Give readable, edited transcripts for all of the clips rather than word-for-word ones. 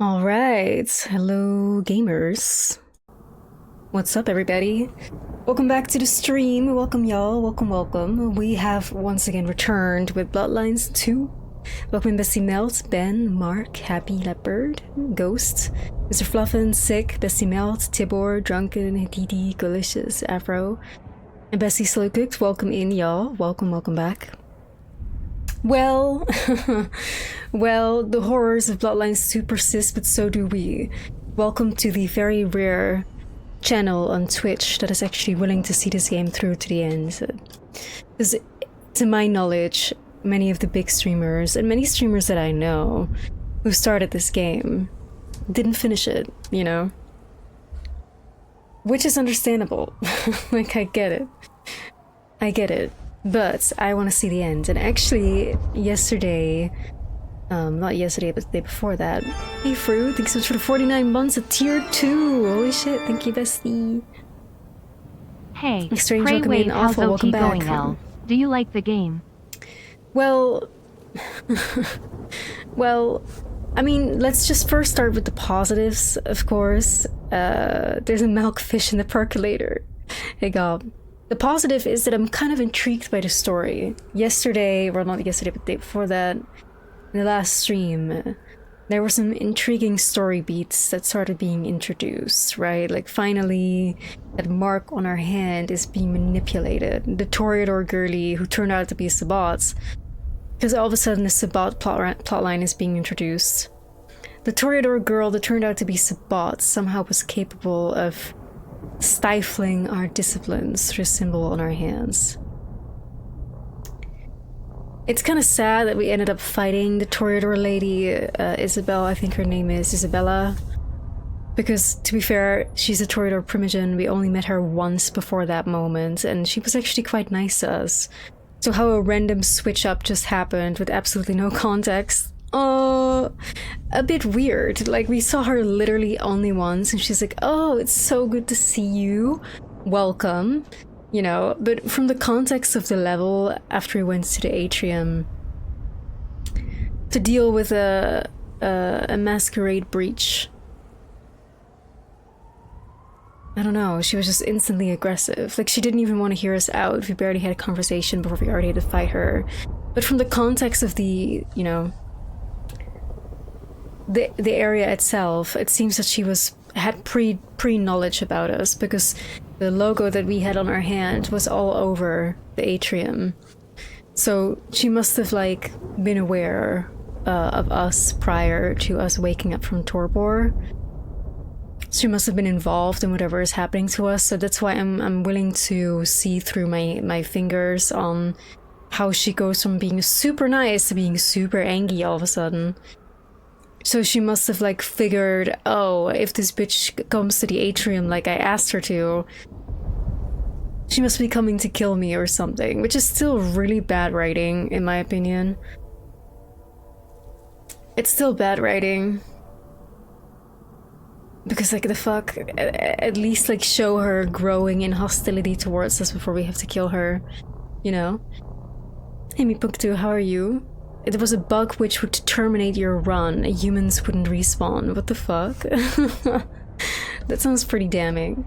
All right. Hello, gamers. What's up, everybody? Welcome back to the stream. Welcome, y'all. Welcome. We have once again returned with Bloodlines 2. Welcome, Bessie Melt, Ben, Mark, Happy Leopard, Ghost, Mr. Fluffin, Sick, Bessie Melt, Tibor, Drunken, Didi, Delicious, Afro, and Bessie Slow Cooked. Welcome in, y'all. Welcome back. Well, well, the horrors of Bloodlines 2 persist, but so do we. Welcome to the very rare channel on Twitch that is actually willing to see this game through to the end. Because, to my knowledge, many of the big streamers, and many streamers that I know, who started this game, didn't finish it, you know? Which is understandable. Like, I get it. But I want to see the end. And actually, yesterday, not yesterday, but the day before that, hey Fruit, thanks so much for the 49 months at tier 2. Holy shit, thank you, bestie. Hey, Strange, Pray welcome Wave, in. how's Awful, welcome OT back. going, L? Do you like the game? Well, well, I mean, let's just first start with the positives, of course. There's a milkfish in the percolator. Hey, God. The positive is that I'm kind of intrigued by the story. Yesterday, well, not yesterday, but the day before that, in the last stream, there were some intriguing story beats that started being introduced, right? Like, finally, that mark on our hand is being manipulated. The Toreador girlie who turned out to be a Sabbat, because all of a sudden the Sabbat plotline is being introduced. The Toreador girl that turned out to be Sabbat somehow was capable of stifling our disciplines through a symbol on our hands. It's kind of sad that we ended up fighting the Toreador lady, Isabel, I think her name is Isabella. Because, to be fair, she's a Toreador primogen. We only met her once before that moment, and she was actually quite nice to us. So how a random switch up just happened with absolutely no context, a bit weird. Like, we saw her literally only once, and she's like, oh, it's so good to see you. Welcome. You know, but from the context of the level, after we went to the atrium to deal with a masquerade breach, I don't know, she was just instantly aggressive. Like, she didn't even want to hear us out. We barely had a conversation before we already had to fight her. But from the context of the, you know, the area itself, it seems that she had pre-knowledge about us, because the logo that we had on our hand was all over the atrium. So she must have, like, been aware of us prior to us waking up from torpor. She must have been involved in whatever is happening to us. So that's why I'm willing to see through my fingers on how she goes from being super nice to being super angry all of a sudden. So she must have, like, figured, oh, if this bitch comes to the atrium like I asked her to, she must be coming to kill me or something, which is still really bad writing, in my opinion. It's still bad writing. Because, like, the fuck, at least, like, show her growing in hostility towards us before we have to kill her, you know? Hey, Mipuktu, how are you? There was a bug which would terminate your run. Humans wouldn't respawn. What the fuck? That sounds pretty damning.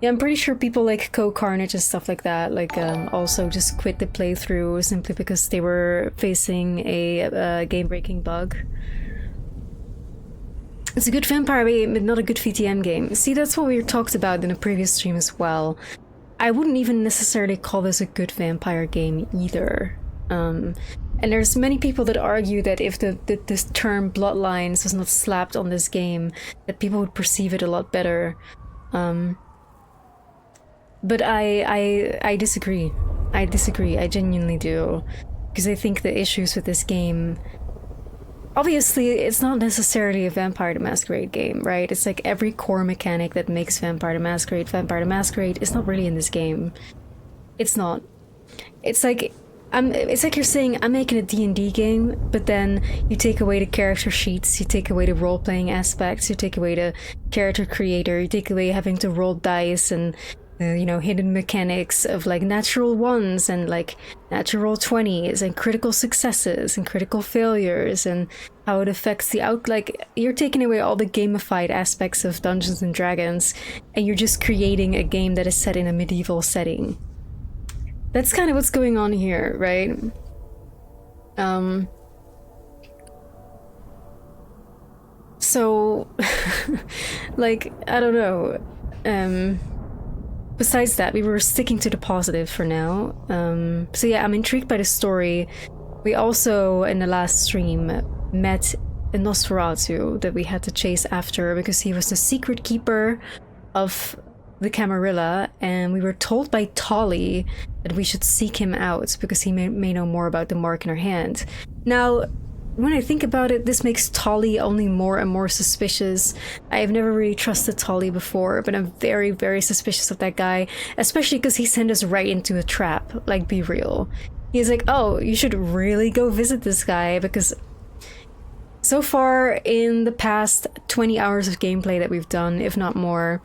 Yeah, I'm pretty sure people like Co-Carnage and stuff like that, like, also just quit the playthrough simply because they were facing a game-breaking bug. It's a good vampire game, but not a good VTM game. See, that's what we talked about in a previous stream as well. I wouldn't even necessarily call this a good vampire game either. And there's many people that argue that if this term Bloodlines was not slapped on this game, that people would perceive it a lot better. But I disagree. I genuinely do. Because I think the issues with this game... Obviously, it's not necessarily a Vampire the Masquerade game, right? It's like every core mechanic that makes Vampire the Masquerade is not really in this game. It's not. It's like you're saying, I'm making a D&D game, but then you take away the character sheets, you take away the role-playing aspects, you take away the character creator, you take away having to roll dice and hidden mechanics of like natural ones and like natural 20s and critical successes and critical failures and how it affects the like you're taking away all the gamified aspects of Dungeons and Dragons and you're just creating a game that is set in a medieval setting. That's kind of what's going on here, right? So like I don't know. Besides that, we were sticking to the positive for now. So yeah, I'm intrigued by the story. We also, in the last stream, met a Nosferatu that we had to chase after because he was the secret keeper of the Camarilla, and we were told by Tolly that we should seek him out because he may know more about the mark in her hand. Now, when I think about it, this makes Tolly only more and more suspicious. I have never really trusted Tolly before, but I'm very, very suspicious of that guy, especially because he sent us right into a trap. Like, be real. He's like, oh, you should really go visit this guy, because so far in the past 20 hours of gameplay that we've done, if not more,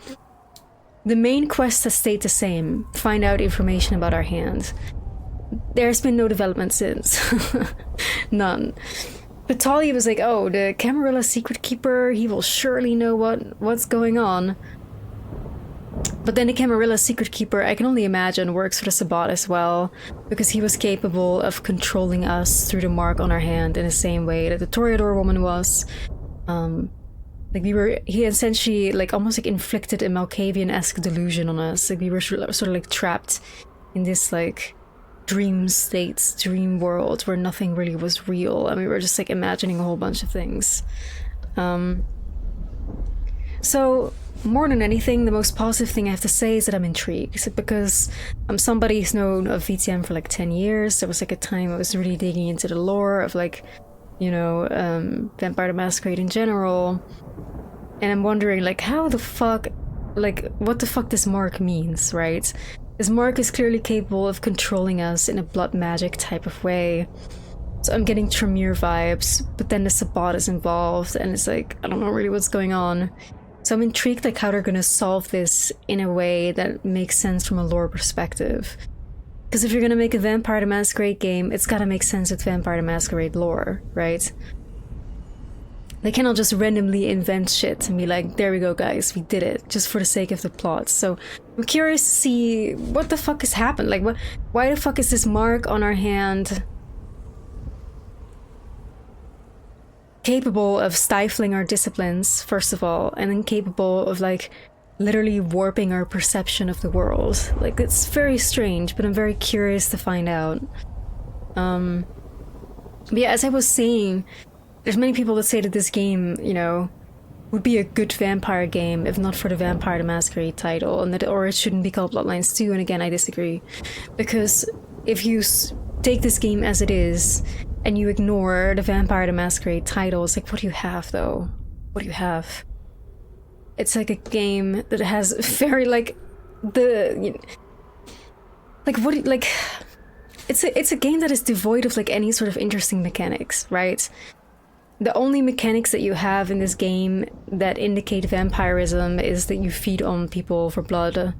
the main quest has stayed the same. Find out information about our hand. There's been no development since. None. But Talia was like, oh, the Camarilla secret keeper, he will surely know what's going on. But then the Camarilla secret keeper, I can only imagine, works for the Sabbat as well, because he was capable of controlling us through the mark on our hand in the same way that the Toreador woman was. He essentially, like, almost like inflicted a Malkavian-esque delusion on us. Like, we were sort of like trapped in this, like, dream states, dream world where nothing really was real, and we were just like imagining a whole bunch of things. So more than anything, the most positive thing I have to say is that I'm intrigued, because I'm somebody who's known of VTM for like 10 years. There was like a time I was really digging into the lore of like, Vampire the Masquerade in general, and I'm wondering like how the fuck, like what the fuck this mark means, right? This mark is clearly capable of controlling us in a blood magic type of way. So I'm getting Tremere vibes, but then the Sabbat is involved, and it's like, I don't know really what's going on. So I'm intrigued like how they're gonna solve this in a way that makes sense from a lore perspective. Because if you're gonna make a Vampire the Masquerade game, it's gotta make sense with Vampire the Masquerade lore, right? They cannot just randomly invent shit and be like, there we go guys, we did it, just for the sake of the plot. So I'm curious to see what the fuck has happened. Like, why the fuck is this mark on our hand capable of stifling our disciplines, first of all, and then capable of like literally warping our perception of the world? Like, it's very strange, but I'm very curious to find out. But yeah, as I was saying, there's many people that say that this game, would be a good vampire game if not for the Vampire the Masquerade title, and that, or it shouldn't be called Bloodlines 2, and again, I disagree. Because if you take this game as it is, and you ignore the Vampire the Masquerade title, it's like, what do you have, though? What do you have? It's like a game that has very, like, it's a game that is devoid of, like, any sort of interesting mechanics, right? The only mechanics that you have in this game that indicate vampirism is that you feed on people for blood,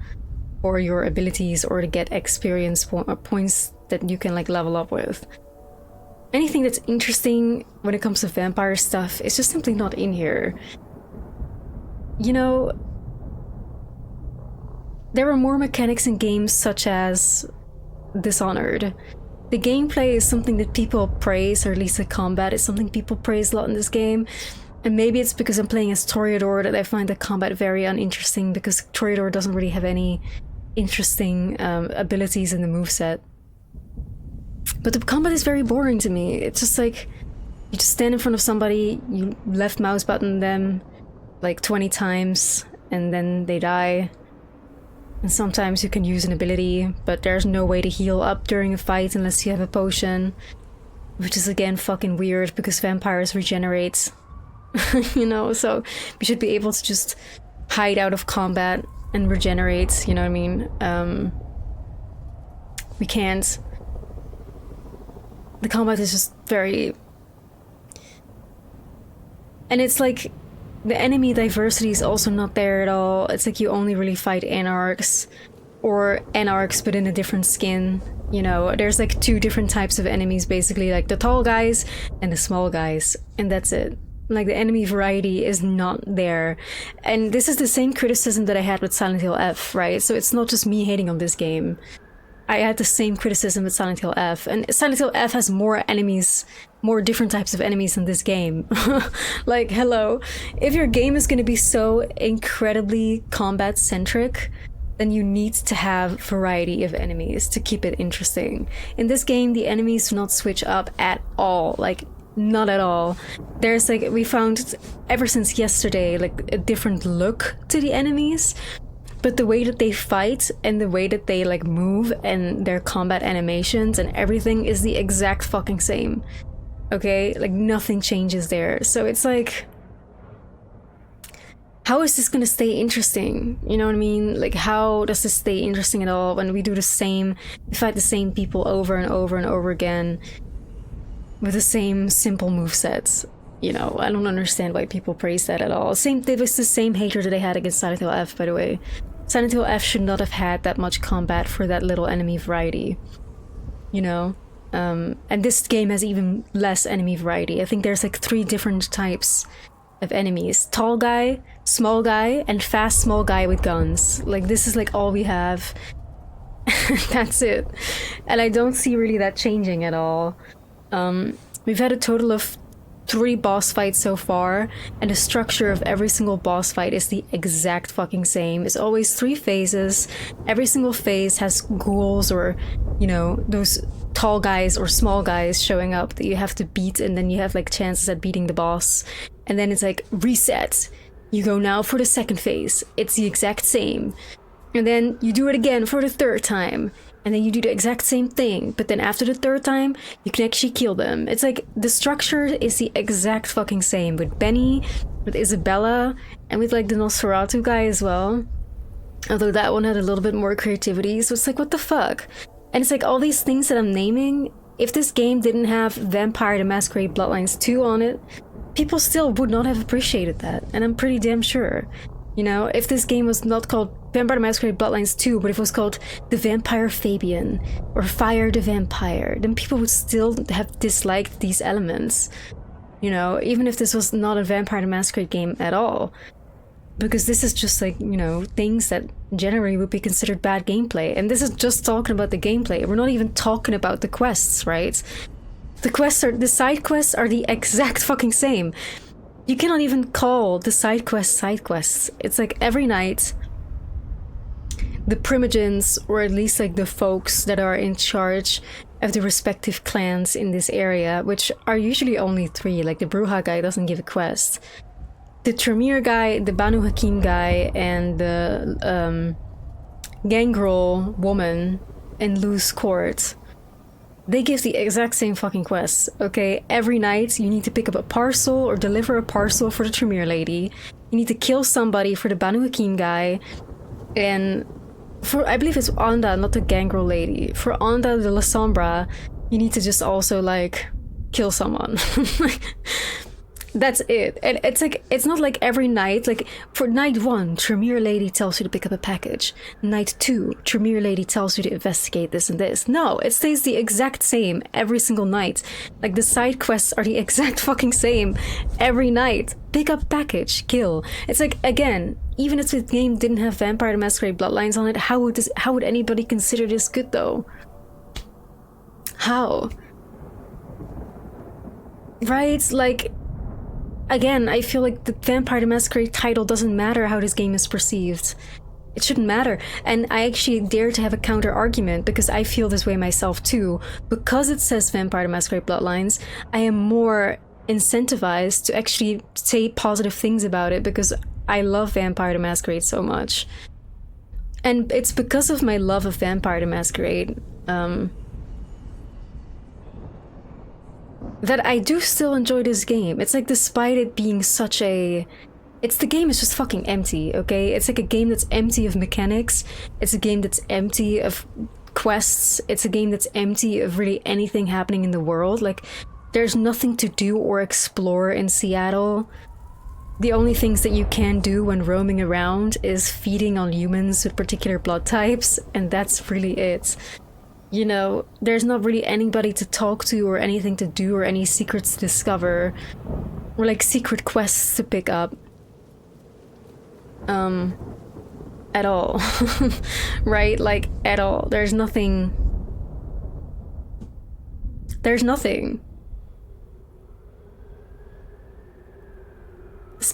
or your abilities, or to get experience points that you can like level up with. Anything that's interesting when it comes to vampire stuff is just simply not in here. There are more mechanics in games such as Dishonored. The gameplay is something that people praise, or at least the combat is something people praise a lot in this game. And maybe it's because I'm playing as Toreador that I find the combat very uninteresting, because Toreador doesn't really have any interesting abilities in the moveset. But the combat is very boring to me. It's just like, you just stand in front of somebody, you left mouse button them like 20 times, and then they die. And sometimes you can use an ability, but there's no way to heal up during a fight unless you have a potion. Which is again fucking weird, because vampires regenerate. So we should be able to just hide out of combat and regenerate, you know what I mean? We can't. The combat is just very... And it's like, the enemy diversity is also not there at all. It's like you only really fight anarchs. or anarchs but in a different skin. You know, there's like two different types of enemies basically, like the tall guys and the small guys, and that's it. Like the enemy variety is not there. And this is the same criticism that I had with Silent Hill F, right? So it's not just me hating on this game. I had the same criticism with Silent Hill F, and Silent Hill F has more enemies, more different types of enemies in this game. Like, hello, if your game is going to be so incredibly combat centric, then you need to have variety of enemies to keep it interesting. In this game, the enemies do not switch up at all, like not at all. There's like, we found ever since yesterday, like a different look to the enemies, but the way that they fight and the way that they like move and their combat animations and everything is the exact fucking same. Okay, like nothing changes there. So it's like, how is this gonna stay interesting? You know what I mean? Like, how does this stay interesting at all when we do the same, we fight the same people over and over and over again with the same simple movesets? You know, I don't understand why people praise that at all. It was the same hatred that they had against Silent Hill F, by the way. Silent Hill F should not have had that much combat for that little enemy variety. You know? And this game has even less enemy variety. I think there's like 3 different types of enemies. Tall guy, small guy, and fast small guy with guns. Like, this is like all we have. That's it. And I don't see really that changing at all. We've had a total of 3 boss fights so far, and the structure of every single boss fight is the exact fucking same. It's always 3 phases. Every single phase has ghouls or, you know, those tall guys or small guys showing up that you have to beat, and then you have like chances at beating the boss. And then it's like, reset. You go now for the 2nd phase. It's the exact same. And then you do it again for the 3rd time. And then you do the exact same thing. But then after the 3rd time, you can actually kill them. It's like, the structure is the exact fucking same. With Benny, with Isabella, and with like the Nosferatu guy as well. Although that one had a little bit more creativity. So it's like, what the fuck? And it's like, all these things that I'm naming, if this game didn't have Vampire the Masquerade Bloodlines 2 on it, people still would not have appreciated that, and I'm pretty damn sure. You know, if this game was not called Vampire the Masquerade Bloodlines 2, but if it was called The Vampire Fabian, or Phyre the Vampire, then people would still have disliked these elements. You know, even if this was not a Vampire the Masquerade game at all. Because this is just like, you know, things that generally would be considered bad gameplay. And this is just talking about the gameplay. We're not even talking about the quests, right? The side quests are the exact fucking same. You cannot even call the side quests. It's like every night, the primogens, or at least like the folks that are in charge of the respective clans in this area, which are usually only 3, like the Bruja guy doesn't give a quest. The Tremere guy, the Banu Hakim guy, and the Gangrel woman in Lou's court, they give the exact same fucking quests, okay? Every night, you need to pick up a parcel or deliver a parcel for the Tremere lady. You need to kill somebody for the Banu Hakim guy. And for, I believe it's Anda, not the Gangrel lady. For Anda de la Sombra, you need to just also, like, kill someone. That's it. And it's like, it's not like every night, like for night 1, Tremere lady tells you to pick up a package. Night 2, Tremere lady tells you to investigate this and this. No, it stays the exact same every single night. Like, the side quests are the exact fucking same every night. Pick up package, kill. It's like, again, even if the game didn't have Vampire the Masquerade Bloodlines on it, how would anybody consider this good though? How? Right? Like, again, I feel like the Vampire the Masquerade title doesn't matter how this game is perceived. It shouldn't matter. And I actually dare to have a counter argument, because I feel this way myself too. Because it says Vampire the Masquerade Bloodlines, I am more incentivized to actually say positive things about it, because I love Vampire the Masquerade so much. And it's because of my love of Vampire the Masquerade, that I do still enjoy this game. It's like, despite it being such a... the game is just fucking empty, okay? It's like a game that's empty of mechanics. It's a game that's empty of quests. It's a game that's empty of really anything happening in the world. Like, there's nothing to do or explore in Seattle. the only things that you can do when roaming around is feeding on humans with particular blood types, and that's really it. You know, there's not really anybody to talk to or anything to do or any secrets to discover or like secret quests to pick up. At all. Right? Like, at all. There's nothing.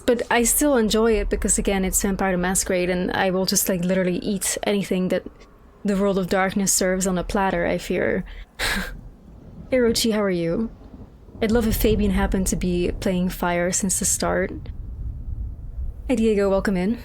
But I still enjoy it because, again, it's Vampire the Masquerade, and I will just like literally eat anything that the World of Darkness serves on a platter, I fear. Hey Rochi, how are you? I'd love if Fabian happened to be playing Phyre since the start. Hey Diego, welcome in.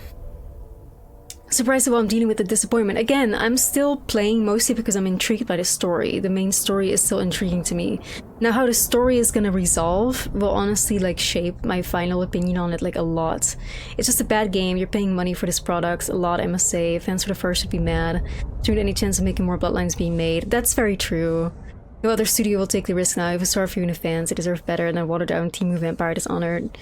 Surprised while I'm dealing with the disappointment. Again, I'm still playing mostly because I'm intrigued by the story. The main story is still intriguing to me. Now, how the story is gonna resolve will honestly like shape my final opinion on it like a lot. It's just a bad game. You're paying money for this product a lot, I must say. Fans for the first should be mad. There any chance of making more Bloodlines being made. That's very true. No other studio will take the risk now. If it's sorry for you and the fans, it deserves better than a watered down Team Vampire Dishonored.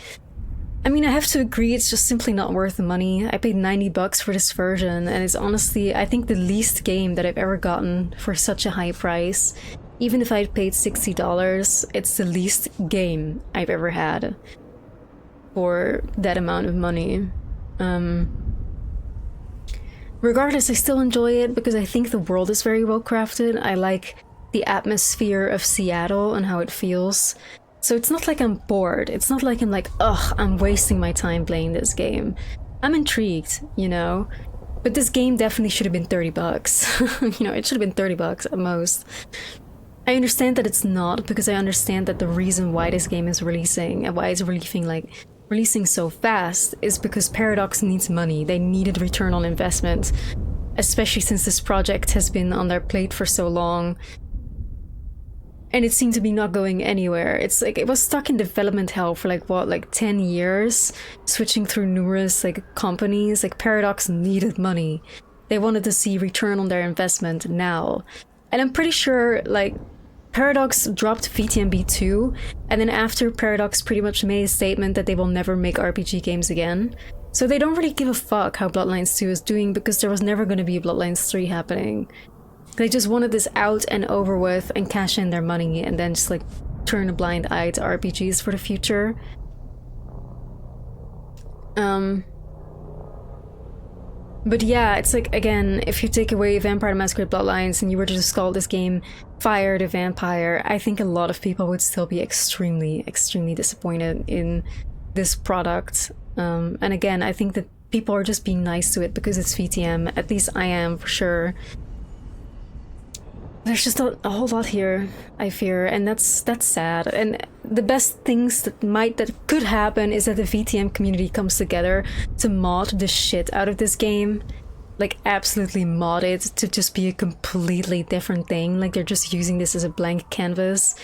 I mean, I have to agree, it's just simply not worth the money. I paid $90 for this version, and it's honestly, I think, the least game that I've ever gotten for such a high price. Even if I'd paid $60, it's the least game I've ever had for that amount of money. Regardless, I still enjoy it because I think the world is very well crafted. I like the atmosphere of Seattle and how it feels. So it's not like I'm bored. It's not like I'm like, ugh, I'm wasting my time playing this game. I'm intrigued, you know? But this game definitely should have been $30. You know, it should have been $30 at most. I understand that it's not, because I understand that the reason why this game is releasing and why it's releasing so fast is because Paradox needs money. They needed return on investment, especially since this project has been on their plate for so long. And it seemed to be not going anywhere. It's like it was stuck in development hell for like what, like 10 years, switching through numerous like companies. Like Paradox needed money. They wanted to see return on their investment now. And I'm pretty sure like Paradox dropped VTM 2, and then after Paradox pretty much made a statement that they will never make RPG games again. So they don't really give a fuck how Bloodlines 2 is doing because there was never going to be a Bloodlines 3 happening. They just wanted this out and over with and cash in their money and then just like turn a blind eye to RPGs for the future. But yeah, it's like, again, if you take away Vampire the Masquerade Bloodlines and you were to just call this game Phyre the Vampire, I think a lot of people would still be extremely, extremely disappointed in this product. And again, I think that people are just being nice to it because it's VTM. At least I am, for sure. There's just a whole lot here, I fear, and that's sad. And the best things that could happen is that the VTM community comes together to mod the shit out of this game. Like, absolutely mod it to just be a completely different thing. Like, they're just using this as a blank canvas.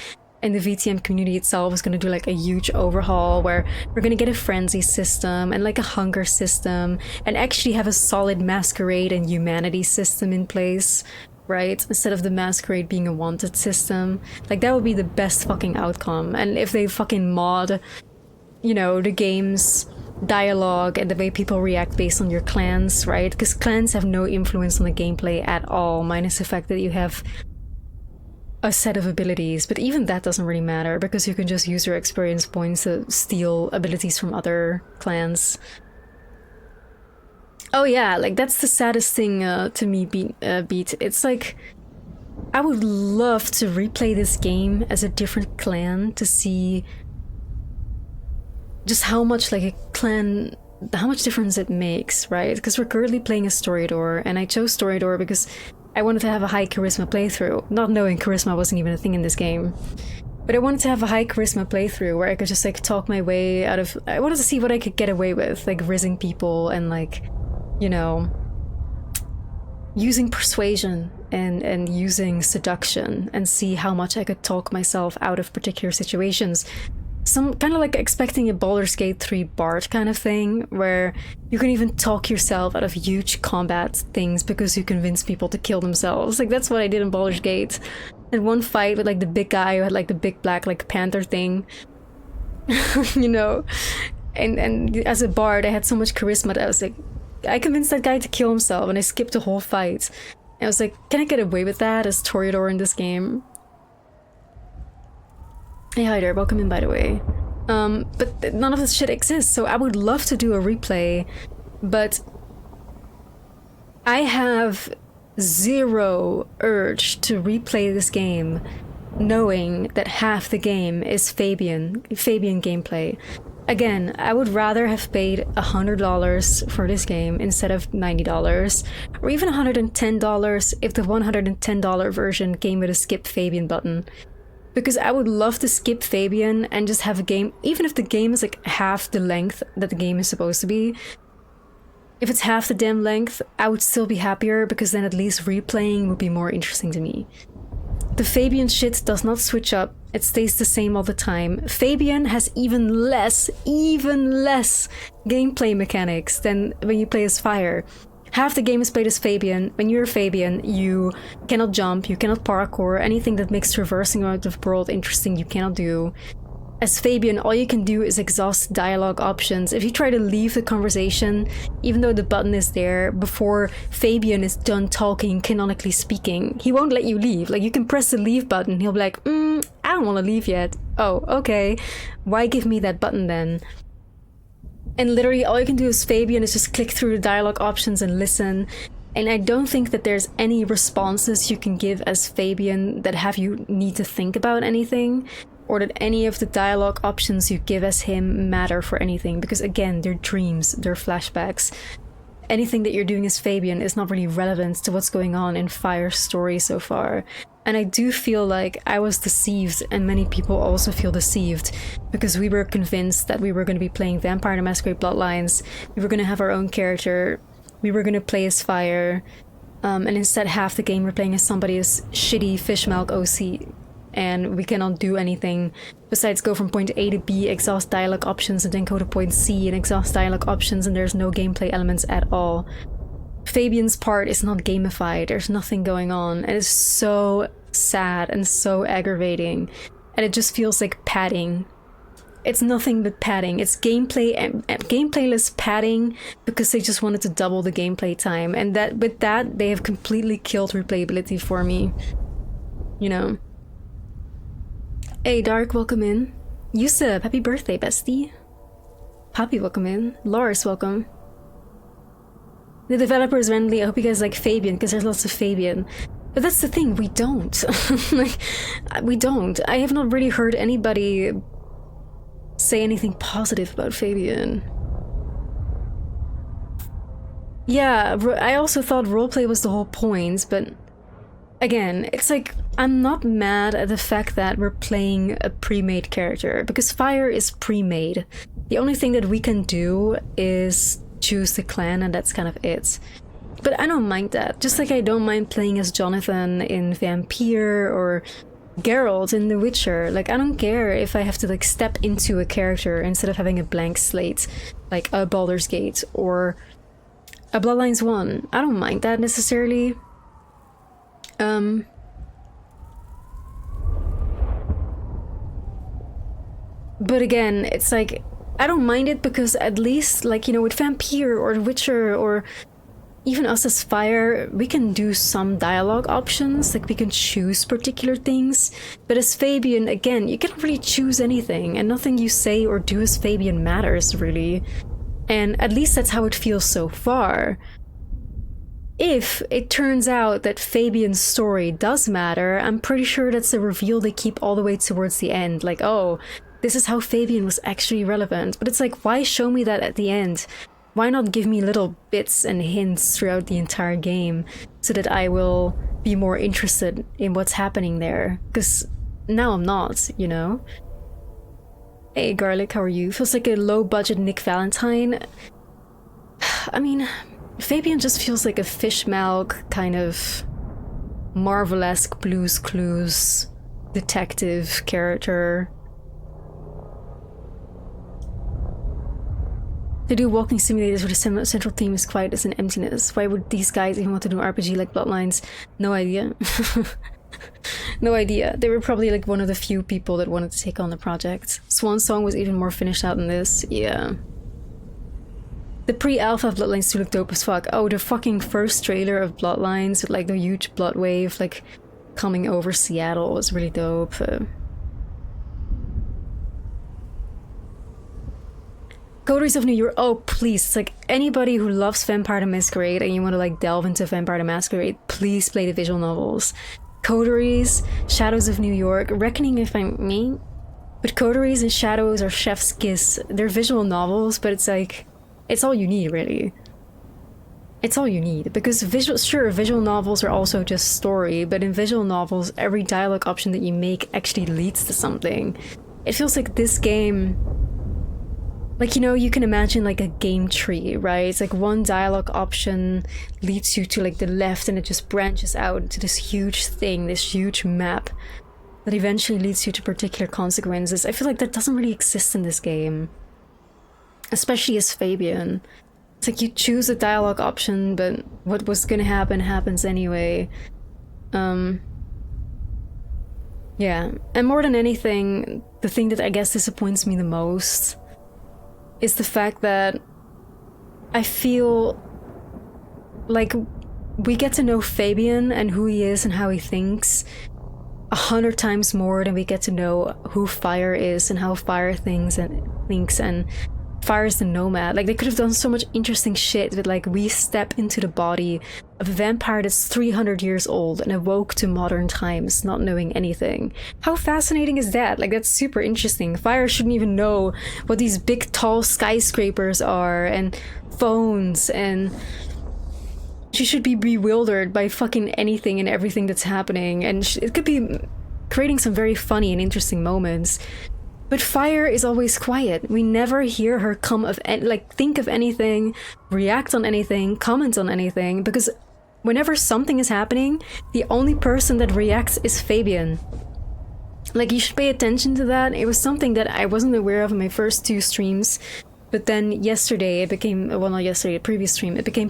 And the VTM community itself is gonna do like a huge overhaul where we're gonna get a frenzy system and like a hunger system and actually have a solid masquerade and humanity system in place. Right? Instead of the masquerade being a wanted system. Like, that would be the best fucking outcome. And if they fucking mod, you know, the game's dialogue and the way people react based on your clans, right? Because clans have no influence on the gameplay at all, minus the fact that you have a set of abilities. But even that doesn't really matter because you can just use your experience points to steal abilities from other clans. Oh yeah, like that's the saddest thing to me, Beat. It's like, I would love to replay this game as a different clan to see just how much like a clan, how much difference it makes, right? Because we're currently playing a Storydoor, and I chose Storydoor because I wanted to have a high charisma playthrough, not knowing charisma wasn't even a thing in this game. But I wanted to have a high charisma playthrough where I could just like talk my way out of, I wanted to see what I could get away with, like rizzing people and like, you know, using persuasion and using seduction and see how much I could talk myself out of particular situations. Some kind of like expecting a Baldur's Gate 3 Bard kind of thing, where you can even talk yourself out of huge combat things because you convince people to kill themselves. Like, that's what I did in Baldur's Gate. And one fight with like the big guy who had like the big black like panther thing, you know. and as a bard, I had so much charisma that I was like, I convinced that guy to kill himself, and I skipped the whole fight. And I was like, can I get away with that as Toreador in this game? Hey, hi there, welcome in, by the way. But none of this shit exists, so I would love to do a replay, but I have zero urge to replay this game knowing that half the game is Fabian gameplay. Again, I would rather have paid $100 for this game instead of $90, or even $110 if the $110 version came with a skip Fabian button. Because I would love to skip Fabian and just have a game, even if the game is like half the length that the game is supposed to be. If it's half the damn length, I would still be happier, because then at least replaying would be more interesting to me. The Fabian shit does not switch up, it stays the same all the time. Fabian has even less gameplay mechanics than when you play as Phyre. Half the game is played as Fabian. When you're Fabian, you cannot jump, you cannot parkour, anything that makes traversing around the world interesting you cannot do. As Fabian, all you can do is exhaust dialogue options. If you try to leave the conversation, even though the button is there, before Fabian is done talking, canonically speaking, he won't let you leave. Like, you can press the leave button, he'll be like, I don't want to leave yet. Oh, okay. Why give me that button then? And literally all you can do as Fabian is just click through the dialogue options and listen. And I don't think that there's any responses you can give as Fabian that have you need to think about anything, or that any of the dialogue options you give as him matter for anything, because again, they're dreams, they're flashbacks. Anything that you're doing as Fabian is not really relevant to what's going on in Phyre's story so far. And I do feel like I was deceived, and many people also feel deceived, because we were convinced that we were going to be playing Vampire the Masquerade Bloodlines, we were going to have our own character, we were going to play as Phyre, and instead half the game we're playing as somebody as shitty fishmilk OC, and we cannot do anything besides go from point A to B, exhaust dialogue options, and then go to point C and exhaust dialogue options, and there's no gameplay elements at all. Fabian's part is not gamified, there's nothing going on, and it's so sad and so aggravating, and it just feels like padding. It's nothing but padding. It's gameplayless padding, because they just wanted to double the gameplay time, and that with that they have completely killed replayability for me, you know. Hey Dark, welcome in. Yusuf, happy birthday, bestie. Poppy, welcome in. Lars, welcome. The developers randomly, I hope you guys like Fabian, because there's lots of Fabian. But that's the thing, we don't. Like, we don't. I have not really heard anybody say anything positive about Fabian. Yeah, I also thought roleplay was the whole point, but again, it's like, I'm not mad at the fact that we're playing a pre-made character, because Phyre is pre-made. The only thing that we can do is choose the clan, and that's kind of it. But I don't mind that, just like I don't mind playing as Jonathan in Vampire or Geralt in The Witcher. Like, I don't care if I have to like step into a character instead of having a blank slate, like a Baldur's Gate or a Bloodlines 1. I don't mind that necessarily. But again, it's like, I don't mind it because at least, like, you know, with Vampire or The Witcher or even us as Phyre, we can do some dialogue options, like we can choose particular things. But as Fabian, again, you can't really choose anything, and nothing you say or do as Fabian matters, really. And at least that's how it feels so far. If it turns out that Fabian's story does matter, I'm pretty sure that's a reveal they keep all the way towards the end. Like, oh, this is how Fabian was actually relevant. But it's like, why show me that at the end? Why not give me little bits and hints throughout the entire game so that I will be more interested in what's happening there? Because now I'm not, you know? Hey Garlic, how are you? Feels like a low-budget Nick Valentine. I mean, Fabian just feels like a fishmilk kind of Marvel-esque Blue's Clues detective character. They do walking simulators where the central theme is quiet as an emptiness. Why would these guys even want to do an RPG like Bloodlines? No idea. No idea. They were probably like one of the few people that wanted to take on the project. Swan Song was even more finished out than this. Yeah. The pre-alpha of Bloodlines 2 looked dope as fuck. Oh, the fucking first trailer of Bloodlines with like the huge blood wave like coming over Seattle was really dope. Coteries of New York. Oh, please. It's like anybody who loves Vampire the Masquerade and you want to like delve into Vampire the Masquerade, please play the visual novels. Coteries, Shadows of New York, Reckoning if I'm me. But Coteries and Shadows are Chef's Kiss. They're visual novels, but it's like, it's all you need, really. It's all you need. Because visual novels are also just story, but in visual novels, every dialogue option that you make actually leads to something. It feels like this game... Like, you know, you can imagine like a game tree, right? It's like one dialogue option leads you to like the left and it just branches out into this huge thing, this huge map that eventually leads you to particular consequences. I feel like that doesn't really exist in this game. Especially as Fabian. It's like you choose a dialogue option, but what was gonna happen happens anyway. Yeah. And more than anything, the thing that I guess disappoints me the most is the fact that I feel like we get to know Fabian and who he is and how he thinks 100 times more than we get to know who Phyre is and how Phyre thinks and Phyre is the nomad. Like, they could have done so much interesting shit with like, we step into the body of a vampire that's 300 years old and awoke to modern times, not knowing anything. How fascinating is that? Like, that's super interesting. Phyre shouldn't even know what these big tall skyscrapers are and phones, and she should be bewildered by fucking anything and everything that's happening, and it could be creating some very funny and interesting moments. But Phyre is always quiet. We never hear her think of anything, react on anything, comment on anything, because whenever something is happening, the only person that reacts is Fabian. Like, you should pay attention to that. It was something that I wasn't aware of in my first 2 streams, but then yesterday it became, well, not yesterday, the previous stream, it became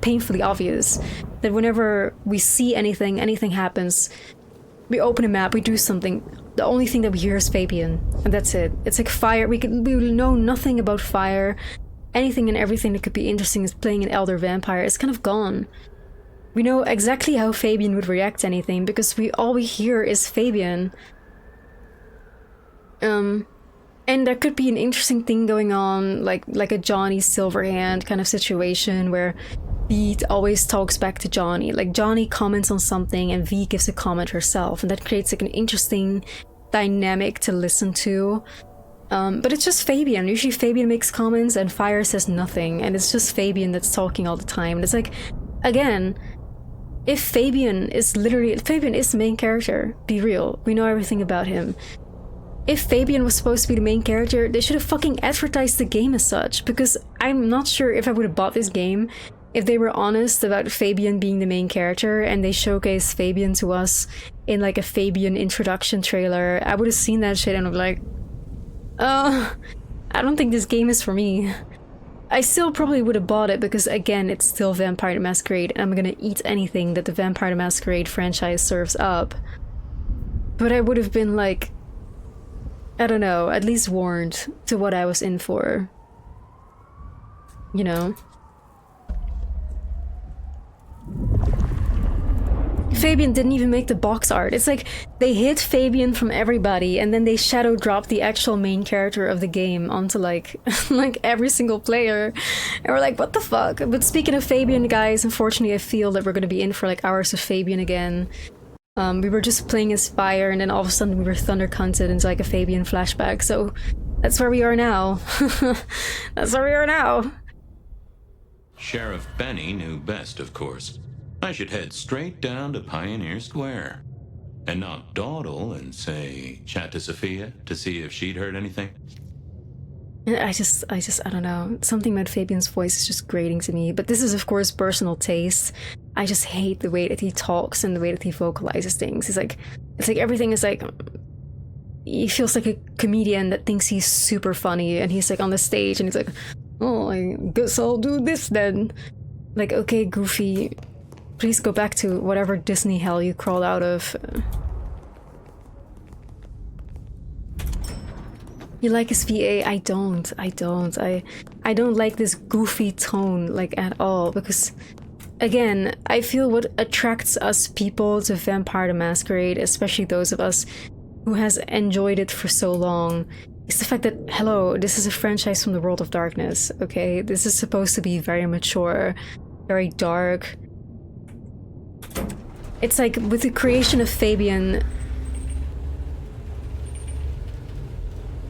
painfully obvious that whenever we see anything happens, we open a map, we do something, the only thing that we hear is Fabian, and that's it. It's like Phyre, we know nothing about Phyre. Anything and everything that could be interesting is playing an elder vampire is kind of gone. We know exactly how Fabian would react to anything, because all we hear is Fabian. And there could be an interesting thing going on, like a Johnny Silverhand kind of situation where V always talks back to Johnny. Like, Johnny comments on something and V gives a comment herself, and that creates like an interesting dynamic to listen to. But it's just Fabian. Usually Fabian makes comments and Phyre says nothing, and it's just Fabian that's talking all the time. And it's like, again, if Fabian is the main character, be real, we know everything about him. If Fabian was supposed to be the main character, they should have fucking advertised the game as such, because I'm not sure if I would have bought this game if they were honest about Fabian being the main character and they showcased Fabian to us in like a Fabian introduction trailer. I would have seen that shit and I'm like, I don't think this game is for me. I still probably would have bought it because, again, it's still Vampire the Masquerade and I'm gonna eat anything that the Vampire the Masquerade franchise serves up. But I would have been like, I don't know, at least warned to what I was in for. You know? Fabian didn't even make the box art. It's like they hid Fabian from everybody and then they shadow dropped the actual main character of the game onto like like every single player, and we're like, what the fuck? But speaking of Fabian, guys, unfortunately I feel that we're gonna be in for like hours of Fabian again. We were just playing as Phyre and then all of a sudden we were thunder cunted into like a Fabian flashback, so that's where we are now. That's where we are now. Sheriff Benny knew best, of course. I should head straight down to Pioneer Square and not dawdle and say, chat to Sophia to see if she'd heard anything. I don't know. Something about Fabian's voice is just grating to me, but this is of course personal taste. I just hate the way that he talks and the way that he vocalizes things. It's like everything is like, he feels like a comedian that thinks he's super funny and he's like on the stage and he's like, oh, I guess I'll do this then. Like, okay, Goofy, please go back to whatever Disney hell you crawled out of. You like his VA? I don't. I don't like this goofy tone, like, at all, because again, I feel what attracts us people to Vampire the Masquerade, especially those of us who has enjoyed it for so long, is the fact that, hello, this is a franchise from the world of darkness, okay? This is supposed to be very mature, very dark. It's like, with the creation of Fabian,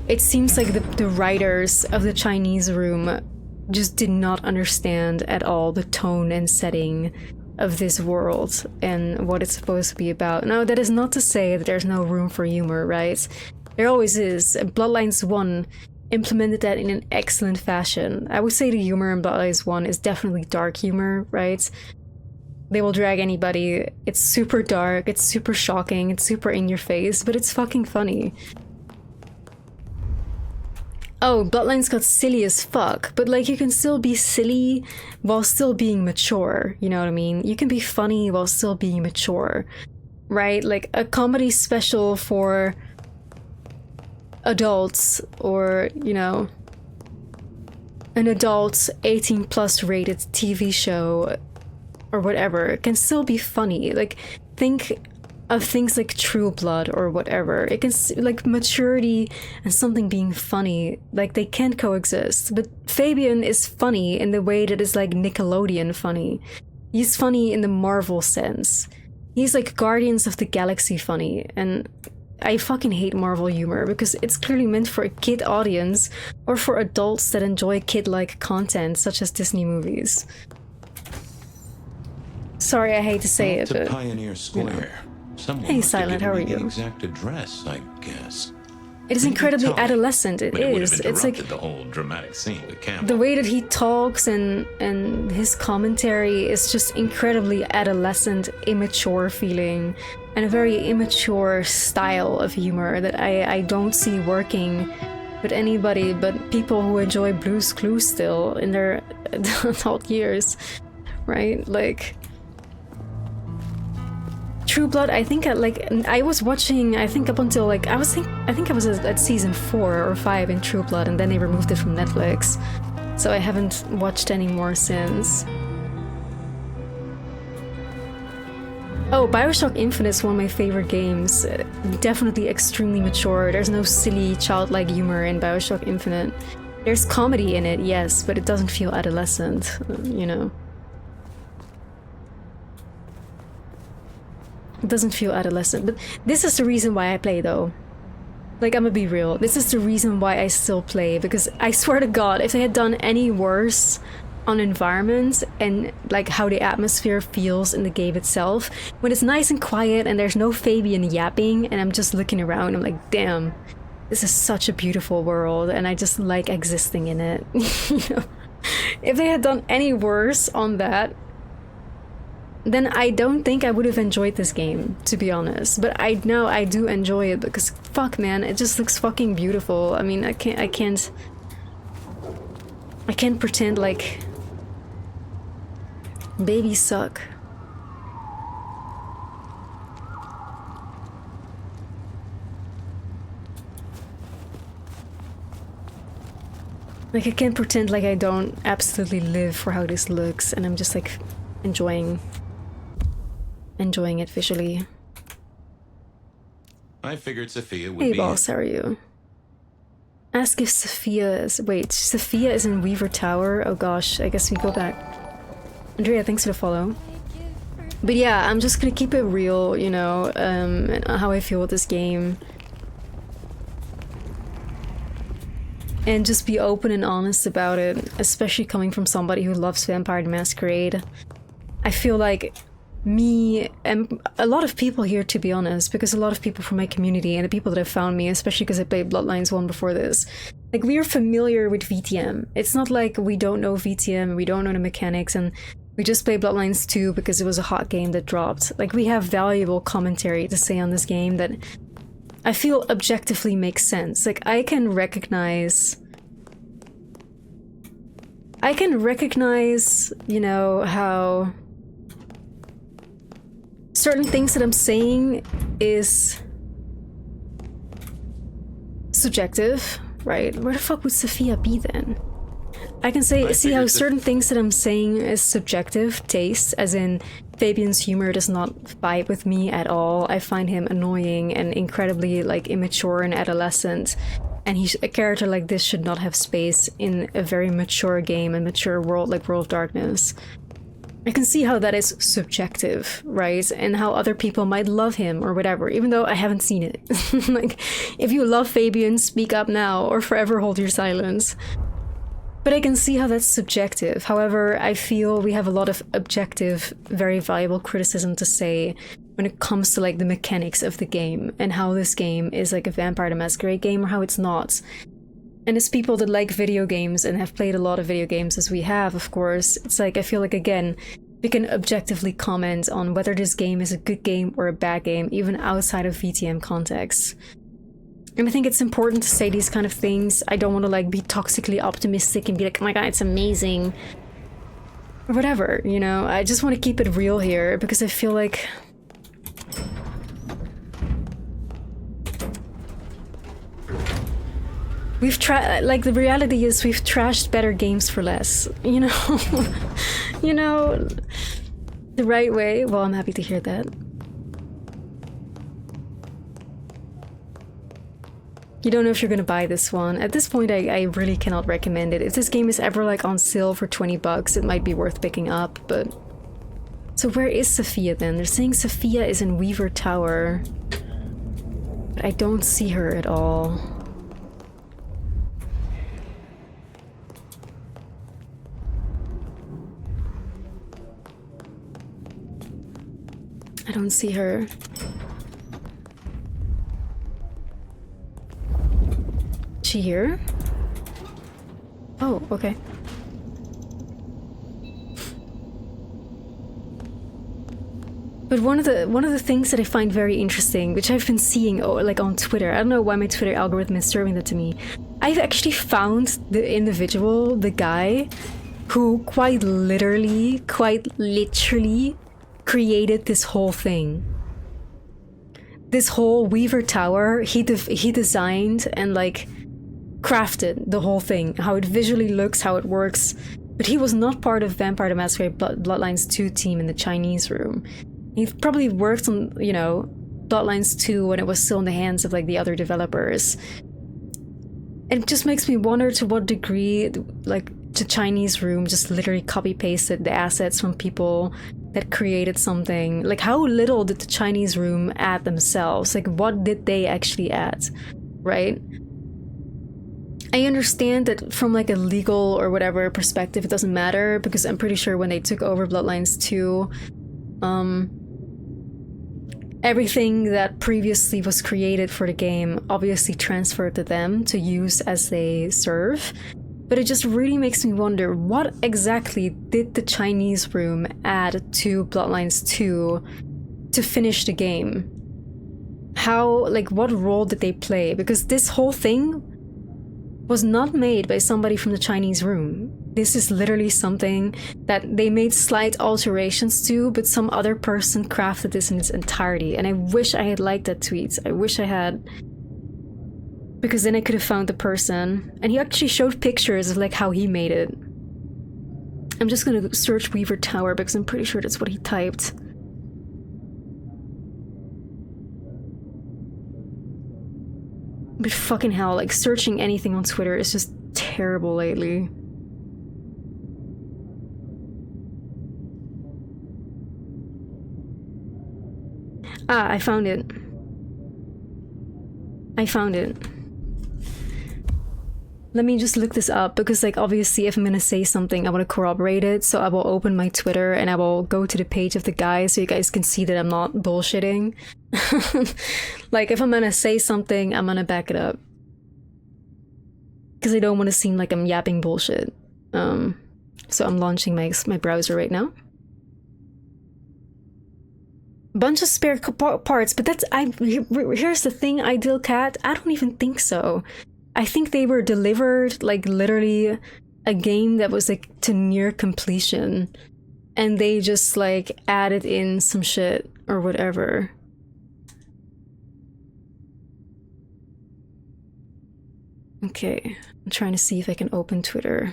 it seems like the writers of the Chinese room just did not understand at all the tone and setting of this world and what it's supposed to be about. Now, that is not to say that there's no room for humor, right? There always is. Bloodlines 1 implemented that in an excellent fashion. I would say the humor in Bloodlines 1 is definitely dark humor, right? They will drag anybody. It's super dark, it's super shocking, it's super in your face, but it's fucking funny. Oh, Bloodlines got silly as fuck, but like you can still be silly while still being mature, you know what I mean? You can be funny while still being mature, right? Like a comedy special for adults, or, you know, an adult 18 plus rated TV show or whatever can still be funny. Like, think of things like True Blood or whatever. It can, like, maturity and something being funny, like, they can coexist. But Fabian is funny in the way that is like Nickelodeon funny. He's funny in the Marvel sense. He's like Guardians of the Galaxy funny, and I fucking hate Marvel humor because it's clearly meant for a kid audience or for adults that enjoy kid-like content such as Disney movies. Sorry, I hate to say it, but Pioneer Square. You know. Someone Hey, must have Silent, given how are me the you? exact address, I guess. It is incredibly Tell me. adolescent. It But it would is. have It's like interrupted the whole dramatic scene with Campbell. the way that he talks and his commentary is just incredibly adolescent, immature feeling, and a very immature style of humor that I don't see working with anybody but people who enjoy Blue's Clues still in their adult years, right? Like True Blood, I think I was watching, I think up until like I think I was at season 4 or 5 in True Blood, and then they removed it from Netflix, so I haven't watched any more since. Oh, BioShock Infinite is one of my favorite games. Definitely extremely mature. There's no silly childlike humor in BioShock Infinite. There's comedy in it, yes, but it doesn't feel adolescent, you know. It doesn't feel adolescent, but this is the reason why I play, though. Like, I'm gonna be real. This is the reason why I still play, because I swear to God, if they had done any worse on environment and like how the atmosphere feels in the game itself, when it's nice and quiet and there's no Fabian yapping and I'm just looking around, I'm like, damn, this is such a beautiful world and I just like existing in it. You know? If they had done any worse on that, then I don't think I would have enjoyed this game, to be honest. But I know I do enjoy it because, fuck man, it just looks fucking beautiful. I mean, I can't pretend like babies suck. Like, I can't pretend like I don't absolutely live for how this looks, and I'm just like enjoying it visually. I figured Sophia would Hey be. boss, how are you? Ask if Sophia is... Wait, Sophia is in Weaver Tower? Oh gosh, I guess we go back. Andrea, thanks for the follow. But yeah, I'm just gonna keep it real, you know, and how I feel with this game. And just be open and honest about it, especially coming from somebody who loves Vampire the Masquerade. I feel like me and a lot of people here, to be honest, because a lot of people from my community and the people that have found me, especially because I played Bloodlines 1 before this, like, we are familiar with VTM. It's not like we don't know VTM, we don't know the mechanics, and we just played Bloodlines 2 because it was a hot game that dropped. Like, we have valuable commentary to say on this game that I feel objectively makes sense. Like, I can recognize, you know, how certain things that I'm saying is subjective, right? Where the fuck would Sophia be then? I can see how certain things that I'm saying is subjective taste, as in Fabian's humor does not vibe with me at all. I find him annoying and incredibly like immature and adolescent, and a character like this should not have space in a very mature game and mature world like World of Darkness. I can see how that is subjective, right? And how other people might love him or whatever, even though I haven't seen it. Like, if you love Fabian, speak up now or forever hold your silence. But I can see how that's subjective. However, I feel we have a lot of objective, very valuable criticism to say when it comes to like the mechanics of the game and how this game is like a Vampire the Masquerade game or how it's not. And as people that like video games and have played a lot of video games as we have, of course, it's like I feel like, again, we can objectively comment on whether this game is a good game or a bad game, even outside of VTM context. And I think it's important to say these kind of things. I don't want to like be toxically optimistic and be like, oh my god, it's amazing. Or whatever, you know? I just want to keep it real here because I feel like... like, the reality is we've trashed better games for less, you know? You know, the right way. Well, I'm happy to hear that. You don't know if you're gonna buy this one. At this point, I really cannot recommend it. If this game is ever like on sale for 20 bucks, it might be worth picking up, but... So where is Sophia then? They're saying Sophia is in Weaver Tower. But I don't see her at all. I don't see her. Is she here? Oh, okay. But one of the things that I find very interesting, which I've been seeing like on Twitter, I don't know why my Twitter algorithm is serving that to me. I've actually found the individual, the guy, who quite literally created this whole thing. This whole Weaver Tower, he designed and like crafted the whole thing, how it visually looks, how it works. But he was not part of Vampire the Masquerade Bloodlines 2 team in the Chinese room. He probably worked on, you know, Bloodlines 2 when it was still in the hands of like the other developers. And it just makes me wonder to what degree like the Chinese room just literally copy-pasted the assets from people that created something. Like, how little did the Chinese room add themselves? Like, what did they actually add, right? I understand that from like a legal or whatever perspective, it doesn't matter, because I'm pretty sure when they took over Bloodlines 2, everything that previously was created for the game obviously transferred to them to use as they serve. But it just really makes me wonder, what exactly did the Chinese room add to Bloodlines 2 to finish the game? How, like, what role did they play? Because this whole thing was not made by somebody from the Chinese room. This is literally something that they made slight alterations to, but some other person crafted this in its entirety. And I wish I had liked that tweet. I wish I had... because then I could have found the person. And he actually showed pictures of like how he made it. I'm just gonna search Weaver Tower because I'm pretty sure that's what he typed. But fucking hell, like searching anything on Twitter is just terrible lately. Ah, I found it. I found it. Let me just look this up, because like obviously if I'm gonna say something I want to corroborate it, so I will open my Twitter and I will go to the page of the guy so you guys can see that I'm not bullshitting. Like if I'm gonna say something, I'm gonna back it up, because I don't want to seem like I'm yapping bullshit. So I'm launching my browser right now. Bunch of spare parts, but that's here's the thing, Ideal Cat, I don't even think so. I think they were delivered like literally a game that was like to near completion, and they just like added in some shit or whatever. Okay, I'm trying to see if I can open Twitter.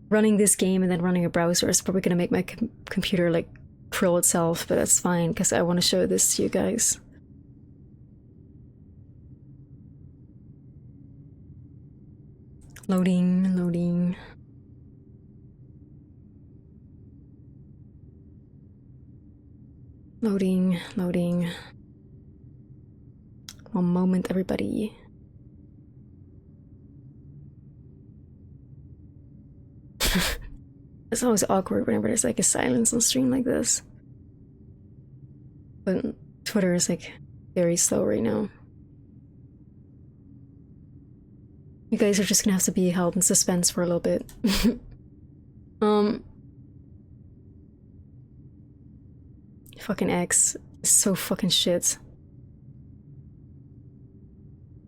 Running this game and then running a browser is probably gonna make my computer like curl itself, but that's fine because I want to show this to you guys. Loading, loading. Loading, loading. One moment, everybody. It's always awkward whenever there's like a silence on stream like this. But Twitter is like very slow right now. You guys are just gonna have to be held in suspense for a little bit. Fucking X is so fucking shit.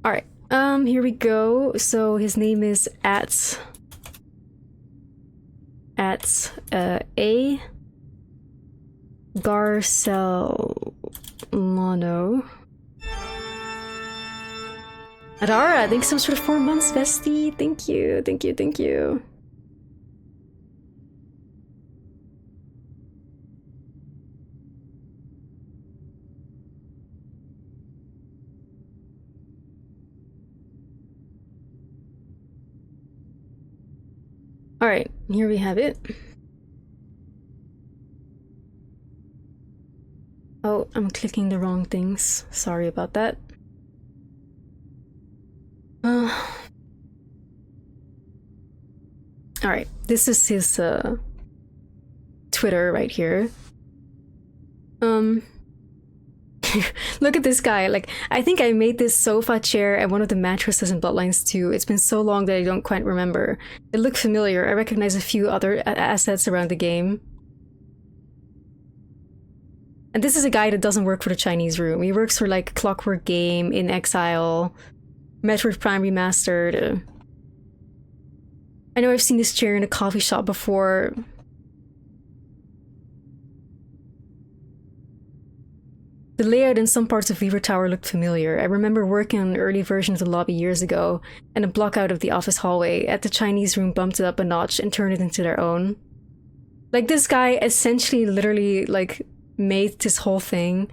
Alright, here we go. So his name is at A Garcelano. Adara, thanks so much for the 4 months, bestie. Thank you, thank you, thank you. Alright, here we have it. Oh, I'm clicking the wrong things. Sorry about that. Alright, this is his Twitter right here. Look at this guy. Like, I think I made this sofa chair and one of the mattresses in Bloodlines 2. It's been so long that I don't quite remember. It looked familiar. I recognize a few other assets around the game. And this is a guy that doesn't work for the Chinese room. He works for like Clockwork Game, In Exile, Metroid Prime Remastered. I know I've seen this chair in a coffee shop before. The layout in some parts of Weaver Tower looked familiar. I remember working on an early version of the lobby years ago, and a block out of the office hallway. At the Chinese room, bumped it up a notch and turned it into their own. Like, this guy essentially literally like made this whole thing,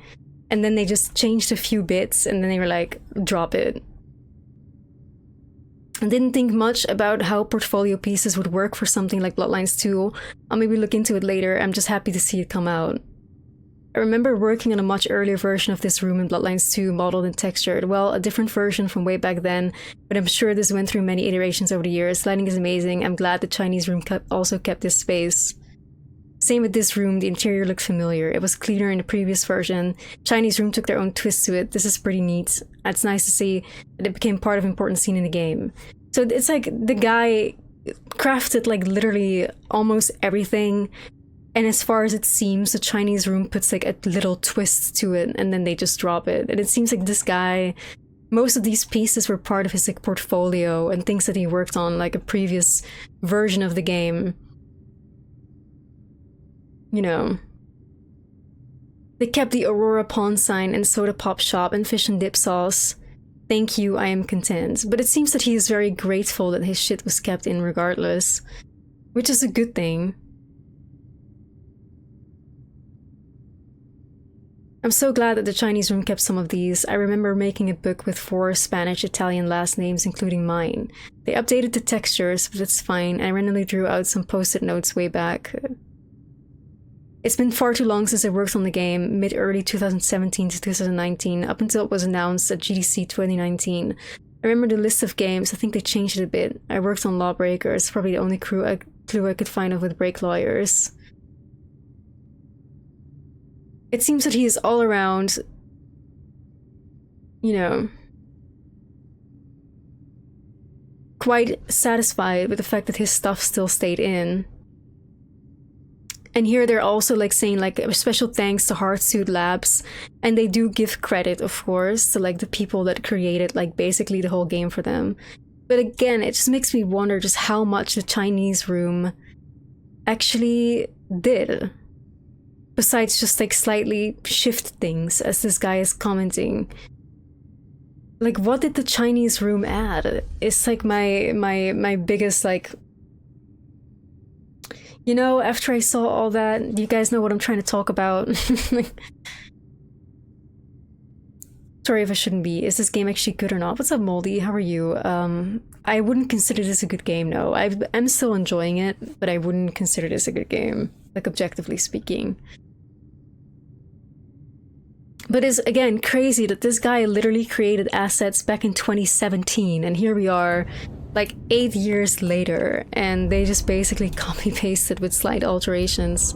and then they just changed a few bits, and then they were like, drop it. I didn't think much about how portfolio pieces would work for something like Bloodlines 2. I'll maybe look into it later. I'm just happy to see it come out. I remember working on a much earlier version of this room in Bloodlines 2, modeled and textured. Well, a different version from way back then, but I'm sure this went through many iterations over the years. Lighting is amazing. I'm glad the Chinese room also kept this space. Same with this room, the interior looked familiar. It was cleaner in the previous version. Chinese room took their own twist to it. This is pretty neat. It's nice to see that it became part of an important scene in the game. So it's like the guy crafted like literally almost everything, and as far as it seems, the Chinese room puts like a little twist to it and then they just drop it. And it seems like this guy, most of these pieces were part of his like portfolio and things that he worked on, like a previous version of the game. You know, they kept the Aurora Pawn sign and soda pop shop and fish and dip sauce. Thank you, I am content. But it seems that he is very grateful that his shit was kept in regardless, which is a good thing. I'm so glad that the Chinese room kept some of these. I remember making a book with 4 Spanish-Italian last names, including mine. They updated the textures, but it's fine. I randomly drew out some post-it notes way back. It's been far too long since I worked on the game, mid-early 2017 to 2019, up until it was announced at GDC 2019. I remember the list of games. I think they changed it a bit. I worked on Lawbreakers, probably the only clue I could find of with Break Lawyers. It seems that he is all around, you know, quite satisfied with the fact that his stuff still stayed in. And here they're also like saying like a special thanks to Heartsuit Labs, and they do give credit, of course, to like the people that created like basically the whole game for them. But again, it just makes me wonder just how much the Chinese room actually did. Besides just like slightly shift things, as this guy is commenting. Like, what did the Chinese room add? It's like my biggest, like, you know, after I saw all that, you guys know what I'm trying to talk about. Sorry if I shouldn't be. Is this game actually good or not? What's up, Moldy? How are you? I wouldn't consider this a good game, no. I'm still enjoying it, but I wouldn't consider this a good game, like, objectively speaking. But it's, again, crazy that this guy literally created assets back in 2017, and here we are, like, 8 years later, and they just basically copy-pasted with slight alterations.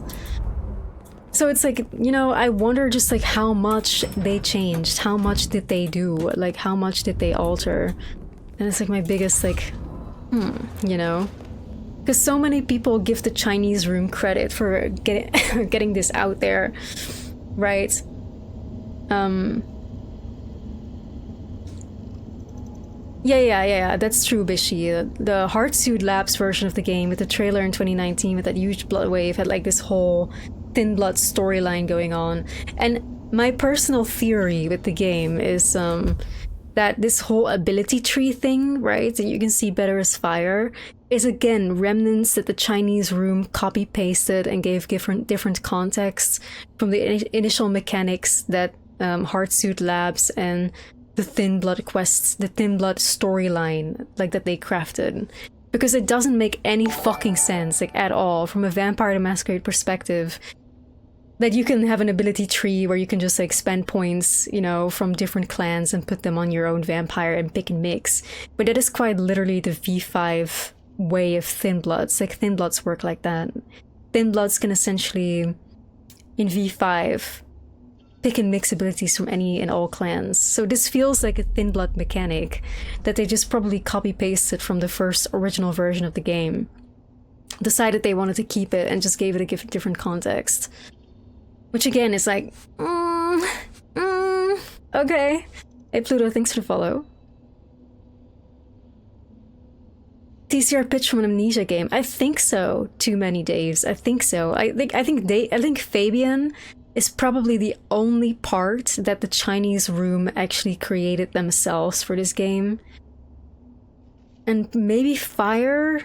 So it's like, you know, I wonder just like how much they changed, how much did they do, like how much did they alter? And it's like my biggest like, you know? Because so many people give the Chinese room credit for getting this out there, right? Yeah, that's true, Bishi. The Heartsuit Labs version of the game with the trailer in 2019 with that huge blood wave had like this whole Thin Blood storyline going on. And my personal theory with the game is that this whole ability tree thing, right, that you can see better as Phyre, is again remnants that the Chinese room copy-pasted and gave different contexts from the initial mechanics that Heartsuit Labs and the Thin Blood quests, the Thin Blood storyline, like that they crafted. Because it doesn't make any fucking sense, like at all, from a Vampire the Masquerade perspective, that you can have an ability tree where you can just like spend points, you know, from different clans and put them on your own vampire and pick and mix. But that is quite literally the V5 way of Thin Bloods. Like Thin Bloods work like that. Thin Bloods can essentially, in V5, pick and mix abilities from any and all clans. So this feels like a Thin Blood mechanic that they just probably copy-pasted from the first original version of the game. Decided they wanted to keep it and just gave it a different context. Which again is like, okay. Hey Pluto, thanks for the follow. TCR pitch from an Amnesia game. I think so. Too many Daves. I think so. I think Fabian is probably the only part that the Chinese room actually created themselves for this game. And maybe Phyre?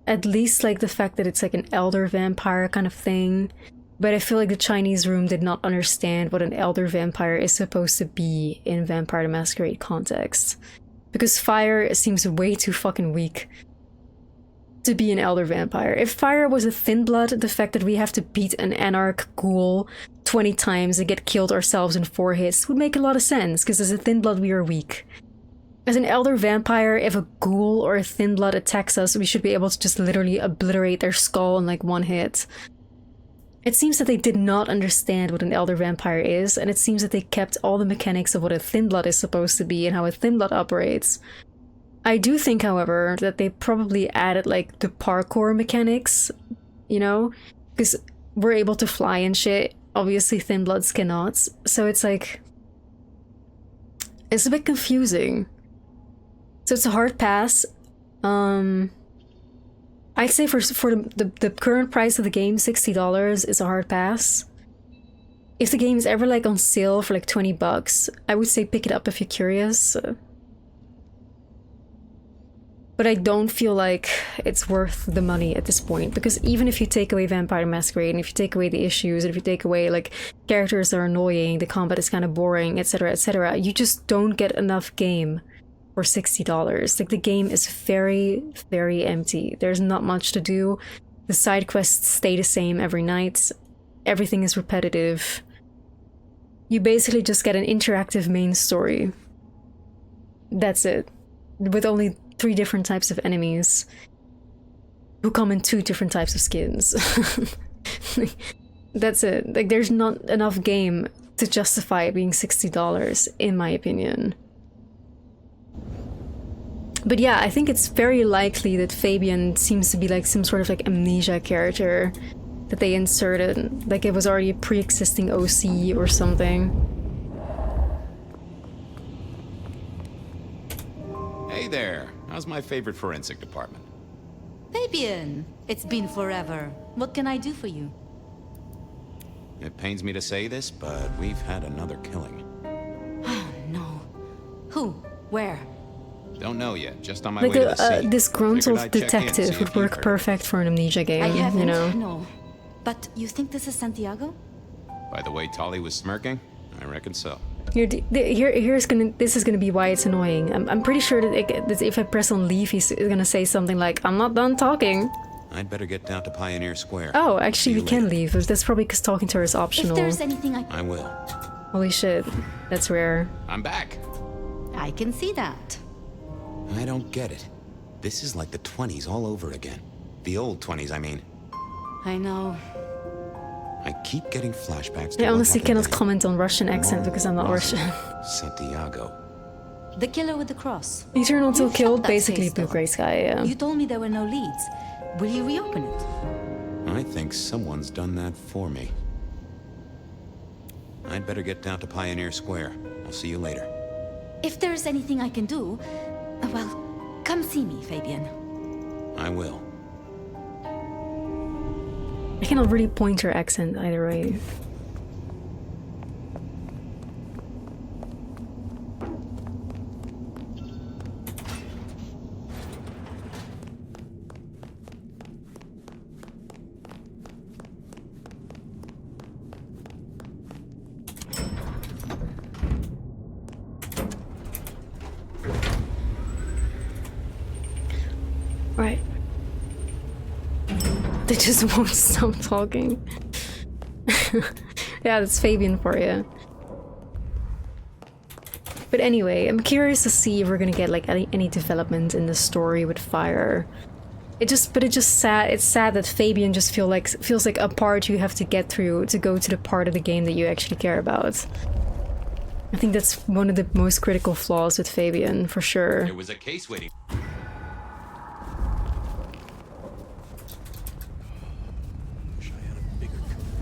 At least like the fact that it's like an elder vampire kind of thing. But I feel like the Chinese room did not understand what an elder vampire is supposed to be in Vampire the Masquerade context. Because Phyre seems way too fucking weak to be an elder vampire. If Phyre was a Thin Blood, the fact that we have to beat an Anarch ghoul 20 times and get killed ourselves in 4 hits would make a lot of sense, because as a Thin Blood we are weak. As an elder vampire, if a ghoul or a Thin Blood attacks us, we should be able to just literally obliterate their skull in like 1 hit. It seems that they did not understand what an elder vampire is, and it seems that they kept all the mechanics of what a Thin Blood is supposed to be and how a Thin Blood operates. I do think, however, that they probably added like the parkour mechanics, you know? Because we're able to fly and shit. Obviously Thin Bloods cannot. So it's like, it's a bit confusing. So it's a hard pass. I'd say for the current price of the game, $60 is a hard pass. If the game is ever like on sale for like $20, I would say pick it up if you're curious. But I don't feel like it's worth the money at this point, because even if you take away Vampire the Masquerade, and if you take away the issues, and if you take away like characters that are annoying, the combat is kind of boring, etc., you just don't get enough game for $60. Like the game is very, very empty. There's not much to do. The side quests stay the same every night. Everything is repetitive. You basically just get an interactive main story. That's it. With only 3 different types of enemies who come in 2 different types of skins. That's it. Like there's not enough game to justify it being $60, in my opinion. But yeah, I think it's very likely that Fabian seems to be like some sort of like Amnesia character that they inserted. Like it was already a pre-existing OC or something. Hey there, how's my favorite forensic department? Fabian, it's been forever. What can I do for you? It pains me to say this, but we've had another killing. Who? Where? Don't know yet. Just on my Like way to the scene. disgruntled Figured I'd check in, see detective if would you'd work heard. perfect for an amnesia game, I haven't. you know? No. But you think this is Santiago? By the way Tolly was smirking, I reckon so. This is gonna be why it's annoying. I'm pretty sure that if I press on leave, he's gonna say something like, "I'm not done talking." I'd better get down to Pioneer Square. Oh, See actually, you we can later. leave. That's probably because talking to her is If optional. there's anything I will. Holy shit, that's rare. I'm back. I can see that. I don't get it. This is like the 20s all over again. The old 20s, I mean. I know. I keep getting flashbacks to I what honestly happened cannot then. comment on Russian accent because I'm not Wasn't Russian. Santiago. The killer with the cross. Eternal till You shot killed, that basically face, blue though. gray sky, yeah. You told me there were no leads. Will you reopen it? I think someone's done that for me. I'd better get down to Pioneer Square. I'll see you later. If there's anything I can do, well, come see me, Fabian. I will. I cannot really point her accent either way. Right. They just won't stop talking. Yeah, that's Fabian for you. But anyway, I'm curious to see if we're gonna get like any development in the story with Phyre. It's sad. It's sad that Fabian just feels like a part you have to get through to go to the part of the game that you actually care about. I think that's one of the most critical flaws with Fabian, for sure. There was a case waiting.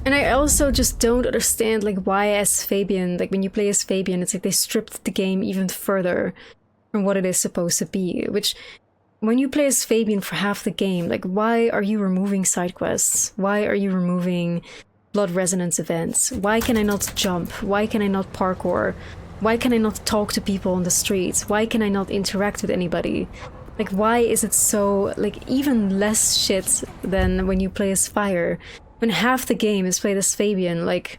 And I also just don't understand like why as Fabian, like when you play as Fabian, it's like they stripped the game even further from what it is supposed to be. Which, when you play as Fabian for half the game, like why are you removing side quests? Why are you removing blood resonance events? Why can I not jump? Why can I not parkour? Why can I not talk to people on the streets? Why can I not interact with anybody? Like why is it so like even less shit than when you play as Phyre? When half the game is played as Fabian, like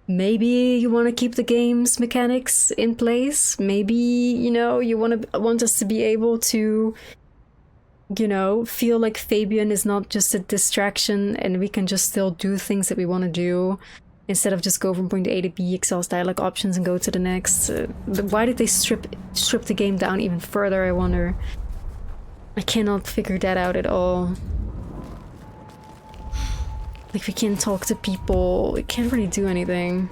maybe you want to keep the game's mechanics in place. Maybe, you know, you want us to be able to, you know, feel like Fabian is not just a distraction and we can just still do things that we want to do instead of just go from point A to B, exhaust dialogue options and go to the next. Why did they strip the game down even further, I wonder? I cannot figure that out at all. Like, we can't talk to people, we can't really do anything.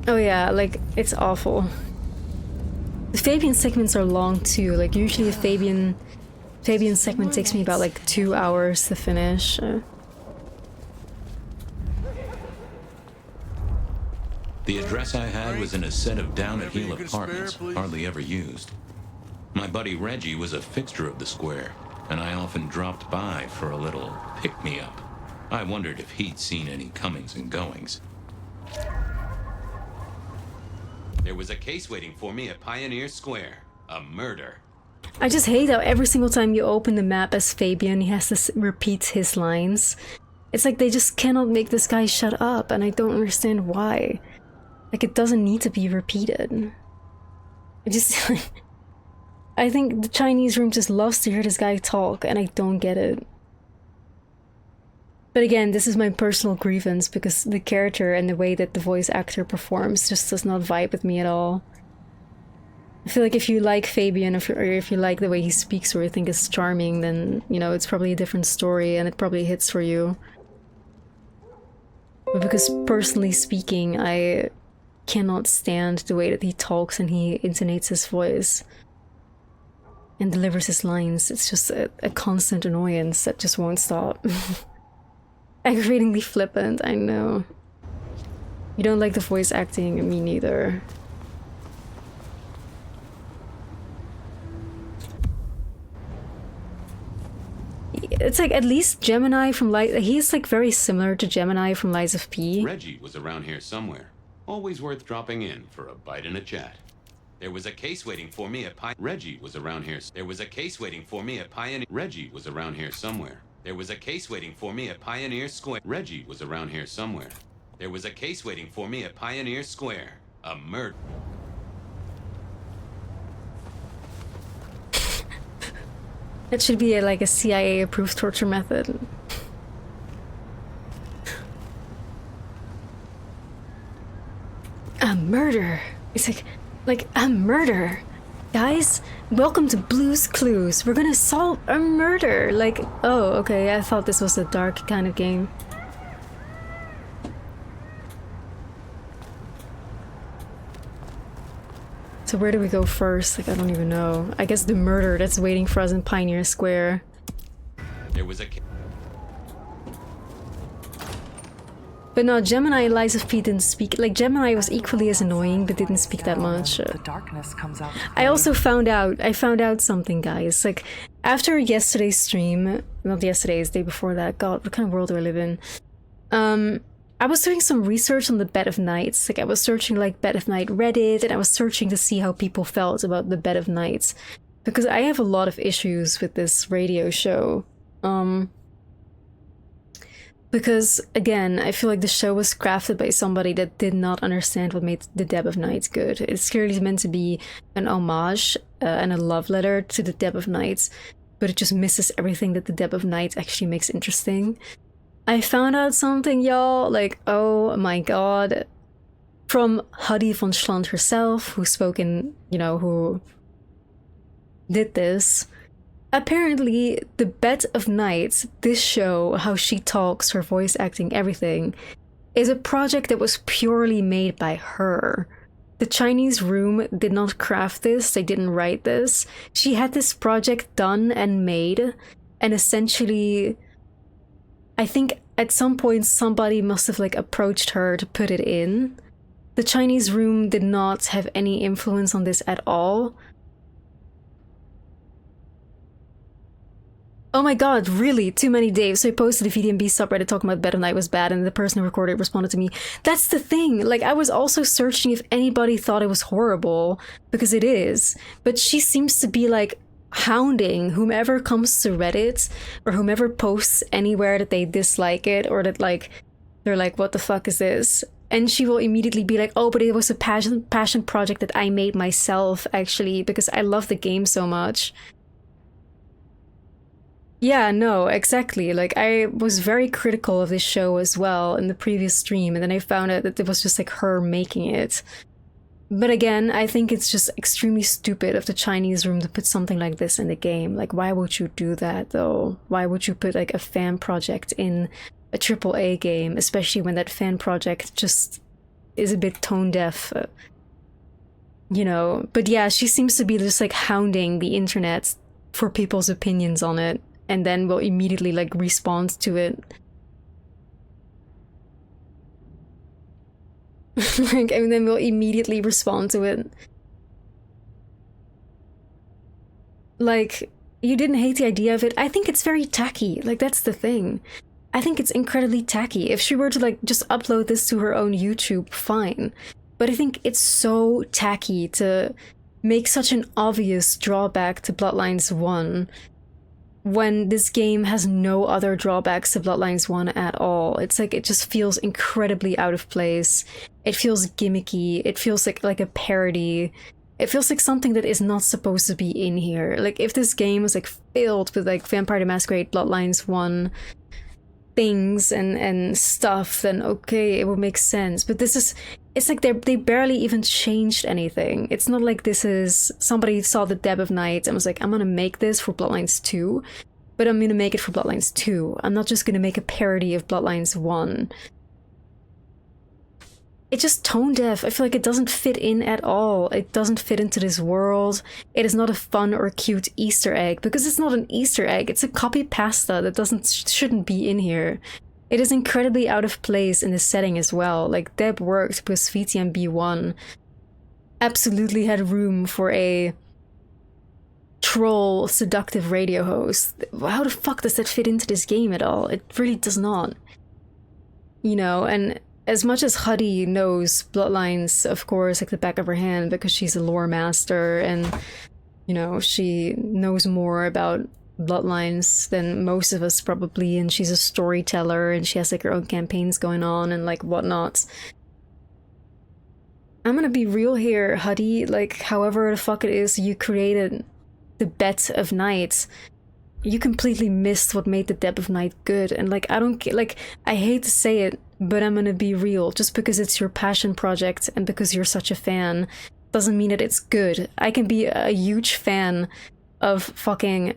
Oh yeah, like, it's awful. The Fabian segments are long too, like usually a Fabian segment takes me about like 2 hours to finish. The address I had was in a set of down-at-heel apartments, hardly ever used. My buddy Reggie was a fixture of the square, and I often dropped by for a little pick-me-up. I wondered if he'd seen any comings and goings. There was a case waiting for me at Pioneer Square. A murder. I just hate how every single time you open the map as Fabian, he has to repeat his lines. It's like they just cannot make this guy shut up, and I don't understand why. Like, it doesn't need to be repeated. I just... I think the Chinese room just loves to hear this guy talk, and I don't get it. But again, this is my personal grievance, because the character and the way that the voice actor performs just does not vibe with me at all. I feel like if you like Fabian, or if you like the way he speaks or you think is charming, then, you know, it's probably a different story and it probably hits for you. But because personally speaking, I cannot stand the way that he talks and he intonates his voice and delivers his lines. It's just a constant annoyance that just won't stop. Aggravatingly flippant, I know. You don't like the voice acting, me neither. it's like at least Gemini from he's like very similar to Gemini from Lies of P. Reggie was around here somewhere. Always worth dropping in for a bite and a chat. There was a case waiting for me at Reggie was around here. There was a case waiting for me at Pioneer. Reggie was around here somewhere. There was a case waiting for me at Pioneer Square. Reggie was around here somewhere. There was a case waiting for me at Pioneer Square. A murder. That should be like a CIA-approved torture method. A murder. It's like a murder. Guys, welcome to Blue's Clues. We're gonna solve a murder. Like, oh, okay, I thought this was a dark kind of game. So where do we go first? Like, I don't even know. I guess the murder that's waiting for us in Pioneer Square. There was a But no, Gemini and Lies of P didn't speak. Like, Gemini was equally as annoying, but didn't speak that much. The darkness comes out. I also found out something, guys. Like, after yesterday's stream, not yesterday's, day before that, God, what kind of world do I live in? I was doing some research on the Bed of Nights. Like, I was searching, like, Bed of Night Reddit, and I was searching to see how people felt about the Bed of Nights. Because I have a lot of issues with this radio show. Because, again, I feel like the show was crafted by somebody that did not understand what made the Dead of Night good. It's clearly meant to be an homage and a love letter to the Dead of Night, but it just misses everything that the Dead of Night actually makes interesting. I found out something, y'all, like, oh my god, from Huddy von Schland herself, who spoke in, you know, who did this. Apparently, the Bed of Night, this show, how she talks, her voice acting, everything, is a project that was purely made by her. The Chinese Room did not craft this, they didn't write this. She had this project done and made, and essentially, I think at some point somebody must have like approached her to put it in. The Chinese Room did not have any influence on this at all. Oh my god, really? Too many Daves. So I posted a VTM subreddit talking about Bed of Night was bad, and the person who recorded it responded to me. That's the thing. Like, I was also searching if anybody thought it was horrible, because it is. But she seems to be like hounding whomever comes to Reddit or whomever posts anywhere that they dislike it or that like they're like, what the fuck is this? And she will immediately be like, oh, but it was a passion project that I made myself, actually, because I love the game so much. Yeah, no, exactly. Like, I was very critical of this show as well in the previous stream, and then I found out that it was just like her making it. But again, I think it's just extremely stupid of the Chinese Room to put something like this in the game. Like, why would you do that, though? Why would you put like a fan project in a AAA game, especially when that fan project just is a bit tone deaf? You know, but yeah, she seems to be just like hounding the internet for people's opinions on it, and then will immediately like respond to it. Like, and then we'll immediately respond to it. Like, you didn't hate the idea of it. I think it's very tacky. Like, that's the thing. I think it's incredibly tacky. If she were to like just upload this to her own YouTube, fine. But I think it's so tacky to make such an obvious drawback to Bloodlines 1 when this game has no other drawbacks to Bloodlines 1 at all. It's like, it just feels incredibly out of place. It feels gimmicky. It feels like a parody. It feels like something that is not supposed to be in here. Like, if this game was like filled with like Vampire the Masquerade Bloodlines 1 things and stuff, then okay, it would make sense. But this is, it's like they barely even changed anything. It's not like this is somebody saw the Dead of Night and was like, I'm gonna make this for Bloodlines 2, but I'm gonna make it for Bloodlines 2. I'm not just gonna make a parody of Bloodlines 1. It's just tone deaf. I feel like it doesn't fit in at all. It doesn't fit into this world. It is not a fun or cute Easter egg, because it's not an Easter egg. It's a copy pasta that shouldn't be in here. It is incredibly out of place in the setting as well. Like, Deb worked with VTM 1 absolutely had room for a troll, seductive radio host. How the fuck does that fit into this game at all? It really does not. You know, and as much as Huddy knows Bloodlines, of course, like the back of her hand, because she's a lore master and, you know, she knows more about Bloodlines than most of us probably, and she's a storyteller and she has like her own campaigns going on and like whatnot. I'm gonna be real here, Huddy, like however the fuck it is you created the Bet of Night, you completely missed what made the Depth of Night good. And like, I don't get, like, I hate to say it, but I'm gonna be real. Just because it's your passion project and because you're such a fan doesn't mean that it's good. I can be a huge fan of fucking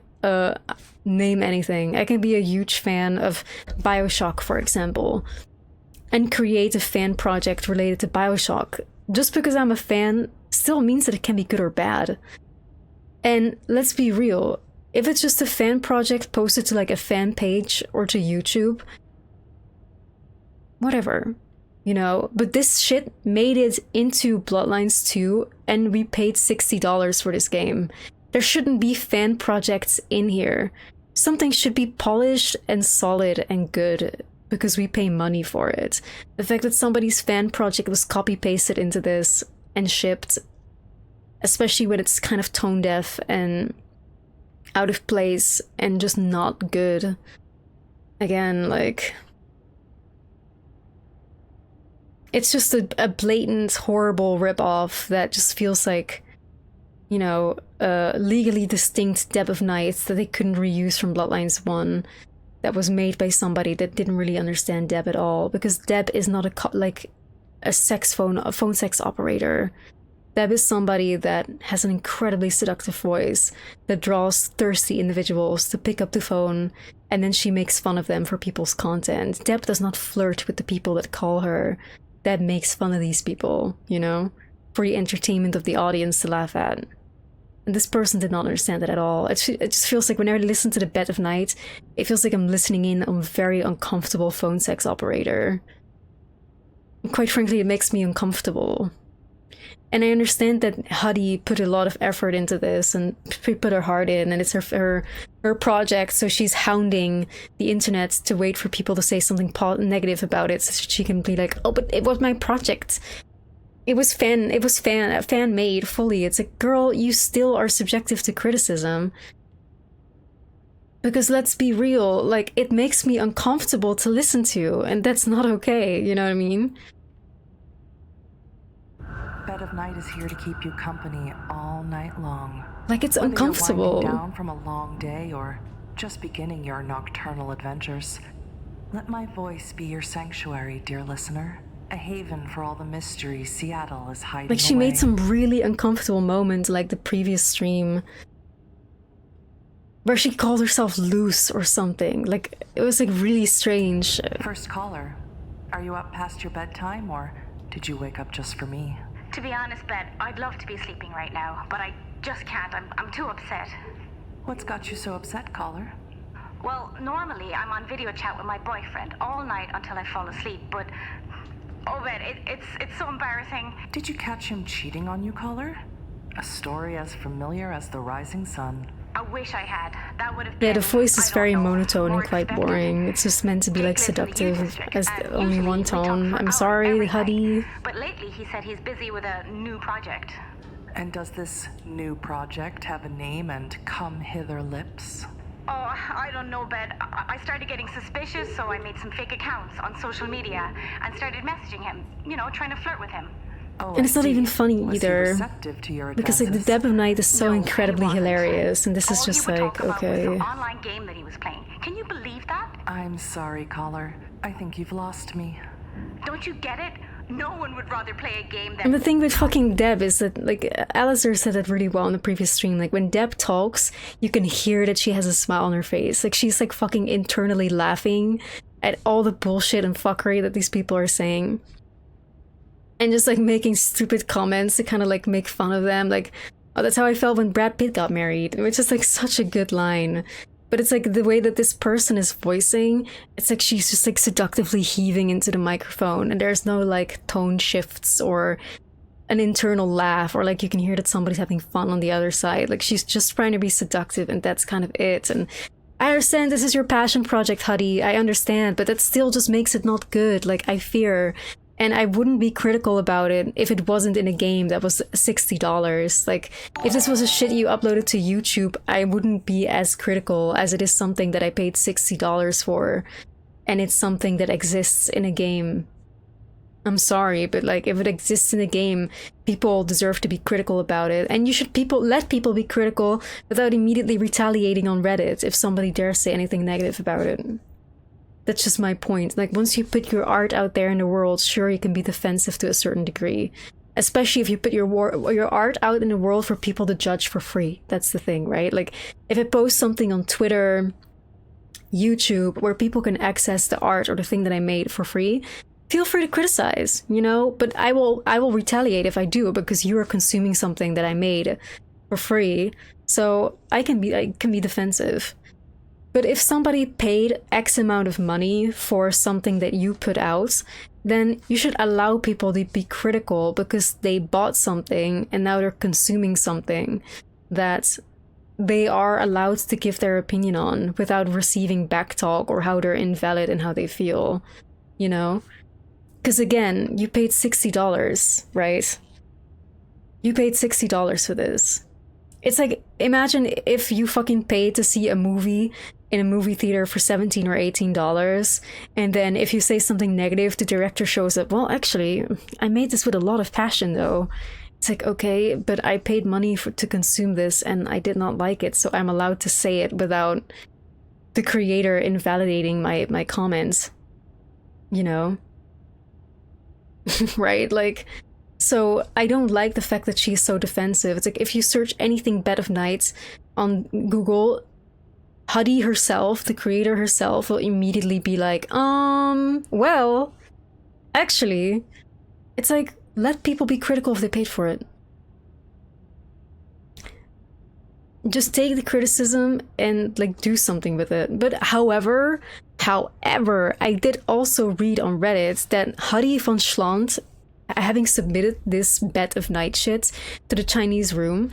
name anything. I can be a huge fan of BioShock, for example, and create a fan project related to BioShock. Just because I'm a fan still means that it can be good or bad. And let's be real, if it's just a fan project posted to like a fan page or to YouTube, whatever, you know, but this shit made it into Bloodlines 2 and we paid $60 for this game. There shouldn't be fan projects in here. Something should be polished and solid and good because we pay money for it. The fact that somebody's fan project was copy-pasted into this and shipped, especially when it's kind of tone deaf and out of place and just not good. Again, like, it's just a blatant, horrible ripoff that just feels like, you know, legally distinct Depth of Night that they couldn't reuse from Bloodlines 1 that was made by somebody that didn't really understand Deb at all, because Deb is not a phone sex operator. Deb is somebody that has an incredibly seductive voice that draws thirsty individuals to pick up the phone, and then she makes fun of them for people's content. Deb does not flirt with the people that call her. Deb makes fun of these people, you know, for the entertainment of the audience to laugh at. And this person did not understand that at all. It just feels like whenever I listen to the Bed of Night, it feels like I'm listening in on a very uncomfortable phone sex operator. And quite frankly, it makes me uncomfortable. And I understand that Huddy put a lot of effort into this and put her heart in, and it's her project, so she's hounding the internet to wait for people to say something negative about it so she can be like, oh, but it was my project. It was fan made fully. It's like, girl, you still are subjective to criticism. Because let's be real, like, it makes me uncomfortable to listen to, and that's not okay, you know what I mean? Bed of Night is here to keep you company all night long. Like, it's Whether uncomfortable. You're winding down from a long day or just beginning your nocturnal adventures, let my voice be your sanctuary, dear listener. A haven for all the mysteries Seattle is hiding Like, she away. made some really uncomfortable moments, like the previous stream, where she called herself loose or something. Like, it was like really strange. First caller, are you up past your bedtime or did you wake up just for me? To be honest, Ben, I'd love to be sleeping right now, but I just can't. I'm too upset. What's got you so upset, caller? Well, normally I'm on video chat with my boyfriend all night until I fall asleep, but oh, Ben, it's so embarrassing. Did you catch him cheating on you, caller? A story as familiar as the rising sun. I wish I had. That would have been, Yeah, the voice is I don't very know, monotone more and quite expected. boring. It's just meant to be like Jake lives in the youth seductive district, as and only usually one we talk tone. for I'm hours sorry, every Huddy. night. But lately he said he's busy with a new project. And does this new project have a name and come hither lips? Oh, I don't know, Ben. I started getting suspicious, so I made some fake accounts on social media and started messaging him, you know, trying to flirt with him. Oh, And it's not I see. even funny Was he either, receptive to your because like the advances? Depth of Night is so No, he incredibly wasn't. hilarious, and this is All just he would like, talk about was okay. the online game that he was playing. Can you believe that? I'm sorry, caller. I think you've lost me. Don't you get it? No one would rather play a game And the than... thing with fucking Deb is that, like, Alistair said that really well in the previous stream. Like, when Deb talks, you can hear that she has a smile on her face. Like, she's like fucking internally laughing at all the bullshit and fuckery that these people are saying. And just like making stupid comments to kind of like make fun of them. Like, oh, that's how I felt when Brad Pitt got married. Which is like such a good line. But it's like the way that this person is voicing, it's like she's just like seductively heaving into the microphone, and there's no like tone shifts or an internal laugh, or like you can hear that somebody's having fun on the other side. Like she's just trying to be seductive, and that's kind of it. And I understand this is your passion project, Huddy. I understand, but that still just makes it not good. Like, I fear. And I wouldn't be critical about it if it wasn't in a game that was $60. Like, if this was a shit you uploaded to YouTube, I wouldn't be as critical as it is something that I paid $60 for. And it's something that exists in a game. I'm sorry, but like, if it exists in a game, people deserve to be critical about it. And you should let people be critical without immediately retaliating on Reddit if somebody dares say anything negative about it. That's just my point. Like, once you put your art out there in the world, sure, you can be defensive to a certain degree. Especially if you put your art out in the world for people to judge for free. That's the thing, right? Like, if I post something on Twitter, YouTube, where people can access the art or the thing that I made for free, feel free to criticize, you know? But I will retaliate if I do, because you are consuming something that I made for free. So I can be defensive. But if somebody paid X amount of money for something that you put out, then you should allow people to be critical because they bought something and now they're consuming something that they are allowed to give their opinion on without receiving backtalk or how they're invalid and how they feel, you know? Because again, you paid $60, right? You paid $60 for this. It's like, imagine if you fucking paid to see a movie in a movie theater for $17 or $18, and then if you say something negative, the director shows up, well, actually, I made this with a lot of passion, though. It's like, okay, but I paid money to consume this, and I did not like it, so I'm allowed to say it without the creator invalidating my comments. You know? Right? Like, so I don't like the fact that she's so defensive. It's like, if you search anything Bed of Nights on Google, Huddy herself, the creator herself, will immediately be like, well, actually, it's like, let people be critical if they paid for it. Just take the criticism and like do something with it. But however, I did also read on Reddit that Huddy von Schland, having submitted this Bed of Night shit to the Chinese room,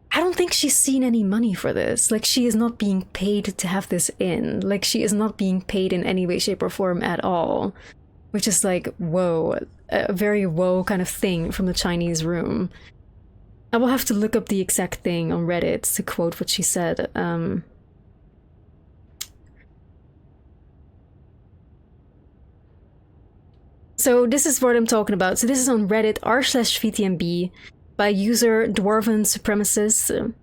I don't think she's seen any money for this. Like, she is not being paid to have this in. Like, she is not being paid in any way, shape, or form at all. Which is like, whoa, a very whoa kind of thing from the Chinese room. I will have to look up the exact thing on Reddit to quote what she said. So this is what I'm talking about. So this is on Reddit r/VTMB by user Dwarven Supremacist.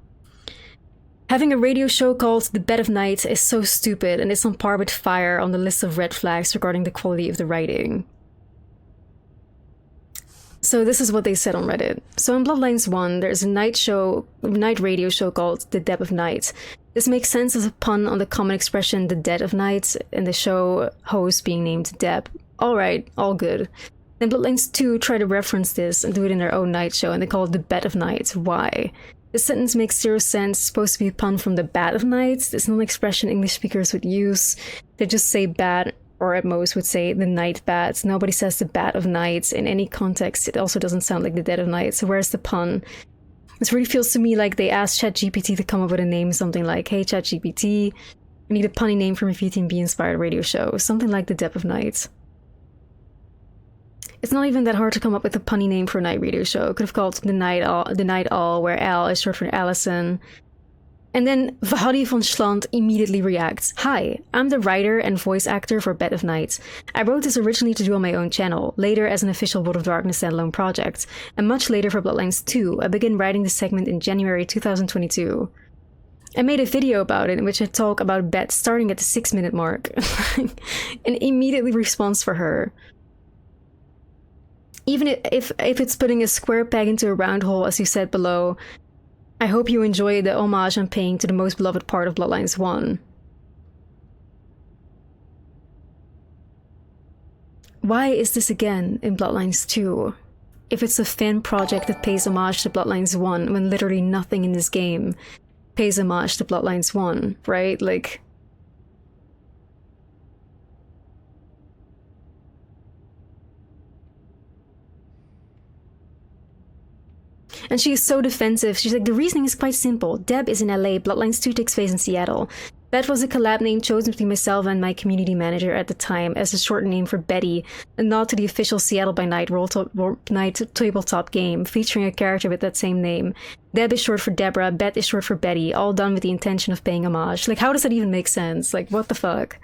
Having a radio show called The Bed of Night is so stupid, and it's on par with Phyre on the list of red flags regarding the quality of the writing. So this is what they said on Reddit. So in Bloodlines 1, there's a night radio show called The Dead of Night. This makes sense as a pun on the common expression The Dead of Night, and the show host being named Deb. Alright, all good. Then Bloodlines 2 try to reference this and do it in their own night show, and they call it The Bed of Night. Why? This sentence makes zero sense. It's supposed to be a pun from the Bad of Nights. It's not an expression English speakers would use. They just say bad, or at most would say the night bats. Nobody says the Bad of Nights in any context. It also doesn't sound like the Dead of Night. So where's the pun? This really feels to me like they asked ChatGPT to come up with a name, something like, hey ChatGPT, I need a punny name for my VTMB-inspired radio show. Something like The Dead of Night. It's not even that hard to come up with a punny name for a night radio show. It could have called The Night All, where Al is short for Allison. And then Huddy von Schland immediately reacts. Hi, I'm the writer and voice actor for Bed of Night. I wrote this originally to do on my own channel, later as an official World of Darkness standalone project, and much later for Bloodlines 2. I began writing this segment in January 2022. I made a video about it in which I talk about Bed starting at the 6-minute mark. An immediately response for her. Even if it's putting a square peg into a round hole, as you said below, I hope you enjoy the homage I'm paying to the most beloved part of Bloodlines 1. Why is this again in Bloodlines 2? If it's a fan project that pays homage to Bloodlines 1, when literally nothing in this game pays homage to Bloodlines 1, right? Like... And she is so defensive. She's like, the reasoning is quite simple. Deb is in LA, Bloodlines 2 takes place in Seattle. That was a collab name chosen between myself and my community manager at the time as a short name for Betty, a nod to the official Seattle by Night Night tabletop game featuring a character with that same name. Deb is short for Deborah, Bet is short for Betty, all done with the intention of paying homage. Like, how does that even make sense? Like, what the fuck?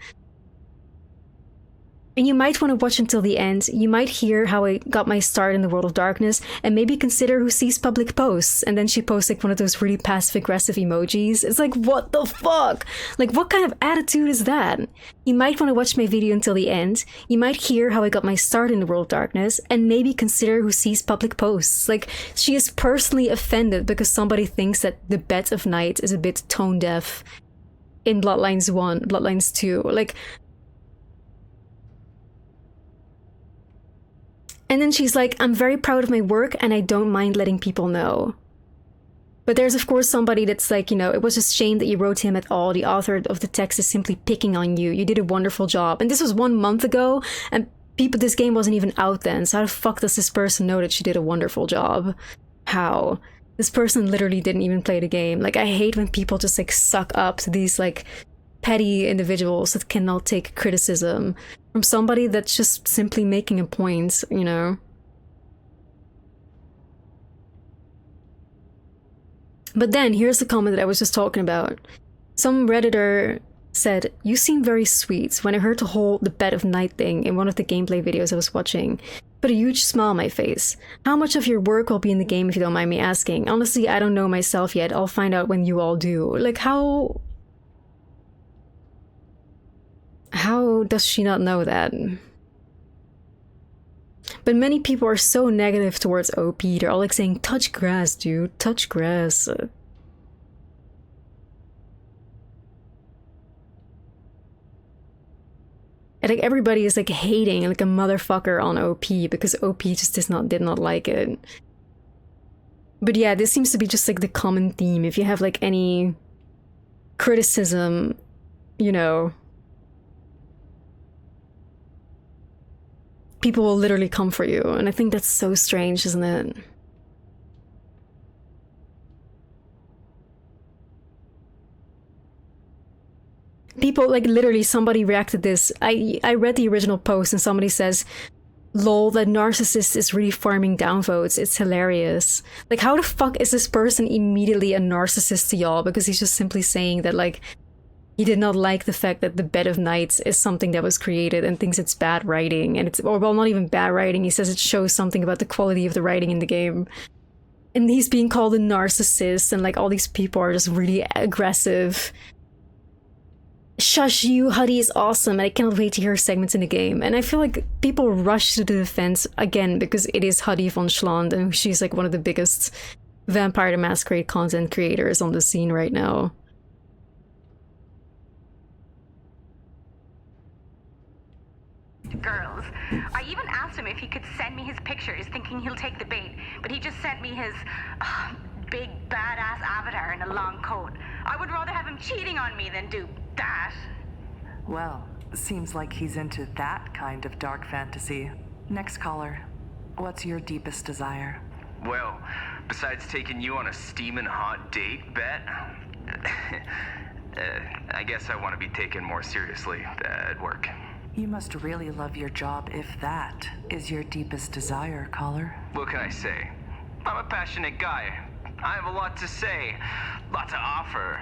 And you might want to watch until the end. You might hear how I got my start in the world of darkness, and maybe consider who sees public posts. And then she posts like one of those really passive-aggressive emojis. It's like, what the fuck? Like, what kind of attitude is that? You might want to watch my video until the end. You might hear how I got my start in the world of darkness, and maybe consider who sees public posts. Like, she is personally offended because somebody thinks that the Bet of Night is a bit tone-deaf in Bloodlines 1, Bloodlines 2. Like, and then she's like, I'm very proud of my work and I don't mind letting people know. But there's of course somebody that's like, you know, it was a shame that you wrote him at all. The author of the text is simply picking on you. You did a wonderful job. And this was 1 month ago and this game wasn't even out then. So how the fuck does this person know that she did a wonderful job? How? This person literally didn't even play the game. Like, I hate when people just like suck up to these like petty individuals that cannot take criticism from somebody that's just simply making a point, you know? But then, here's the comment that I was just talking about. Some Redditor said, you seem very sweet. When I heard the whole The Bet of Night thing in one of the gameplay videos I was watching, put a huge smile on my face. How much of your work will be in the game if you don't mind me asking? Honestly, I don't know myself yet. I'll find out when you all do. Like, how does she not know that? But many people are so negative towards OP. They're all like saying, touch grass, dude, touch grass. And like everybody is like hating like a motherfucker on OP because OP just did not like it. But yeah, this seems to be just like the common theme. If you have like any criticism, you know, people will literally come for you, and I think that's so strange, isn't it? People, like, literally, somebody reacted this. I read the original post, and somebody says, lol, that narcissist is really farming downvotes. It's hilarious. Like, how the fuck is this person immediately a narcissist to y'all? Because he's just simply saying that, like, he did not like the fact that the Bed of Nights is something that was created and thinks it's bad writing. And it's, or well, not even bad writing. He says it shows something about the quality of the writing in the game. And he's being called a narcissist, and like all these people are just really aggressive. Shush you, Huddy is awesome, and I cannot wait to hear segments in the game. And I feel like people rush to the defense again because it is Huddy von Schland, and she's like one of the biggest Vampire the Masquerade content creators on the scene right now. Girls. I even asked him if he could send me his pictures, thinking he'll take the bait, but he just sent me his big badass avatar in a long coat. I would rather have him cheating on me than do that. Well, seems like he's into that kind of dark fantasy. Next caller, what's your deepest desire? Well, besides taking you on a steaming hot date, Bet, I guess I want to be taken more seriously at work. You must really love your job if that is your deepest desire, caller. What can I say? I'm a passionate guy. I have a lot to say, lot to offer.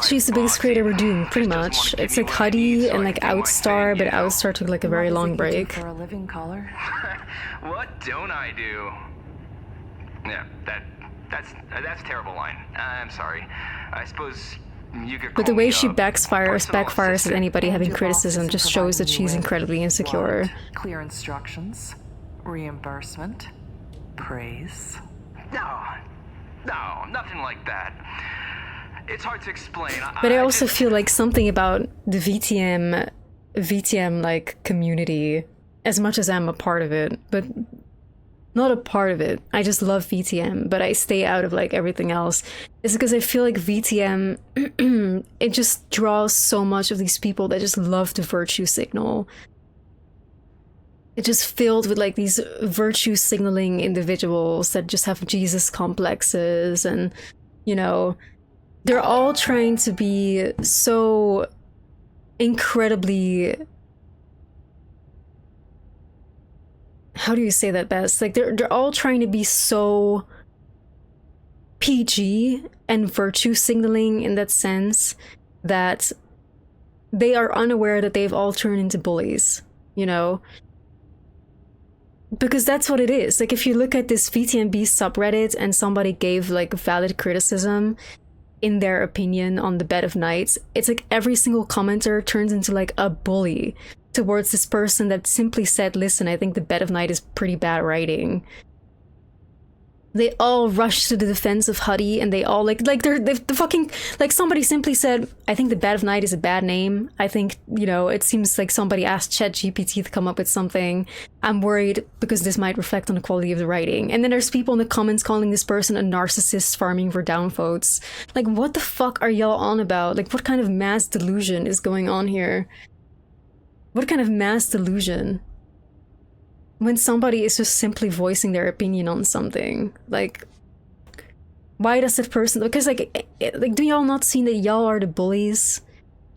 She's the biggest creator we're doing, pretty much. It's like Huddy and like Outstar, but Outstar took like a very long break. For a living, caller? What don't I do? Yeah, that's a terrible line. I'm sorry. I suppose you could call But the way me she a backfires at anybody having criticism just shows that she's incredibly insecure. What? Clear instructions, reimbursement, praise. No, nothing like that. It's hard to explain. But I also feel like something about the VTM like community, as much as I'm a part of it, but not a part of it. I just love VTM, but I stay out of like everything else. It's because I feel like VTM, it just draws so much of these people that just love the virtue signal. It's just filled with like these virtue signaling individuals that just have Jesus complexes, and you know, they're all trying to be so incredibly, how do you say that best? Like they're all trying to be so PG and virtue signaling in that sense that they are unaware that they've all turned into bullies, you know? Because that's what it is. Like, if you look at this VTMB subreddit and somebody gave like valid criticism in their opinion on the Bed of Nights, it's like every single commenter turns into like a bully towards this person that simply said, listen, I think the Bed of Night is pretty bad writing. They all rush to the defense of Huddy, and they all they're the fucking, like, somebody simply said, I think the Bed of Night is a bad name. I think, you know, it seems like somebody asked ChatGPT to come up with something. I'm worried because this might reflect on the quality of the writing. And then there's people in the comments calling this person a narcissist farming for downvotes. Like, what the fuck are y'all on about? Like, what kind of mass delusion is going on here? What kind of mass delusion? When somebody is just simply voicing their opinion on something, like, why does that person? Because like, do y'all not see that y'all are the bullies?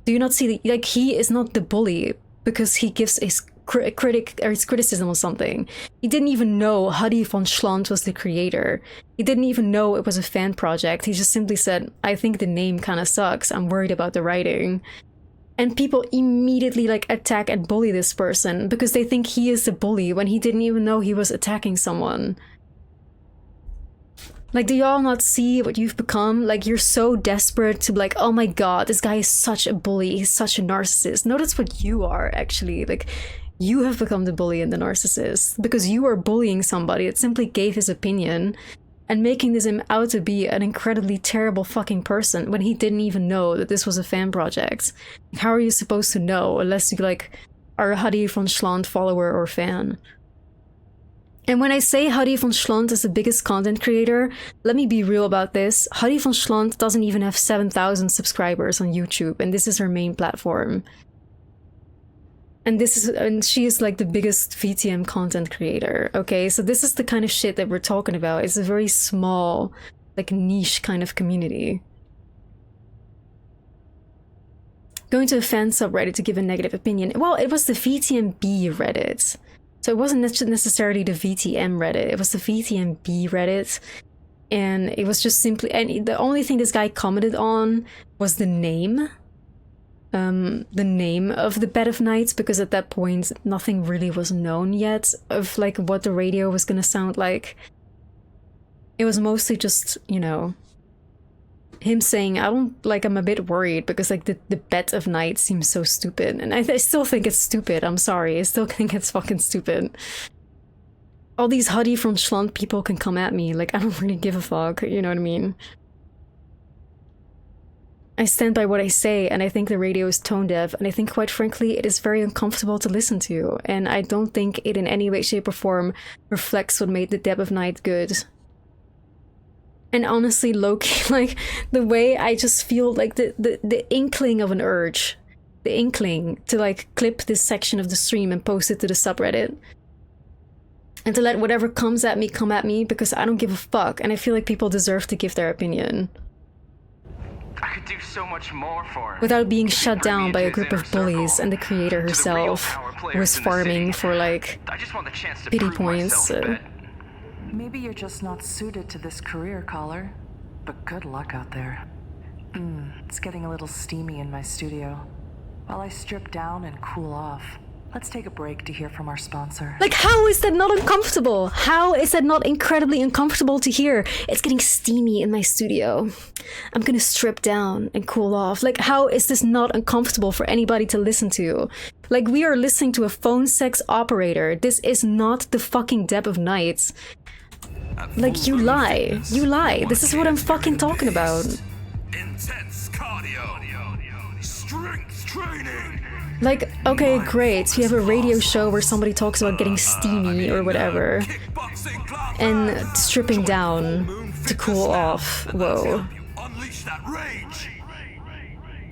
Do you not see that, like, he is not the bully because he gives a critic or his criticism on something? He didn't even know Huddy von Schlant was the creator. He didn't even know it was a fan project. He just simply said, I think the name kind of sucks. I'm worried about the writing. And people immediately like attack and bully this person because they think he is the bully when he didn't even know he was attacking someone. Like, do y'all not see what you've become? Like, you're so desperate to be like, oh my god, this guy is such a bully, he's such a narcissist. No, that's what you are, actually. Like, you have become the bully and the narcissist because you are bullying somebody that simply gave his opinion and making this him out to be an incredibly terrible fucking person when he didn't even know that this was a fan project. How are you supposed to know unless you, like, are a Huddy von Schlant follower or fan? And when I say Huddy von Schlant is the biggest content creator, let me be real about this. Huddy von Schlant doesn't even have 7,000 subscribers on YouTube, and this is her main platform. And she is like the biggest VTM content creator, okay? So this is the kind of shit that we're talking about. It's a very small, like, niche kind of community. Going to a fan subreddit to give a negative opinion. Well, it was the VTMB Reddit. So it wasn't necessarily the VTM Reddit. It was the VTMB Reddit. And it was just simply... And the only thing this guy commented on was the name. The name of the Bed of Nights, because at that point nothing really was known yet of like what the radio was gonna sound like. It was mostly just, you know, him saying, I'm a bit worried because like the Bed of Nights seems so stupid, and I still think it's stupid. I'm sorry, I still think it's fucking stupid. All these Huddy from Schlant people can come at me, like, I don't really give a fuck, you know what I mean? I stand by what I say, and I think the radio is tone deaf, and I think, quite frankly, it is very uncomfortable to listen to, and I don't think it in any way, shape, or form reflects what made the Bed of Night good. And honestly, low-key, like, the way I just feel like the inkling of an urge, the inkling to, like, clip this section of the stream and post it to the subreddit, and to let whatever comes at me come at me, because I don't give a fuck, and I feel like people deserve to give their opinion. I could do so much more for her. Without being shut down by a group of bullies and the creator herself, who is farming for, like, pity points. Maybe you're just not suited to this career, caller. But good luck out there. It's getting a little steamy in my studio. While I strip down and cool off, let's take a break to hear from our sponsor. Like, how is that not uncomfortable? How is that not incredibly uncomfortable to hear? It's getting steamy in my studio. I'm gonna strip down and cool off. Like, how is this not uncomfortable for anybody to listen to? Like, we are listening to a phone sex operator. This is not the fucking Bed of Night. Like, you lie. You lie. This is what I'm fucking talking about. Intense cardio. Strength training. Like, okay, great, so you have a radio show where somebody talks about getting steamy or whatever, and stripping down to cool off. Whoa.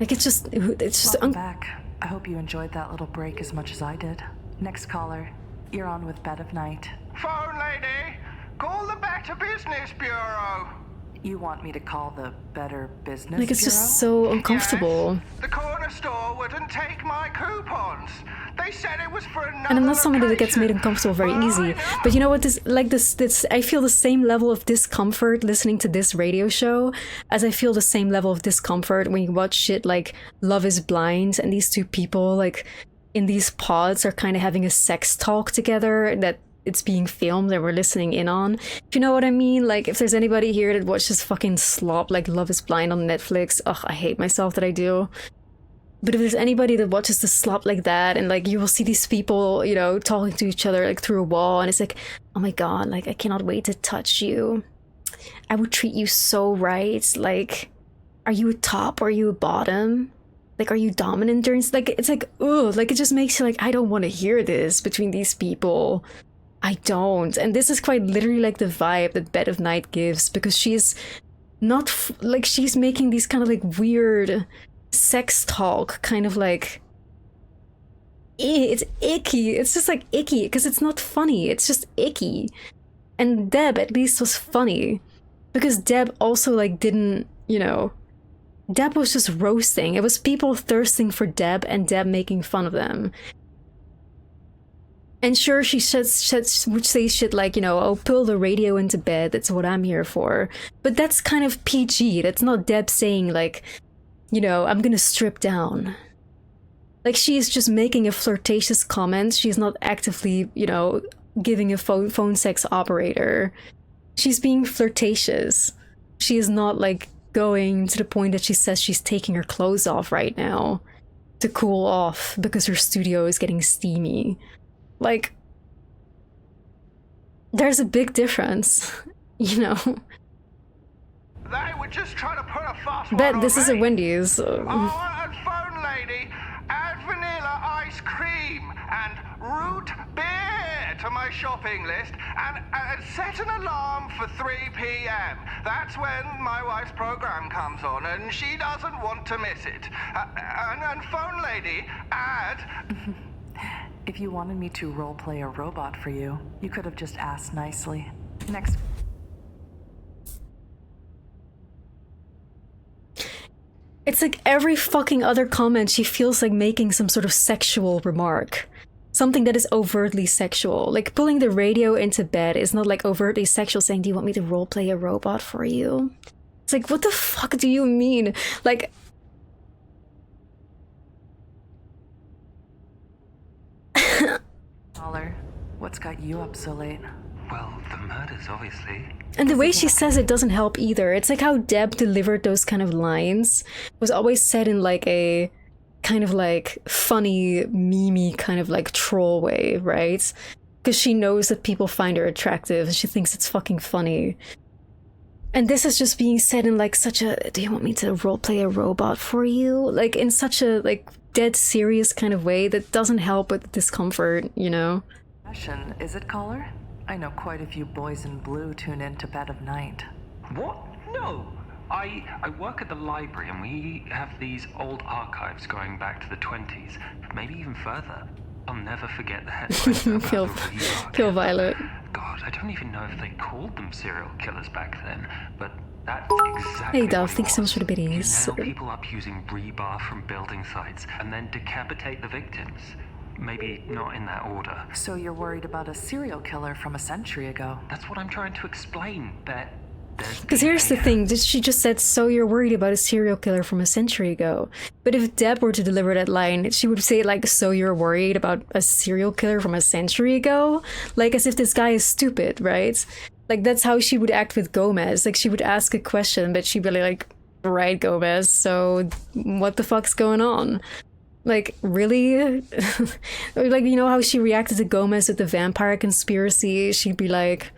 Like, it's just Welcome back. I hope you enjoyed that little break as much as I did. Next caller, You're on with Bed of Night. Phone lady, call the Better Business Bureau. You want me to call the Better Business Like, it's Bureau? just so uncomfortable. Yes, the corner store wouldn't take my coupons. They said it was for another And I'm not someone that gets made location. uncomfortable very Well, easy. I know. But you know what? This I feel the same level of discomfort listening to this radio show as I feel the same level of discomfort when you watch shit like Love is Blind and these two people like in these pods are kind of having a sex talk together that it's being filmed and we're listening in on. If you know what I mean? Like, if there's anybody here that watches fucking slop like Love is Blind on Netflix, ugh, I hate myself that I do. But if there's anybody that watches the slop like that, and like you will see these people, you know, talking to each other like through a wall, and it's like, oh my god, like I cannot wait to touch you. I would treat you so right. Like, are you a top or are you a bottom? Like, are you dominant during? Like, it's like, ugh, like it just makes you like, I don't want to hear this between these people. I don't. And this is quite literally like the vibe that Bed of Night gives, because she's not like she's making these kind of like weird sex talk, kind of like it's icky. It's just like icky because it's not funny. It's just icky. And Deb at least was funny because Deb also like didn't, you know, Deb was just roasting. It was people thirsting for Deb and Deb making fun of them. And sure, she would say shit like, you know, oh, pull the radio into bed. That's what I'm here for. But that's kind of PG. That's not Deb saying like, you know, I'm gonna strip down. Like, she's just making a flirtatious comment. She's not actively, you know, giving a phone sex operator. She's being flirtatious. She is not like going to the point that she says she's taking her clothes off right now to cool off because her studio is getting steamy. Like, there's a big difference, you know? They were just trying to put a fast Bet one this on is a me. Wendy's. Oh, and phone lady, add vanilla ice cream and root beer to my shopping list and set an alarm for 3 p.m. That's when my wife's program comes on and she doesn't want to miss it. And phone lady, add... If you wanted me to roleplay a robot for you, you could have just asked nicely. Next. It's like every fucking other comment she feels like making some sort of sexual remark. Something that is overtly sexual. Like pulling the radio into bed is not like overtly sexual, saying, do you want me to roleplay a robot for you? It's like, what the fuck do you mean? Like... Caller, what's got you up so late? Well, the murders, obviously. And the way she says it doesn't help either. It's like how Deb delivered those kind of lines was always said in like a kind of like funny, memey kind of like troll way, right? Because she knows that people find her attractive and she thinks it's fucking funny. And this is just being said in like such a, do you want me to roleplay a robot for you? Like in such a like dead serious kind of way that doesn't help with the discomfort, you know? Is it, caller? I know quite a few boys in blue tune in to Bed of Night. What? No. I work at the library and we have these old archives going back to the 20s, maybe even further. I'll never forget the headlines about Kill Violet. God, I don't even know if they called them serial killers back then, but that's exactly Hey, Dove, what it thanks so much was. for the biddies. You nail people up using rebar from building sites and then decapitate the victims. Maybe not in that order. So you're worried about a serial killer from a century ago? That's what I'm trying to explain, that because here's the thing, she just said, so you're worried about a serial killer from a century ago. But if Deb were to deliver that line, she would say like, so you're worried about a serial killer from a century ago? Like as if this guy is stupid, right? Like that's how she would act with Gomez. Like she would ask a question, but she'd be like, right, Gomez, so what the fuck's going on? Like, really? Like, you know how she reacted to Gomez with the vampire conspiracy? She'd be like...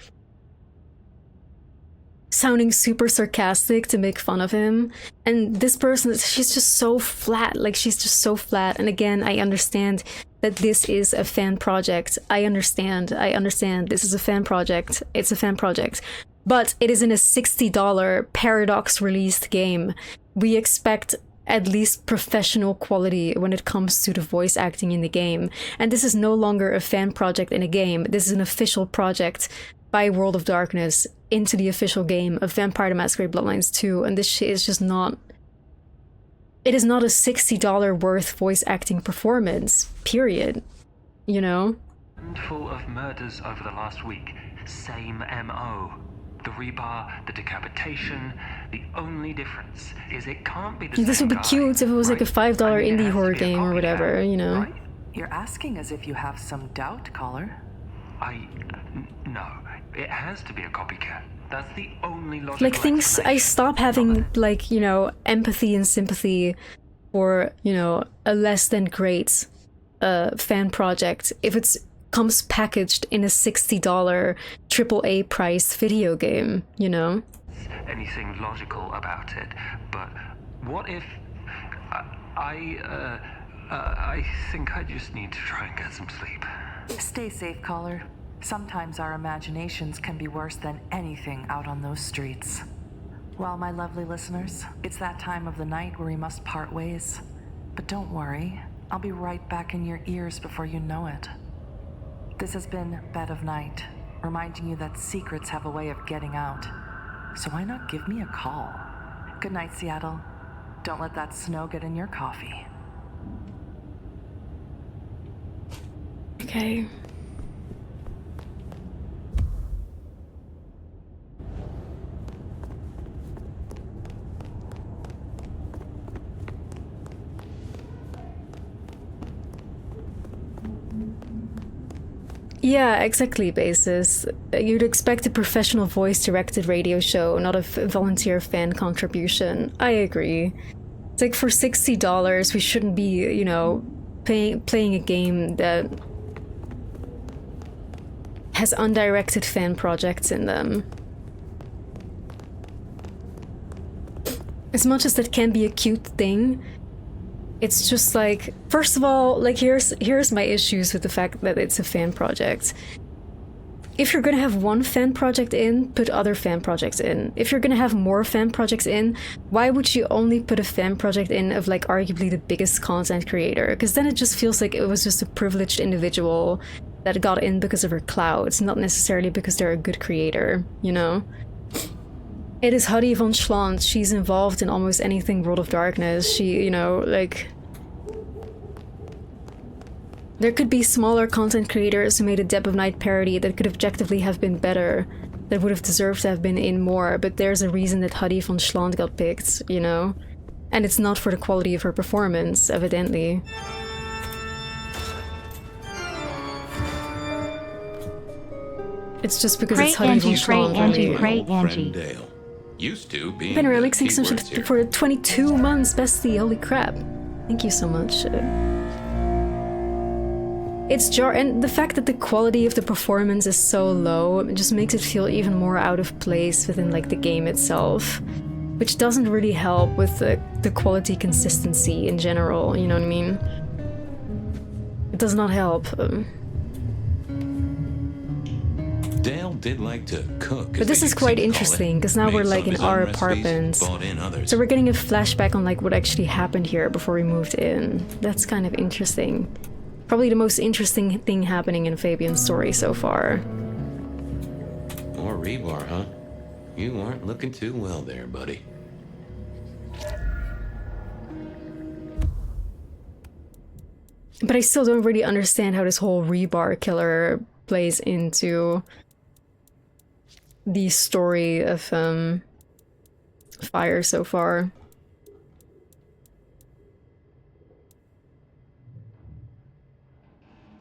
sounding super sarcastic to make fun of him. And this person, she's just so flat. Like, she's just so flat. And again, I understand that this is a fan project. I understand. This is a fan project. It's a fan project. But it is in a $60 Paradox released game. We expect at least professional quality when it comes to the voice acting in the game. And this is no longer a fan project in a game. This is an official project by World of Darkness into the official game of Vampire the Masquerade Bloodlines 2. And this shit is just not... It is not a $60 worth voice acting performance, period. You know? Full of murders over the last week. Same MO. The rebar, the decapitation. The only difference is it can't be the same This would be guy, cute if it was like a $5 I mean, it indie has to horror be a game or copycat, whatever, you know? right? You're asking as if you have some doubt, caller. No. It has to be a copycat. That's the only logical Like, things, I explanation. stop having, like, you know, empathy and sympathy for, you know, a less than great fan project if it comes packaged in a $60 AAA price video game, you know? Anything logical about it, but what if I think I just need to try and get some sleep. Stay safe, caller. Sometimes our imaginations can be worse than anything out on those streets. Well, my lovely listeners, it's that time of the night where we must part ways. But don't worry, I'll be right back in your ears before you know it. This has been Bed of Night, reminding you that secrets have a way of getting out. So why not give me a call? Good night, Seattle. Don't let that snow get in your coffee. Okay. Yeah, exactly, Basis. You'd expect a professional voice-directed radio show, not a volunteer fan contribution. I agree. It's like for $60, we shouldn't be, you know, playing a game that has undirected fan projects in them. As much as that can be a cute thing, it's just like, first of all, like here's my issues with the fact that it's a fan project. If you're gonna have one fan project in, put other fan projects in. If you're gonna have more fan projects in, why would you only put a fan project in of like arguably the biggest content creator? Because then it just feels like it was just a privileged individual that got in because of her clout, not necessarily because they're a good creator, you know? It is Huddy von Schlant. She's involved in almost anything World of Darkness. She, you know, like... There could be smaller content creators who made a Dead of Night parody that could objectively have been better, that would have deserved to have been in more, but there's a reason that Huddy von Schlant got picked, you know? And it's not for the quality of her performance, evidently. It's just because it's Huddy von Schlant. Great Angie. Dale. Used to being Been around the mixing some keywords shit here. for 22 months, bestie, holy crap. Thank you so much. It's and the fact that the quality of the performance is so low, it just makes it feel even more out of place within like the game itself, which doesn't really help with the quality consistency in general, you know what I mean? It does not help. Dale did like to cook. But this is quite interesting, because now we're like in our apartment. So we're getting a flashback on like what actually happened here before we moved in. That's kind of interesting. Probably the most interesting thing happening in Fabian's story so far. More rebar, huh? You aren't looking too well there, buddy. But I still don't really understand how this whole rebar killer plays into the story of Phyre so far.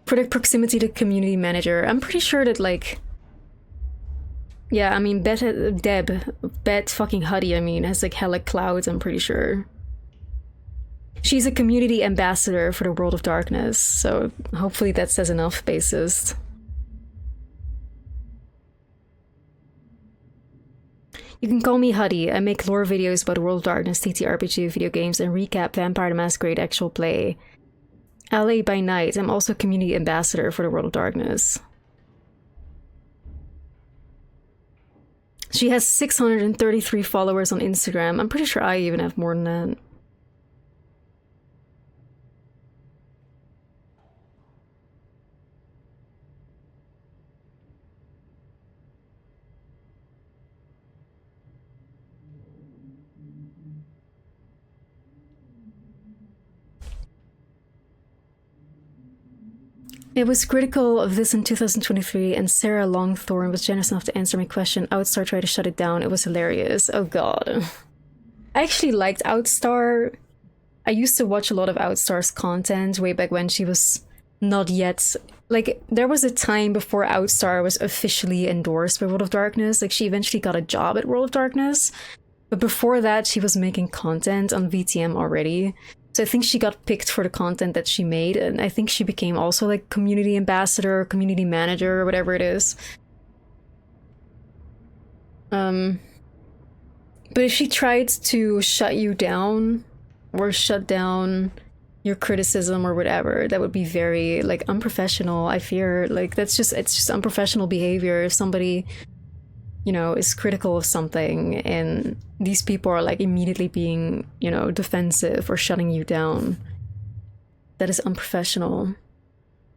Product proximity to community manager. I'm pretty sure that like... Yeah, I mean, Bet fucking Huddy, I mean, has like hella clouds, I'm pretty sure. She's a community ambassador for the World of Darkness, so hopefully that says enough, bassist. You can call me Huddy. I make lore videos about the World of Darkness, TTRPG video games, and recap Vampire the Masquerade actual play. LA by night. I'm also community ambassador for the World of Darkness. She has 633 followers on Instagram. I'm pretty sure I even have more than that. It was critical of this in 2023, and Sarah Longthorn was generous enough to answer my question. Outstar tried to shut it down. It was hilarious. Oh god. I actually liked Outstar. I used to watch a lot of Outstar's content way back when she was not yet... Like, there was a time before Outstar was officially endorsed by World of Darkness. Like, she eventually got a job at World of Darkness. But before that, she was making content on VTM already. So I think she got picked for the content that she made, and I think she became also like community ambassador, community manager, or whatever it is. But if she tried to shut you down or shut down your criticism or whatever, that would be very like unprofessional. I fear like it's just unprofessional behavior. If somebody, you know, is critical of something and these people are like immediately being, you know, defensive or shutting you down, that is unprofessional.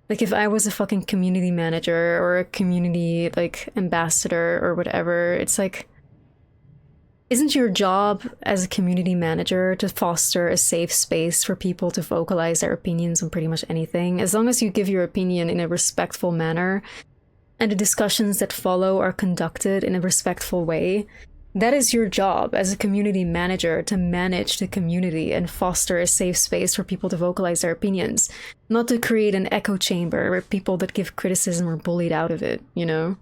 Like if I was a fucking community manager or a community like ambassador or whatever, it's like, isn't your job as a community manager to foster a safe space for people to vocalize their opinions on pretty much anything? As long as you give your opinion in a respectful manner and the discussions that follow are conducted in a respectful way, that is your job as a community manager, to manage the community and foster a safe space for people to vocalize their opinions, not to create an echo chamber where people that give criticism are bullied out of it, you know?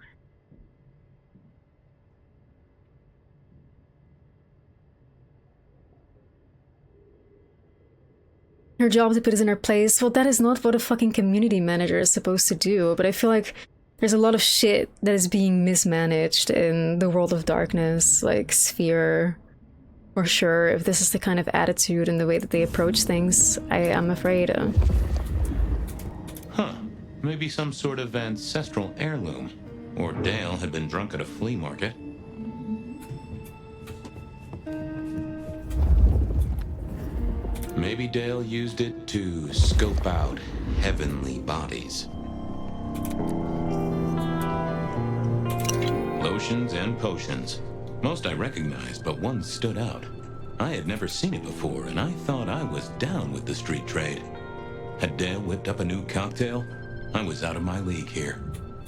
Her job to put us in her place, well, that is not what a fucking community manager is supposed to do, but I feel like there's a lot of shit that is being mismanaged in the World of Darkness, like Sphere, for sure. If this is the kind of attitude and the way that they approach things, I am afraid. Huh. Maybe some sort of ancestral heirloom. Or Dale had been drunk at a flea market. Maybe Dale used it to scope out heavenly bodies. Lotions and potions. Most I recognized, but one stood out. I had never seen it before, and I thought I was down with the street trade. Had Dale whipped up a new cocktail? I was out of my league here.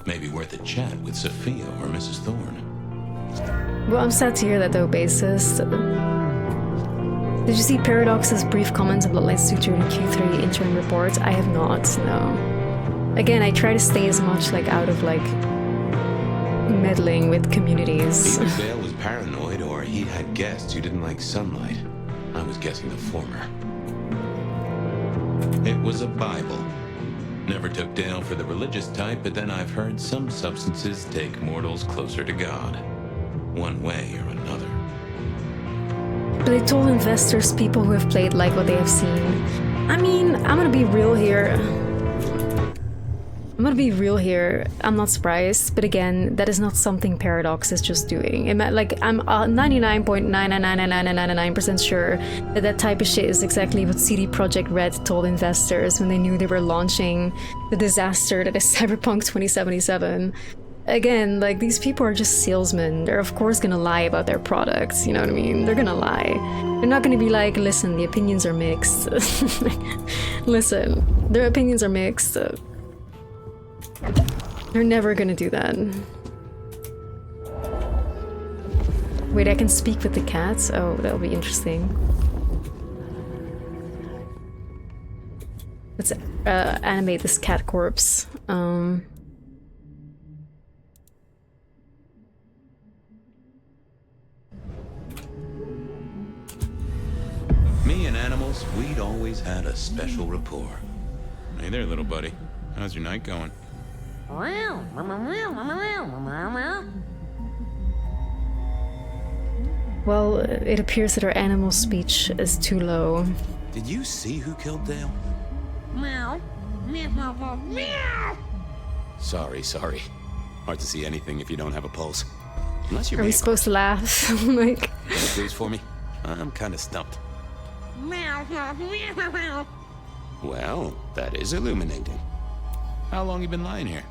Maybe worth a chat with Sophia or Mrs. Thorne. Well, I'm sad to hear that though, bassist. Did you see Paradox's brief comments on Bloodlines 2 during the Q3 interim report? I have not, no. Again, I try to stay as much like out of like meddling with communities. Either Dale was paranoid or he had guests who didn't like sunlight. I was guessing the former. It was a Bible. Never took Dale for the religious type, but then I've heard some substances take mortals closer to God. One way or another. But they told investors, people who have played, like what they have seen. I mean, I'm gonna be real here. I'm not surprised, but again, that is not something Paradox is just doing. Like, I'm 99.9999999% sure that that type of shit is exactly what CD Projekt Red told investors when they knew they were launching the disaster that is Cyberpunk 2077. Again, like, these people are just salesmen. They're of course gonna lie about their products, you know what I mean? They're gonna lie. They're not gonna be like, listen, the opinions are mixed. Listen, their opinions are mixed. They're never gonna do that. Wait, I can speak with the cats? Oh, that'll be interesting. Let's animate this cat corpse. Me and animals, we'd always had a special rapport. Hey there, little buddy. How's your night going? Well, it appears that our animal speech is too low. Did you see who killed Dale? Sorry. Hard to see anything if you don't have a pulse. Unless you're Are we supposed to laugh? Like... Can you please for me? I'm kind of stumped. Well, that is illuminating. How long you been lying here?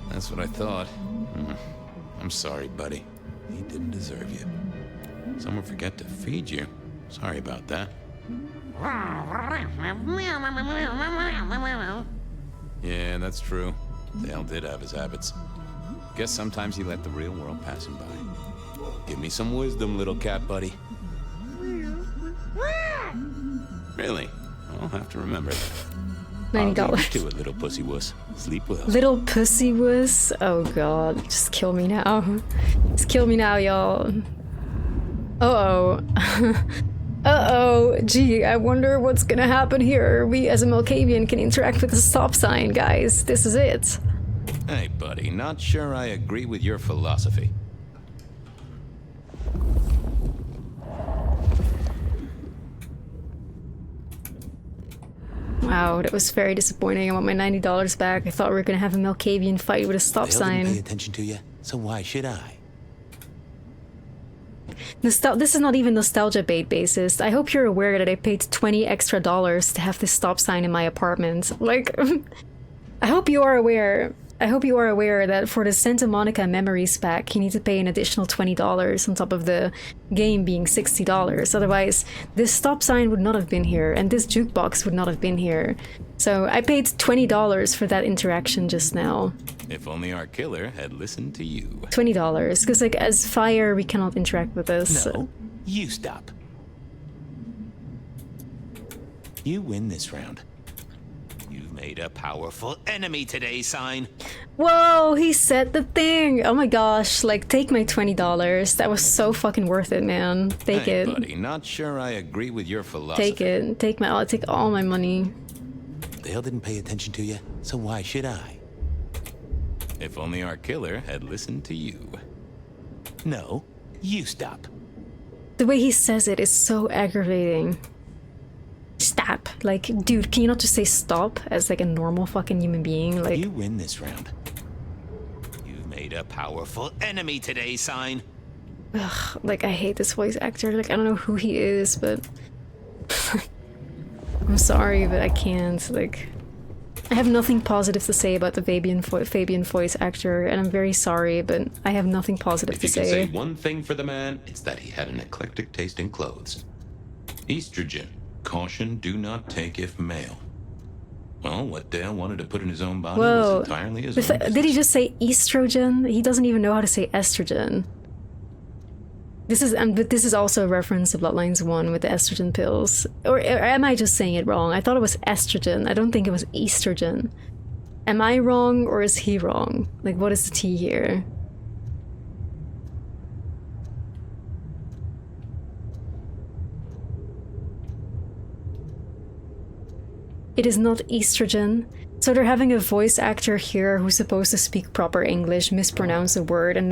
That's what I thought. I'm sorry, buddy. He didn't deserve you. Someone forget to feed you. Sorry about that. Yeah, that's true. Dale did have his habits. Guess sometimes he let the real world pass him by. Give me some wisdom, little cat buddy. Really? I'll have to remember that. $90. Do it, little pussy wuss. Sleep well. Little pussy wuss? Oh god, just kill me now. Just kill me now, y'all. Uh-oh. Uh-oh. Gee, I wonder what's gonna happen here. We as a Malkavian can interact with the stop sign, guys. This is it. Hey, buddy, not sure I agree with your philosophy. Wow, that was very disappointing. I want my $90 back. I thought we were gonna have a Malkavian fight with a stop Dale sign. didn't pay attention to you, so why should I? This is not even nostalgia bait basis. I hope you're aware that I paid $20 extra to have this stop sign in my apartment. Like, I hope you are aware. I hope you are aware that for the Santa Monica Memories pack, you need to pay an additional $20 on top of the game being $60. Otherwise, this stop sign would not have been here, and this jukebox would not have been here. So I paid $20 for that interaction just now. If only our killer had listened to you. $20, because like as Phyre, we cannot interact with this. No, you stop. You win this round. You've made a powerful enemy today, sign. Whoa, he said the thing! Oh my gosh, like, take my $20. That was so fucking worth it, man. Take Hey, it. buddy, not sure I agree with your philosophy. Take it. I'll take all my money. Dale didn't pay attention to you, so why should I? If only our killer had listened to you. No, you stop. The way he says it is so aggravating. Stop. Like, dude, can you not just say stop as like a normal fucking human being? Like, You win this round. You've made a powerful enemy today, sign. ugh, like I hate this voice actor. Like, I don't know who he is, but I'm sorry, but I can't. Like, I have nothing positive to say about the Fabian voice actor, and I'm very sorry, but I have nothing positive If to you can say. say one thing for the man, it's that he had an eclectic taste in clothes. Estrogen. Caution, do not take if male. Well, what Dale wanted to put in his own body Whoa. was entirely his Did own. he just say estrogen? He doesn't even know how to say estrogen. But this is also a reference to Bloodlines 1 with the estrogen pills. Or am I just saying it wrong? I thought it was estrogen. I don't think it was estrogen. Am I wrong or is he wrong? Like, what is the T here? It is not estrogen. So they're having a voice actor here who's supposed to speak proper English, mispronounce a word, and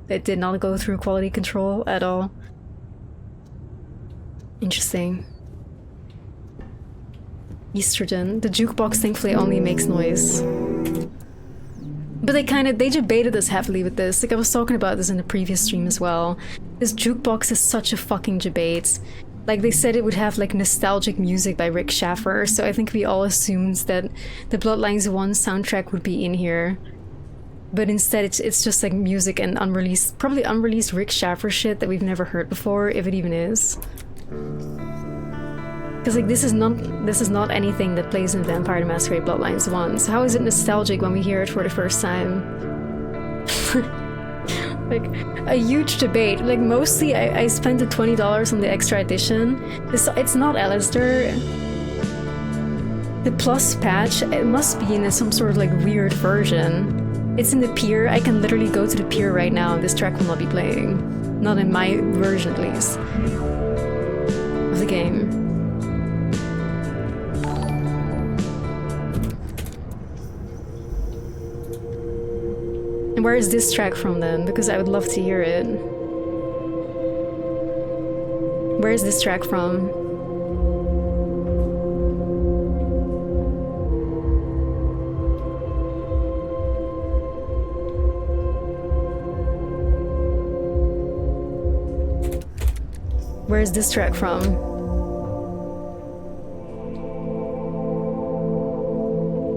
it did not go through quality control at all. Interesting. Estrogen. The jukebox thankfully only makes noise. But they debated us heavily with this. Like, I was talking about this in the previous stream as well. This jukebox is such a fucking debate. Like, they said it would have, like, nostalgic music by Rick Schaffer, so I think we all assumed that the Bloodlines 1 soundtrack would be in here. But instead, it's just, like, music and probably unreleased Rick Schaffer shit that we've never heard before, if it even is. Because, like, this is not anything that plays in Vampire the Masquerade Bloodlines 1, so how is it nostalgic when we hear it for the first time? Like, a huge debate. Like, mostly I spent the $20 on the extra edition. It's not Alistair. The plus patch, it must be in some sort of like weird version. It's in the pier. I can literally go to the pier right now and this track will not be playing. Not in my version, at least, of the game. And where is this track from then? Because I would love to hear it. Where is this track from? Where is this track from?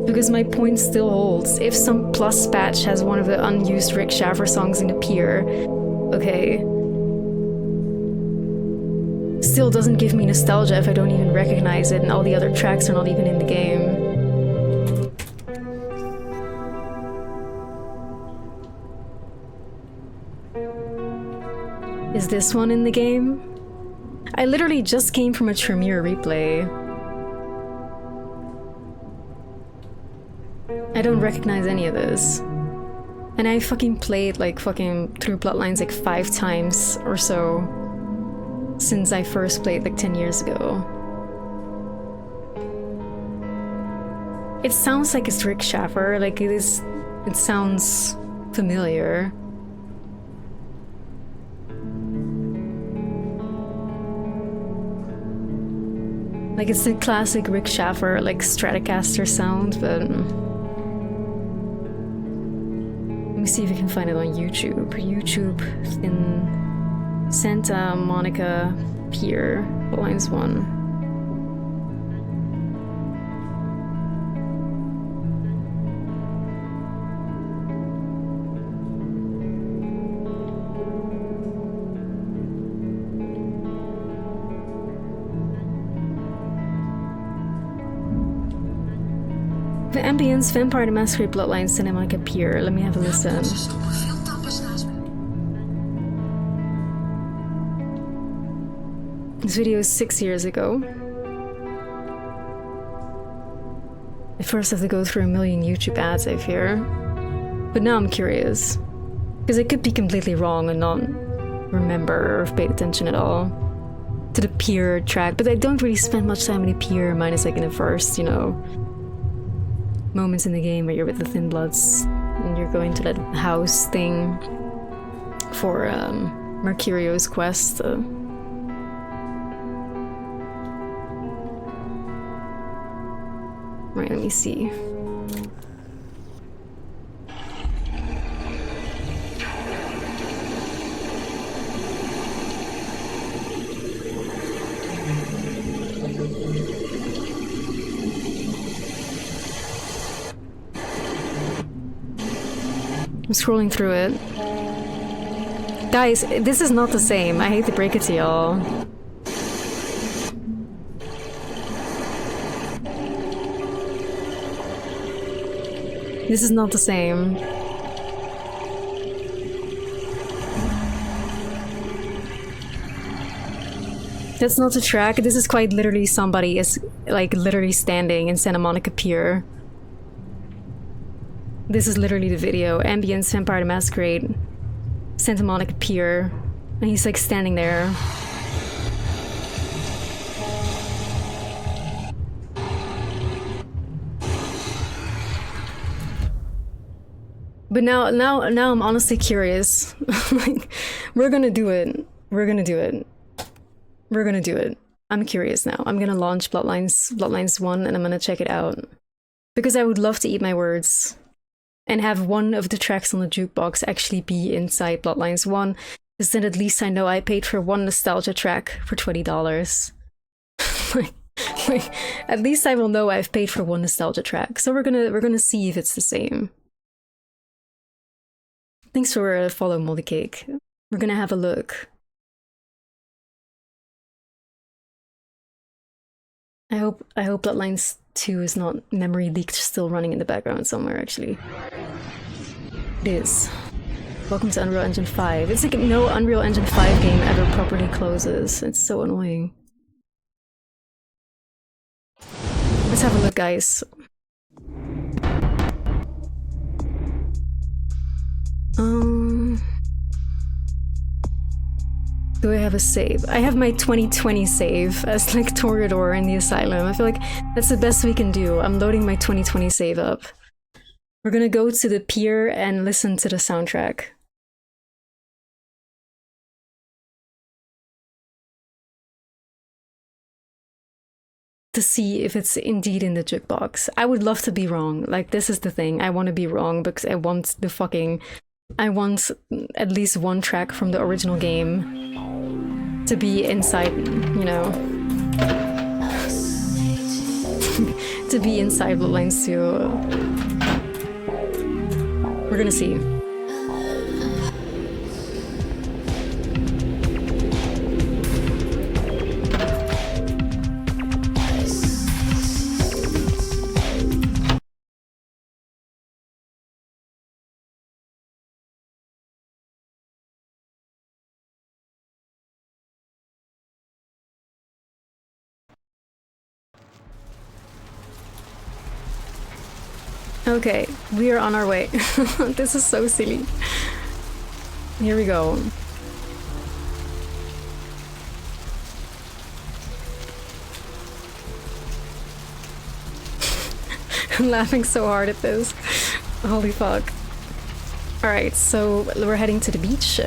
Because my point still holds. If some plus patch has one of the unused Rick Schaffer songs in the pier, okay. still doesn't give me nostalgia if I don't even recognize it and all the other tracks are not even in the game. Is this one in the game? I literally just came from a Tremere replay. I don't recognize any of this. And I fucking played like fucking through Bloodlines like 5 times or so since I first played like 10 years ago. It sounds like it's Rick Schaffer, like it sounds familiar. Like it's the classic Rick Schaffer like Stratocaster sound, but let me see if we can find it on YouTube. YouTube in Santa Monica Pier, Lines 1. The ambience, Vampire the Masquerade Bloodlines, Santa Monica Pier. Let me have a listen. This video is 6 years ago. I first have to go through a million YouTube ads, I fear. But now I'm curious. Because I could be completely wrong and not remember or have paid attention at all to the Pier track. But I don't really spend much time in the Pier, minus like in the first, you know, moments in the game where you're with the Thin Bloods and you're going to that house thing for Mercurio's quest. Right, let me see. I'm scrolling through it. Guys, this is not the same. I hate to break it to y'all. This is not the same. That's not the track. This is quite literally somebody is like literally standing in Santa Monica Pier. This is literally the video. Ambience, Vampire the Masquerade, Santa Monica Pier. And he's like standing there. But now I'm honestly curious. Like, we're gonna do it. We're gonna do it. We're gonna do it. I'm curious now. I'm gonna launch Bloodlines 1 and I'm gonna check it out. Because I would love to eat my words and have one of the tracks on the jukebox actually be inside Bloodlines 1, because then at least I know I paid for one nostalgia track for $20. like, at least I will know I've paid for one nostalgia track. So we're gonna see if it's the same. Thanks for follow, Moldy Cake. We're gonna have a look. I hope Bloodlines 2 is not memory leaked, still running in the background somewhere, actually. It is. Welcome to Unreal Engine 5. It's like no Unreal Engine 5 game ever properly closes. It's so annoying. Let's have a look, guys. Do I have a save? I have my 2020 save as like Toreador in the Asylum. I feel like that's the best we can do. I'm loading my 2020 save up. We're gonna go to the pier and listen to the soundtrack. To see if it's indeed in the jukebox. I would love to be wrong. Like, this is the thing. I want to be wrong because I want at least one track from the original game to be inside, you know. To be inside Bloodlines 2. We're gonna see. Okay, we are on our way. This is so silly. Here we go. I'm laughing so hard at this. Holy fuck. Alright, so we're heading to the beach.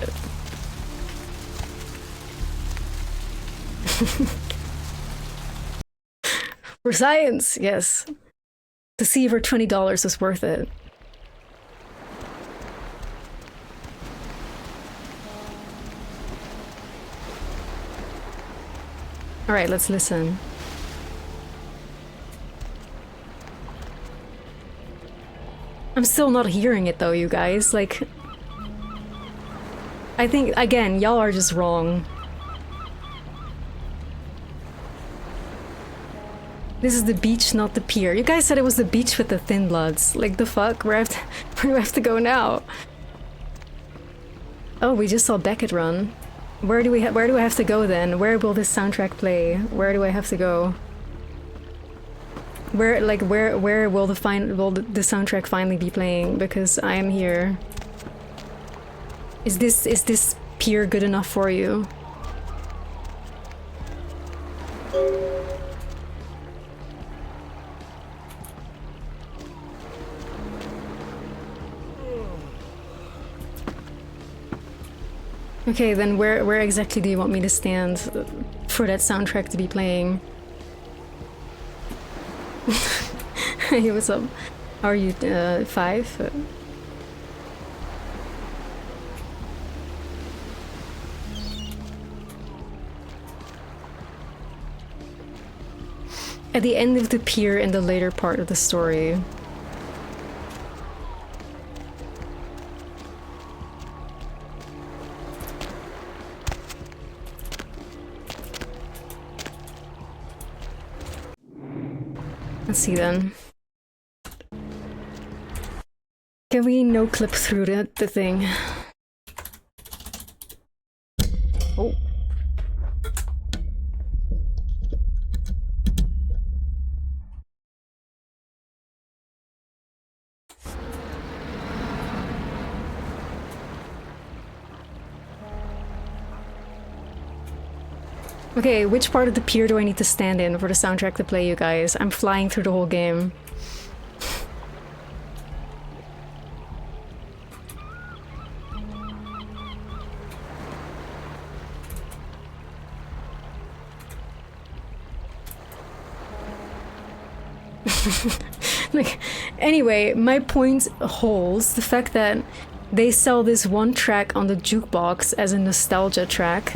For science, yes. To see if our $20 was worth it. Alright, let's listen. I'm still not hearing it though, you guys. Like, I think, again, y'all are just wrong. This is the beach, not the pier. You guys said it was the beach with the thin bloods. Like, the fuck? Where do I have to go now? Oh, we just saw Beckett run. Where do I have to go then? Where will this soundtrack play? Where do I have to go? Where will the soundtrack finally be playing? Because I am here. Is this pier good enough for you? Okay, then where exactly do you want me to stand for that soundtrack to be playing? Hey, what's up? How are you? 5? At the end of the pier in the later part of the story. Let's see then. Can we no clip through the thing? Oh. Okay, which part of the pier do I need to stand in for the soundtrack to play, you guys? I'm flying through the whole game. Like, anyway, my point holds. The fact that they sell this one track on the jukebox as a nostalgia track.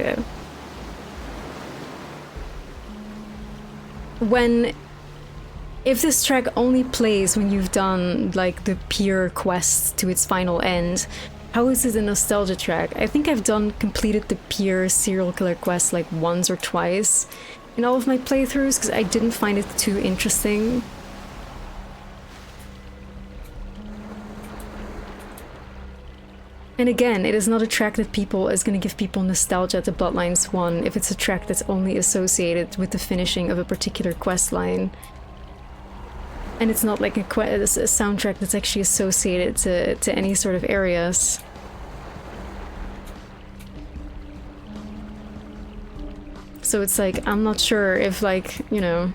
If this track only plays when you've done, like, the pier quest to its final end, how is it a nostalgia track? I think I've completed the pier serial killer quest, like, once or twice in all of my playthroughs, because I didn't find it too interesting. And again, it is not a track that is going to give people nostalgia to Bloodlines 1 if it's a track that's only associated with the finishing of a particular quest line. And it's not like a soundtrack that's actually associated to any sort of areas. So it's like, I'm not sure if, like, you know...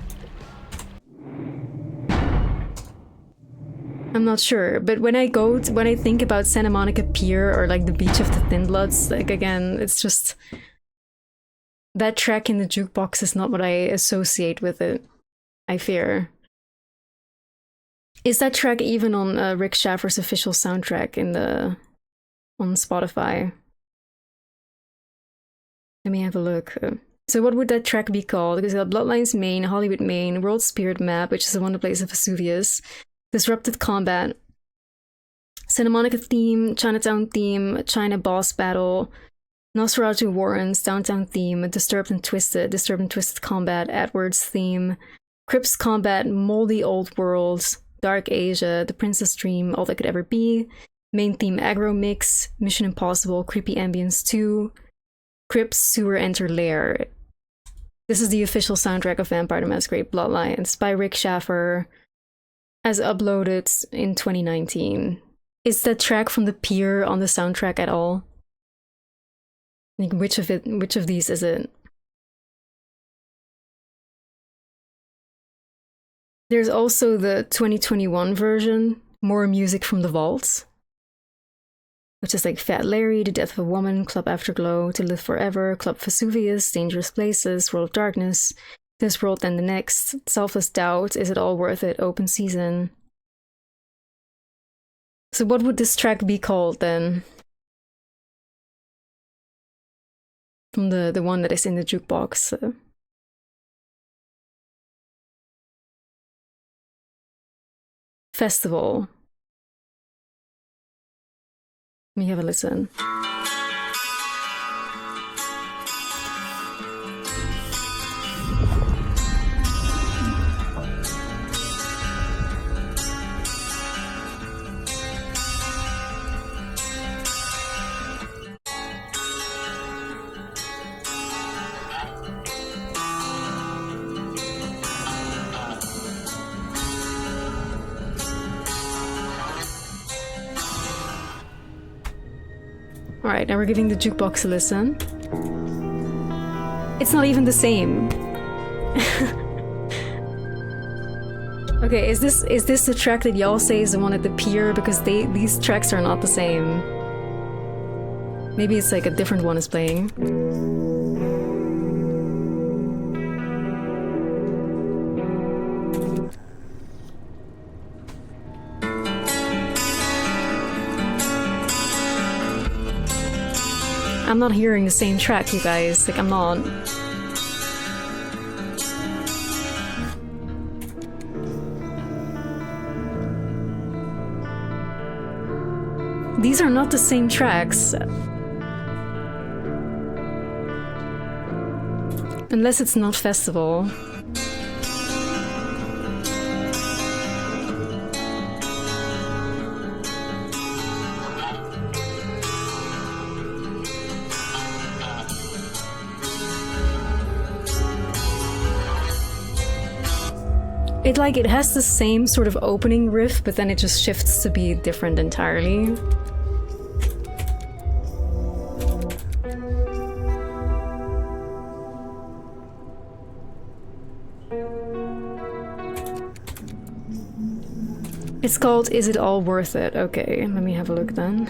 I'm not sure, but when I think about Santa Monica Pier or like the Beach of the Thin Bloods, like, again, it's just... that track in the jukebox is not what I associate with it, I fear. Is that track even on Rick Schaffer's official soundtrack on Spotify? Let me have a look. So what would that track be called? Because it's got Bloodlines Main, Hollywood Main, World Spirit Map, which is the one that plays of Vesuvius, Disrupted Combat, Santa Monica Theme, Chinatown Theme, China Boss Battle, Nosferatu Warrens, Downtown Theme, Disturbed and Twisted Combat, Edwards Theme, Crypt's Combat, Moldy Old World, Dark Asia, The Princess Dream, All That Could Ever Be, Main Theme Aggro Mix, Mission Impossible, Creepy Ambience 2, Crypt's Sewer Enter Lair. This is the official soundtrack of Vampire the Masquerade Bloodlines by Rick Schaffer. as uploaded in 2019. Is that track from the Phyre on the soundtrack at all? Like, which of these is it? There's also the 2021 version, More Music from the Vaults, which is like Fat Larry, The Death of a Woman, Club Afterglow, To Live Forever, Club Vesuvius, Dangerous Places, World of Darkness, This World and the Next, Selfless Doubt, Is It All Worth It, Open Season. So what would this track be called then? From the one that is in the jukebox. Festival. Let me have a listen. Alright, now we're giving the jukebox a listen. It's not even the same. Okay, is this the track that y'all say is the one at the Phyre? Because these tracks are not the same. Maybe it's like a different one is playing. I'm not hearing the same track, you guys. Like, I'm not. These are not the same tracks. Unless it's not Festival. It has the same sort of opening riff, but then it just shifts to be different entirely. It's called Is It All Worth It? Okay, let me have a look then.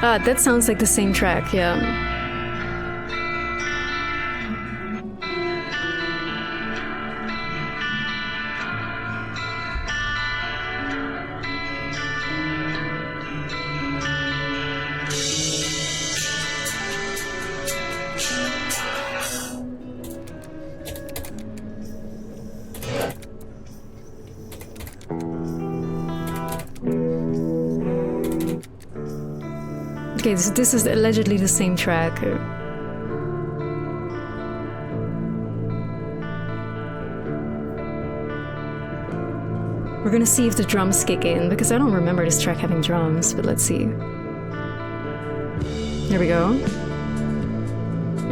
Ah, that sounds like the same track, yeah. Okay, this is allegedly the same track. We're gonna see if the drums kick in, because I don't remember this track having drums, but let's see. There we go.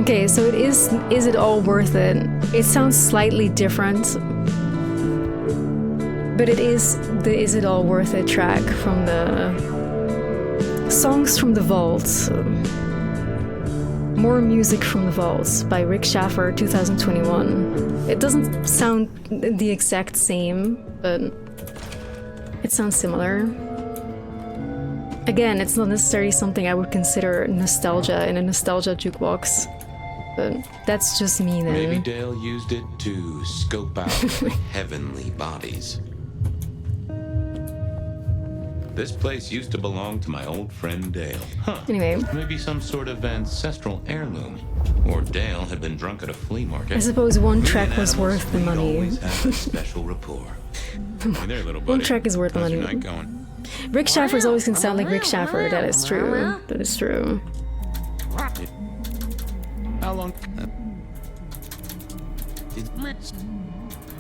Okay, so it is It All Worth It? It sounds slightly different, but it is the Is It All Worth It track from the Songs from the Vaults. More Music from the Vaults by Rick Schaffer, 2021. It doesn't sound the exact same, but it sounds similar. Again, it's not necessarily something I would consider nostalgia in a nostalgia jukebox, but that's just me then. Maybe Dale used it to scope out the heavenly bodies. This place used to belong to my old friend Dale. Huh. Anyway. Maybe some sort of ancestral heirloom. Or Dale had been drunk at a flea market. I suppose one track was worth the money. Always have a special rapport. Hey there, little buddy. One track is worth the How's money. your night going? Rick Schaffer's always gonna sound like Rick Schaffer. That is true. That is true. How long?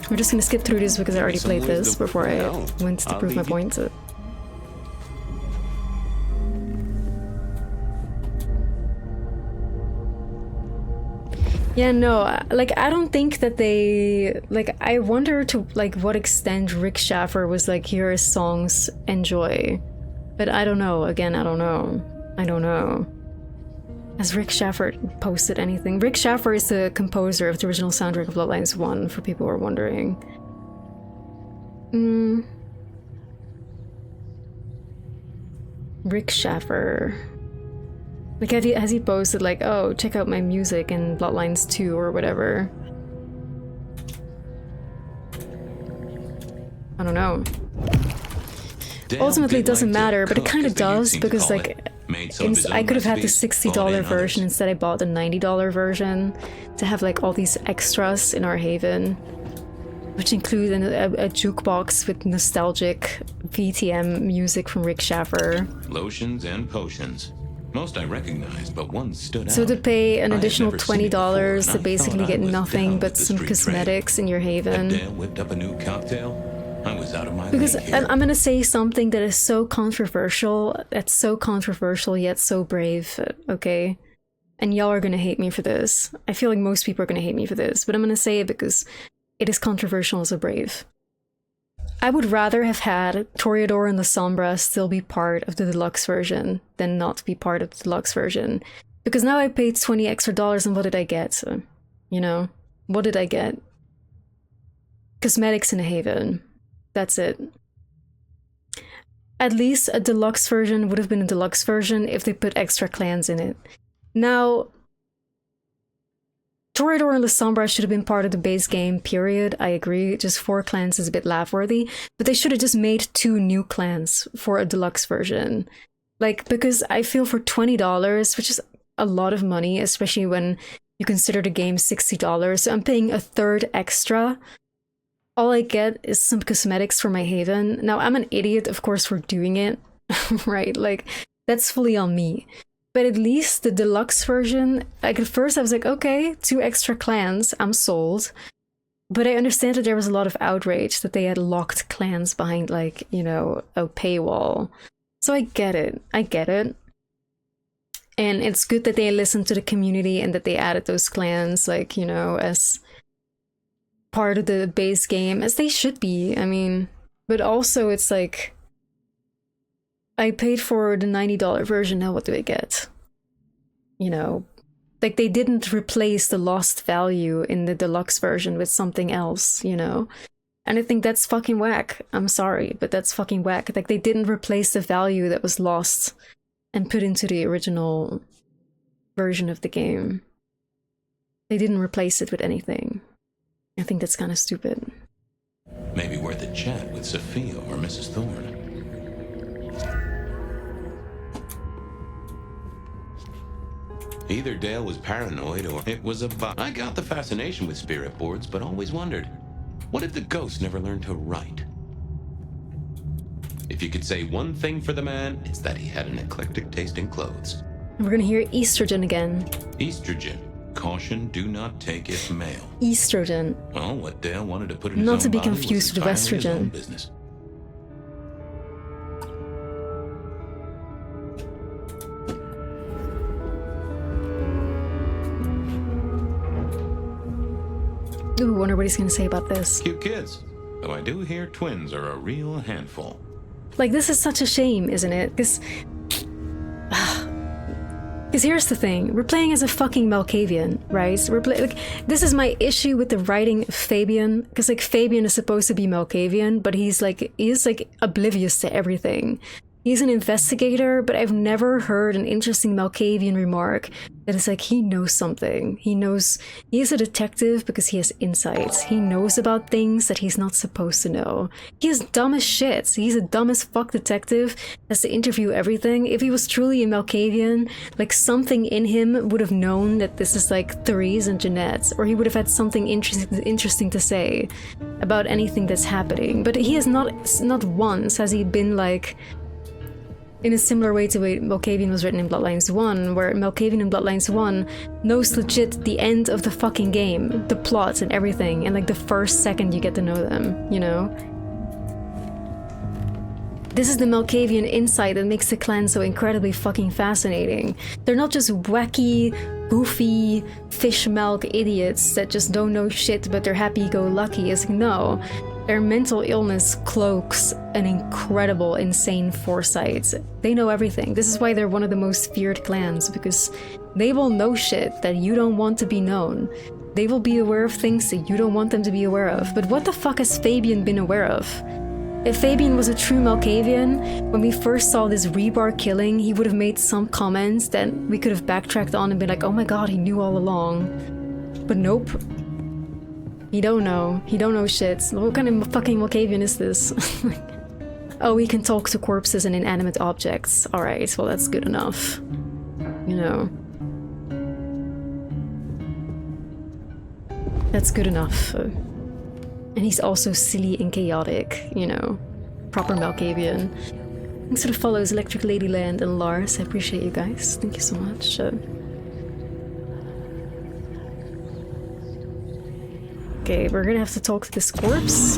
We're just gonna skip through this because I already played this before I went to prove my point. Yeah, no, like, I don't think that they, like, I wonder to, like, what extent Rick Schaffer was like, here are songs, enjoy. But I don't know, again, I don't know. Has Rick Schaffer posted anything? Rick Schaffer is the composer of the original soundtrack of Bloodlines 1, for people who are wondering. Rick Schaffer. Like, has he posted like, oh, check out my music in Bloodlines 2 or whatever? I don't know. Ultimately, it doesn't matter, but it kind of does, because like, I could have had the $60 version, instead I bought the $90 version to have like all these extras in our haven, which include a jukebox with nostalgic VTM music from Rick Schaffer. Lotions and potions. Most I recognized, but one stood out. So to pay an additional $20 to basically get nothing but some cosmetics in your haven. Dale whipped up a new cocktail. I was out of my because league here. I'm gonna say something that is so controversial, that's so controversial yet so brave, okay? And y'all are gonna hate me for this. I feel like most people are gonna hate me for this, but I'm gonna say it because it is controversial and so brave. I would rather have had Toreador and the Sombra still be part of the deluxe version than not be part of the deluxe version. Because now I paid $20 extra, and what did I get? So, you know, what did I get? Cosmetics in a haven. That's it. At least a deluxe version would have been a deluxe version if they put extra clans in it. Now, Toreador and Sombra should have been part of the base game, period. I agree, just 4 clans is a bit laugh-worthy, but they should have just made 2 new clans for a deluxe version. Like, because I feel for $20, which is a lot of money, especially when you consider the game $60, so I'm paying a third extra. All I get is some cosmetics for my haven. Now, I'm an idiot, of course, for doing it, right? Like, that's fully on me. But at least the deluxe version, like at first I was like, okay, 2 extra clans, I'm sold. But I understand that there was a lot of outrage that they had locked clans behind, like, you know, a paywall. So I get it. And it's good that they listened to the community and that they added those clans, like, you know, as part of the base game, as they should be. I mean, but also it's like, I paid for the $90 version, now what do I get? You know, like they didn't replace the lost value in the deluxe version with something else, you know? And I think that's fucking whack. I'm sorry, but that's fucking whack. Like they didn't replace the value that was lost and put into the original version of the game. They didn't replace it with anything. I think that's kind of stupid. Maybe worth a chat with Sophia or Mrs. Thorne. Either Dale was paranoid or it was a bug. I got the fascination with spirit boards, but always wondered, what if the ghost never learned to write? If you could say one thing for the man, it's that he had an eclectic taste in clothes. We're gonna hear estrogen again. Estrogen. Caution, do not take it male. Estrogen. Well, what Dale wanted to put in his Not own to be body was confused with entirely his own estrogen. business. Ooh, wonder what he's gonna say about this. Cute kids. Though I do hear twins are a real handful. Like, this is such a shame, isn't it? Because here's the thing. We're playing as a fucking Malkavian, right? So like, this is my issue with the writing of Fabian. Because, like, Fabian is supposed to be Malkavian, but he's oblivious to everything. He's an investigator, but I've never heard an interesting Malkavian remark that is like, he knows something. He is a detective because he has insights. He knows about things that he's not supposed to know. He is dumb as shit. He's a dumb as fuck detective, has to interview everything. If he was truly a Malkavian, like something in him would have known that this is like Therese and Jeanette, or he would have had something interesting to say about anything that's happening. But he has not once has he been like, in a similar way to the way Malkavian was written in Bloodlines 1, where Malkavian in Bloodlines 1 knows legit the end of the fucking game, the plot and everything, and like the first second you get to know them, you know? This is the Malkavian insight that makes the clan so incredibly fucking fascinating. They're not just wacky, goofy fish milk idiots that just don't know shit but they're happy-go-lucky. It's like, no. Their mental illness cloaks an incredible, insane foresight. They know everything. This is why they're one of the most feared clans, because they will know shit that you don't want to be known. They will be aware of things that you don't want them to be aware of. But what the fuck has Fabian been aware of? If Fabian was a true Malkavian, when we first saw this rebar killing, he would have made some comments that we could have backtracked on and been like, oh my god, he knew all along. But nope. He don't know. He don't know shit. What kind of fucking Malkavian is this? Oh, he can talk to corpses and inanimate objects. Alright, well that's good enough. You know. That's good enough. And he's also silly and chaotic, you know. Proper Malkavian. Thanks for the follows, Electric Ladyland and Lars. I appreciate you guys. Thank you so much. Okay, we're gonna have to talk to this corpse.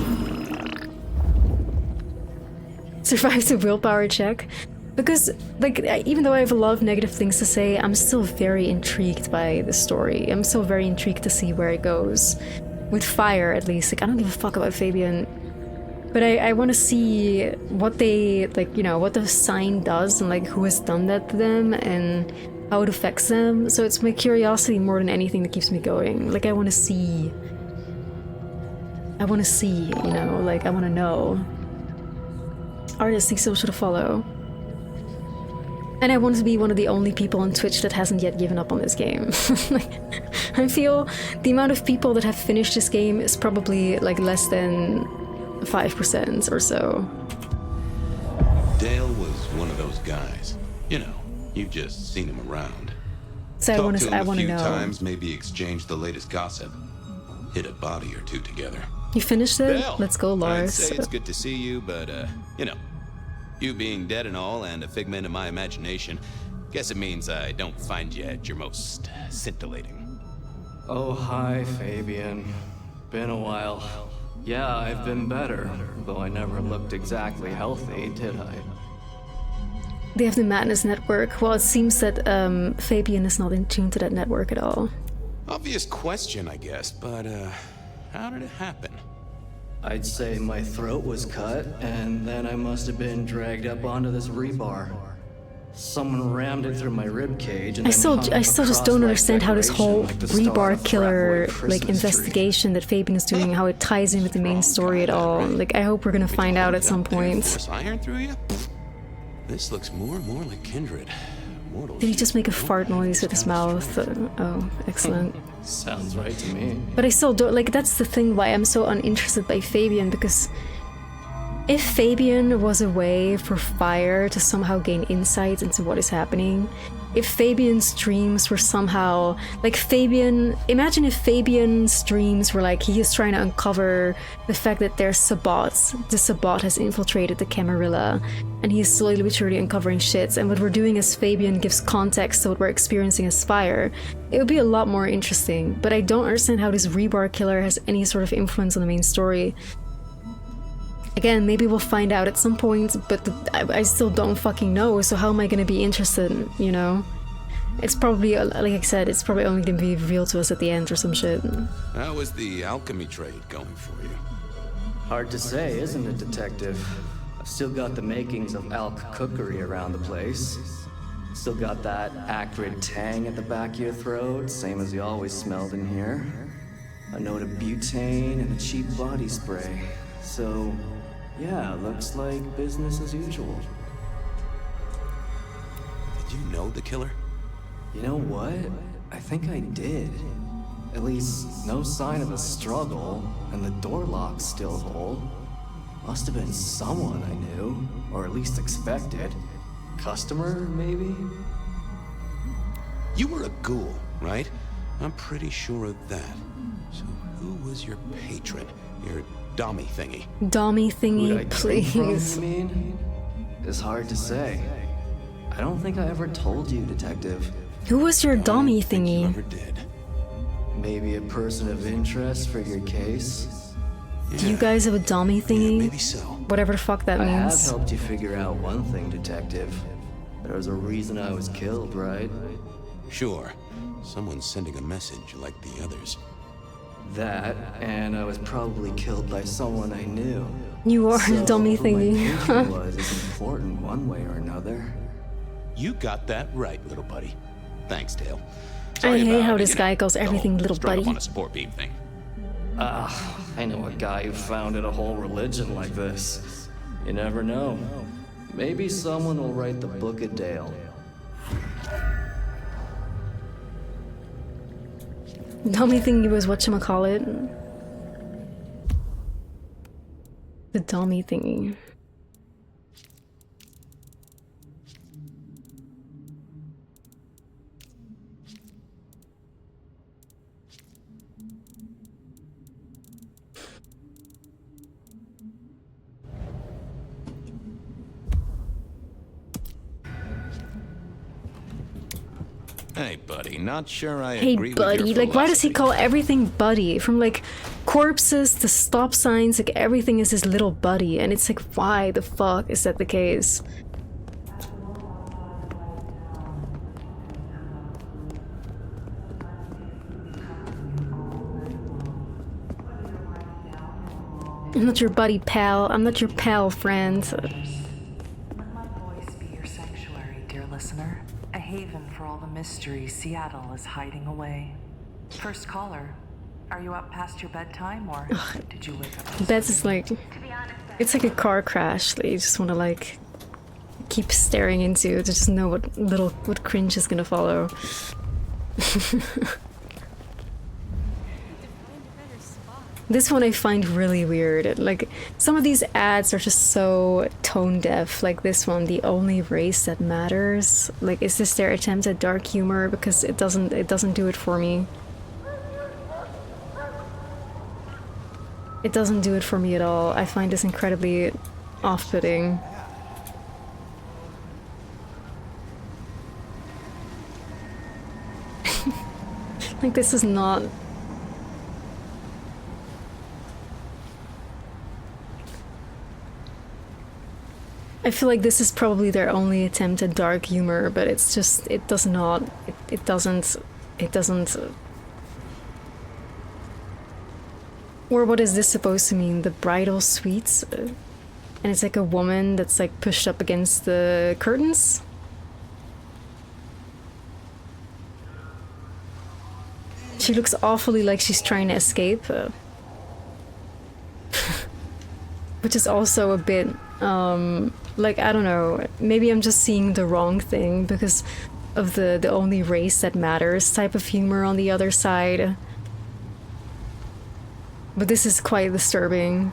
Survive the willpower check. Because, like, even though I have a lot of negative things to say, I'm still very intrigued by the story. I'm still very intrigued to see where it goes. With Phyre, at least. Like, I don't give a fuck about Fabian. But I want to see what they, like, you know, what the sign does and, like, who has done that to them and how it affects them. So it's my curiosity more than anything that keeps me going. Like, I want to see, you know, like, I want to know. Artist, thanks so much for the follow. And I want to be one of the only people on Twitch that hasn't yet given up on this game. Like, I feel the amount of people that have finished this game is probably like less than 5% or so. Dale was one of those guys. You know, you've just seen him around. So I want to know. A few times, maybe exchange the latest gossip. Hit a body or two together. You finished it? Dale, Let's go, Lars. I'd say it's good to see you, but you know, you being dead and all and a figment of my imagination, guess it means I don't find you at your most scintillating. Oh, hi, Fabian. Been a while. Yeah, I've been better, though I never looked exactly healthy, did I? They have the Madness Network. Well, it seems that Fabian is not in tune to that network at all. Obvious question, I guess, but how did it happen? I'd say my throat was cut, and then I must have been dragged up onto this rebar. Someone rammed it through my rib cage, and I still just don't understand how this whole rebar killer like investigation that Fabian is doing, how it ties in with the main story at all. Like, I hope we're gonna find out at some point. Iron through you? This looks more and more like kindred. Did he just make a fart noise with his mouth? Oh, excellent. Sounds right to me. But I still don't, like, that's the thing why I'm so uninterested by Fabian, because if Fabian was a way for Phyre to somehow gain insight into what is happening, if Fabian's dreams were somehow, like imagine if Fabian's dreams were like he is trying to uncover the fact that there's sabots, the sabot has infiltrated the Camarilla, and he is slowly but surely uncovering shits, and what we're doing as Fabian gives context to what we're experiencing as Phyre, it would be a lot more interesting. But I don't understand how this rebar killer has any sort of influence on the main story. Again, maybe we'll find out at some point, but I still don't fucking know, so how am I gonna be interested, you know? It's probably, like I said, it's probably only gonna be revealed to us at the end or some shit. How was the alchemy trade going for you? Hard to say, isn't it, Detective? I've still got the makings of alch cookery around the place. Still got that acrid tang at the back of your throat, same as you always smelled in here. A note of butane and a cheap body spray. So, yeah, looks like business as usual. Did you know the killer? You know what? I think I did. At least, no sign of a struggle, and the door locks still hold. Must have been someone I knew, or at least expected. Customer, maybe? You were a ghoul, right? I'm pretty sure of that. So who was your patron? Your Dommy thingy. Dommy thingy, Who'd I please. From, you mean? It's hard to say. I don't think I ever told you, Detective. Who was your Dommy thingy? You ever did. Maybe a person of interest for your case? Yeah. Do you guys have a Dommy thingy? Yeah, maybe so. Whatever the fuck that means. I have helped you figure out one thing, Detective. There was a reason I was killed, right? Sure. Someone's sending a message like the others. That, and I was probably killed by someone I knew. You are So, dummy who my thingy. patron was is important one way or another. You got that right, little buddy. Thanks, Dale. I Sorry hate about, how this you guy know, calls the everything whole little strung up buddy. on a support beam thing. I know a guy who founded a whole religion like this. You never know. Maybe someone will write the Book of Dale. Dummy thingy was whatchamacallit. The dummy thingy. Hey, buddy, not sure I Hey, agree with buddy. your Like, why does he philosophy. call everything buddy? From like corpses to stop signs, like everything is his little buddy. And it's like, why the fuck is that the case? I'm not your buddy, pal. I'm not your pal, friend. Let my voice be your sanctuary, dear listener. A haven for all the mystery Seattle is hiding away. First caller, are you up past your bedtime or did you wake up? That's just like, it's like a car crash that you just want to like keep staring into to just know what cringe is gonna follow. This one I find really weird. Like, some of these ads are just so tone deaf. Like this one, the only race that matters. Like, is this their attempt at dark humor? Because it doesn't do it for me. It doesn't do it for me at all. I find this incredibly off-putting. Like, this is not... I feel like this is probably their only attempt at dark humor, but it's just, it does not, it doesn't... Or what is this supposed to mean? The bridal suites? And it's like a woman that's like pushed up against the curtains? She looks awfully like she's trying to escape. Which is also a bit, like, I don't know, maybe I'm just seeing the wrong thing because of the only race that matters type of humor on the other side. But this is quite disturbing.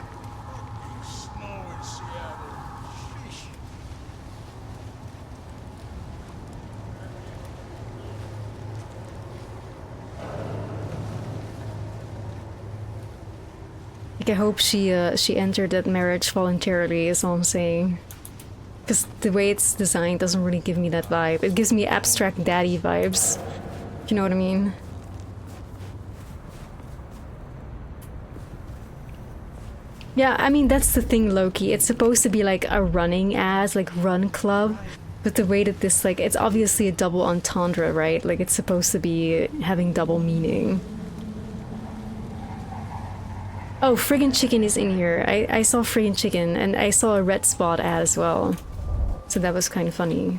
Like, I hope she entered that marriage voluntarily, is all I'm saying. Because the way it's designed doesn't really give me that vibe. It gives me abstract daddy vibes. If you know what I mean. Yeah, I mean, that's the thing, Loki. It's supposed to be like a running ad, like run club. But the way that this, like, it's obviously a double entendre, right? Like, it's supposed to be having double meaning. Oh, friggin' chicken is in here. I saw friggin' chicken, and I saw a red spot ad as well. So that was kind of funny.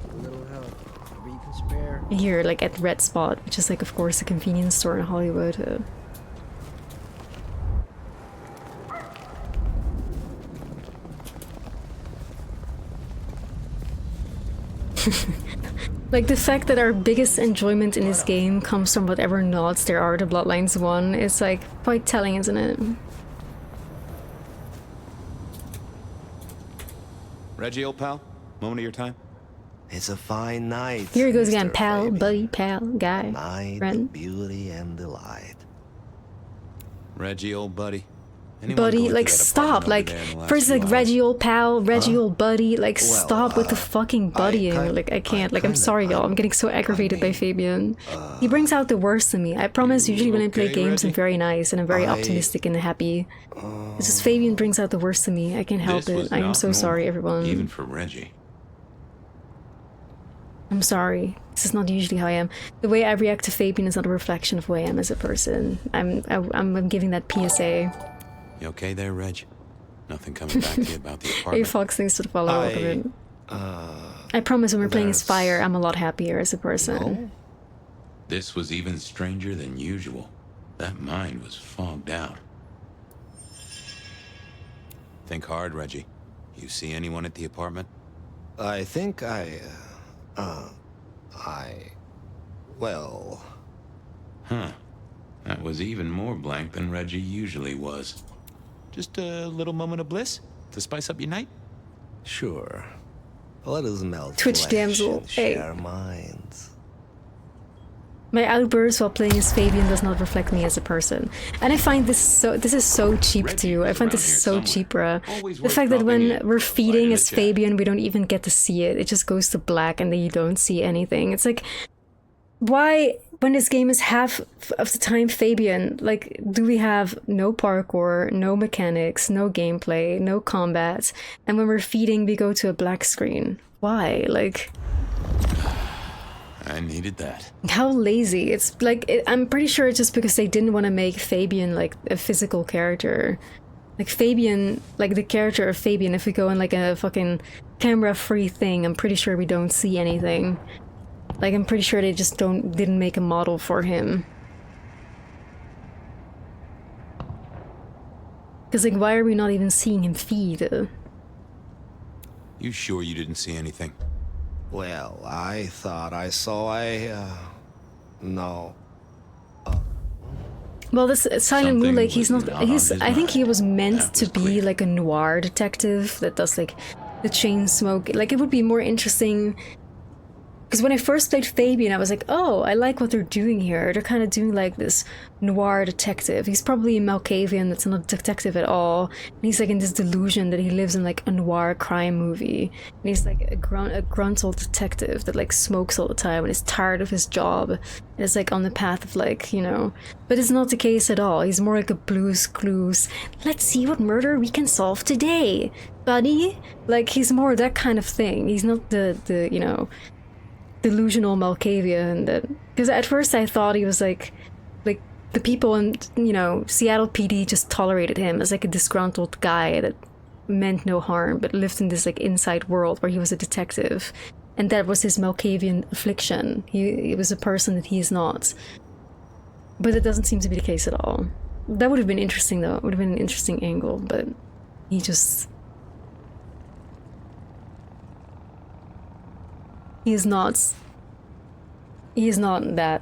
A little help, whatever you can spare. Here, like at Red Spot, which is like, of course, a convenience store in Hollywood. Like, the fact that our biggest enjoyment in this game comes from whatever nods there are to Bloodlines 1 is like quite telling, isn't it? Reggie, old pal, moment of your time. It's a fine night. Here he goes again, Mr. pal, Fabian. buddy, pal, guy, Night friend. of beauty and delight. Reggie, old buddy. Anyone Buddy, going to like, that stop, apartment over like, there in the last first few like hours? Reggie old pal, Reggie Huh? old buddy, like, Well, stop with the fucking buddying, like, I can't, like, I'm sorry y'all, I'm getting so aggravated by Fabian. He brings out the worst in me. I promise usually when I play okay, games I'm Reggie? very nice and I'm very optimistic and happy. It's just Fabian brings out the worst in me, I can't help This was it, I am not so sorry normal, everyone. Even for Reggie. I'm sorry. This is not usually how I am. The way I react to Fabian is not a reflection of who I am as a person. I'm giving that PSA. You okay there, Reg? Nothing coming back to you about the apartment? Hey, Fox, thanks for the follow. I promise when we're playing as Phyre, I'm a lot happier as a person. No? This was even stranger than usual. That mind was fogged out. Think hard, Reggie. You see anyone at the apartment? I think well... Huh. That was even more blank than Reggie usually was. Just a little moment of bliss to spice up your night? Sure. Let us melt Twitch flesh damsel, and hey. share minds. My outburst while playing as Fabian does not reflect me as a person. And I find this is so cheap too. I find this so cheap, bruh. The fact that when we're feeding as Fabian, we don't even get to see it. It just goes to black and then you don't see anything. It's like, why, when this game is half of the time Fabian, like, do we have no parkour, no mechanics, no gameplay, no combat, and when we're feeding, we go to a black screen? Why? Like... I needed that. How lazy. It's like, I'm pretty sure it's just because they didn't want to make Fabian like a physical character. Like Fabian, like the character of Fabian, if we go in like a fucking camera-free thing, I'm pretty sure we don't see anything. Like, I'm pretty sure they just didn't make a model for him. Because like, why are we not even seeing him feed? You sure you didn't see anything? Well, I thought I saw no. Well, this Silent Lou, like, I think he was meant to be like a noir detective that does like the chain smoke. Like, it would be more interesting. Because when I first played Fabian, I was like, oh, I like what they're doing here. They're kind of doing like this noir detective. He's probably a Malkavian that's not a detective at all. And he's like in this delusion that he lives in like a noir crime movie. And he's like a gruntled detective that like smokes all the time and is tired of his job. And is like on the path of like, you know. But it's not the case at all. He's more like a Blue's Clues. Let's see what murder we can solve today, buddy. Like, he's more that kind of thing. He's not the you know, delusional Malkavian that, because at first I thought he was like the people in, you know, Seattle PD just tolerated him as like a disgruntled guy that meant no harm but lived in this like inside world where he was a detective, and that was his Malkavian affliction. He was a person that he is not, but it doesn't seem to be the case at all. That would have been interesting though. It would have been an interesting angle, but he just... He is not that.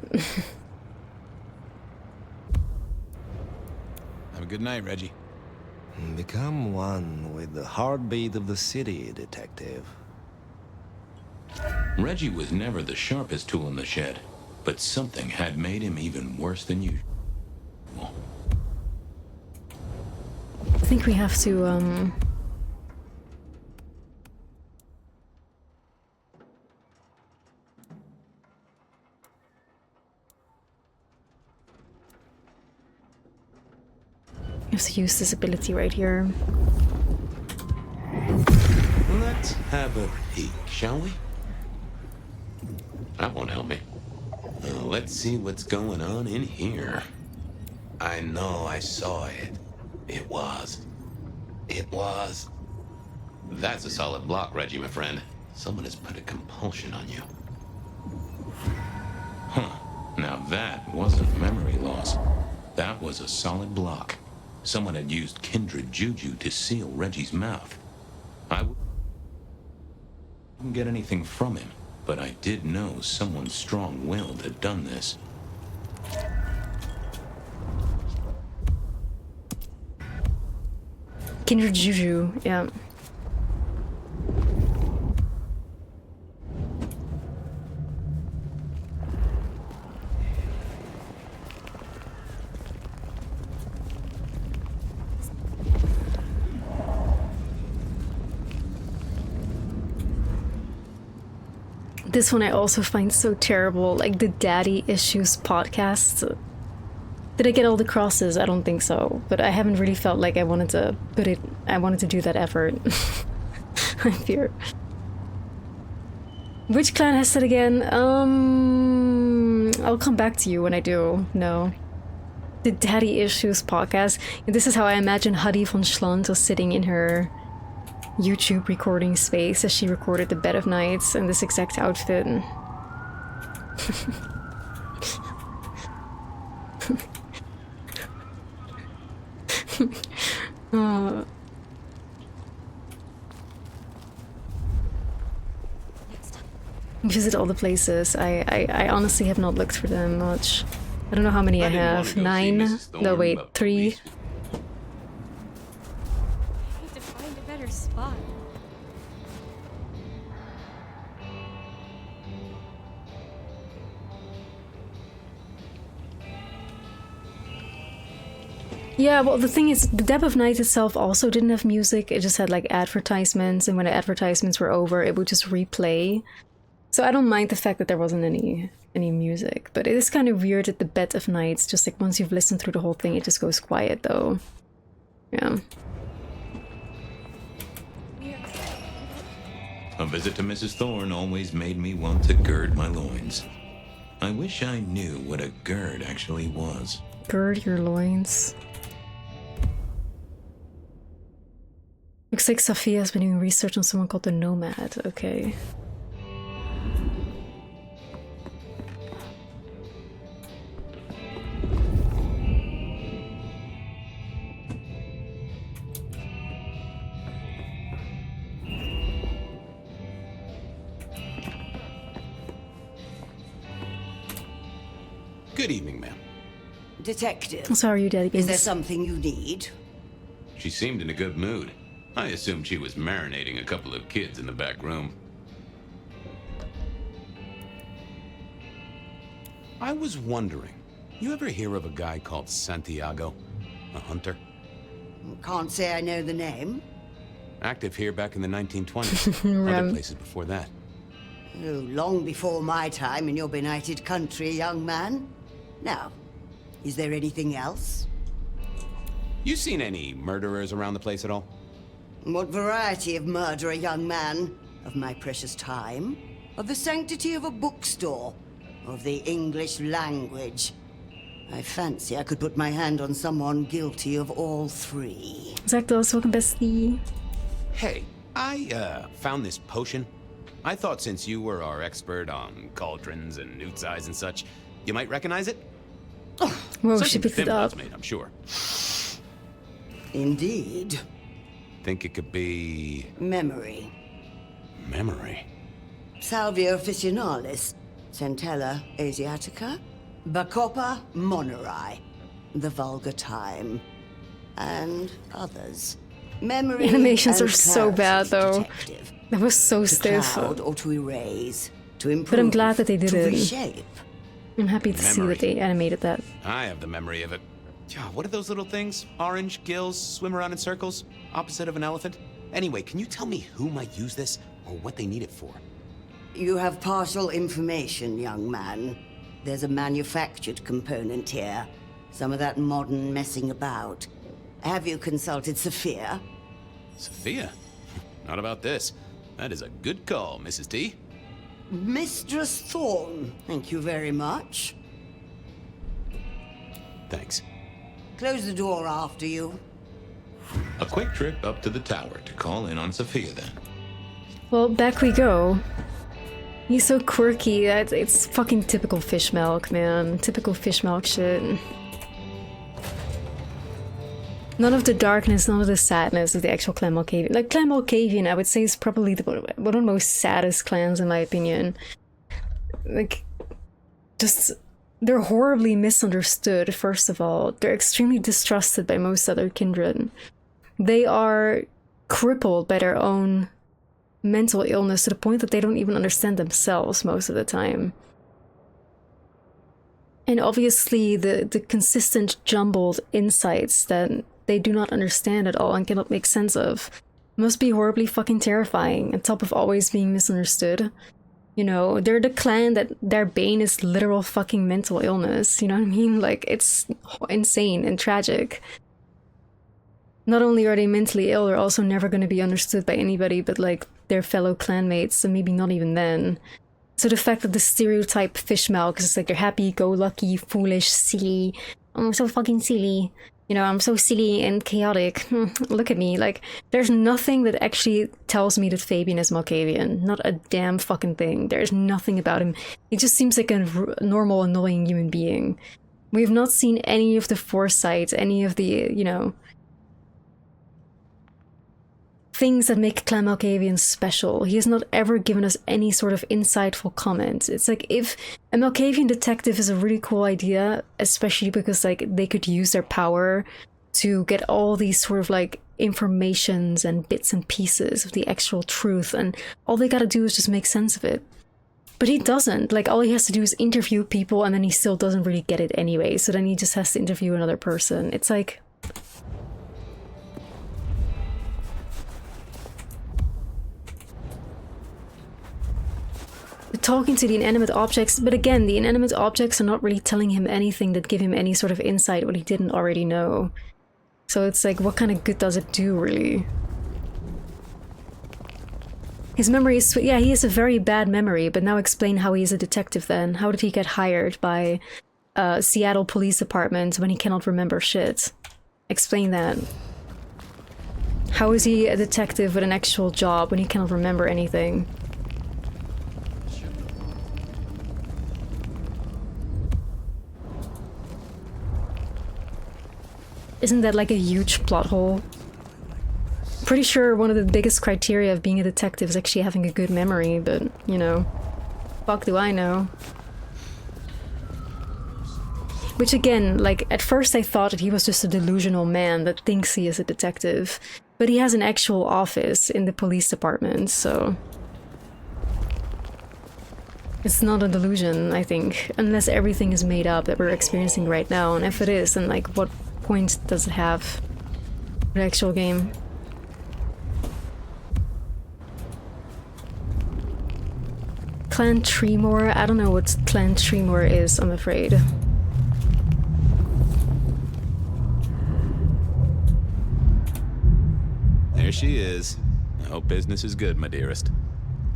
Have a good night, Reggie. Become one with the heartbeat of the city, detective. Reggie was never the sharpest tool in the shed, but something had made him even worse than usual. I think we have to, I have to use this ability right here. Let's have a peek, shall we? That won't help me. Let's see what's going on in here. I know I saw it. It was. That's a solid block, Reggie, my friend. Someone has put a compulsion on you. Huh. Now that wasn't memory loss. That was a solid block. Someone had used kindred juju to seal Reggie's mouth. I wouldn't get anything from him, but I did know someone strong-willed had done this. Kindred juju, yeah. This one I also find so terrible, like the Daddy Issues podcast. Did I get all the crosses? I don't think so, but I haven't really felt like I wanted to do that effort. I fear. Which clan has it again? I'll come back to you when I do. No. The Daddy Issues podcast. This is how I imagine Hadi von Schland was sitting in her YouTube recording space as she recorded the Bed of Nights in this exact outfit. Visit all the places. I honestly have not looked for them much. I don't know how many I have. 9? No, wait, 3. I need to find a better spot. Yeah, well, the thing is, the Depth of Night itself also didn't have music. It just had like advertisements, and when the advertisements were over, it would just replay. So I don't mind the fact that there wasn't any music, but it is kind of weird at the Bed of Nights. Just like once you've listened through the whole thing, it just goes quiet, though. Yeah. A visit to Mrs. Thorne always made me want to gird my loins. I wish I knew what a gird actually was. Gird your loins. Looks like Sophia's been doing research on someone called the Nomad. Okay. Good evening, ma'am. Detective. I'm sorry, Daddy. Is there something you need? She seemed in a good mood. I assumed she was marinating a couple of kids in the back room. I was wondering, you ever hear of a guy called Santiago? A hunter? Can't say I know the name. Active here back in the 1920s. Other places before that. Oh, long before my time in your benighted country, young man. Now, is there anything else? You seen any murderers around the place at all? What variety of murderer, young man? Of my precious time? Of the sanctity of a bookstore? Of the English language? I fancy I could put my hand on someone guilty of all three. Zakdos, welcome bestie. Hey, I found this potion. I thought since you were our expert on cauldrons and newt's eyes and such, you might recognize it. Whoa, she picked it up. Made, I'm sure. Indeed. Think it could be... Memory. Memory? Salvia officinalis, Centella asiatica, Bacopa moneri, the vulgar time, and others. Memory Animations and are so bad, though. Detective. That was so To stiff. cloud or to erase, to improve, But I'm glad that they did to it. reshape. I'm happy to see that they animated that. I have the memory of it. What are those little things? Orange gills, swim around in circles, opposite of an elephant? Anyway, can you tell me who might use this, or what they need it for? You have partial information, young man. There's a manufactured component here. Some of that modern messing about. Have you consulted Sophia? Sophia? Not about this. That is a good call, Mrs. T. Mistress Thorne, thank you very much. Thanks. Close the door after you. A quick trip up to the tower to call in on Sophia then. Well, back we go. He's so quirky. It's fucking typical fish milk, man. Typical fish milk shit. None of the darkness, none of the sadness of the actual Clan Malkavian. Like, Clan Malkavian, I would say, is probably one of the most saddest clans, in my opinion. Like, just... They're horribly misunderstood, first of all. They're extremely distrusted by most other kindred. They are crippled by their own mental illness to the point that they don't even understand themselves most of the time. And obviously the consistent jumbled insights that they do not understand at all and cannot make sense of must be horribly fucking terrifying, on top of always being misunderstood. You know, they're the clan that their bane is literal fucking mental illness, you know what I mean? Like, it's insane and tragic. Not only are they mentally ill, they're also never going to be understood by anybody, but like, their fellow clanmates, so maybe not even then. So the fact that the stereotype fishmouth is like they're happy-go-lucky, foolish, silly. I'm so fucking silly. You know, I'm so silly and chaotic. Look at me. Like, there's nothing that actually tells me that Fabian is Malkavian. Not a damn fucking thing. There's nothing about him. He just seems like a normal, annoying human being. We have not seen any of the foresight, any of the, you know, things that make Clan Malkavian special. He has not ever given us any sort of insightful comment. It's like, if a Malkavian detective is a really cool idea, especially because like they could use their power to get all these sort of like informations and bits and pieces of the actual truth, and all they gotta do is just make sense of it. But he doesn't. Like, all he has to do is interview people, and then he still doesn't really get it anyway, so then he just has to interview another person. It's like, talking to the inanimate objects, but again, the inanimate objects are not really telling him anything that give him any sort of insight what he didn't already know. So it's like, what kind of good does it do, really? His memory is, yeah, he has a very bad memory, but now explain how he is a detective then. How did he get hired by Seattle Police Department when he cannot remember shit? Explain that. How is he a detective with an actual job when he cannot remember anything? Isn't that like a huge plot hole? Pretty sure one of the biggest criteria of being a detective is actually having a good memory, but, you know, fuck do I know. Which again, like, at first I thought that he was just a delusional man that thinks he is a detective, but he has an actual office in the police department, so... It's not a delusion, I think, unless everything is made up that we're experiencing right now, and if it is, then like, what point does it have for the actual game? Clan Tremor? I don't know what Clan Tremor is, I'm afraid. There she is. I hope business is good, my dearest.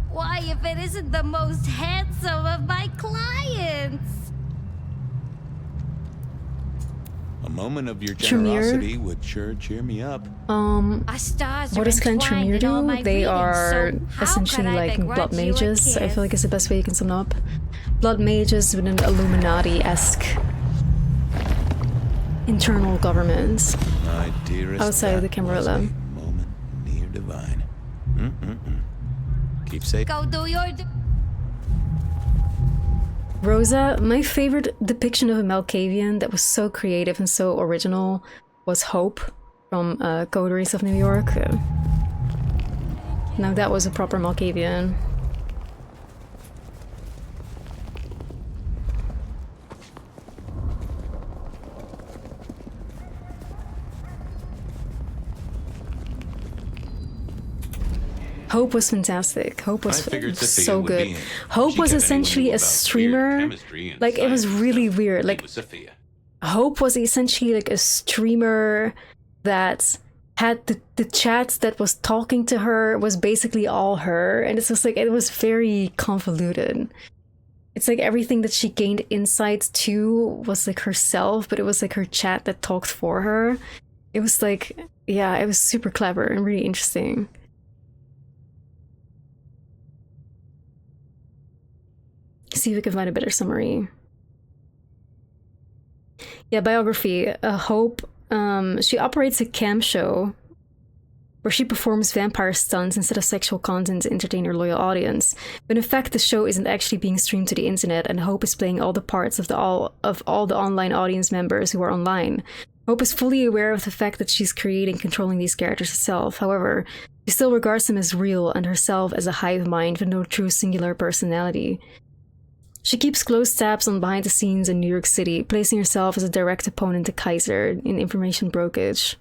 Why, if it isn't the most handsome of my clients? A moment of your Tremere? generosity would sure cheer me up. What does Clan Tremere do? They are essentially like blood mages, I feel like is the best way you can sum up. Blood mages with an Illuminati-esque internal government My dearest, outside of the Camarilla. moment near divine. Keep safe. Go do your... Rosa, my favorite depiction of a Malkavian that was so creative and so original was Hope from Coteries of New York. Now that was a proper Malkavian. Hope was fantastic. Hope was so good. Hope was essentially a streamer. Like, it was really weird. Like, Hope was essentially like a streamer that had the chat that was talking to her was basically all her, and it's just like, it was very convoluted. It's like everything that she gained insights to was like herself, but it was like her chat that talked for her. It was like, yeah, it was super clever and really interesting. See if we can find a better summary. Yeah, biography. Hope. She operates a cam show where she performs vampire stunts instead of sexual content to entertain her loyal audience. But in fact, the show isn't actually being streamed to the internet, and Hope is playing all the parts of all the online audience members who are online. Hope is fully aware of the fact that she's creating and controlling these characters herself. However, she still regards them as real and herself as a hive mind with no true singular personality. She keeps close tabs on behind the scenes in New York City, placing herself as a direct opponent to Kaiser in information brokerage.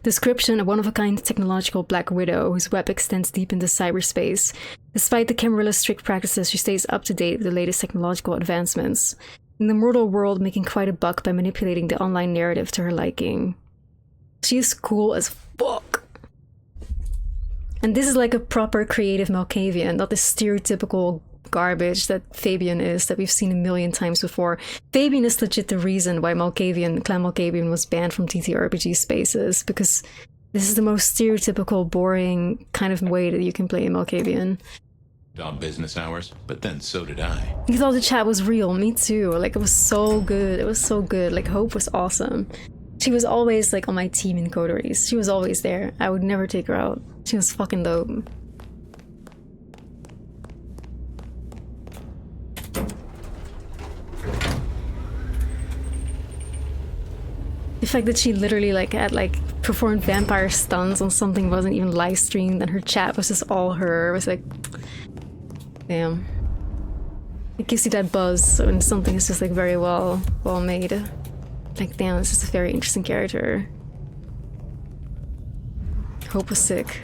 Description: a one-of-a-kind technological Black Widow whose web extends deep into cyberspace. Despite the Camarilla's strict practices, she stays up to date with the latest technological advancements. in the mortal world making quite a buck by manipulating the online narrative to her liking. She is cool as fuck. And this is like a proper creative Malkavian, not the stereotypical garbage that Fabian is, that we've seen a million times before. Fabian is legit the reason why Clan Malkavian was banned from TTRPG spaces, because this is the most stereotypical, boring kind of way that you can play a Malkavian. On business hours, but then so did I. You thought the chat was real, me too. Like, it was so good, it was so good. Like, Hope was awesome. She was always like on my team in coteries. She was always there. I would never take her out. She was fucking dope. The fact that she literally like had like performed vampire stunts on something that wasn't even live streamed and her chat was just all her. It was like, damn. It gives you that buzz when something is just like very well made. Like, damn, this is a very interesting character. Hope was sick.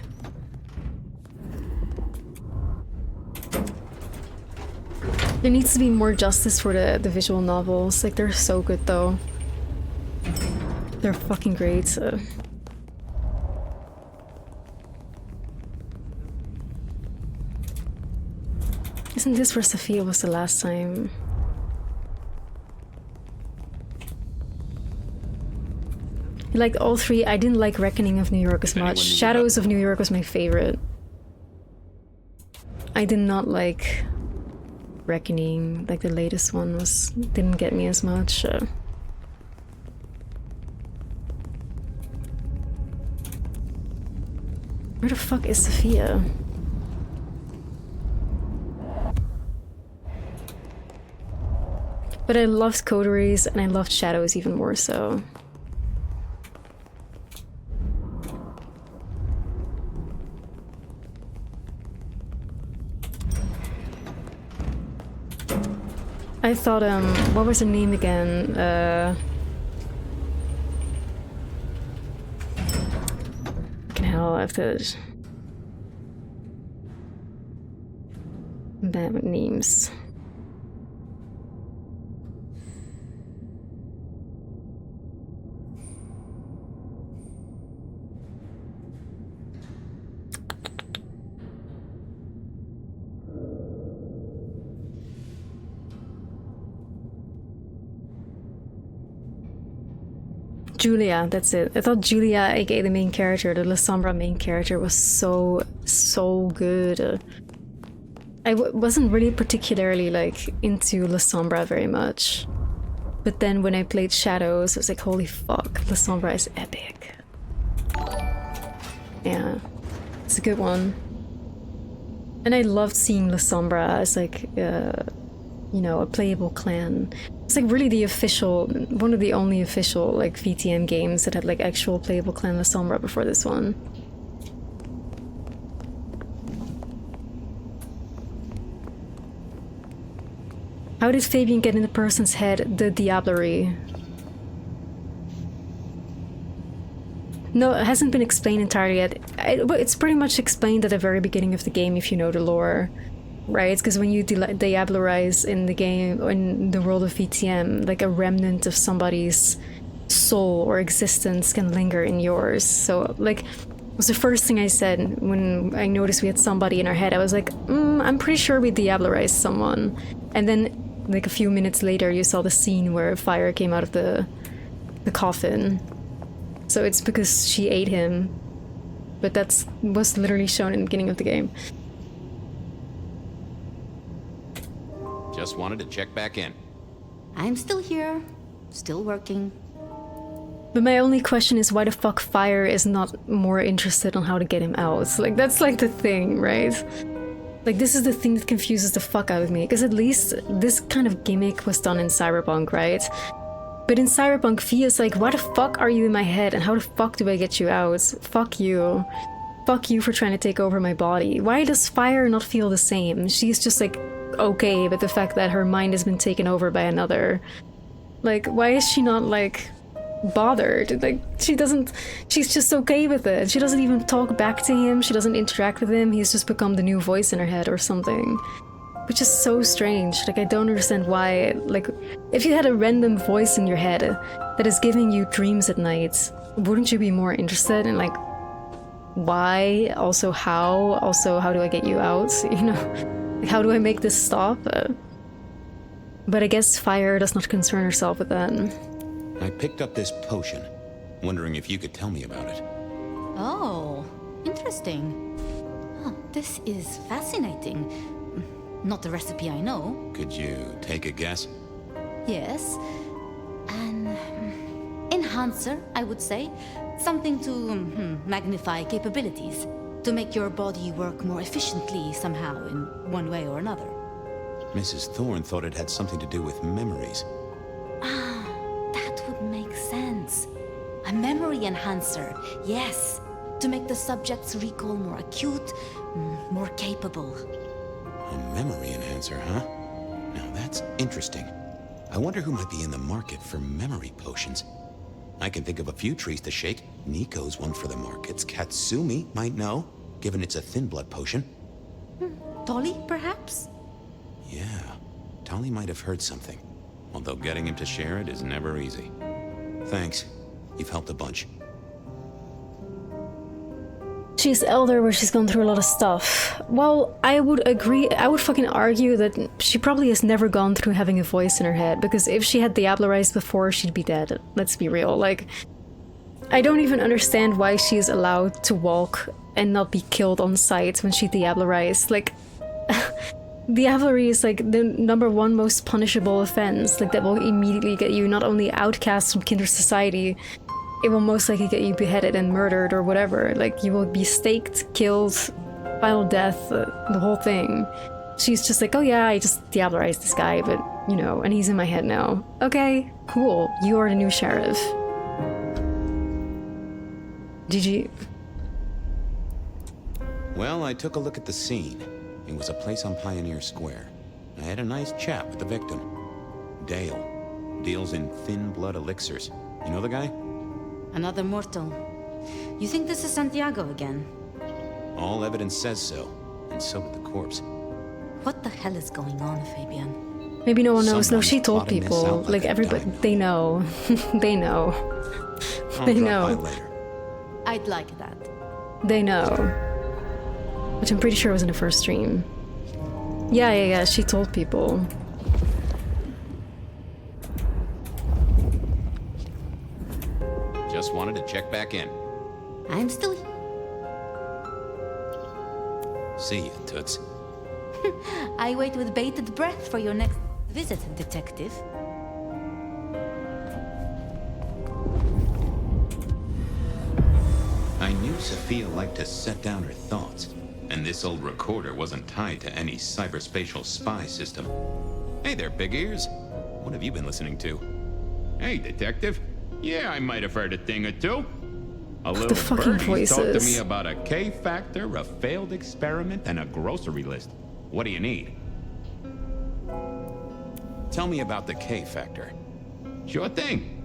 There needs to be more justice for the visual novels. Like, they're so good though. They're fucking great. Isn't this where Sophia was the last time? I liked all three. I didn't like Reckoning of New York as much. Shadows of New York was my favorite. I did not like Reckoning. Like the latest one didn't get me as much. Where the fuck is Sophia? But I loved Coteries and I loved Shadows even more so. I thought, what was her name again? Fucking hell, I have to... bad with names. Julia, that's it. I thought Julia, aka the main character, the La Sombra main character, was so good. I wasn't really particularly like into La Sombra very much, but then when I played Shadows, I was like, holy fuck, La Sombra is epic. Yeah, it's a good one. And I loved seeing La Sombra as like, you know, a playable clan. It's like really the official, one of the only official like VTM games that had like actual playable clan La Sombra before this one. How did Fabian get in the person's head? The diablerie. No, it hasn't been explained entirely yet. It's pretty much explained at the very beginning of the game if you know the lore. Right, because when you diablerize in the game, in the world of VTM, like a remnant of somebody's soul or existence can linger in yours. So, like, it was the first thing I said when I noticed we had somebody in our head. I was like, I'm pretty sure we diablerized someone. And then, like, a few minutes later, you saw the scene where Phyre came out of the coffin. So it's because she ate him. But that was literally shown in the beginning of the game. Just wanted to check back in. I'm still here, still working. But my only question is why the fuck Phyre is not more interested on how to get him out. Like, that's like the thing, right? Like, this is the thing that confuses the fuck out of me. Because at least this kind of gimmick was done in Cyberpunk, right? But in Cyberpunk, Fia's like, why the fuck are you in my head and how the fuck do I get you out? Fuck you. Fuck you for trying to take over my body. Why does Phyre not feel the same? She's just like, okay with the fact that her mind has been taken over by another. Like, why is she not like bothered? Like, she's just okay with it. She doesn't even talk back to him, she doesn't interact with him, he's just become the new voice in her head or something. which is so strange. Like, I don't understand why. Like, if you had a random voice in your head that is giving you dreams at night, wouldn't you be more interested in, like, why? Also, how? Also, how do I get you out? You know? Like, how do I make this stop? But I guess Phyre does not concern herself with that. I picked up this potion, wondering if you could tell me about it. Oh, interesting. Oh, this is fascinating. Not the recipe I know. Could you take a guess? Yes. An enhancer, I would say. Something to magnify capabilities. To make your body work more efficiently somehow, in one way or another. Mrs. Thorne thought it had something to do with memories. Ah, that would make sense. A memory enhancer, yes. To make the subject's recall more acute, more capable. A memory enhancer, huh? Now that's interesting. I wonder who might be in the market for memory potions. I can think of a few trees to shake. Nico's one for the markets. Katsumi might know, given it's a thin blood potion. Tolly, perhaps? Yeah, Tolly might have heard something. Although getting him to share it is never easy. Thanks. You've helped a bunch. She's elder, where she's gone through a lot of stuff. Well, I would agree. I would fucking argue that she probably has never gone through having a voice in her head, because if she had diablerized before, she'd be dead. Let's be real. Like, I don't even understand why she's allowed to walk and not be killed on sight when she diablerized. Like, diablery is like the #1 most punishable offense. Like, that will immediately get you not only outcast from kindred society, it will most likely get you beheaded and murdered or whatever. Like, you will be staked, killed, final death, the whole thing. She's just like, oh yeah, I just diablerized this guy, but, you know, and he's in my head now. Okay, cool, you are the new sheriff. GG. Well, I took a look at the scene. It was a place on Pioneer Square. I had a nice chat with the victim. Dale. Deals in thin blood elixirs. You know the guy? Another mortal. You think this is Santiago again? All evidence says so, and so did the corpse. What the hell is going on, Fabian? Maybe no one knows. No, Someone's she told plotting this people. out Like, everybody, they know. They know. They I'll know. drop by later. I'd like that. They know. Which I'm pretty sure was in the first stream. Yeah, she told people. Just wanted to check back in. I'm still... See you, Toots. I wait with bated breath for your next visit, detective. I knew Sophia liked to set down her thoughts, and this old recorder wasn't tied to any cyberspatial spy system. Hey there, big ears. What have you been listening to? Hey, detective. Yeah, I might have heard a thing or two. A The little fucking birdie talked to voices. me about a K-factor, a failed experiment, and a grocery list. What do you need? Tell me about the K-factor. Sure thing.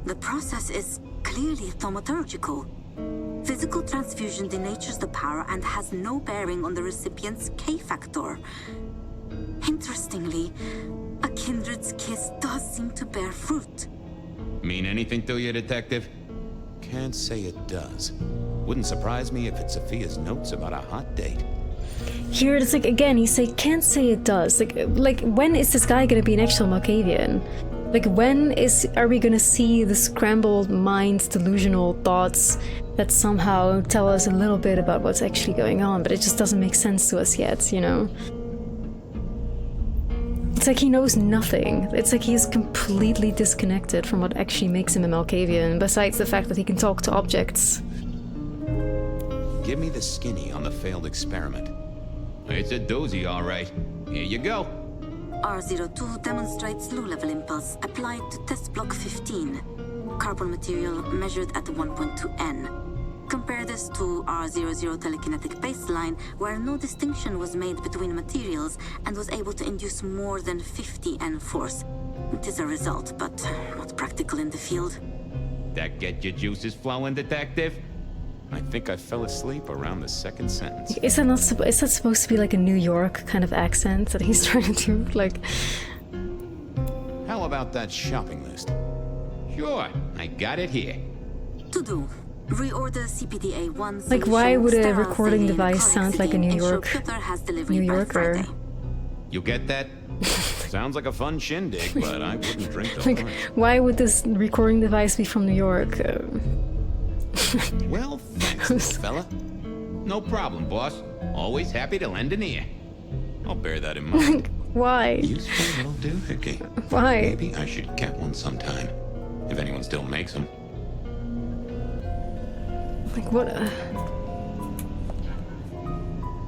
The process is clearly thaumaturgical. Physical transfusion denatures the power and has no bearing on the recipient's K-factor. Interestingly, a kindred's kiss does seem to bear fruit. Mean anything to you, detective? Can't say it does. Wouldn't surprise me if it's Sophia's notes about a hot date. Here it's like, again, he say, can't say it does. Like when is this guy gonna be an actual Malkavian? Like, when are we gonna see the scrambled minds, delusional thoughts that somehow tell us a little bit about what's actually going on, but it just doesn't make sense to us yet, you know? It's like he knows nothing. It's like he's completely disconnected from what actually makes him a Malkavian, besides the fact that he can talk to objects. Give me the skinny on the failed experiment. It's a doozy, all right. Here you go. R02 demonstrates low-level impulse applied to test block 15. Carbon material measured at 1.2 N. Compare this to R00 telekinetic baseline, where no distinction was made between materials and was able to induce more than 50 N force. It is a result, but not practical in the field. That get your juices flowing, detective? I think I fell asleep around the second sentence. Is that not? Is that supposed to be like a New York kind of accent that he's trying to do? Like, How about that shopping list? Sure, I got it here. To do. Reorder CPTA 1. like why would a recording device sound like a New Yorker? You get that? Sounds like a fun shindig, but I wouldn't drink the Like, wine. why would this recording device be from New York? Well, thanks, little fella. No problem, boss. Always happy to lend an ear. I'll bear that in mind. Why? Useful little doohickey. Why? Maybe I should get one sometime, if anyone still makes them. Like what?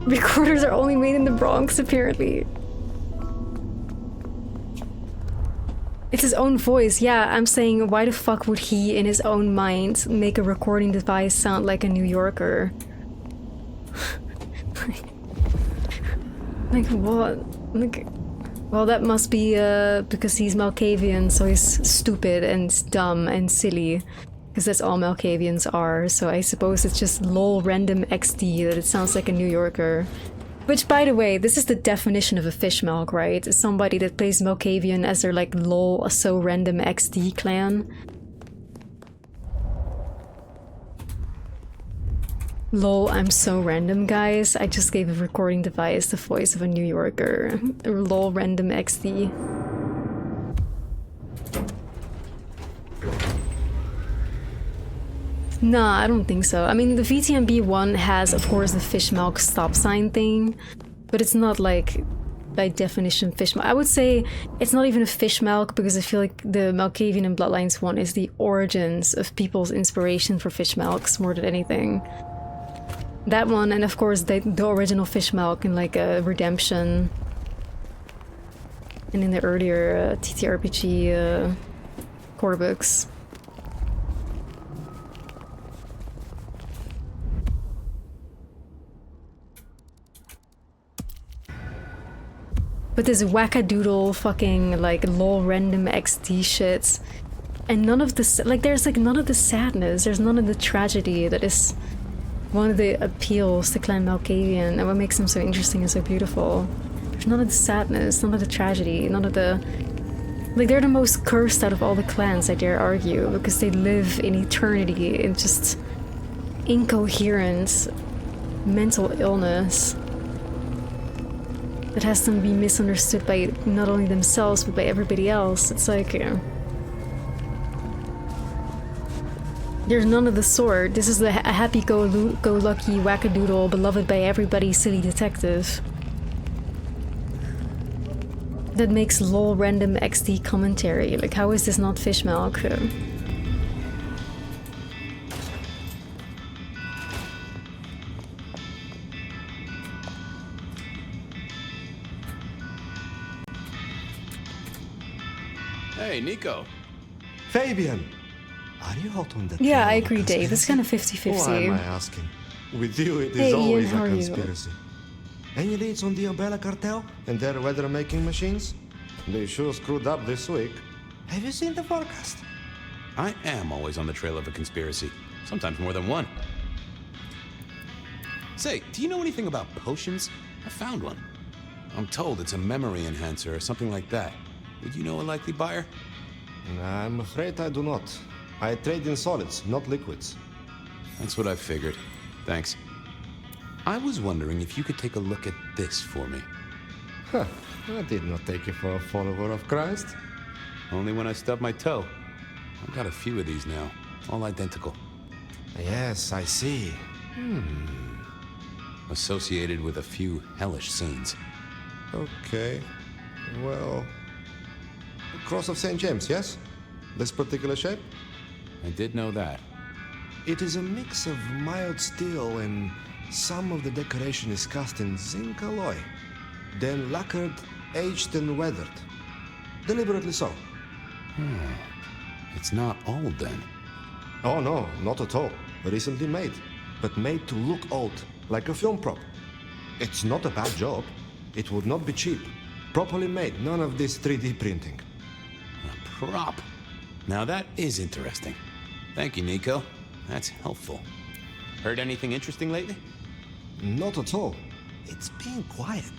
Recorders are only made in the Bronx, apparently. It's his own voice. Yeah, I'm saying, why the fuck would he, in his own mind, make a recording device sound like a New Yorker? Like what? Like, well, that must be because he's Malkavian, so he's stupid and dumb and silly. Because that's all Malkavians are, so I suppose it's just lol random XD that it sounds like a New Yorker. Which, by the way, this is the definition of a fishmilk, right? It's somebody that plays Malkavian as their like lol so random XD clan. Lol, I'm so random, guys. I just gave a recording device the voice of a New Yorker. Lol random XD. Nah, I don't think so. I mean, the VTMB one has, of course, the fishmilk stop sign thing, but it's not like, by definition, fishmilk. I would say it's not even a fishmilk because I feel like the Malkavian and Bloodlines one is the origins of people's inspiration for fishmilks more than anything. That one, and of course the original fishmilk in like a Redemption, and in the earlier TTRPG core books. But this wackadoodle fucking like lol random XD shit, and none of the like there's like none of the sadness, there's none of the tragedy that is one of the appeals to Clan Malkavian and what makes them so interesting and so beautiful. There's none of the sadness, none of the tragedy, none of the like they're the most cursed out of all the clans, I dare argue, because they live in eternity in just incoherent mental illness that has them be misunderstood by not only themselves but by everybody else. It's like, there's none of the sort. This is a happy-go-lucky wackadoodle, beloved by everybody silly detective that makes lol random XD commentary. Like, how is this not fishmilk? Hey, Nico. Fabian! Are you hot on the Yeah, trail I of agree, Dave. It's kind of 50-50. Why am I asking? With you, it is Hey, Ian, always how a are you? conspiracy. Any leads on the Umbrella Cartel and their weather-making machines? They sure screwed up this week. Have you seen the forecast? I am always on the trail of a conspiracy. Sometimes more than one. Say, do you know anything about potions? I found one. I'm told it's a memory enhancer or something like that. Would you know a likely buyer? I'm afraid I do not. I trade in solids, not liquids. That's what I figured. Thanks. I was wondering if you could take a look at this for me. Huh. I did not take you for a follower of Christ. Only when I stubbed my toe. I've got a few of these now, all identical. Yes, I see. Associated with a few hellish scenes. Okay. Well... Cross of St. James, yes? This particular shape? I did know that. It is a mix of mild steel and some of the decoration is cast in zinc alloy. Then lacquered, aged and weathered. Deliberately so. It's not old then. Oh no, not at all. Recently made. But made to look old, like a film prop. It's not a bad job. It would not be cheap. Properly made, none of this 3D printing. A prop? Now that is interesting. Thank you, Nico. That's helpful. Heard anything interesting lately? Not at all. It's been quiet.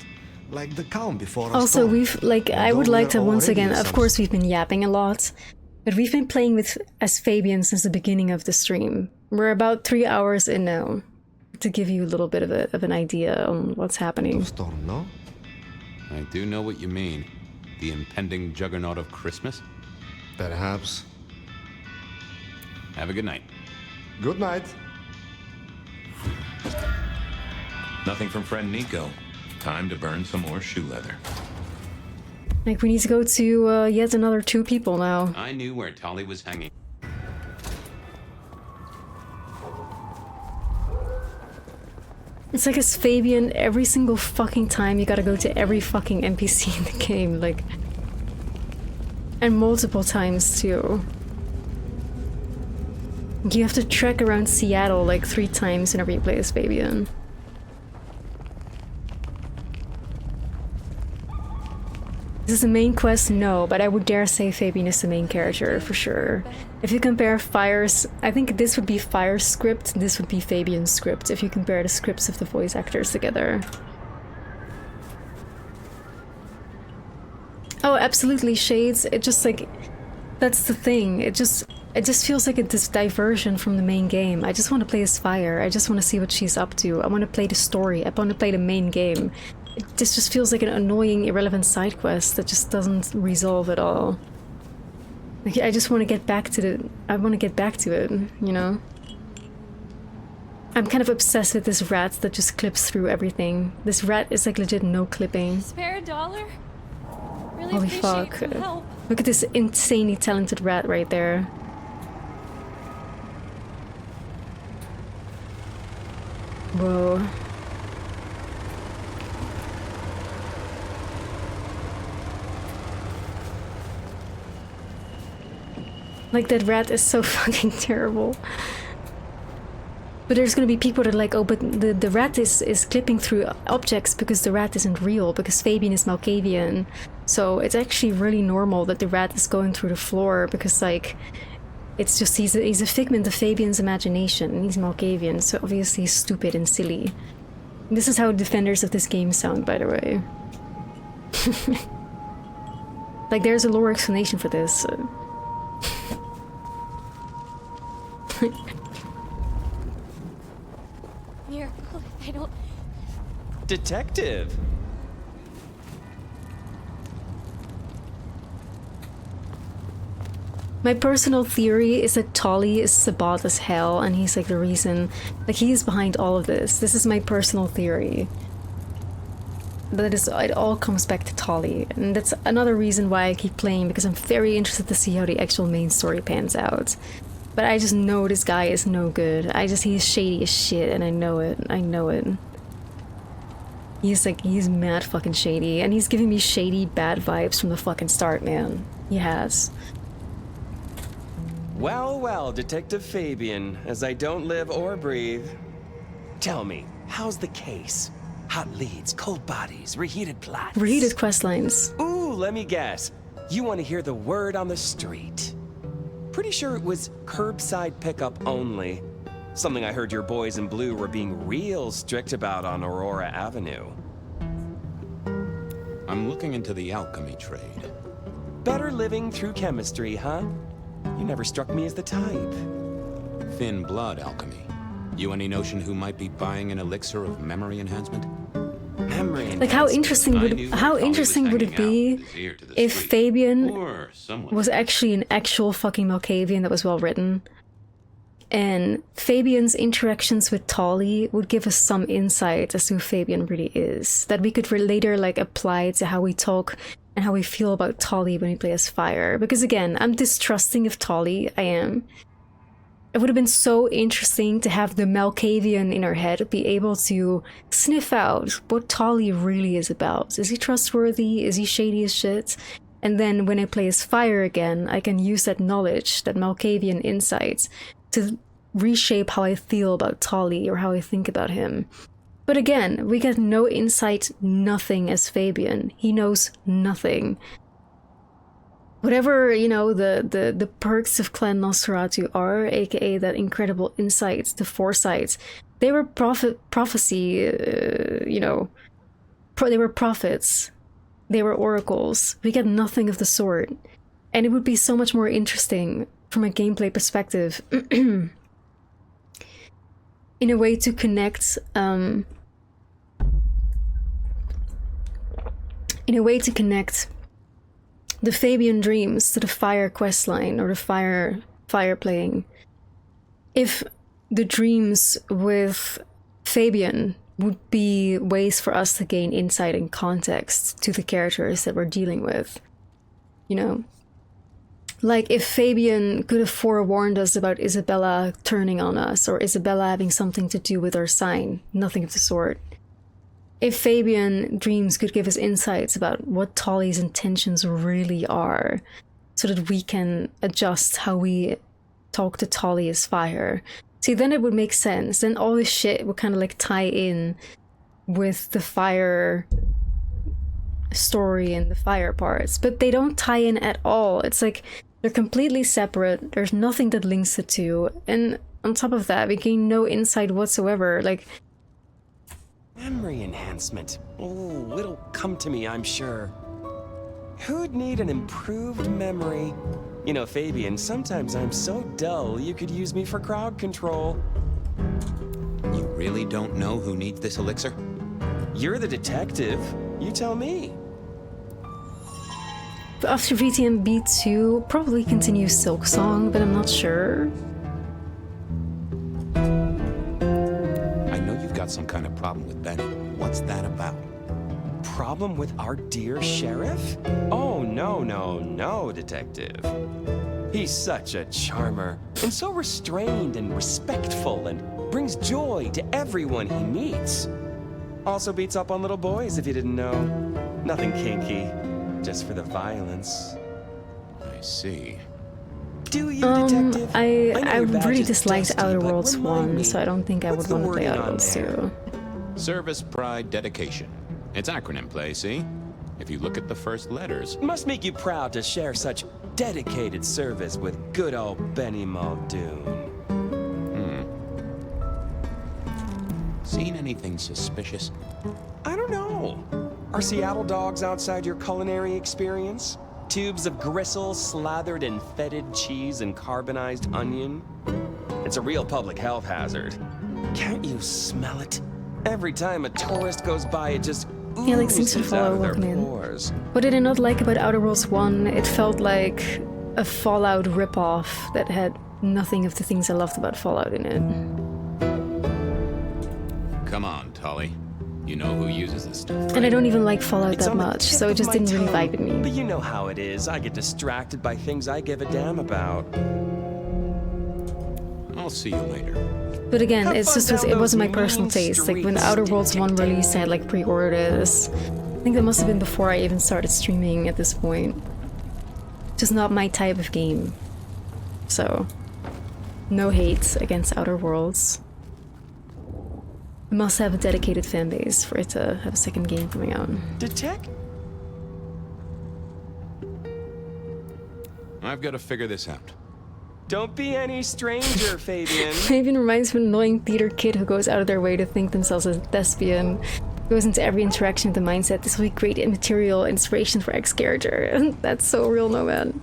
Like the calm before a Also, storm. we've, like, I would Although like to we're once already again, in of some course we've been yapping a lot, but we've been playing with as Fabian since the beginning of the stream. We're about 3 hours in now, to give you a little bit of an idea on what's happening. Storm, no? I do know what you mean. The impending juggernaut of Christmas? Perhaps. Have a good night. Good night. Nothing from friend Nico. Time to burn some more shoe leather. Like, we need to go to yet another 2 people now. I knew where Tolly was hanging. It's like as Fabian, every single fucking time you gotta go to every fucking NPC in the game, like... And multiple times, too. You have to trek around Seattle like 3 times whenever you play as Fabian. Is this the main quest? No, but I would dare say Fabian is the main character, for sure. If you compare Phyre's... I think this would be Phyre's script, this would be Fabian's script, if you compare the scripts of the voice actors together. Oh, absolutely, Shades. It just, like... That's the thing. It just feels like this diversion from the main game. I just want to play as Phyre. I just want to see what she's up to. I want to play the story. I want to play the main game. This just feels like an annoying, irrelevant side quest that just doesn't resolve at all. Like, I just want to get back to the... I want to get back to it, you know? I'm kind of obsessed with this rat that just clips through everything. This rat is like legit no clipping. Spare $1? Really Holy appreciate fuck. some help. Look at this insanely talented rat right there. Whoa. Like, that rat is so fucking terrible. But there's gonna be people that are like, oh, but the rat is clipping through objects because the rat isn't real, because Fabian is Malkavian. So it's actually really normal that the rat is going through the floor, because, like, it's just, he's a figment of Fabian's imagination, and he's Malkavian, so obviously he's stupid and silly. This is how defenders of this game sound, by the way. Like, there's a lore explanation for this. Miracle, I don't... Detective! My personal theory is that Tolly is Sabat as hell, and he's like the reason, like, he's behind all of this. This is my personal theory. But it all comes back to Tolly, and that's another reason why I keep playing, because I'm very interested to see how the actual main story pans out. But I just know this guy is no good. He's shady as shit, and I know it. I know it. He's mad fucking shady, and he's giving me shady bad vibes from the fucking start, man. He has. Well, well, Detective Fabian, as I don't live or breathe. Tell me, how's the case? Hot leads, cold bodies, reheated plots. Reheated questlines. Ooh, let me guess. You want to hear the word on the street. Pretty sure it was curbside pickup only. Something I heard your boys in blue were being real strict about on Aurora Avenue. I'm looking into the alchemy trade. Better living through chemistry, huh? You never struck me as the type. Thin blood alchemy. You any notion who might be buying an elixir of memory enhancement? Memory enhancement. Like, how interesting would it be if Fabian was actually an actual fucking Malkavian that was well written? And Fabian's interactions with Tolly would give us some insight as to who Fabian really is, that we could later, like, apply to how we talk and how we feel about Tolly when we play as Phyre. Because again, I'm distrusting of Tolly, I am. It would have been so interesting to have the Malkavian in our head be able to sniff out what Tolly really is about. Is he trustworthy? Is he shady as shit? And then when I play as Phyre again, I can use that knowledge, that Malkavian insight, to reshape how I feel about Tolly or how I think about him. But again, we get no insight, nothing as Fabian. He knows nothing. whatever, you know, the perks of Clan Nosferatu are, aka that incredible insight, the foresight, they were prophecy, you know, they were prophets, they were oracles. We get nothing of the sort, and it would be so much more interesting from a gameplay perspective in a way to connect the Fabian dreams to the Phyre questline or the Phyre playing. If the dreams with Fabian would be ways for us to gain insight and context to the characters that we're dealing with, you know? Like if Fabian could have forewarned us about Isabella turning on us or Isabella having something to do with our sign, nothing of the sort. If Fabian dreams could give us insights about what Tolly's intentions really are, so that we can adjust how we talk to Tolly as Phyre. See, then it would make sense. Then all this shit would kind of like tie in with the Phyre story and the Phyre parts, but they don't tie in at all. It's like they're completely separate. There's nothing that links the two, and on top of that, we gain no insight whatsoever. Like, memory enhancement. Oh, it'll come to me, I'm sure. Who'd need an improved memory? You know, Fabian, sometimes I'm so dull you could use me for crowd control. You really don't know who needs this elixir? You're the detective. You tell me. But after VTM B2, probably continue Silk Song, but I'm not sure. I know you've got some kind of problem with Benny. What's that about? Problem with our dear sheriff? Oh, no, detective. He's such a charmer, and so restrained and respectful, and brings joy to everyone he meets. Also beats up on little boys, if you didn't know. Nothing kinky, just for the violence. I see. Do you, detective? I really disliked Outer Worlds 1, so I don't think I would want to play Outer Worlds 2. Service, pride, dedication. It's acronym play, see? If you look at the first letters. Must make you proud to share such dedicated service with good old Benny Muldoon. Seen anything suspicious? I don't know. Are Seattle dogs outside your culinary experience? Tubes of gristle slathered in fetid cheese and carbonized onion? It's a real public health hazard. Can't you smell it? Every time a tourist goes by, it just like seems to follow welcome in. What did I not like about Outer Worlds 1? It felt like a Fallout ripoff that had nothing of the things I loved about Fallout in it. Come on, Tolly. You know who uses this stuff, right? And I don't even like Fallout that much, so it just didn't really vibe with me. But you know how it is. I get distracted by things I give a damn about. I'll see you later. But again, it's just it wasn't my personal taste. Like when Outer Worlds 1 released, I had like pre-ordered this. I think that must have been before I even started streaming at this point. Just not my type of game. So, no hate against Outer Worlds. It must have a dedicated fan base for it to have a second game coming out. Detect? I've got to figure this out. Don't be any stranger, Fabian. Fabian reminds me of an annoying theater kid who goes out of their way to think themselves a thespian. Goes into every interaction with the mindset, this will be great material, inspiration for X character. That's so real, no man.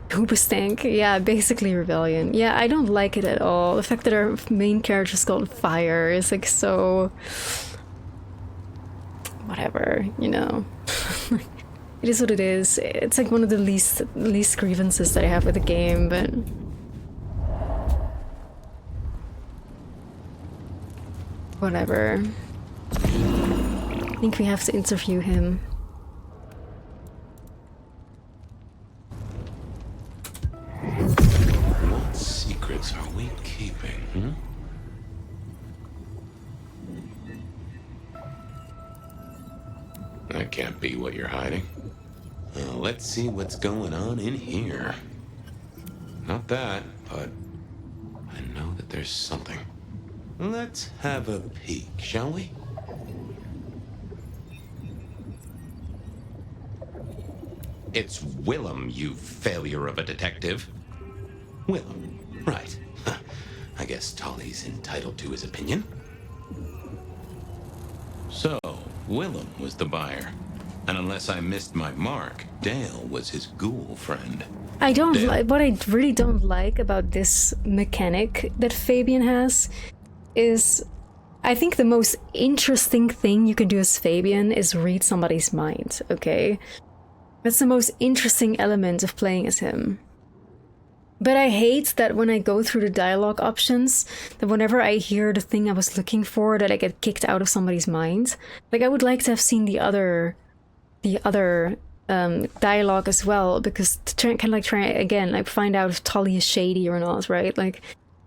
Hoobastank, yeah, basically Rebellion. Yeah, I don't like it at all. The fact that our main character is called Phyre is like so... whatever, you know. It is what it is. It's like one of the least grievances that I have with the game, but... whatever. I think we have to interview him. What secrets are we keeping, That can't be what you're hiding. Well, let's see what's going on in here. Not that, but I know that there's something. Let's have a peek, shall we? It's Willem, you failure of a detective. Willem, right. I guess Tolly's entitled to his opinion. So, Willem was the buyer. And unless I missed my mark, Dale was his ghoul friend. I don't like what I really don't like about this mechanic that Fabian has is I think the most interesting thing you can do as Fabian is read somebody's mind, okay? That's the most interesting element of playing as him. But I hate that when I go through the dialogue options, that whenever I hear the thing I was looking for, that I get kicked out of somebody's mind. Like, I would like to have seen the other dialogue as well, because to try again, like, find out if Tolly is shady or not, right? Like,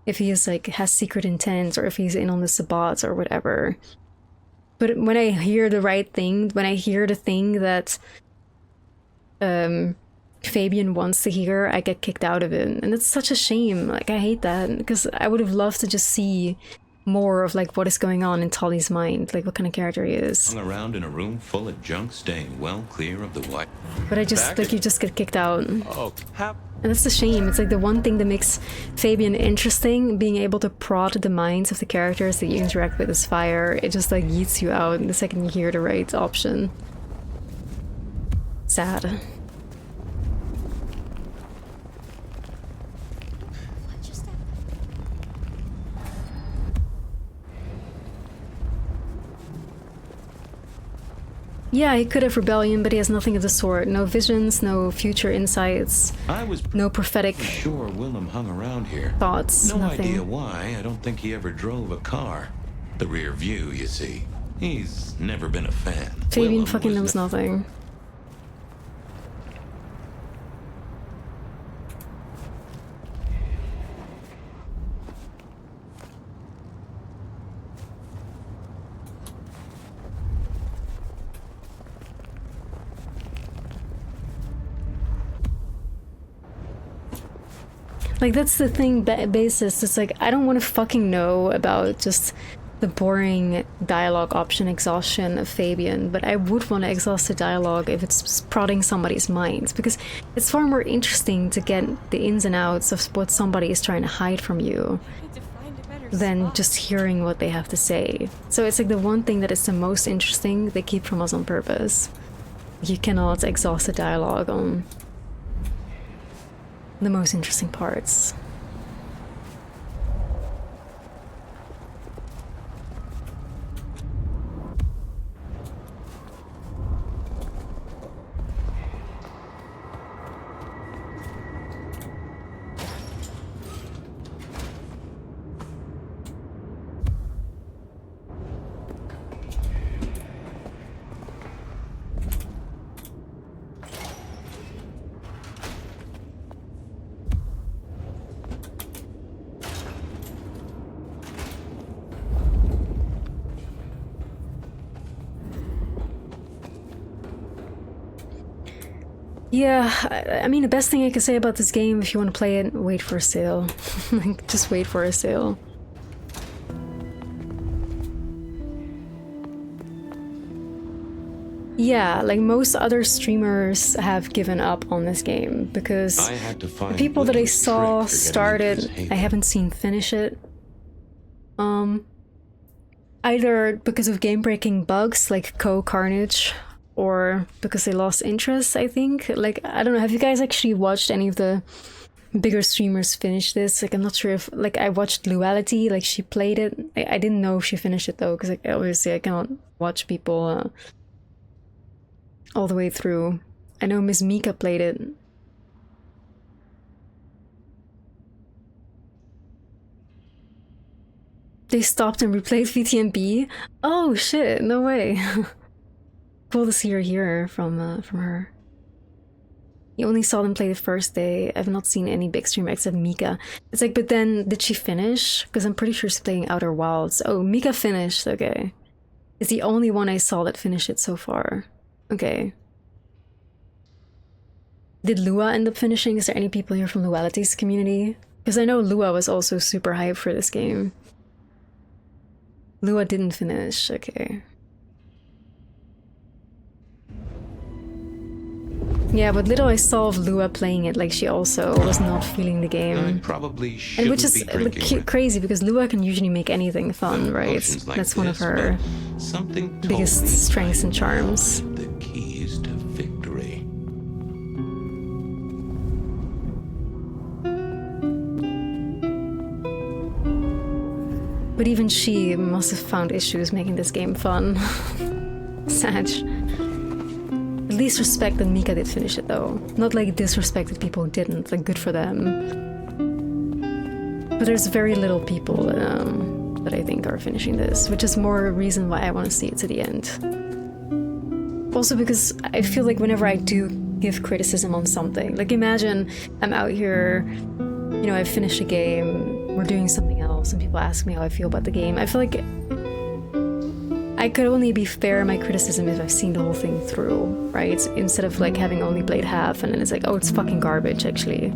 if he is, like, has secret intent, or if he's in on the sabots or whatever. But when I hear the right thing, when I hear the thing that Fabian wants to hear, I get kicked out of it, and it's such a shame. Like, I hate that, because I would have loved to just see more of, like, what is going on in Tolly's mind, like what kind of character he is. Hung around in a room full of junk, staying well clear of the white. But I just, like, you just get kicked out. Oh, and that's a shame. It's like the one thing that makes Fabian interesting, being able to prod the minds of the characters that you interact with is Phyre. It just, like, yeets you out the second you hear the right option. Sad. Yeah, he could have rebellion, but he has nothing of the sort. No visions, no future insights, no prophetic sure Willem hung around here. Thoughts, No nothing. idea why. I don't think he ever drove a car. The rear view, you see. He's never been a fan. Fabian Willem fucking was knows nothing. Like, that's the thing, basis. It's like, I don't want to fucking know about just the boring dialogue option exhaustion of Fabian, but I would want to exhaust the dialogue if it's prodding somebody's minds, because it's far more interesting to get the ins and outs of what somebody is trying to hide from you than just hearing what they have to say. So it's like the one thing that is the most interesting they keep from us on purpose. You cannot exhaust the dialogue on the most interesting parts. Yeah, I mean, the best thing I can say about this game, if you want to play it, wait for a sale. Like, just wait for a sale. Yeah, like most other streamers have given up on this game because I had to find the people that I Will's saw trick for getting into his started, haven. I haven't seen finish it. Either because of game-breaking bugs like Co-Carnage, or because they lost interest, I think. Like, I don't know, have you guys actually watched any of the bigger streamers finish this? Like, I'm not sure if, like, I watched Luality, like, she played it. I didn't know if she finished it, though, because, like, obviously I cannot watch people all the way through. I know Miss Mika played it. They stopped and replayed VTMB? Oh, shit, no way. Cool to see her here from her. You only saw them play the first day. I've not seen any big streamer except Mika. It's like, but then, did she finish? Because I'm pretty sure she's playing Outer Wilds. Oh, Mika finished, okay. It's the only one I saw that finished it so far. Okay. Did Lua end up finishing? Is there any people here from Luality's community? Because I know Lua was also super hyped for this game. Lua didn't finish, okay. Yeah, but little I saw of Lua playing it, like she also was not feeling the game. I probably shouldn't And which is be drinking crazy because Lua can usually make anything fun, right? potions like That's one of this, her but something told biggest me strengths and charms. the keys to victory. But even she must have found issues making this game fun. Sad. At least respect that Mika did finish it though. Not like disrespect that people didn't, like good for them. But there's very little people that I think are finishing this, which is more a reason why I want to see it to the end. Also because I feel like whenever I do give criticism on something, like imagine I'm out here, you know, I've finished a game, we're doing something else, and people ask me how I feel about the game. I feel like I could only be fair in my criticism if I've seen the whole thing through, right? Instead of like having only played half and then it's like, oh, it's fucking garbage, actually.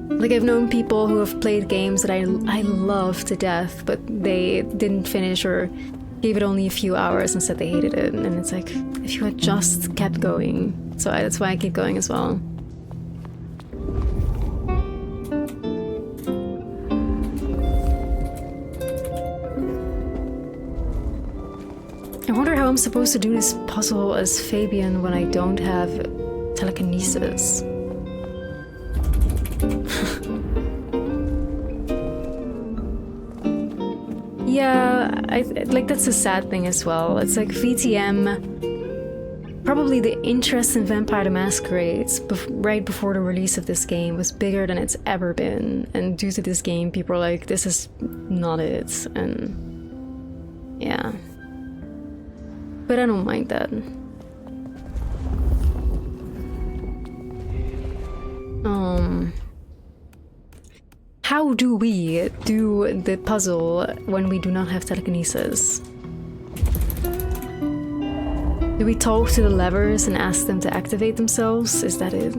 Like I've known people who have played games that I love to death, but they didn't finish or gave it only a few hours and said they hated it. And it's like, if you had just kept going. So that's why I keep going as well. I wonder how I'm supposed to do this puzzle as Fabian when I don't have telekinesis. Yeah, like that's a sad thing as well. It's like VTM, probably the interest in Vampire the Masquerade right before the release of this game was bigger than it's ever been. And due to this game, people are like, this is not it. And yeah. But I don't mind that. How do we do the puzzle when we do not have telekinesis? Do we talk to the levers and ask them to activate themselves? Is that it?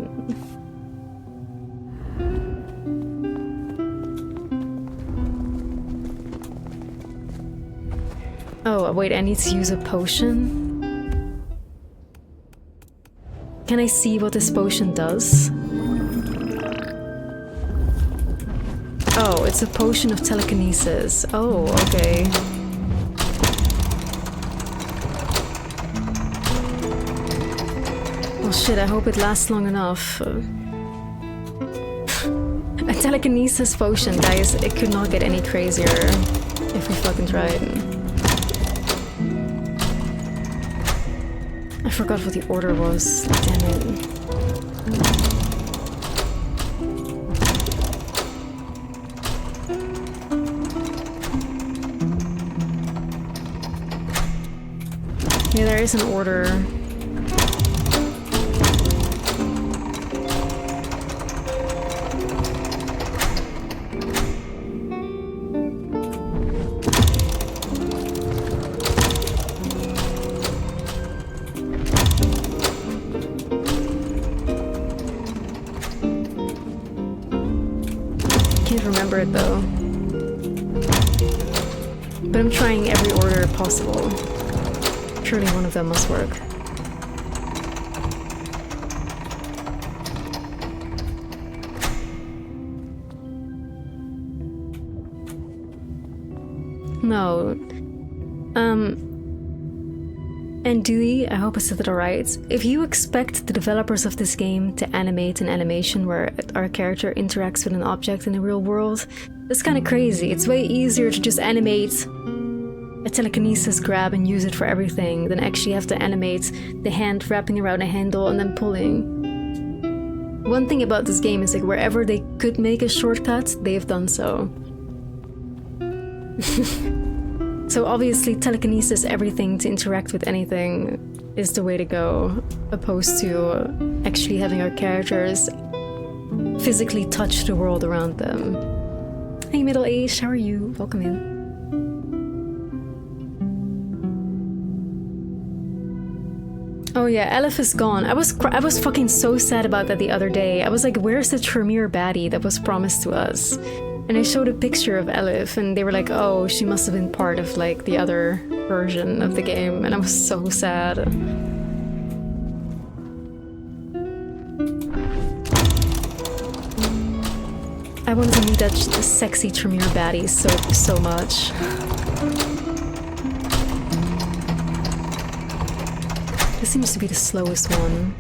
Oh, wait, I need to use a potion? Can I see what this potion does? Oh, it's a potion of telekinesis. Oh, okay. Oh shit, I hope it lasts long enough. A telekinesis potion, guys, it could not get any crazier if we fucking tried. I forgot what the order was. Damn it. Yeah, there is an order. Can't remember it though. But I'm trying every order possible. Surely one of them must work. No. And Dewey, I hope I said it alright. If you expect the developers of this game to animate an animation where our character interacts with an object in the real world, that's kind of crazy. It's way easier to just animate a telekinesis grab and use it for everything than actually have to animate the hand wrapping around a handle and then pulling. One thing about this game is like wherever they could make a shortcut, they've done so. So obviously telekinesis, everything to interact with anything is the way to go, opposed to actually having our characters physically touch the world around them. Hey middle-aged, how are you? Welcome in. Oh yeah, Elif is gone. I was fucking so sad about that the other day. I was like, where's the Tremere baddie that was promised to us? And I showed a picture of Elif and they were like, oh, she must have been part of like the other version of the game. And I was so sad. I want to meet that sexy Tremere baddie so much. This seems to be the slowest one.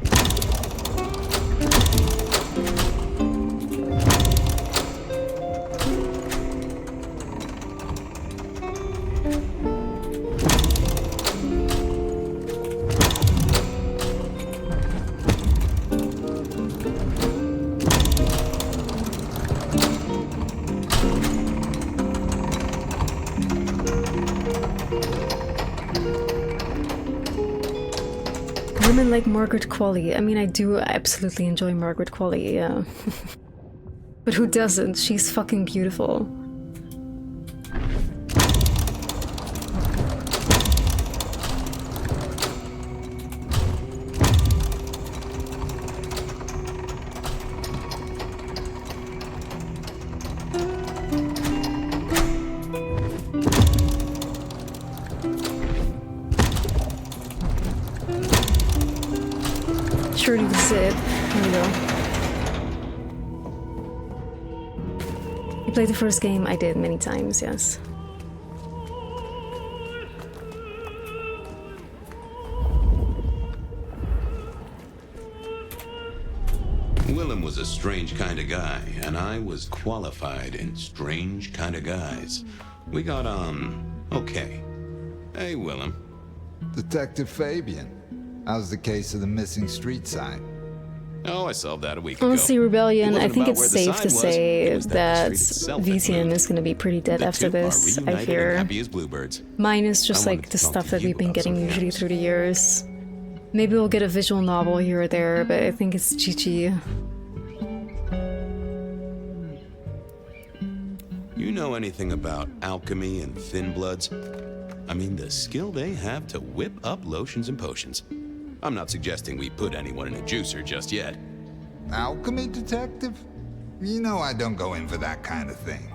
Women like Margaret Qualley. I mean, I do absolutely enjoy Margaret Qualley, yeah. But who doesn't? She's fucking beautiful. Surely this is it. Here we go. You played the first game? I did many times, yes. Willem was a strange kind of guy, and I was qualified in strange kind of guys. We got on okay. Hey, Willem. Detective Fabian. How's the case of the missing street sign? Oh, I solved that a week ago. Honestly, Rebellion, I think about it's where the safe sign to was. say It was that the street itself that VTM moved. is going to be pretty dead The after two are this, I reunited fear. and happy as bluebirds. Minus just I like wanted the to talk stuff to that you we've been about getting something usually else. through the years. Maybe we'll get a visual novel here or there, but I think it's GG. You know anything about alchemy and thin bloods? I mean, the skill they have to whip up lotions and potions. I'm not suggesting we put anyone in a juicer just yet. Alchemy detective? You know I don't go in for that kind of thing.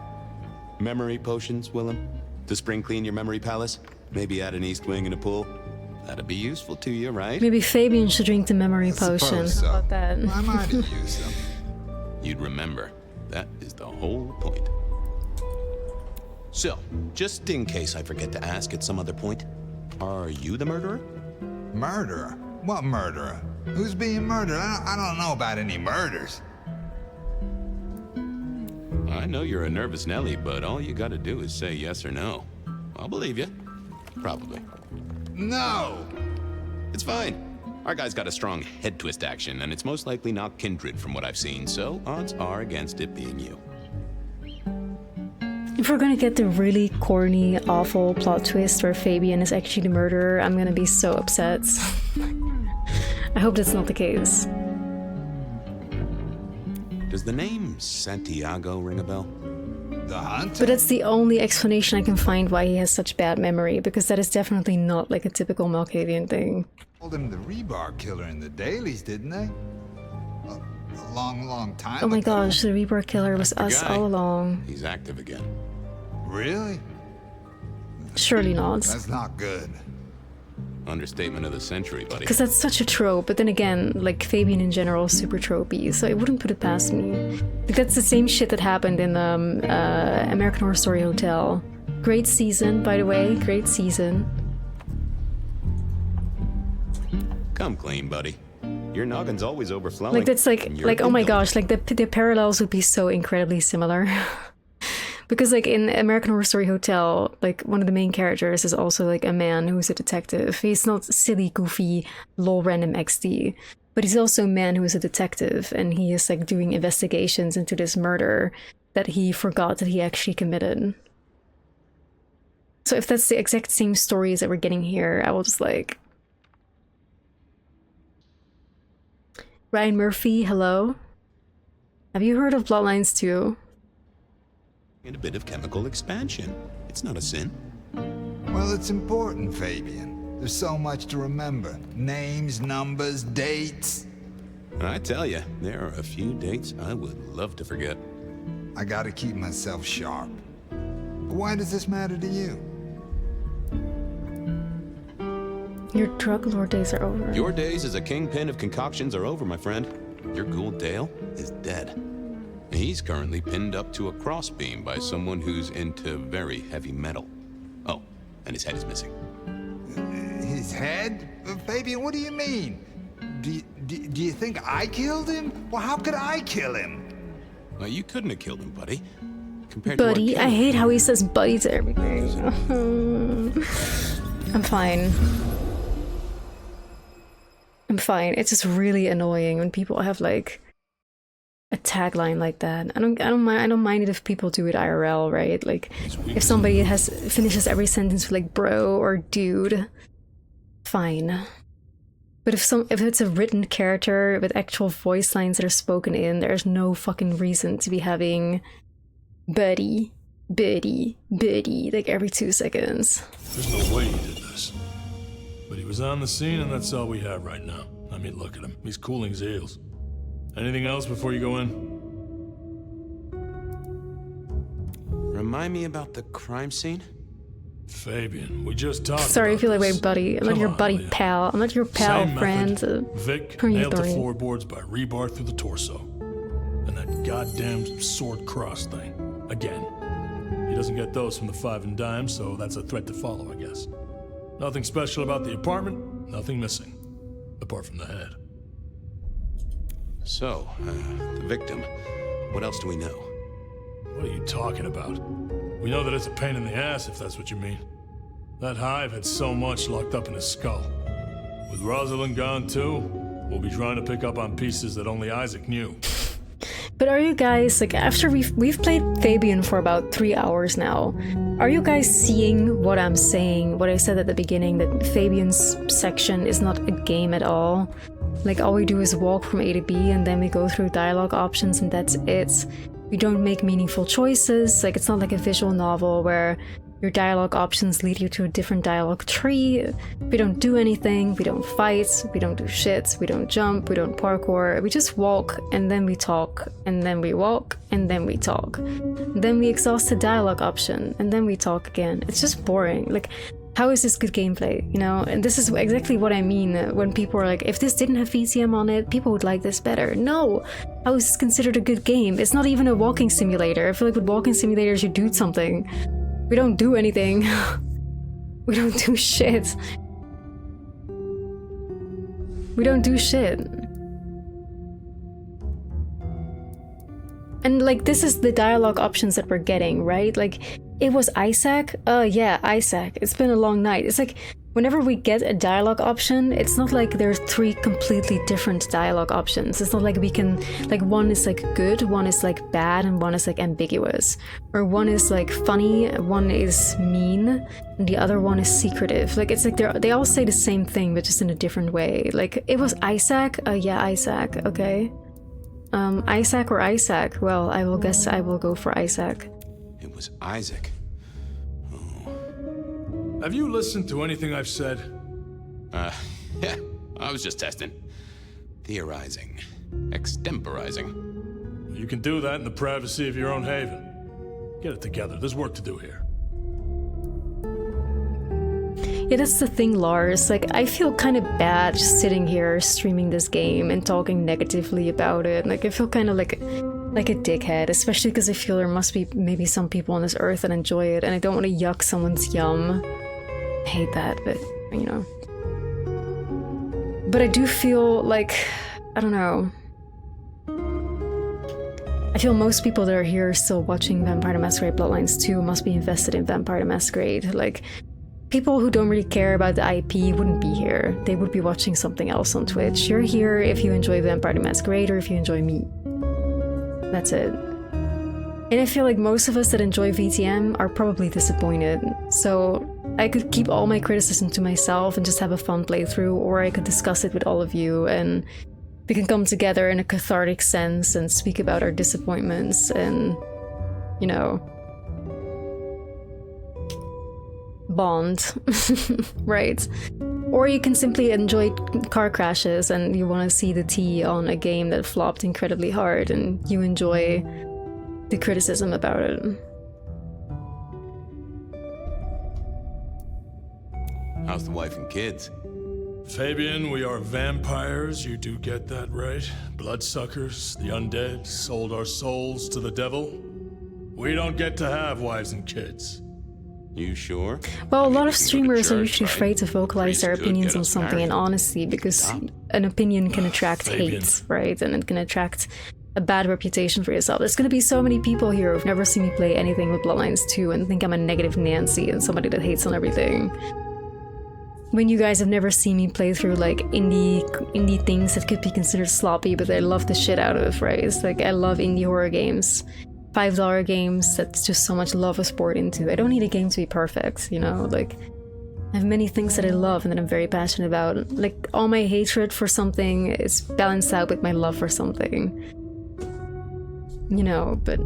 Memory potions, Willem? To spring clean your memory palace? Maybe add an east wing and a pool? That'd be useful to you, right? Maybe Fabian should drink the memory potion. suppose so. How about that? I might have used them. You'd remember. That is the whole point. So, just in case I forget to ask at some other point, are you the murderer? Murderer? What murderer? Who's being murdered? I don't know about any murders. I know you're a nervous Nelly, but all you gotta do is say yes or no. I'll believe you. Probably. No! It's fine. Our guy's got a strong head twist action, and it's most likely not kindred from what I've seen, so odds are against it being you. If we're gonna get the really corny, awful plot twist where Fabian is actually the murderer, I'm gonna be so upset. I hope that's not the case. Does the name Santiago ring a bell? The hunter? But that's the only explanation I can find why he has such bad memory, because that is definitely not like a typical Malkavian thing. Called him the rebar killer in the dailies, didn't they? A long time Oh my ago. gosh, the Reaper Killer was us guy. all along. He's active again. Really? Surely not. That's not good. Understatement of the century, buddy. Because that's such a trope, but then again, like Fabian in general is super tropey, so I wouldn't put it past me. Like that's the same shit that happened in American Horror Story Hotel. Great season, by the way, great season. Come clean, buddy. Your noggin's always overflowing. Like that's like and you're oh my good gosh, like the parallels would be so incredibly similar. Because like in American Horror Story Hotel, like one of the main characters is also like a man who's a detective. He's not silly, goofy, lol random XD, but he's also a man who is a detective, and he is like doing investigations into this murder that he forgot that he actually committed. So if that's the exact same stories that we're getting here, I will just like... Ryan Murphy, hello? Have you heard of Bloodlines 2? And a bit of chemical expansion. It's not a sin. Well, it's important, Fabian. There's so much to remember. Names, numbers, dates. I tell you, there are a few dates I would love to forget. I gotta keep myself sharp. Why does this matter to you? Your drug lord days are over. Your days as a kingpin of concoctions are over, my friend. Your ghoul Dale is dead. He's currently pinned up to a crossbeam by someone who's into very heavy metal. Oh, and his head is missing. His head? Fabian, what do you mean? Do you think I killed him? Well, how could I kill him? Well, you couldn't have killed him, buddy. Compared Buddy, to I hate how he says buddy to everything. I'm fine. I'm fine. It's just really annoying when people have like a tagline like that. I don't mind it if people do it IRL, right? Like if somebody finishes every sentence with like bro or dude, fine. But if it's a written character with actual voice lines that are spoken in, there's no fucking reason to be having buddy, buddy, buddy like every 2 seconds. There's no way he did this. But he was on the scene and that's all we have right now. I mean, look at him. He's cooling his heels. Anything else before you go in? Remind me about the crime scene? Fabian, we just talked Sorry, about I feel like, this. wait, buddy. I'm not Come your on, buddy Leah. pal. I'm not your pal Same friend. method. Vic Who are you nailed the throwing? floorboards by rebar through the torso. And that goddamn sword cross thing. Again. He doesn't get those from the 5 and dime, so that's a threat to follow, I guess. Nothing special about the apartment, nothing missing. Apart from the head. So, the victim. What else do we know? What are you talking about? We know that it's a pain in the ass, if that's what you mean. That hive had so much locked up in his skull. With Rosalind gone too, we'll be trying to pick up on pieces that only Isaac knew. But are you guys, like, after we've played Fabian for about 3 hours now, are you guys seeing what I'm saying, what I said at the beginning, that Fabian's section is not a game at all? Like, all we do is walk from A to B and then we go through dialogue options and that's it. We don't make meaningful choices. Like, it's not like a visual novel where your dialogue options lead you to a different dialogue tree. We don't do anything, we don't fight, we don't do shit, we don't jump, we don't parkour. We just walk and then we talk, and then we walk and then we talk. Then we exhaust the dialogue option and then we talk again. It's just boring. Like, how is this good gameplay, you know? And this is exactly what I mean when people are like, if this didn't have VTM on it, people would like this better. No! How is this considered a good game? It's not even a walking simulator. I feel like with walking simulators you do something. We don't do anything. We don't do shit. We don't do shit. And like, this is the dialogue options that we're getting, right? Like, it was Isaac? Yeah, Isaac. It's been a long night. It's like, whenever we get a dialogue option, it's not like there's 3 completely different dialogue options. It's not like we can, like, one is like good, one is like bad, and one is like ambiguous. Or one is like funny, one is mean, and the other one is secretive. Like, it's like they all say the same thing, but just in a different way. Like, it was Isaac? Yeah, Isaac. Okay. Isaac or Isaac? Well, I will guess I will go for Isaac. It was Isaac. Have you listened to anything I've said? Yeah, I was just testing. Theorizing. Extemporizing. You can do that in the privacy of your own haven. Get it together, there's work to do here. Yeah, that's the thing, Lars. Like, I feel kind of bad just sitting here streaming this game and talking negatively about it. Like, I feel kind of like a dickhead, especially because I feel there must be maybe some people on this earth that enjoy it, and I don't want to yuck someone's yum. I hate that, but, you know. But I do feel like, I don't know. I feel most people that are here still watching Vampire the Masquerade Bloodlines 2 must be invested in Vampire the Masquerade. Like, people who don't really care about the IP wouldn't be here. They would be watching something else on Twitch. You're here if you enjoy Vampire the Masquerade or if you enjoy me. That's it. And I feel like most of us that enjoy VTM are probably disappointed. So I could keep all my criticism to myself and just have a fun playthrough, or I could discuss it with all of you and we can come together in a cathartic sense and speak about our disappointments and, you know, bond, right? Or you can simply enjoy car crashes and you want to see the tea on a game that flopped incredibly hard and you enjoy the criticism about it. How's the wife and kids? Fabian, we are vampires, you do get that right? Bloodsuckers, the undead, sold our souls to the devil. We don't get to have wives and kids. You sure? Well, a lot of streamers are usually afraid to vocalize their opinions on something in honesty because an opinion can attract hate, right? And it can attract a bad reputation for yourself. There's gonna be so many people here who've never seen me play anything with Bloodlines 2 and think I'm a negative Nancy and somebody that hates on everything. When you guys have never seen me play through like indie things that could be considered sloppy, but I love the shit out of, right? It's like I love indie horror games. $5 games that's just so much love is poured into. I don't need a game to be perfect, you know? Like, I have many things that I love and that I'm very passionate about. Like, all my hatred for something is balanced out with my love for something. You know, but...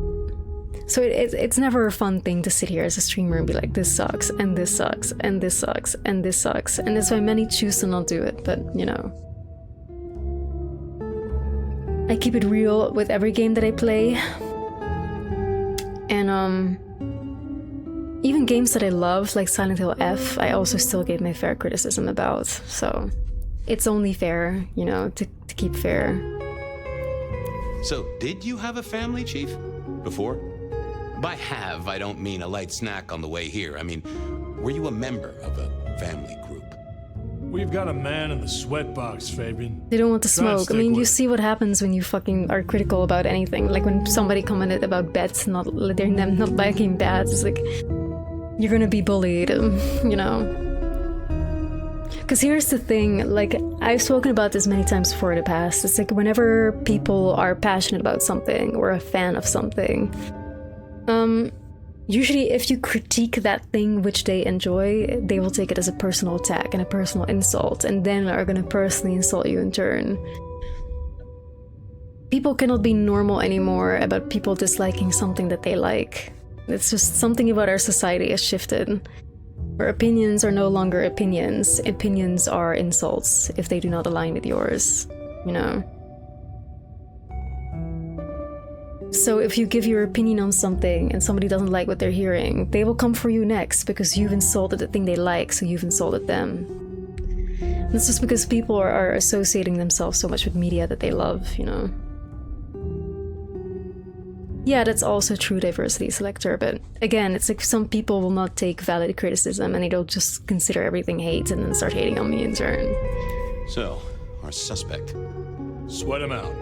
So it's never a fun thing to sit here as a streamer and be like, this sucks, and this sucks, and this sucks, and this sucks. And that's why many choose to not do it, but, you know. I keep it real with every game that I play. And, even games that I love, like Silent Hill F, I also still gave my fair criticism about. So, it's only fair, you know, to keep fair. So, did you have a family, Chief? Before? By have, I don't mean a light snack on the way here. I mean, were you a member of a family group? We've got a man in the sweatbox, Fabian. They don't want to smoke. I mean, you see what happens when you fucking are critical about anything. Like when somebody commented about bats, not liking bats. It's like, you're gonna be bullied, you know? Because here's the thing, like, I've spoken about this many times before in the past. It's like whenever people are passionate about something or a fan of something, usually if you critique that thing which they enjoy, they will take it as a personal attack and a personal insult, and then are gonna personally insult you in turn. People cannot be normal anymore about people disliking something that they like. It's just something about our society has shifted. Where opinions are no longer opinions. Opinions are insults if they do not align with yours, you know? So if you give your opinion on something and somebody doesn't like what they're hearing, they will come for you next because you've insulted the thing they like, so you've insulted them. And it's just because people are associating themselves so much with media that they love, you know? Yeah, that's also true diversity selector, but again, it's like some people will not take valid criticism and they'll just consider everything hate and then start hating on me in turn. So, our suspect. Sweat him out.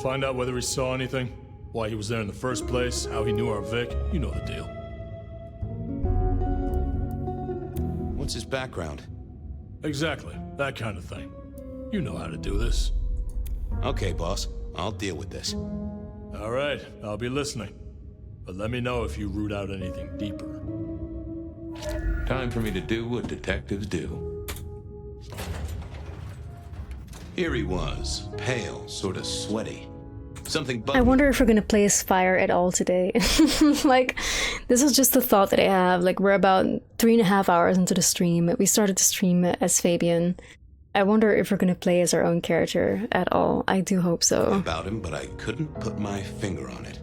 Find out whether he saw anything, why he was there in the first place, how he knew our Vic. You know the deal. What's his background? Exactly, that kind of thing. You know how to do this. Okay, boss. I'll deal with this. All right, I'll be listening. But let me know if you root out anything deeper. Time for me to do what detectives do. Here he was, pale, sort of sweaty. Something I wonder if we're gonna play as Phyre at all today. Like, this is just a thought that I have. Like, we're about 3.5 hours into the stream. We started to stream as Fabian. I wonder if we're gonna play as our own character at all. I do hope so. About him, but I couldn't put my finger on it.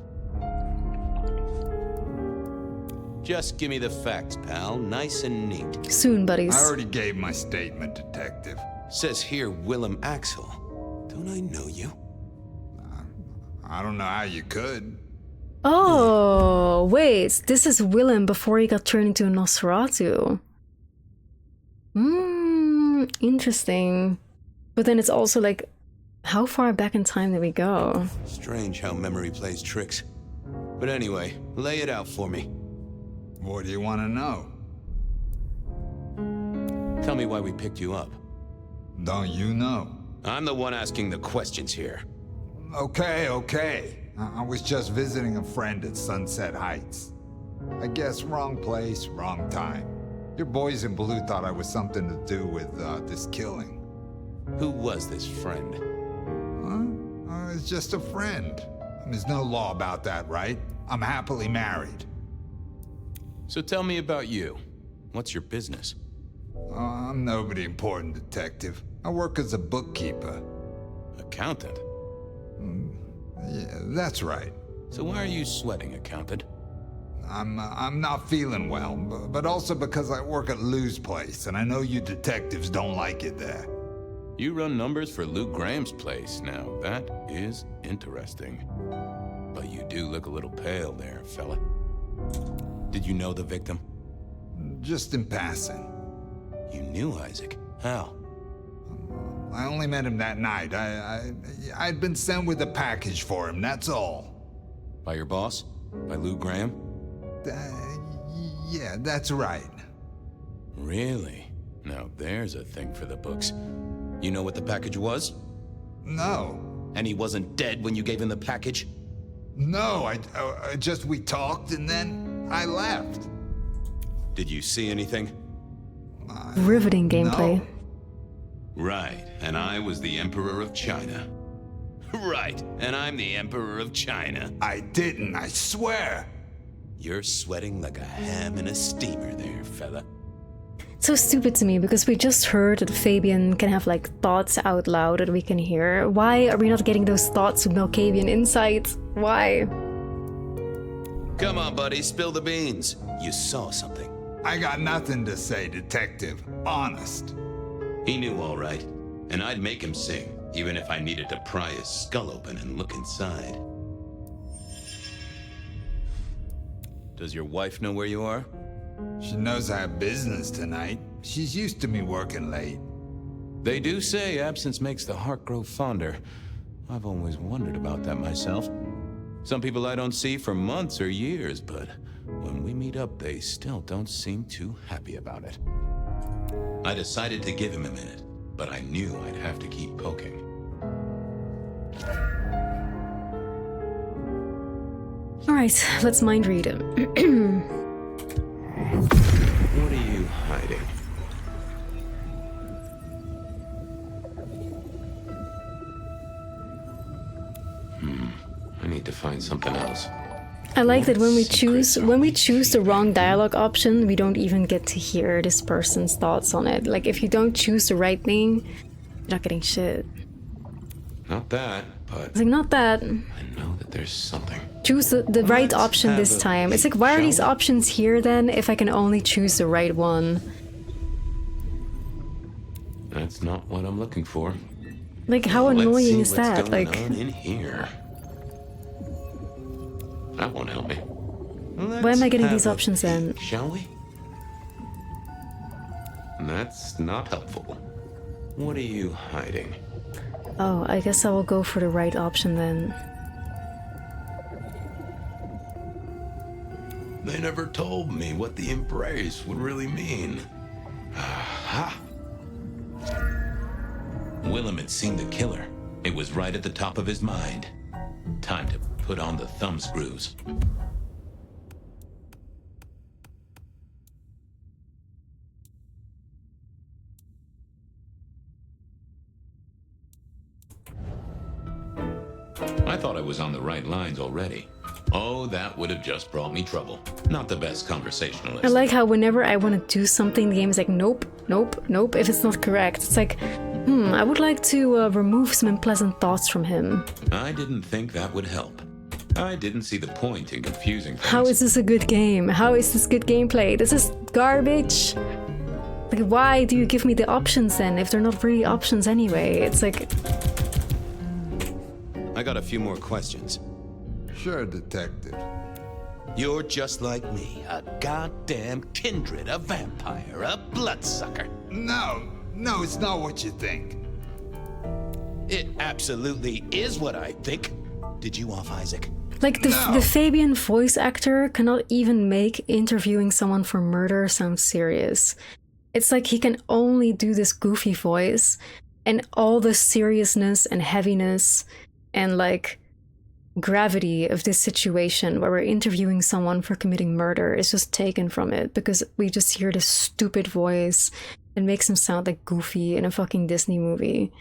Just give me the facts, pal. Nice and neat. Soon, buddies. I already gave my statement, Detective. Says here, Willem Axel. Don't I know you? I don't know how you could. Oh, wait. This is Willem before he got turned into a Nosferatu. Interesting. But then it's also like, how far back in time did we go? Strange how memory plays tricks. But anyway, lay it out for me. What do you want to know? Tell me why we picked you up. Don't you know? I'm the one asking the questions here. Okay. I was just visiting a friend at Sunset Heights. I guess wrong place, wrong time. Your boys in blue thought I was something to do with this killing. Who was this friend? It's just a friend. There's no law about that, right? I'm happily married. So tell me about you. What's your business? I'm nobody important, Detective. I work as a bookkeeper. Accountant? Yeah, that's right. So why are you sweating, Accountant? I'm not feeling well, but also because I work at Lou's place, and I know you detectives don't like it there. You run numbers for Lou Graham's place. Now, that is interesting. But you do look a little pale there, fella. Did you know the victim? Just in passing. You knew Isaac. How? I only met him that night. I'd been sent with a package for him, that's all. By your boss? By Lou Graham? Yeah, that's right. Really? Now there's a thing for the books. You know what the package was? No. And he wasn't dead when you gave him the package? No, we talked and then I left. Did you see anything? Riveting gameplay. No. Right, and I was the Emperor of China. Right, and I'm the Emperor of China. I didn't, I swear. You're sweating like a ham in a steamer there, fella. It's so stupid to me because we just heard that Fabian can have like thoughts out loud that we can hear. Why are we not getting those thoughts with Malkavian insight? Why? Come on, buddy, spill the beans. You saw something. I got nothing to say, detective. Honest. He knew all right, and I'd make him sing, even if I needed to pry his skull open and look inside. Does your wife know where you are? She knows I have business tonight. She's used to me working late. They do say absence makes the heart grow fonder. I've always wondered about that myself. Some people I don't see for months or years, but when we meet up, they still don't seem too happy about it. I decided to give him a minute, but I knew I'd have to keep poking. Alright, let's mind read him. What are you hiding? I need to find something else. I like that when we choose the wrong dialogue option, we don't even get to hear this person's thoughts on it. Like if you don't choose the right thing, you're not getting shit. Not that, but It's like not that. I know that there's something. Choose the right option this time. It's like why are these options here then if I can only choose the right one? That's not what I'm looking for. Like how annoying is Let's see that? what's going Like on in here. That won't help me. why am I getting these options then? Shall we? That's not helpful. What are you hiding? Oh, I guess I will go for the right option then. They never told me what the embrace would really mean. Aha! Willem had seen the killer. It was right at the top of his mind. Time to put on the thumb screws. I thought I was on the right lines already. Oh, that would have just brought me trouble. Not the best conversationalist. I like how whenever I want to do something, the game is like, nope, nope, nope, if it's not correct. It's like, I would like to remove some unpleasant thoughts from him. I didn't think that would help. I didn't see the point in confusing things. How is this a good game? How is this good gameplay? This is garbage. Like, why do you give me the options then, if they're not really options anyway? It's like... I got a few more questions. Sure, detective. You're just like me, a goddamn kindred, a vampire, a bloodsucker. No, it's not what you think. It absolutely is what I think. Did you off Isaac? Like, the Fabian voice actor cannot even make interviewing someone for murder sound serious. It's like he can only do this goofy voice, and all the seriousness and heaviness and, like, gravity of this situation where we're interviewing someone for committing murder is just taken from it because we just hear this stupid voice and makes him sound like Goofy in a fucking Disney movie.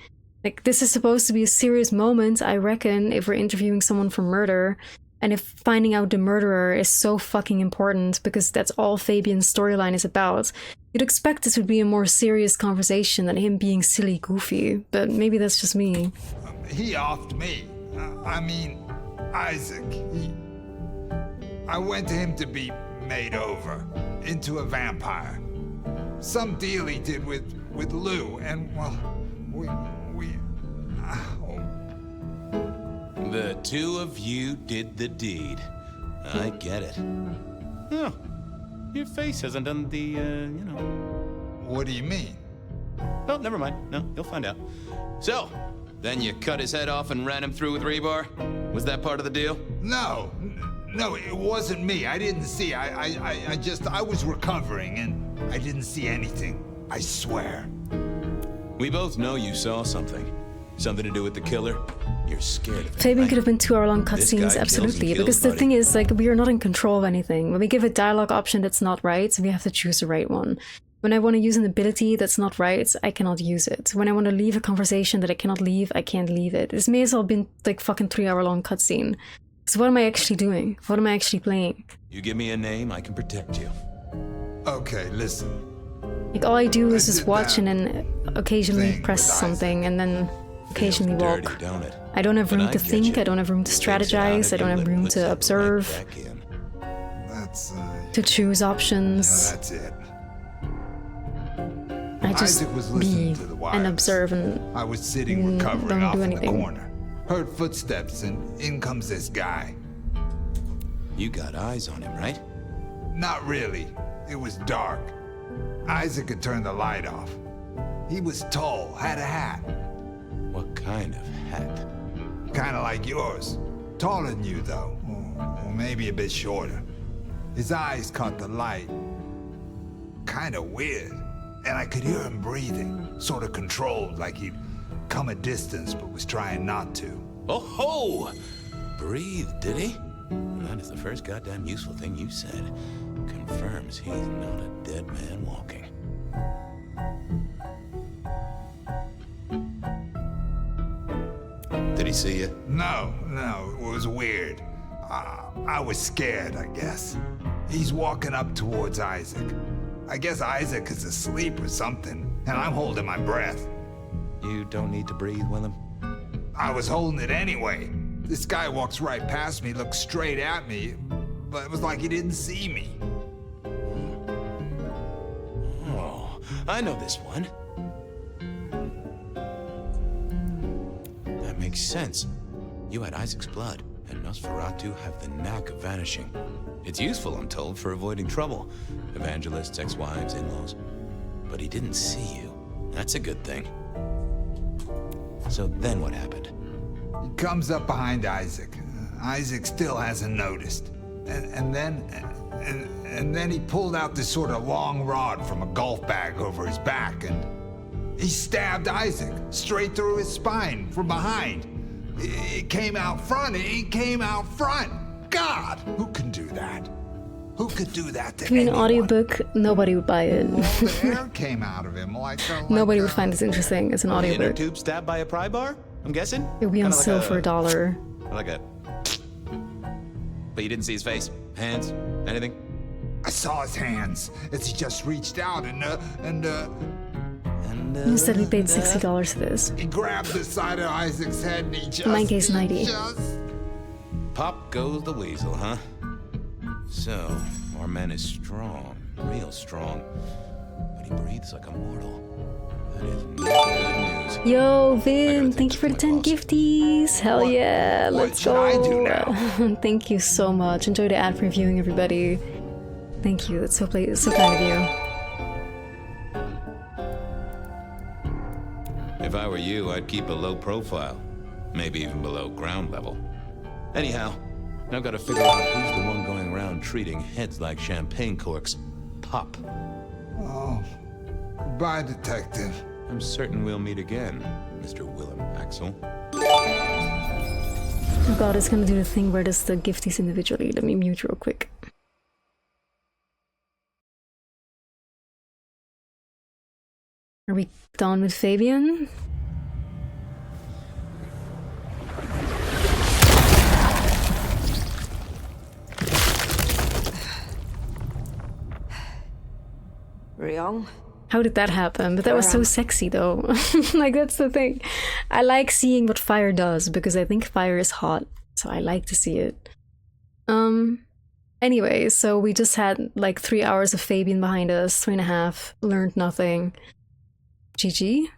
Like, this is supposed to be a serious moment, I reckon, if we're interviewing someone for murder, and if finding out the murderer is so fucking important because that's all Fabian's storyline is about, you'd expect this would be a more serious conversation than him being silly Goofy, but maybe that's just me. He offed me. I mean, Isaac. I went to him to be made over into a vampire. Some deal he did with Lou, and well, The two of you did the deed. I get it. Oh, your face hasn't done the, you know. What do you mean? Oh, never mind. No, you'll find out. So, then you cut his head off and ran him through with rebar? Was that part of the deal? No, it wasn't me. I didn't see. I was recovering and I didn't see anything. I swear. We both know you saw something. Something to do with the killer? You're scared of it. Fabian right? could have been 2-hour-long cutscenes, absolutely. Because the thing is, like, we are not in control of anything. When we give a dialogue option that's not right, we have to choose the right one. When I want to use an ability that's not right, I cannot use it. When I want to leave a conversation that I cannot leave, I can't leave it. This may as well have been like fucking 3-hour-long cutscene. So what am I actually doing? What am I actually playing? You give me a name, I can protect you. Okay, listen. Like all I do is just watch and then occasionally press something and then occasionally walk. Dirty, don't it? I don't have room to think, I don't have room to strategize, I don't have room to observe, to choose options. Yeah, that's it. I just Isaac was listening be to the and wires. observe and I was sitting recovering don't off do in the anything. corner. Heard footsteps and in comes this guy. You got eyes on him, right? Not really. It was dark. Isaac had turned the light off. He was tall, had a hat. What kind of hat? Kind of like yours. Taller than you, though. Or maybe a bit shorter. His eyes caught the light. Kind of weird. And I could hear him breathing, sort of controlled, like he'd come a distance but was trying not to. Oh ho! Breathe, did he? That is the first goddamn useful thing you said. Confirms he's not a dead man walking. Did he see you? No, it was weird. I was scared, I guess. He's walking up towards Isaac. I guess Isaac is asleep or something, and I'm holding my breath. You don't need to breathe, Willem. I was holding it anyway. This guy walks right past me, looks straight at me, but it was like he didn't see me. Oh, I know this one. That makes sense. You had Isaac's blood, and Nosferatu have the knack of vanishing. It's useful, I'm told, for avoiding trouble. Evangelists, ex-wives, in-laws. But he didn't see you. That's a good thing. So then what happened? He comes up behind Isaac. Isaac still hasn't noticed. And then he pulled out this sort of long rod from a golf bag over his back, and he stabbed Isaac straight through his spine from behind. It came out front. It came out front. God, who can do that? Who could do that to I mean, an anyone? audiobook, nobody would buy it. All the air came out of him like Nobody would find this interesting as an Inner audiobook. tube stabbed by a pry bar? I'm guessing? It would be on Kinda sale like for $1. Like a... But you didn't see his face? Hands? Anything? I saw his hands as he just reached out and Instead, we paid $60 for this. he grabbed the side of Isaac's head and he just... In my case, 90. Pop goes the weasel, huh? So, our man is strong. Real strong. But he breathes like a mortal. That is not good news. Yo, Vin, thank you for the 10 gifties. Hell yeah, let's go. What should I do now? Thank you so much. Enjoy the ad previewing, everybody. Thank you. That's so kind of you. If I were you, I'd keep a low profile. Maybe even below ground level. Anyhow, I've got to figure out who's the one going around treating heads like champagne corks. Pop. Oh, goodbye, detective. I'm certain we'll meet again, Mr. Willem Axel. Oh god, it's gonna do the thing where there's the gifties individually. Let me mute real quick. Are we done with Fabian? Ryong? How did that happen? But that was so sexy though. Like, that's the thing. I like seeing what Phyre does because I think Phyre is hot. So I like to see it. Anyway, so we just had like 3 hours of Fabian behind us, 3.5, learned nothing. GG.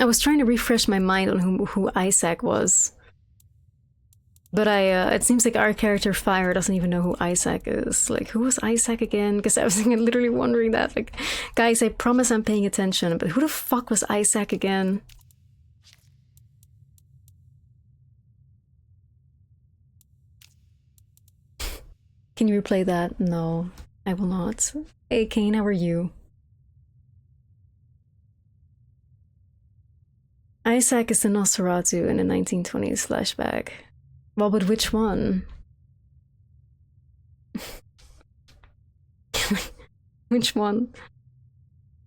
I was trying to refresh my mind on who Isaac was. But it seems like our character Phyre doesn't even know who Isaac is. Like, who was Isaac again? Because I was literally wondering that. Like, guys, I promise I'm paying attention, but who the fuck was Isaac again? Can you replay that? No, I will not. Hey, Kane, how are you? Isaac is the Nosferatu in the 1920s flashback. Well, but which one? Which one?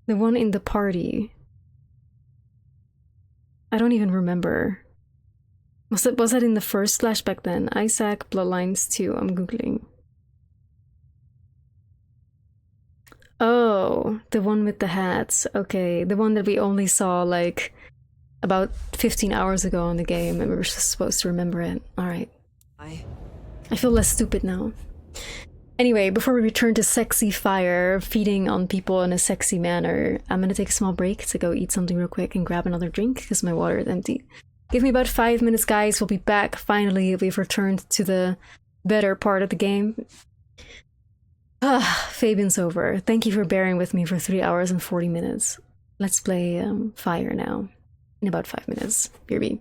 The one in the party. I don't even remember. Was it in the first flashback then? Isaac Bloodlines 2, I'm googling. Oh, the one with the hats. Okay, the one that we only saw like about 15 hours ago in the game and we were just supposed to remember it. Alright. I feel less stupid now. Anyway, before we return to sexy Phyre, feeding on people in a sexy manner, I'm gonna take a small break to go eat something real quick and grab another drink because my water is empty. Give me about 5 minutes, guys. We'll be back. Finally, we've returned to the better part of the game. Fabian's over. Thank you for bearing with me for 3 hours and 40 minutes. Let's play Phyre now. In about 5 minutes. BRB.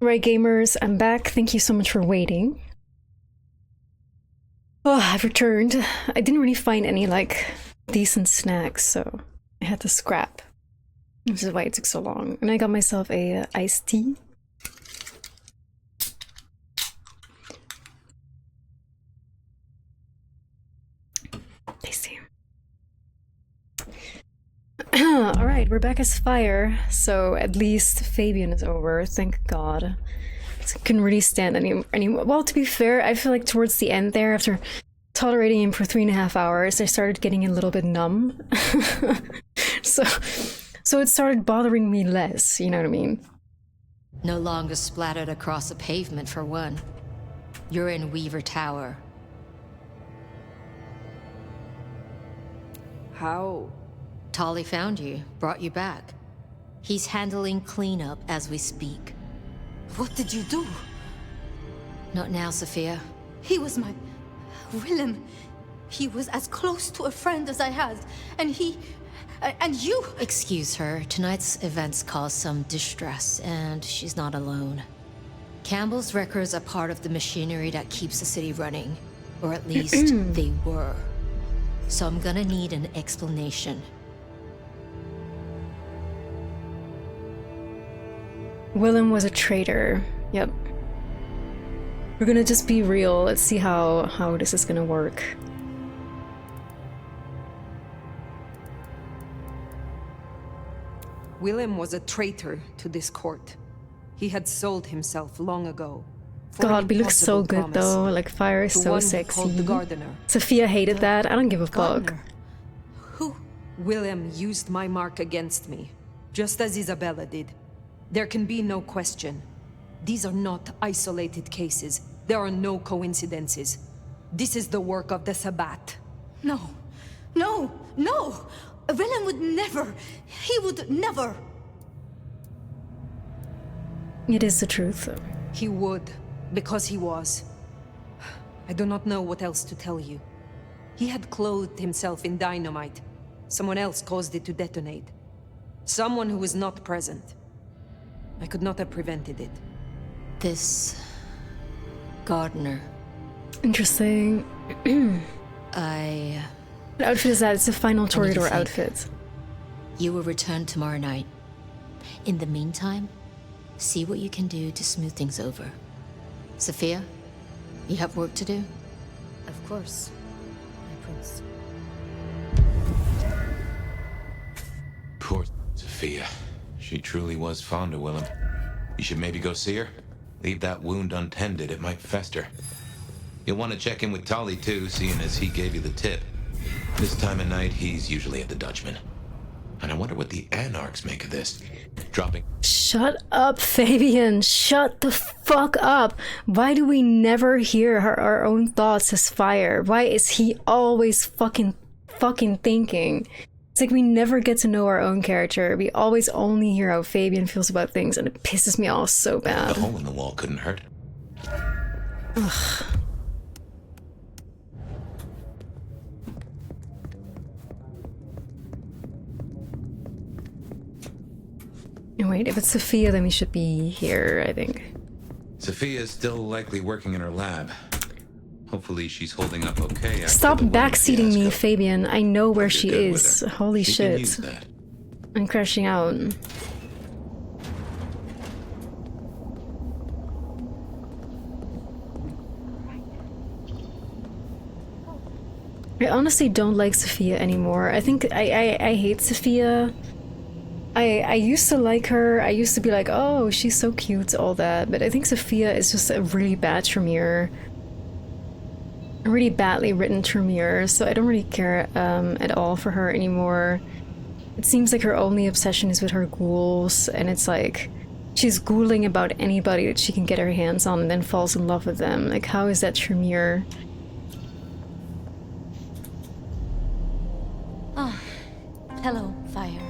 Right, gamers, I'm back. Thank you so much for waiting. Oh, I've returned. I didn't really find any, like, decent snacks, so I had to scrap. Which is why it took so long. And I got myself a iced tea. Tasty. Alright, we're back as Phyre, so at least Fabian is over, thank God. I couldn't really stand any. Well, to be fair, I feel like towards the end there, after tolerating him for 3.5 hours, I started getting a little bit numb. So it started bothering me less, you know what I mean? No longer splattered across a pavement, for one. You're in Weaver Tower. How? Tolly found you, brought you back. He's handling cleanup as we speak. What did you do? Not now, Sophia. He was my... Willem. He was as close to a friend as I had. And he... and you... Excuse her. Tonight's events caused some distress, and she's not alone. Campbell's records are part of the machinery that keeps the city running. Or at least they were. So I'm gonna need an explanation. Willem was a traitor. Yep. We're gonna just be real. Let's see how this is gonna work. Willem was a traitor to this court. He had sold himself long ago. God, we look so good though. Like Phyre is so sexy. Sophia hated that. I don't give a fuck. Who? Willem used my mark against me, just as Isabella did. There can be no question. These are not isolated cases. There are no coincidences. This is the work of the Sabbat. No. No. No! Willem would never. He would never. It is the truth. He would, because he was. I do not know what else to tell you. He had clothed himself in dynamite. Someone else caused it to detonate. Someone who was not present. I could not have prevented it. This... Gardner. Interesting. What outfit is that? It's a final Toreador outfit. You will return tomorrow night. In the meantime, see what you can do to smooth things over. Sophia, you have work to do? Of course, my prince. Poor Sophia. She truly was fond of Willem. You should maybe go see her. Leave that wound untended, it might fester. You'll want to check in with Tolly too, seeing as he gave you the tip. This time of night, he's usually at the Dutchman. And I wonder what the Anarchs make of this. Dropping... Shut up, Fabian. Shut the fuck up. Why do we never hear our own thoughts as Phyre? Why is he always fucking thinking? It's like we never get to know our own character. We always only hear how Fabian feels about things, and it pisses me off so bad. The hole in the wall couldn't hurt. Ugh. Wait, if it's Sophia, then we should be here, I think. Sophia's still likely working in her lab. Hopefully she's holding up okay. Stop backseating me, Fabian. I know where she is. Holy shit. I'm crashing out. I honestly don't like Sophia anymore. I think I hate Sophia. I used to like her. I used to be like, oh, she's so cute, all that. But I think Sophia is just a really bad Tremere. A really badly written Tremere, so I don't really care at all for her anymore. It seems like her only obsession is with her ghouls, and it's like she's ghouling about anybody that she can get her hands on and then falls in love with them. Like, how is that Tremere? Ah, hello, Phyre.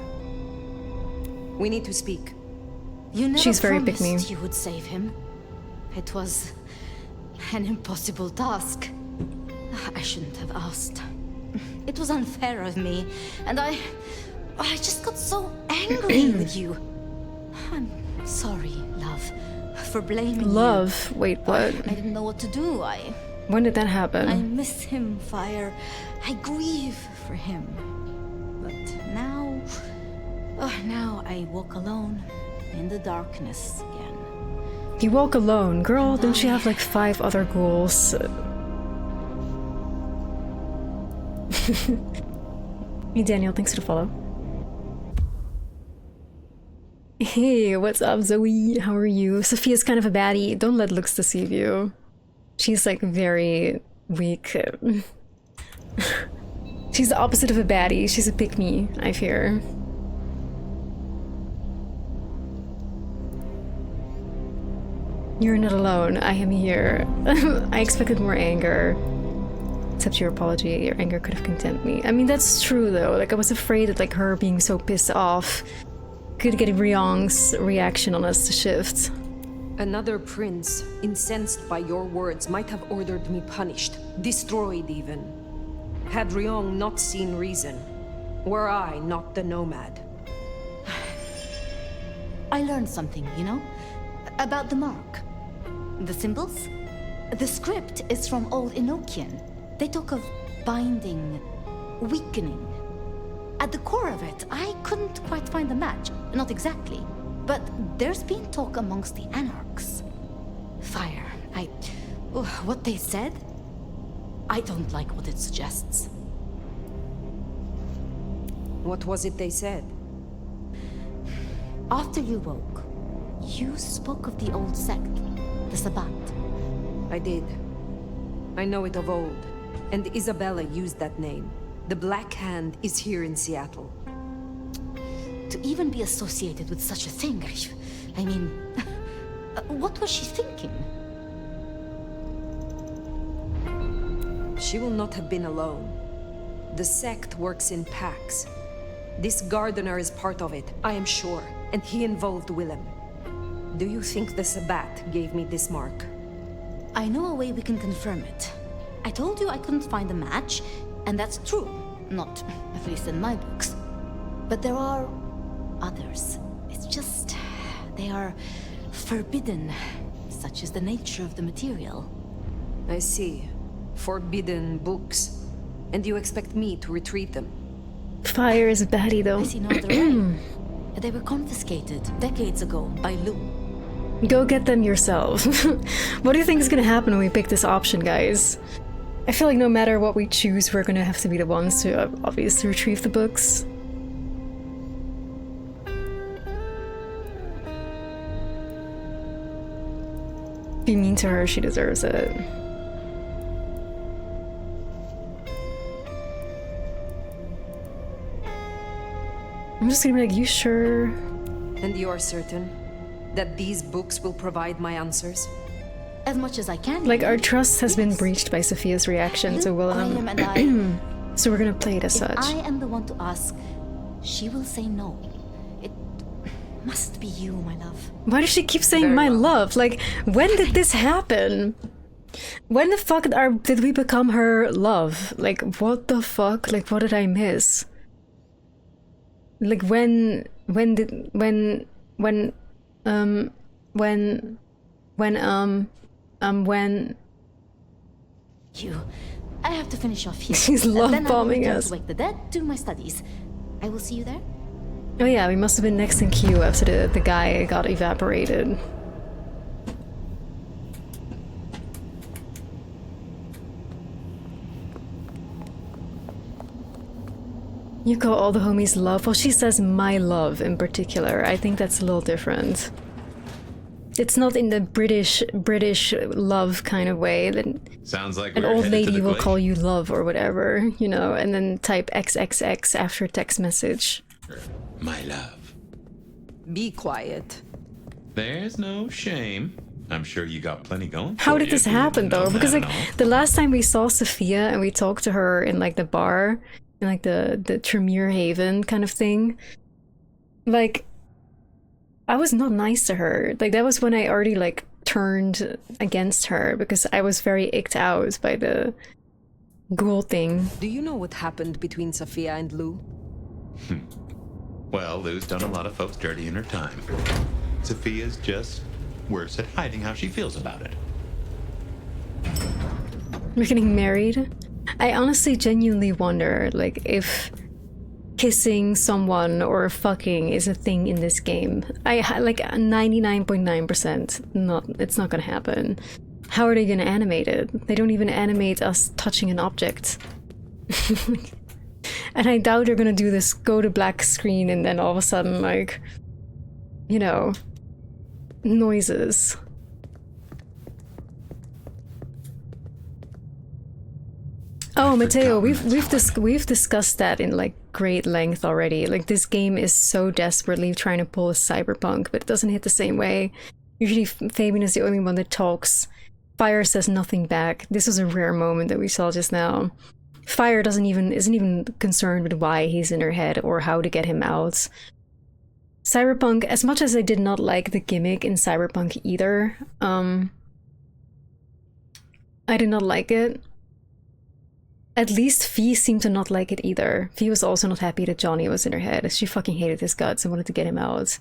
We need to speak. You never She's very promised pick me. you would save him. It was an impossible task. I shouldn't have asked. It was unfair of me, and I just got so angry with you. I'm sorry, love. for blaming Love? you. Wait, what? I didn't know what to do. When did that happen? I miss him, Phyre. I grieve for him. But now... now I walk alone in the darkness again. You walk alone? Girl, don't you have like 5 other ghouls? Hey Daniel, thanks for the follow. Hey, what's up Zoe? How are you? Sophia's kind of a baddie. Don't let looks deceive you. She's like very weak. She's the opposite of a baddie. She's a pick-me, I fear. You're not alone. I am here. I expected more anger. Except your apology, your anger could have condemned me. I mean, that's true though. Like, I was afraid that like her being so pissed off could get Ryong's reaction on us to shift. Another prince, incensed by your words, might have ordered me punished, destroyed even. Had Ryong not seen reason, were I not the nomad. I learned something, you know? About the mark. The symbols? The script is from Old Enochian. They talk of binding, weakening. At the core of it, I couldn't quite find the match. Not exactly. But there's been talk amongst the anarchs. Phyre, what they said? I don't like what it suggests. What was it they said? After you woke, you spoke of the old sect, the Sabbat. I did. I know it of old. And Isabella used that name. The Black Hand is here in Seattle. To even be associated with such a thing, I mean, what was she thinking? She will not have been alone. The sect works in packs. This gardener is part of it, I am sure, and he involved Willem. Do you think the Sabbat gave me this mark? I know a way we can confirm it. I told you I couldn't find a match, and that's true. Not, at least in my books. But there are others. It's just... they are forbidden. Such is the nature of the material. I see. Forbidden books. And you expect me to retrieve them? Phyre is a baddie though. I see no other way. They were confiscated decades ago by Lou. Go get them yourself. What do you think is gonna happen when we pick this option, guys? I feel like no matter what we choose, we're gonna have to be the ones to obviously retrieve the books. Be mean to her, she deserves it. I'm just gonna be like, you sure? And you are certain that these books will provide my answers? As much as I can. Like, our trust has been breached by Sophia's reaction to Willem. So we're gonna play it as such. If I am the one to ask, she will say no. It must be you, my love. Why does she keep saying my love? Like, when did this happen? When the fuck did we become her love? Like, what the fuck? Like, what did I miss? Like, when You... I have to finish off here. She's love then bombing I will return us. to wake the dead, do my studies. I will see you there. Oh yeah, we must have been next in queue after the guy got evaporated. You call all the homies love? Well, she says my love in particular. I think that's a little different. It's not in the British love kind of way. That sounds like an we're old headed to lady the will glacier. call you love or whatever, you know, and then type XXX after text message. My love. Be quiet. There's no shame. I'm sure you got plenty going. How for did you this if you happen didn't know though? Because that like and all. the last time we saw Sophia and we talked to her in like the bar, in like the Tremere Haven kind of thing, like I was not nice to her. Like that was when I already like turned against her because I was very icked out by the ghoul thing. Do you know what happened between Sophia and Lou? Well, Lou's done a lot of folks dirty in her time. Sophia's just worse at hiding how she feels about it. We're getting married? I honestly genuinely wonder, like, if kissing someone or fucking is a thing in this game. Like 99.9% not, it's not gonna happen. How are they gonna animate it? They don't even animate us touching an object. And I doubt they're gonna do this go to black screen and then all of a sudden, like, you know, noises. Oh, Matteo, we've discussed that in like great length already. Like, this game is so desperately trying to pull a cyberpunk, but it doesn't hit the same way. Usually Fabian is the only one that talks. Phyre says nothing back. This was a rare moment that we saw just now. Phyre isn't even concerned with why he's in her head or how to get him out. Cyberpunk, as much as I did not like the gimmick in Cyberpunk either, I did not like it. At least Fee seemed to not like it either. Fee was also not happy that Johnny was in her head. She fucking hated his guts and wanted to get him out.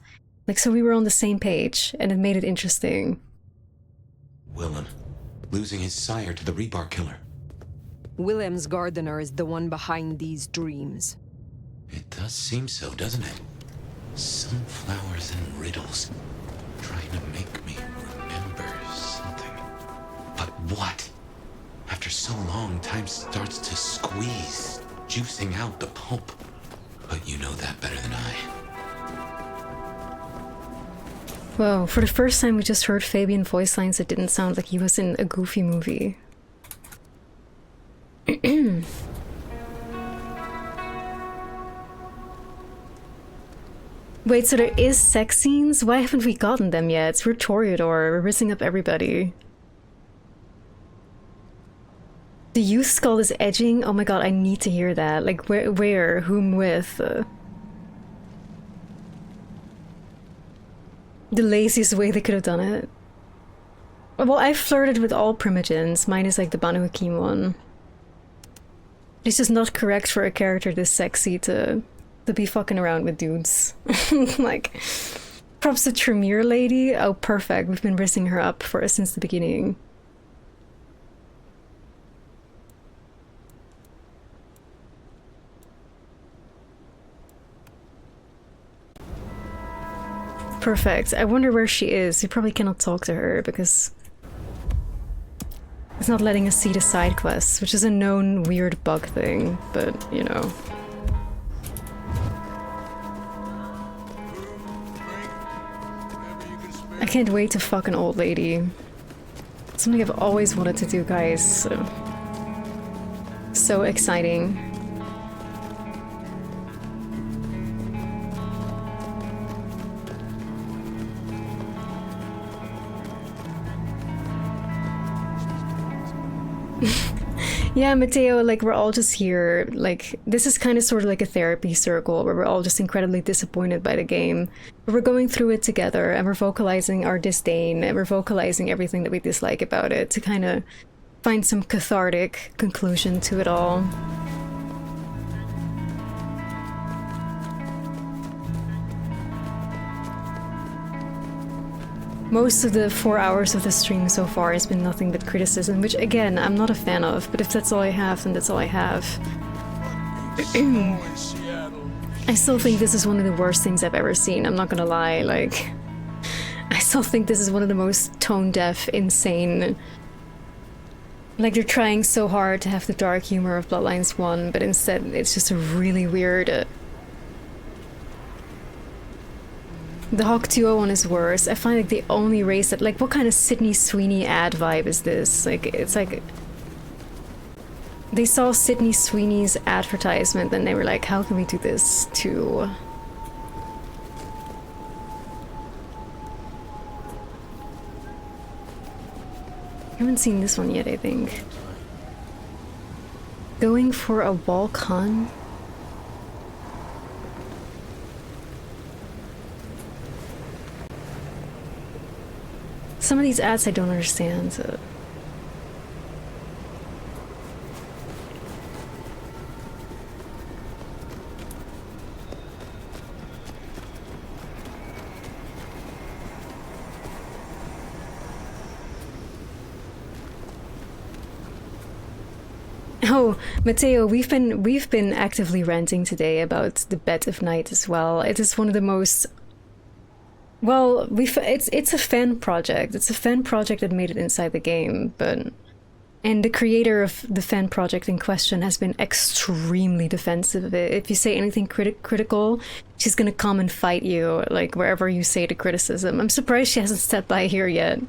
Like, so we were on the same page, and it made it interesting. Willem, losing his sire to the rebar killer. Willem's gardener is the one behind these dreams. It does seem so, doesn't it? Sunflowers and riddles, trying to make me remember something. But what? After so long, time starts to squeeze, juicing out the pulp. But you know that better than I. Whoa, for the first time we just heard Fabian voice lines that didn't sound like he was in a Goofy movie. Wait, so there is sex scenes? Why haven't we gotten them yet? We're Toreador, we're rizzing up everybody. The youth skull is edging? Oh my god, I need to hear that. Like, where? Whom with? The laziest way they could have done it. Well, I flirted with all primogens. Mine is like the Banu Hakim one. It's just not correct for a character this sexy to be fucking around with dudes. Like, props to Tremere lady. Oh, perfect. We've been rizzing her up since the beginning. Perfect. I wonder where she is. We probably cannot talk to her because it's not letting us see the side quests, which is a known weird bug thing, but you know. I can't wait to fuck an old lady. It's something I've always wanted to do, guys. So exciting. Yeah, Matteo, like, we're all just here, like, this is kind of sort of like a therapy circle where we're all just incredibly disappointed by the game. But we're going through it together and we're vocalizing our disdain and we're vocalizing everything that we dislike about it to kind of find some cathartic conclusion to it all. Most of the 4 hours of the stream so far has been nothing but criticism, which again, I'm not a fan of, but if that's all I have, then that's all I have. I still think this is one of the worst things I've ever seen, I'm not gonna lie, like... I still think this is one of the most tone-deaf, insane... Like, they're trying so hard to have the dark humor of Bloodlines 1, but instead it's just a really weird... The Hawk 201 is worse. I find like the only race that, like, what kind of Sydney Sweeney ad vibe is this? Like, it's like... They saw Sydney Sweeney's advertisement and they were like, how can we do this too? I haven't seen this one yet, I think. Going for a walk, hun? Some of these ads I don't understand. Oh, Mateo, we've been actively ranting today about the Bed of Night as well. It is one of the most it's a fan project. It's a fan project that made it inside the game, and the creator of the fan project in question has been extremely defensive of it. If you say anything critical, she's gonna come and fight you, like, wherever you say the criticism. I'm surprised she hasn't stepped by here yet.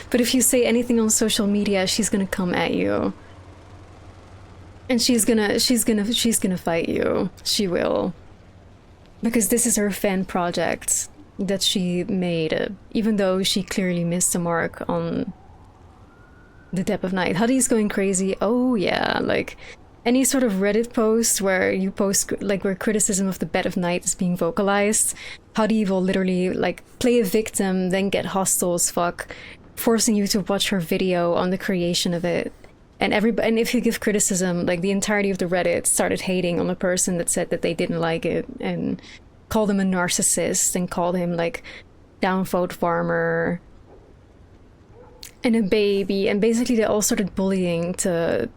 But if you say anything on social media, she's gonna come at you. And she's gonna fight you. She will. Because this is her fan project that she made, even though she clearly missed the mark on the Depth of Night. Huddy's going crazy. Oh yeah, like any sort of Reddit post where you post like where criticism of the Bed of Night is being vocalized, Huddy will literally like play a victim, then get hostile as fuck, forcing you to watch her video on the creation of it. And if you give criticism, like the entirety of the Reddit started hating on the person that said that they didn't like it and called him a narcissist and called him like downvote farmer and a baby, and basically they all started bullying to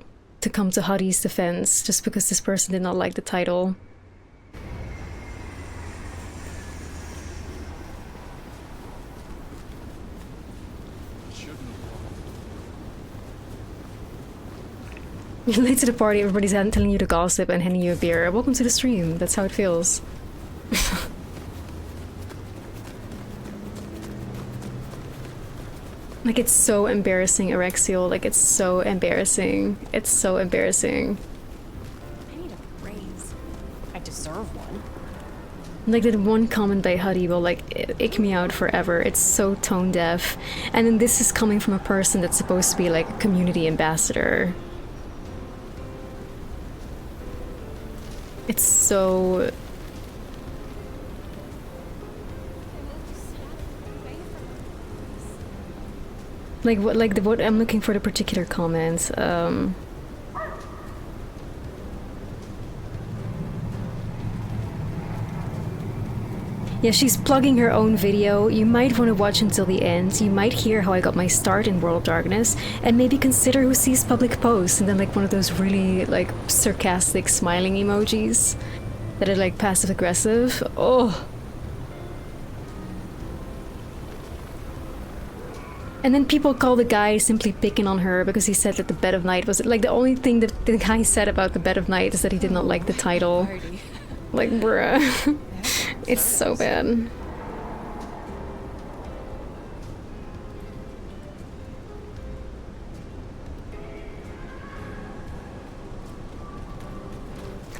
come to Huddy's defense just because this person did not like the title. You're late to the party, everybody's telling you to gossip and handing you a beer. Welcome to the stream, that's how it feels. Like, it's so embarrassing, Erexial. Like, it's so embarrassing. It's so embarrassing. I need a raise. I deserve one. Like, that one comment by Huddy will, like, ick me out forever. It's so tone deaf. And then this is coming from a person that's supposed to be, like, a community ambassador. It's so... what I'm looking for the particular comments. Yeah, she's plugging her own video. You might want to watch until the end. You might hear how I got my start in World Darkness, and maybe consider who sees public posts, and then like one of those really like sarcastic smiling emojis that are like passive aggressive. Oh. And then people call the guy simply picking on her because he said that the Bed of Night was like the only thing that the guy said about the Bed of Night is that he did not like the title. Like, bruh. It's so bad.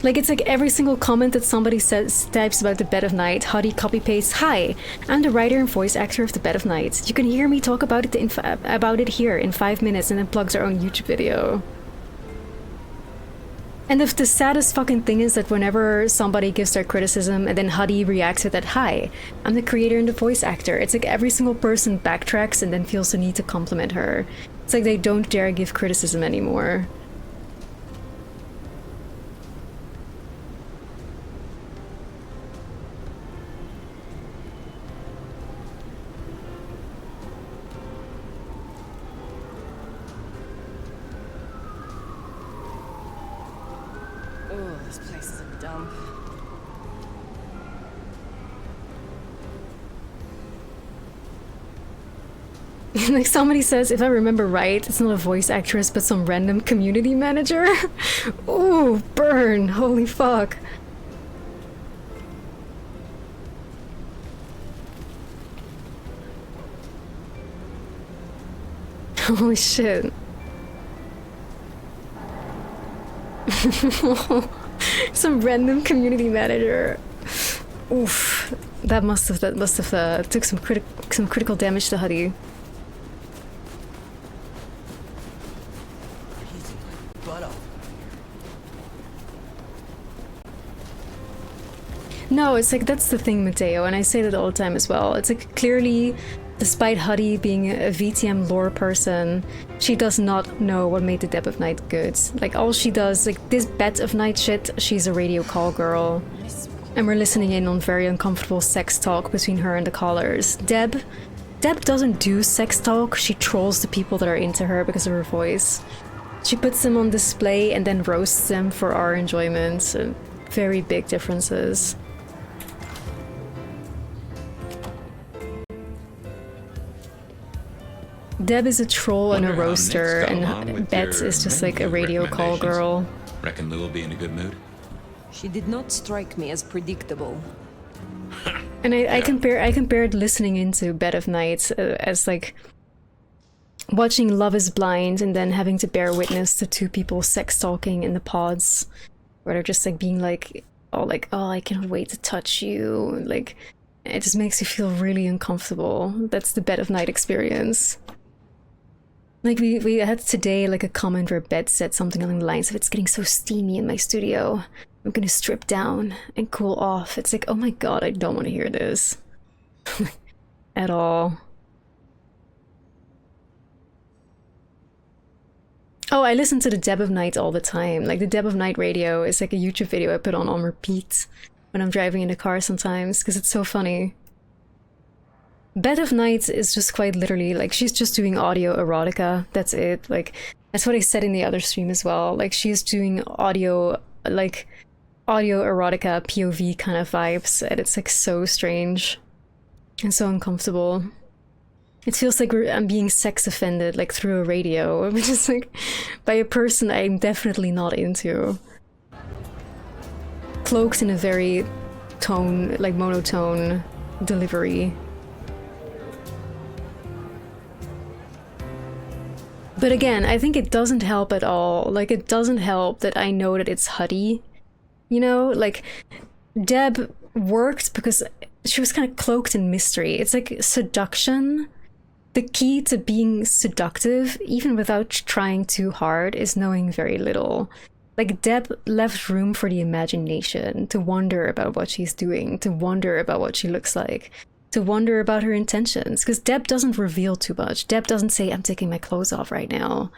Like, it's like every single comment that somebody types about the Bed of Night, Huddy copy-pastes, "Hi, I'm the writer and voice actor of the Bed of Night. You can hear me talk about it here in 5 minutes," and then plugs her own YouTube video. And the saddest fucking thing is that whenever somebody gives their criticism and then Huddy reacts with that, "Hi, I'm the creator and the voice actor," it's like every single person backtracks and then feels the need to compliment her. It's like they don't dare give criticism anymore. This place is a dump. Like somebody says, if I remember right, it's not a voice actress but some random community manager. Ooh, burn. Holy fuck. Holy shit. Some random community manager. Oof, that must have took some critical damage to Huddy. No, it's like that's the thing, Mateo, and I say that all the time as well. It's like clearly, despite Huddy being a VTM lore person, she does not know what made the Depth of Night good. Like all she does, like this Bed of Night shit, she's a radio call girl. And we're listening in on very uncomfortable sex talk between her and the callers. Deb doesn't do sex talk, she trolls the people that are into her because of her voice. She puts them on display and then roasts them for our enjoyment. Very big differences. Deb is a troll and a Wonder how roaster, Nick's got along and with Bets your is just like a menu radio call recommendations. girl. Reckon Lou will be in a good mood? She did not strike me as predictable. And I compared listening into Bed of Nights as like watching Love is Blind and then having to bear witness to two people sex talking in the pods, where they're just like being like, oh, I can't wait to touch you. Like, it just makes you feel really uncomfortable. That's the Bed of Night experience. Like we had today like a comment where Bed said something along the lines of, it's getting so steamy in my studio. I'm gonna strip down and cool off. It's like, oh my god, I don't want to hear this. At all. Oh, I listen to the Deb of Night all the time. Like the Deb of Night radio is like a YouTube video I put on repeat when I'm driving in the car sometimes, because it's so funny. Bed of Night is just quite literally, like, she's just doing audio erotica. That's it. Like, that's what I said in the other stream as well. Like, she's doing audio, like, audio erotica POV kind of vibes, and it's like so strange and so uncomfortable. It feels like I'm being sex offended, like, through a radio, which is like by a person I'm definitely not into. Cloaked in a very monotone delivery. But again, I think it doesn't help at all. Like, it doesn't help that I know that it's Huddy. You know, like, Deb worked because she was kind of cloaked in mystery. It's like seduction. The key to being seductive, even without trying too hard, is knowing very little. Like, Deb left room for the imagination to wonder about what she's doing, to wonder about what she looks like, to wonder about her intentions, because Deb doesn't reveal too much. Deb doesn't say, I'm taking my clothes off right now.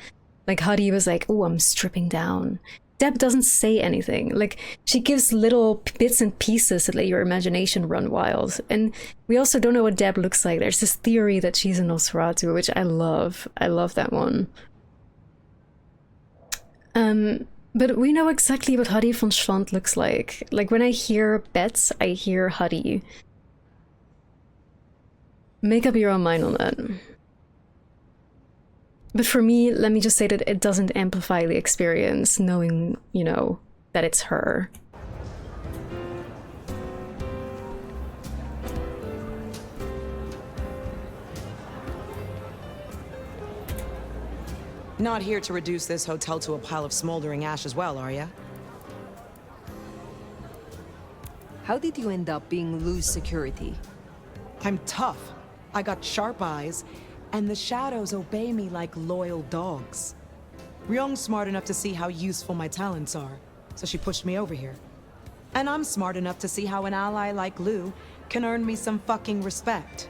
Like, Huddy was like, oh, I'm stripping down. Deb doesn't say anything. Like, she gives little bits and pieces that let your imagination run wild. And we also don't know what Deb looks like. There's this theory that she's a Nosferatu, which I love. I love that one. But we know exactly what Huddy von Schwand looks like. Like, when I hear Bets, I hear Huddy. Make up your own mind on that. But for me, let me just say that it doesn't amplify the experience, knowing, you know, that it's her. Not here to reduce this hotel to a pile of smoldering ash as well, are ya? How did you end up being Lou's security? I'm tough. I got sharp eyes, and the shadows obey me like loyal dogs. Ryung's smart enough to see how useful my talents are, so she pushed me over here. And I'm smart enough to see how an ally like Lou can earn me some fucking respect.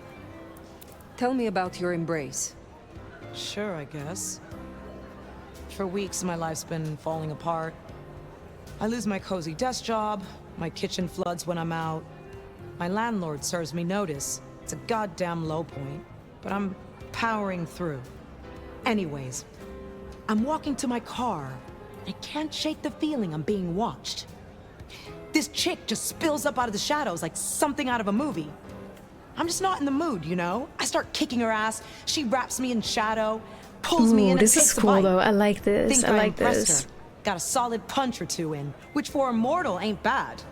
Tell me about your embrace. Sure, I guess. For weeks, my life's been falling apart. I lose my cozy desk job, my kitchen floods when I'm out. My landlord serves me notice. It's a goddamn low point, but I'm powering through. Anyways, I'm walking to my car. I can't shake the feeling I'm being watched. This chick just spills up out of the shadows like something out of a movie. I'm just not in the mood, you know? I start kicking her ass, she wraps me in shadow, pulls me in and this takes is a cool bite. though. I like this. Think I like impressed this. her. Got a solid punch or two in, which for a mortal ain't bad.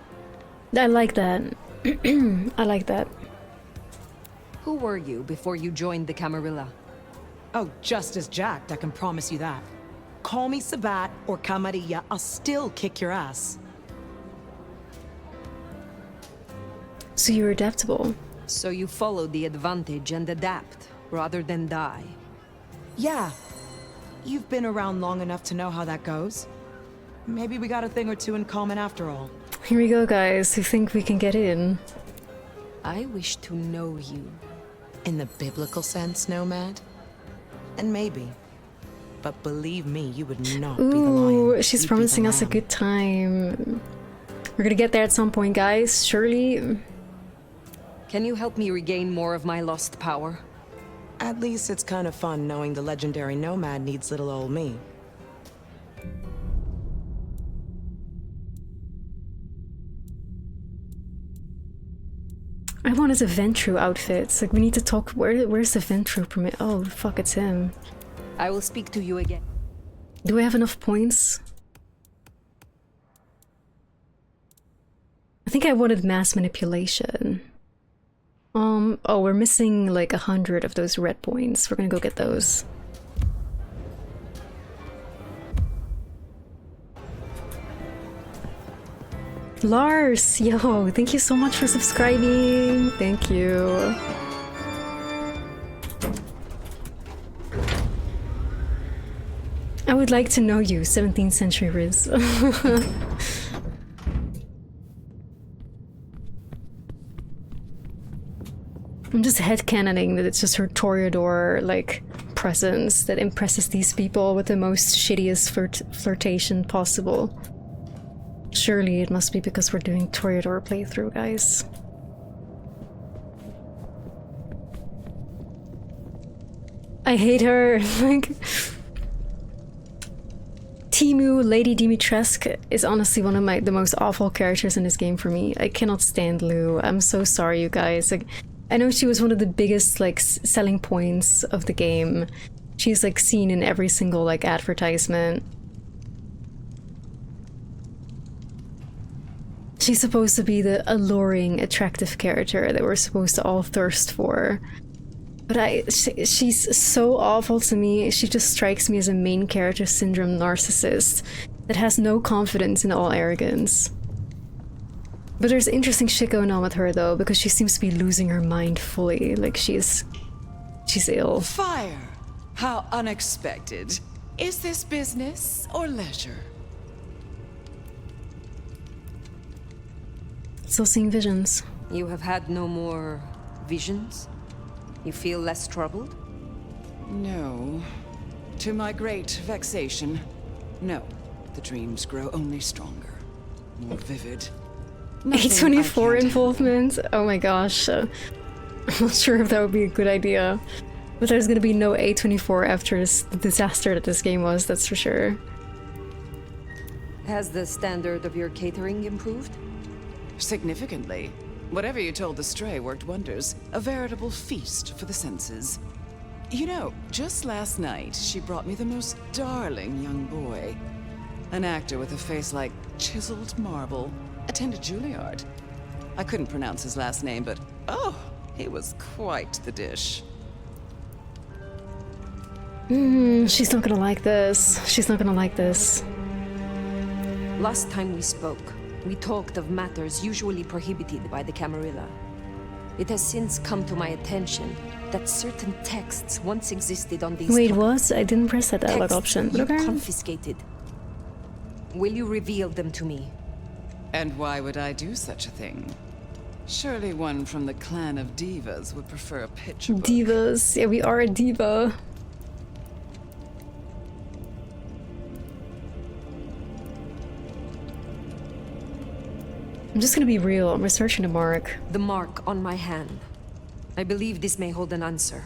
I like that. I like that. Who were you before you joined the Camarilla? Oh, just as jacked, I can promise you that. Call me Sabat or Camarilla, I'll still kick your ass. So you're adaptable. So you follow the advantage and adapt, rather than die. Yeah. You've been around long enough to know how that goes. Maybe we got a thing or two in common after all. Here we go, guys, who think we can get in. I wish to know you. In the biblical sense, Nomad? And maybe. But believe me, you would not be the lion. Ooh, she's You'd be promising the us a lamb. good time. We're gonna get there at some point, guys, surely. Can you help me regain more of my lost power? At least it's kind of fun knowing the legendary Nomad needs little old me. I wanted a Ventru outfit. It's like, we need to talk. Where's the Ventru permit? Oh, fuck, it's him. I will speak to you again. Do we have enough points? I think I wanted mass manipulation. Oh, we're missing like 100 of those red points. We're gonna go get those. Lars, yo, thank you so much for subscribing. Thank you. I would like to know you, 17th century Riz. I'm just headcanoning that it's just her Toreador, like, presence that impresses these people with the most shittiest flirtation possible. Surely it must be because we're doing Toreador playthrough, guys. I hate her. Like, Timu, Lady Dimitrescu, is honestly one of the most awful characters in this game for me. I cannot stand Lou. I'm so sorry, you guys. Like, I know she was one of the biggest, like, selling points of the game. She's, like, seen in every single, like, advertisement. She's supposed to be the alluring, attractive character that we're supposed to all thirst for. But she's so awful to me. She just strikes me as a main character syndrome narcissist that has no confidence in all arrogance. But there's interesting shit going on with her though, because she seems to be losing her mind fully. Like she's ill. Phyre! How unexpected. Is this business or leisure? Still seeing visions. You have had no more visions? You feel less troubled? No. To my great vexation, no. The dreams grow only stronger, more vivid. A24 involvement? Oh my gosh. I'm not sure if that would be a good idea. But there's gonna be no A24 after this disaster that this game was, that's for sure. Has the standard of your catering improved? Significantly. Whatever you told the stray worked wonders. A veritable feast for the senses. You know, just last night, she brought me the most darling young boy. An actor with a face like chiseled marble. Attended Juilliard. I couldn't pronounce his last name, but oh, he was quite the dish. She's not gonna like this. She's not gonna like this. Last time we spoke, we talked of matters usually prohibited by the Camarilla. It has since come to my attention that certain texts once existed on these Wait, what? I didn't press that dialogue option. You confiscated. Will you reveal them to me? And why would I do such a thing? Surely one from the clan of divas would prefer a picture book. Divas. Yeah, we are a diva. I'm just gonna be real. I'm researching the mark. The mark on my hand. I believe this may hold an answer.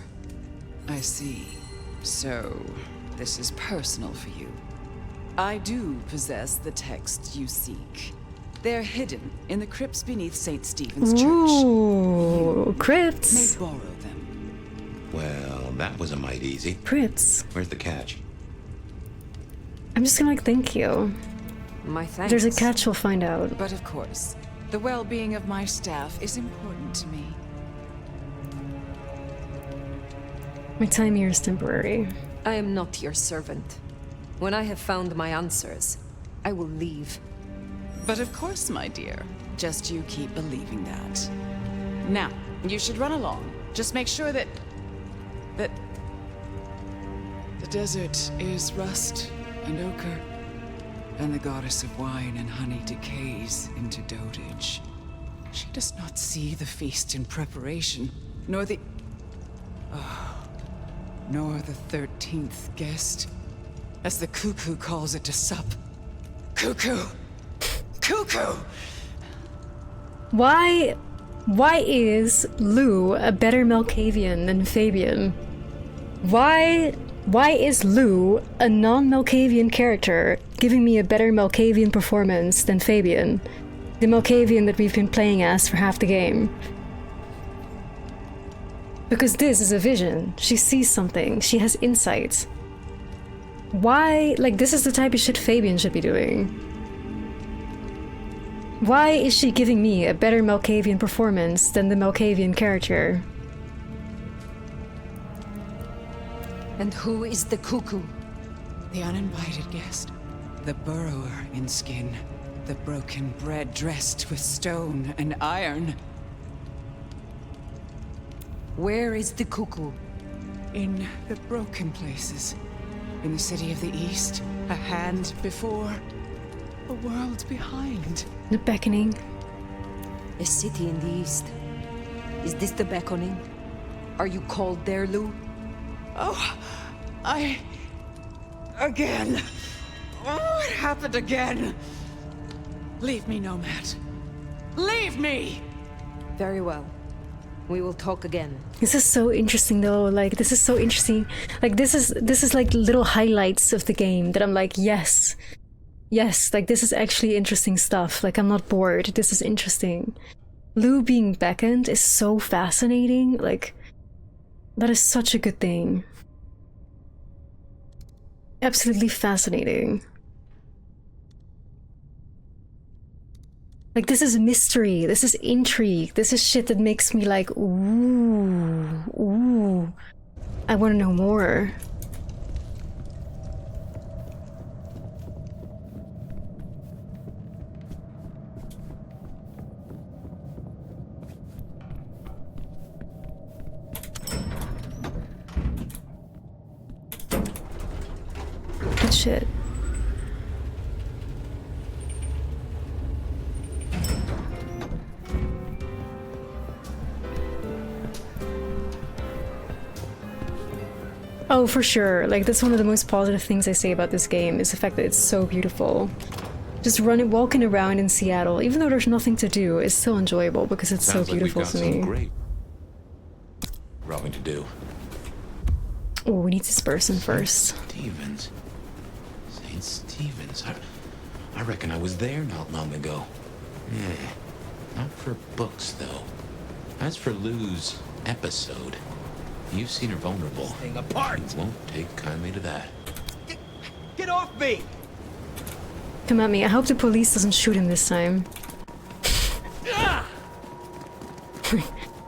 I see. So, this is personal for you. I do possess the texts you seek. They're hidden in the crypts beneath St. Stephen's Church. Ooh, crypts. May borrow them. Well, that was a mite easy. Crypts. Where's the catch? I'm just gonna like, thank you. My thanks. There's a catch, we'll find out. But of course, the well-being of my staff is important to me. My time here is temporary. I am not your servant. When I have found my answers, I will leave. But of course, my dear. Just you keep believing that. Now, you should run along. Just make sure that the desert is rust and ochre, and the goddess of wine and honey decays into dotage. She does not see the feast in preparation, nor the 13th guest, as the cuckoo calls it to sup. Cuckoo! Cuckoo! Why is Lou a better Malkavian than Fabian? Why is Lou, a non-Malkavian character, giving me a better Malkavian performance than Fabian? The Malkavian that we've been playing as for half the game. Because this is a vision. She sees something. She has insights. Why? Like, this is the type of shit Fabian should be doing. Why is she giving me a better Malkavian performance than the Malkavian character? And who is the cuckoo? The uninvited guest. The burrower in skin. The broken bread dressed with stone and iron. Where is the cuckoo? In the broken places. In the city of the East. A hand before. A world behind. The beckoning. A city in the East. Is this the beckoning? Are you called there, Lou? Oh, again. Oh, it happened again. Leave me, Nomad. Leave me! Very well. We will talk again. This is so interesting though, like this is so interesting. Like this is like little highlights of the game that I'm like, yes. Yes, like this is actually interesting stuff. Like I'm not bored. This is interesting. Lou being beckoned is so fascinating. Like that is such a good thing. Absolutely fascinating. Like this is mystery, this is intrigue, this is shit that makes me like, ooh, I want to know more. Good shit. Oh, for sure. Like, that's one of the most positive things I say about this game, is the fact that it's so beautiful. Just walking around in Seattle, even though there's nothing to do, is still enjoyable because it's so beautiful to me. Great robbing to do. Oh, we need this person first. Stevens. St. Stevens. I reckon I was there not long ago. Yeah. Not for books, though. As for Lou's episode, you've seen her vulnerable. Thing apart. You won't take kindly to that. Get off me! Come at me. I hope the police doesn't shoot him this time.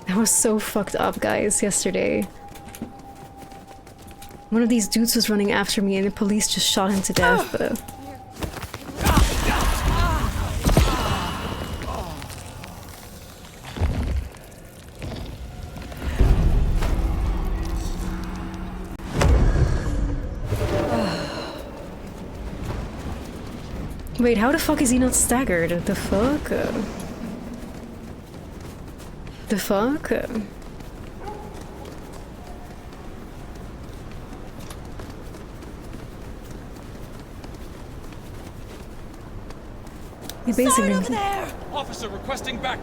That was so fucked up, guys, yesterday. One of these dudes was running after me and the police just shot him to death, but... Wait, how the fuck is he not staggered? The fuck? The fuck? He basically... over there! Officer requesting back.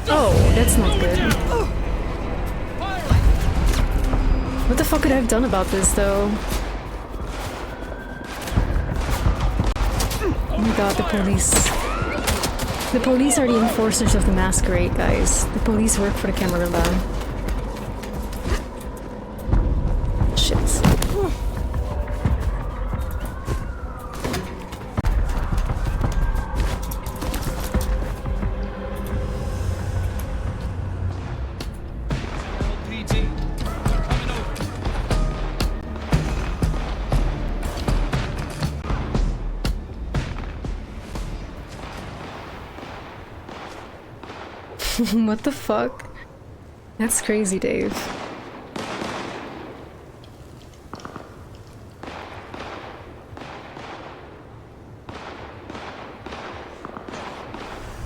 Oh, that's not good. What the fuck could I have done about this, though? Oh my god, the police. The police are the enforcers of the Masquerade, guys. The police work for the Camarilla. Shit. What the fuck? That's crazy, Dave.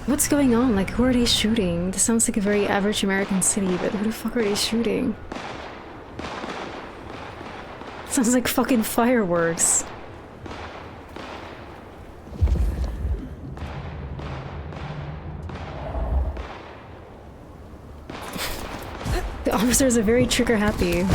What's going on? Like, who are they shooting? This sounds like a very average American city, but who the fuck are they shooting? Sounds like fucking fireworks. The officers are very trigger happy.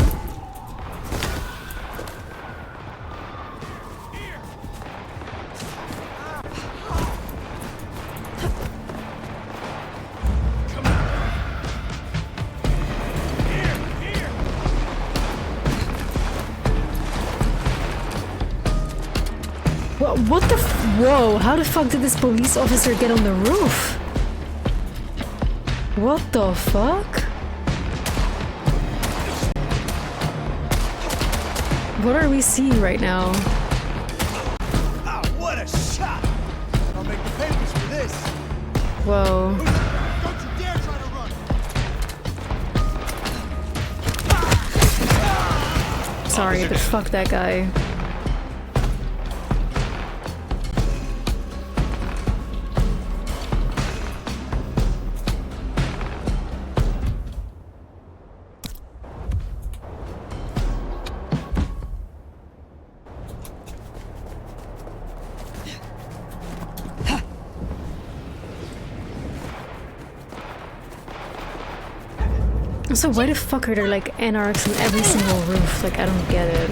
What the whoa, how the fuck did this police officer get on the roof? What the fuck? What are we seeing right now? Ah, what a shot! I'll make the papers for this. Whoa. Don't you dare try to run! Sorry, but fuck that guy. So why the fuck are there like anarchs on every single roof? Like, I don't get it.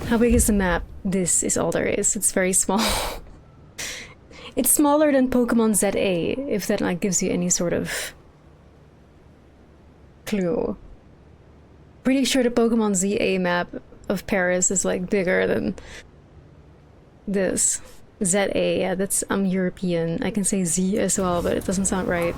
How big is the map? This is all there is. It's very small. It's smaller than Pokemon ZA, if that like gives you any sort of clue. Pretty sure the Pokemon ZA map of Paris is like bigger than this. ZA, yeah, that's European. I can say Z as well, but it doesn't sound right.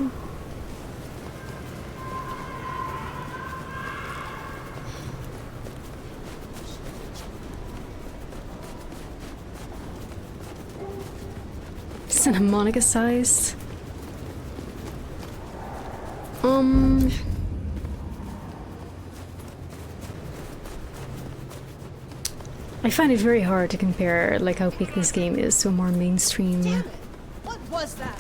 Santa Monica sized. I find it very hard to compare like how big this game is to a more mainstream. Damn it! What was that?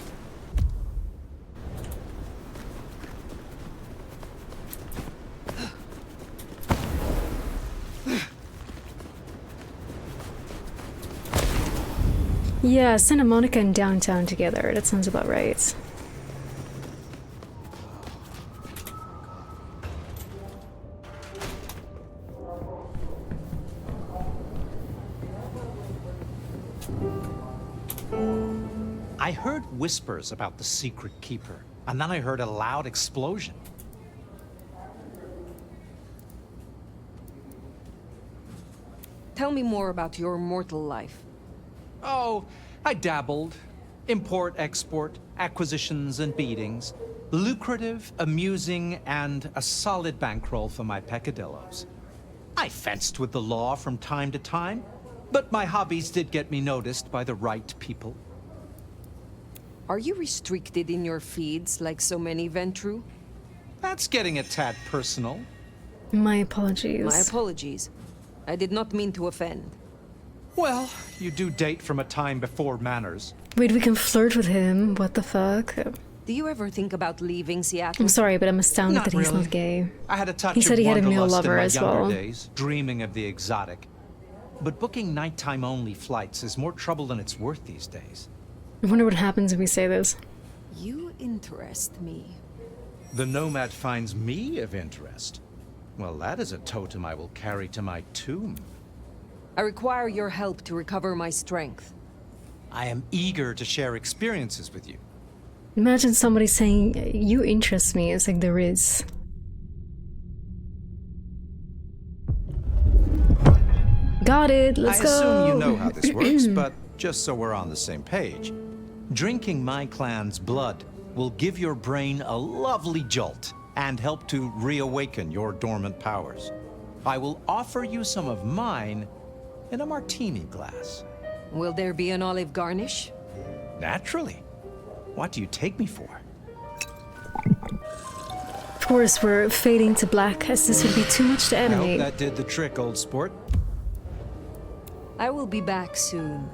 Yeah, Santa Monica and downtown together. That sounds about right. I heard whispers about the secret keeper, and then I heard a loud explosion. Tell me more about your mortal life. Oh, I dabbled. Import, export, acquisitions and beatings. Lucrative, amusing, and a solid bankroll for my peccadillos. I fenced with the law from time to time, but my hobbies did get me noticed by the right people. Are you restricted in your feeds like so many Ventru? That's getting a tad personal. My apologies. My apologies. I did not mean to offend. Well, you do date from a time before manners. Wait, we can flirt with him? What the fuck? Do you ever think about leaving Seattle? I'm sorry, but I'm astounded Not that he's really. not gay. I had a touch He said of he had a male wanderlust lover in my as younger well. days, dreaming of the exotic. But booking nighttime-only flights is more trouble than it's worth these days. I wonder what happens if we say this. You interest me. The nomad finds me of interest. Well, that is a totem I will carry to my tomb. I require your help to recover my strength. I am eager to share experiences with you. Imagine somebody saying, you interest me. It's like there is. Got it, let's I go! assume you know how this works, but just so we're on the same page. Drinking my clan's blood will give your brain a lovely jolt and help to reawaken your dormant powers. I will offer you some of mine in a martini glass. Will there be an olive garnish? Naturally. What do you take me for? Of course, we're fading to black, as this would be too much to I hope animate. that did the trick, old sport. I will be back soon.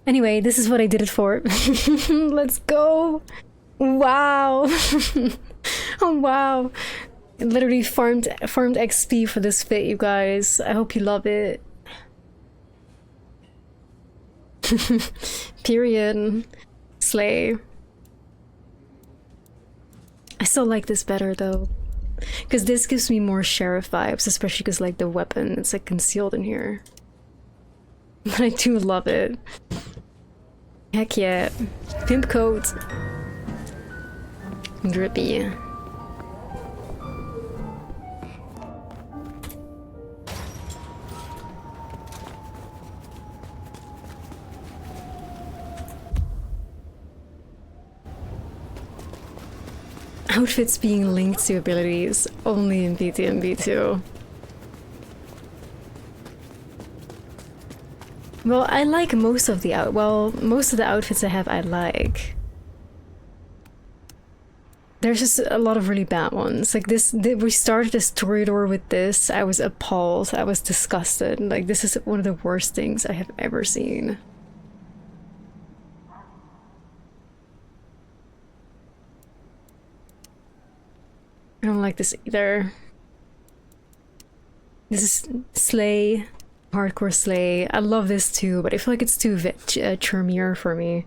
Anyway, this is what I did it for. Let's go! Wow! Oh wow! I literally farmed XP for this fit, you guys. I hope you love it. Period. Slay. I still like this better though, because this gives me more sheriff vibes, especially because like the weapon, it's like concealed in here. But I do love it. Heck yeah. Pimp coat. Drippy. Outfits being linked to abilities only in VTM V2. Well, I like most of the most of the outfits I have I like. There's just a lot of really bad ones. Like this, we started this Toreador with this. I was appalled. I was disgusted. Like this is one of the worst things I have ever seen. I don't like this either. This is Slay. Hardcore Slay. I love this too, but I feel like it's too Tremere for me.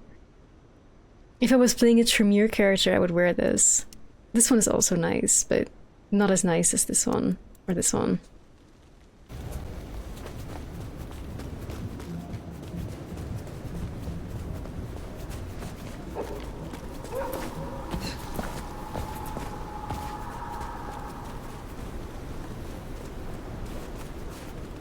If I was playing a Tremere character, I would wear this. This one is also nice, but not as nice as this one, or this one.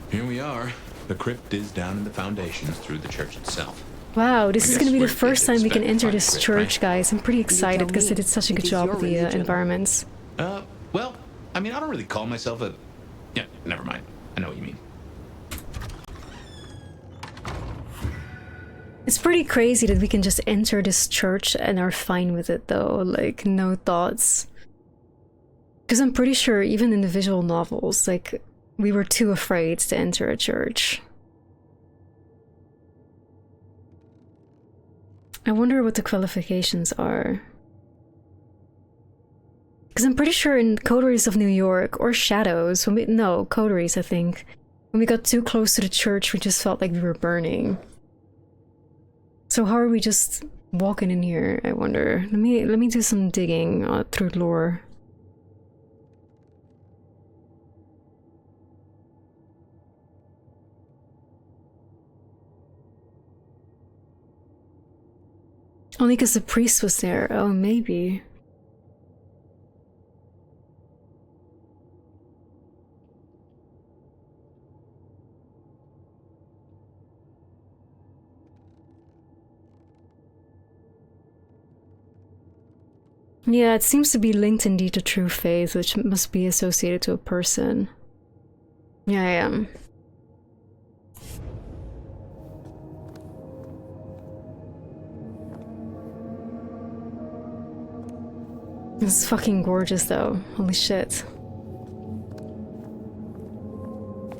Here we are. The crypt is down in the foundations through the church itself. Wow, this is gonna be the first time we can enter this church, guys. I'm pretty excited because they did such a good job with the environments. Well, I mean, I don't really call myself a... Yeah, never mind. I know what you mean. It's pretty crazy that we can just enter this church and are fine with it though, like no thoughts. Because I'm pretty sure even in the visual novels, like, we were too afraid to enter a church. I wonder what the qualifications are. Because I'm pretty sure in Coteries of New York, or Shadows, no, Coteries I think, when we got too close to the church we just felt like we were burning. So how are we just walking in here, I wonder? Let me do some digging through lore. Only because the priest was there. Oh, maybe. Yeah, it seems to be linked indeed to true faith, which must be associated to a person. Yeah, I am. This is fucking gorgeous though. Holy shit.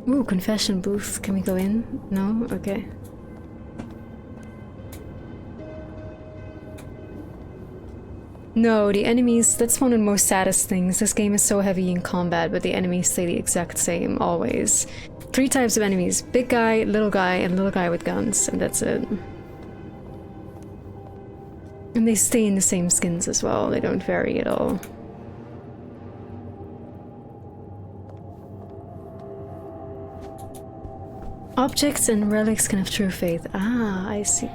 Ooh, confession booth. Can we go in? No? Okay. No, the enemies, that's one of the most saddest things. This game is so heavy in combat, but the enemies stay the exact same, always. 3 types of enemies. Big guy, and little guy with guns, and that's it. And they stay in the same skins as well, they don't vary at all. Objects and relics can have true faith. Ah, I see.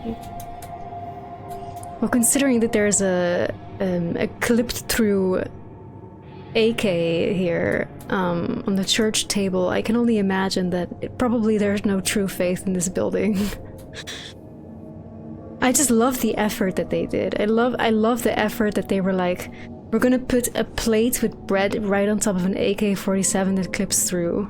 Well, considering that there's a clipped through AK here on the church table, I can only imagine that probably there's no true faith in this building. I just love the effort that they did. I love the effort that they were like, we're gonna put a plate with bread right on top of an AK-47 that clips through.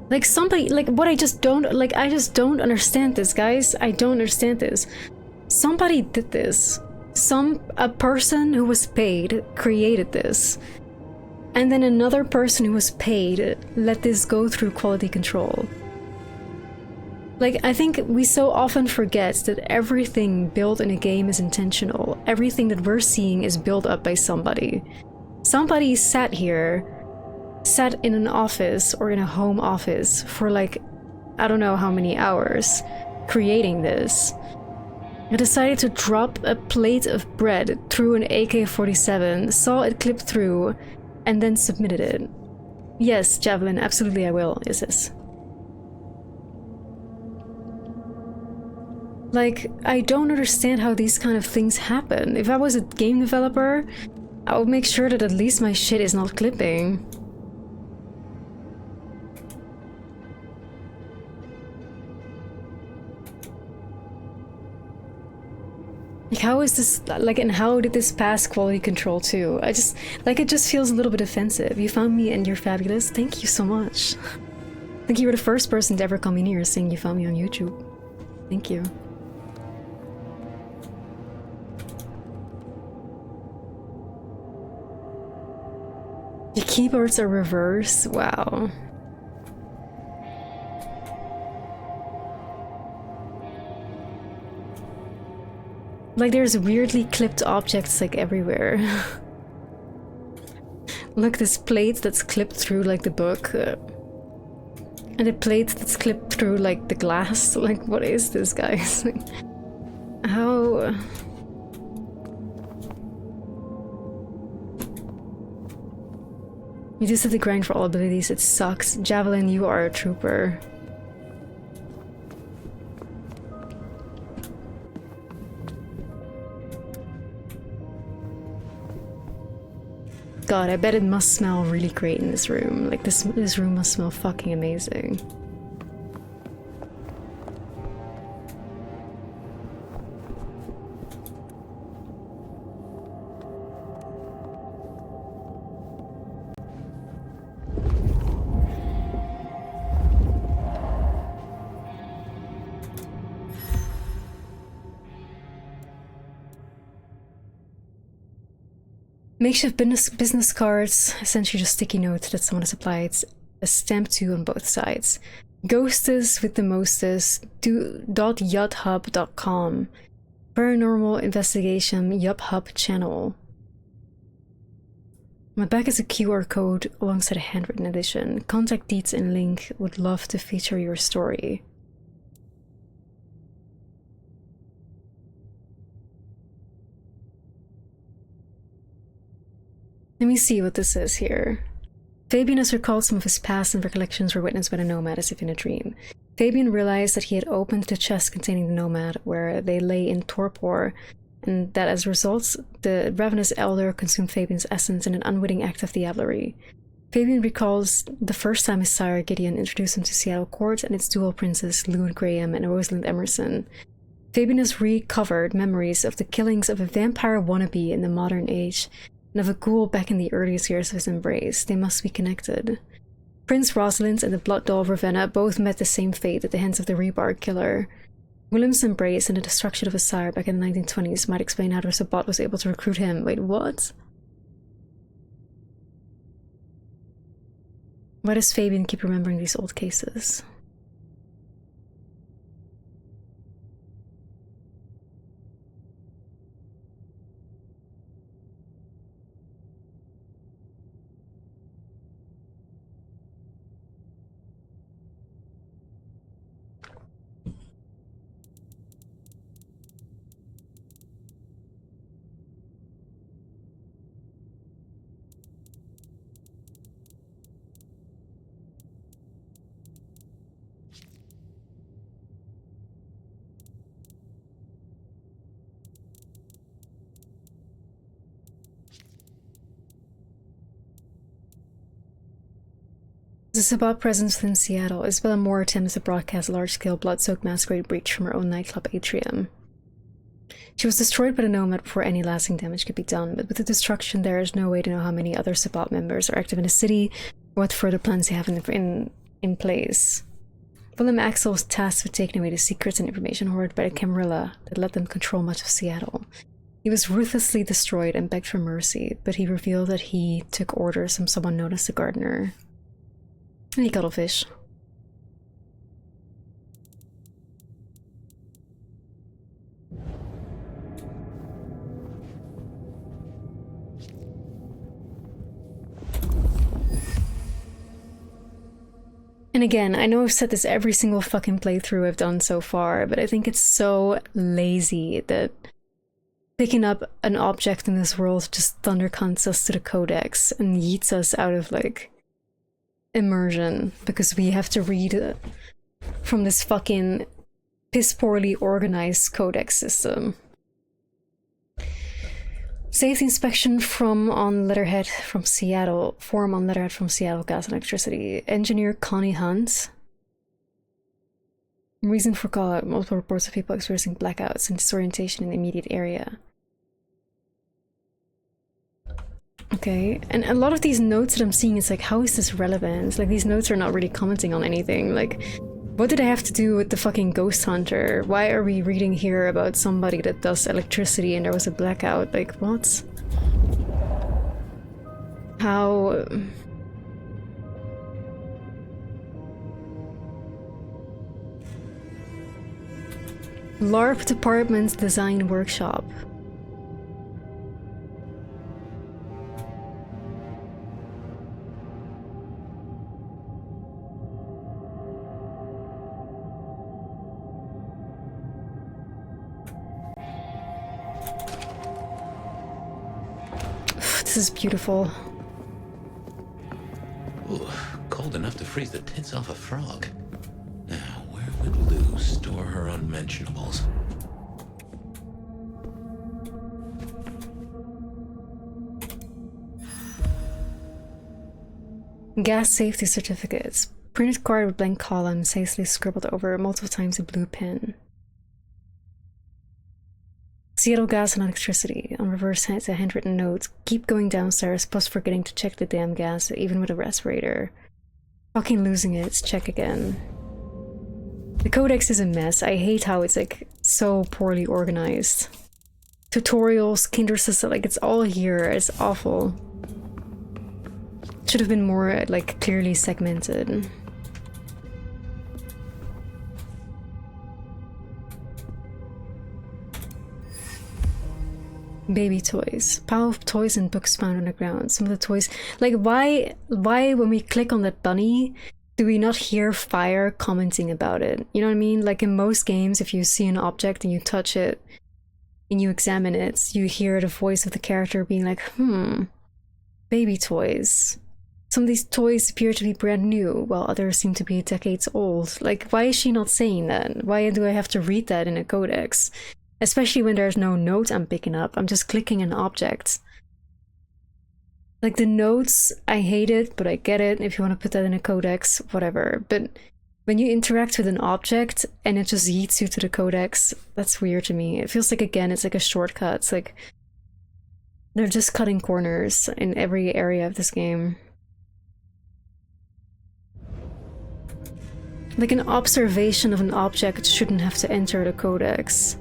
Like somebody, like what I just don't understand this, guys. I don't understand this. Somebody did this. A person who was paid created this. And then another person who was paid let this go through quality control. Like, I think we so often forget that everything built in a game is intentional. Everything that we're seeing is built up by somebody. Somebody sat in an office or in a home office for like, I don't know how many hours, creating this. I decided to drop a plate of bread through an AK-47, saw it clip through, and then submitted it. Yes, Javelin, absolutely I will, is this. Like, I don't understand how these kind of things happen. If I was a game developer, I would make sure that at least my shit is not clipping. Like, how is this, like, and how did this pass quality control too? I just, like, it just feels a little bit offensive. You found me and you're fabulous. Thank you so much. I think you were the first person to ever come in here saying you found me on YouTube. Thank you. The keyboards are reversed? Wow. Like, there's weirdly clipped objects like everywhere. Look, this plate that's clipped through like the book. And a plate that's clipped through like the glass. Like, what is this, guys? How... You just have to grind for all abilities, it sucks. Javelin, you are a trooper. God, I bet it must smell really great in this room. Like, this room must smell fucking amazing. Makeshift business cards, essentially just sticky notes that someone has applied a stamp to on both sides. Ghostus with the mostest, .yuthub.com. Paranormal Investigation Yup channel. My back is a QR code alongside a handwritten edition. Contact deeds and link. Would love to feature your story. Let me see what this says here. Fabian has recalled some of his past and recollections were witnessed by the Nomad as if in a dream. Fabian realized that he had opened the chest containing the Nomad, where they lay in torpor, and that as a result, the ravenous elder consumed Fabian's essence in an unwitting act of diablerie. Fabian recalls the first time his sire, Gideon, introduced him to Seattle Court and its dual princes, Lou Graham and Rosalind Emerson. Fabian has recovered memories of the killings of a vampire wannabe in the modern age, and of a ghoul back in the earliest years of his embrace. They must be connected. Prince Rosalind and the Blood Doll Ravenna both met the same fate at the hands of the Rebar Killer. William's embrace and the destruction of his sire back in the 1920s might explain how the Sabbat was able to recruit him. Wait, what? Why does Fabian keep remembering these old cases? The Sabbat presence within Seattle, Isabella Moore attempts to broadcast a large-scale blood-soaked masquerade breach from her own nightclub atrium. She was destroyed by the Nomad before any lasting damage could be done, but with the destruction there is no way to know how many other Sabbat members are active in the city, or what further plans they have in place. William Axel was tasked with taking away the secrets and information hoarded by the Camarilla that let them control much of Seattle. He was ruthlessly destroyed and begged for mercy, but he revealed that he took orders from someone known as the Gardener. Hey, Cuttlefish. And again, I know I've said this every single fucking playthrough I've done so far, but I think it's so lazy that picking up an object in this world just thundercunts us to the codex and yeets us out of, like, immersion, because we have to read from this fucking piss poorly organized codex system. Safety inspection form on letterhead from Seattle, gas and electricity. Engineer Connie Hunt. Reason for call out, multiple reports of people experiencing blackouts and disorientation in the immediate area. Okay, and a lot of these notes that I'm seeing, it's like, how is this relevant? Like, these notes are not really commenting on anything. Like, what did I have to do with the fucking ghost hunter? Why are we reading here about somebody that does electricity and there was a blackout? Like, what? How? LARP Department Design Workshop. This is beautiful. Ooh, cold enough to freeze the tits off a frog. Now, where would Lou store her unmentionables? Gas safety certificates. Printed card with blank columns, hastily scribbled over multiple times with blue pen. Seattle gas and electricity. On reverse has a handwritten note. Keep going downstairs, plus forgetting to check the damn gas, even with a respirator. Fucking losing it. Check again. The codex is a mess. I hate how it's, like, so poorly organized. Tutorials, kindred system, like, it's all here. It's awful. Should have been more, like, clearly segmented. Baby toys. Pile of toys and books found on the ground. Some of the toys, like, why when we click on that bunny do we not hear Phyre commenting about it? You know what I mean? Like, in most games, if you see an object and you touch it and you examine it, you hear the voice of the character being like, baby toys. Some of these toys appear to be brand new, while others seem to be decades old. Like, why is she not saying that? Why do I have to read that in a codex? Especially when there's no note I'm picking up, I'm just clicking an object. Like, the notes, I hate it, but I get it. If you want to put that in a codex, whatever. But when you interact with an object and it just yeets you to the codex, that's weird to me. It feels like, again, it's like a shortcut. It's like they're just cutting corners in every area of this game. Like, an observation of an object shouldn't have to enter the codex.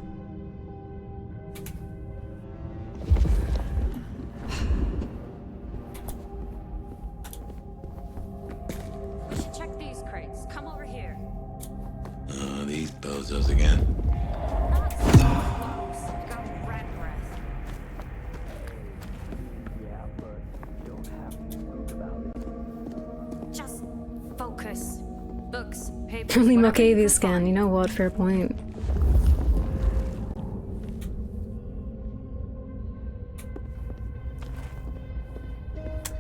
These bozos again. Just focus. Books, papers. Only Macavia scan, you know what? Fair point.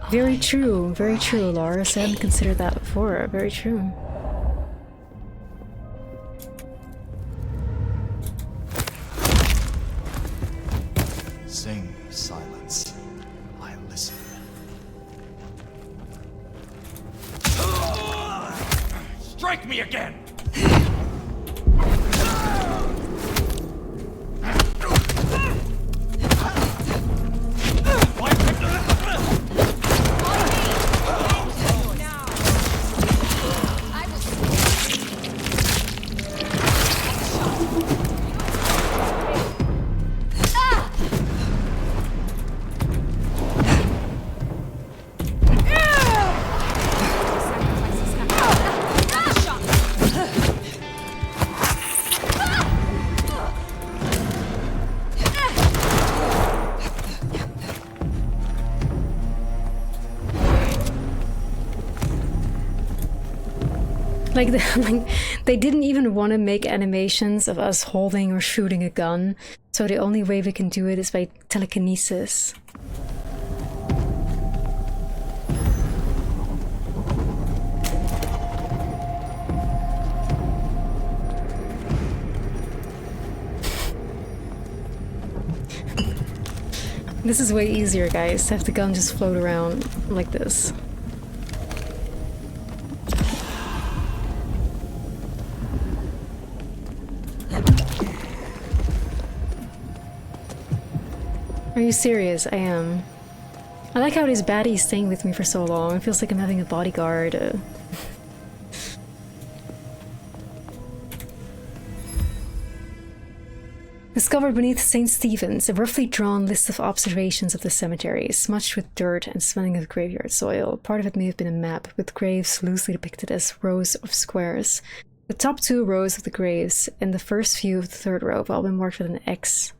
Very true, Lars. I hadn't considered that before. Very true. Sing silence. I listen. Strike me again! Like, they didn't even want to make animations of us holding or shooting a gun, so the only way we can do it is by telekinesis. This is way easier, guys, to have the gun just float around like this. Are you serious? I am. I like how this baddie is staying with me for so long. It feels like I'm having a bodyguard. Discovered beneath St. Stephen's, a roughly drawn list of observations of the cemetery, smudged with dirt and smelling of graveyard soil. Part of it may have been a map, with graves loosely depicted as rows of squares. The top 2 rows of the graves and the first few of the 3rd row have all been marked with an X,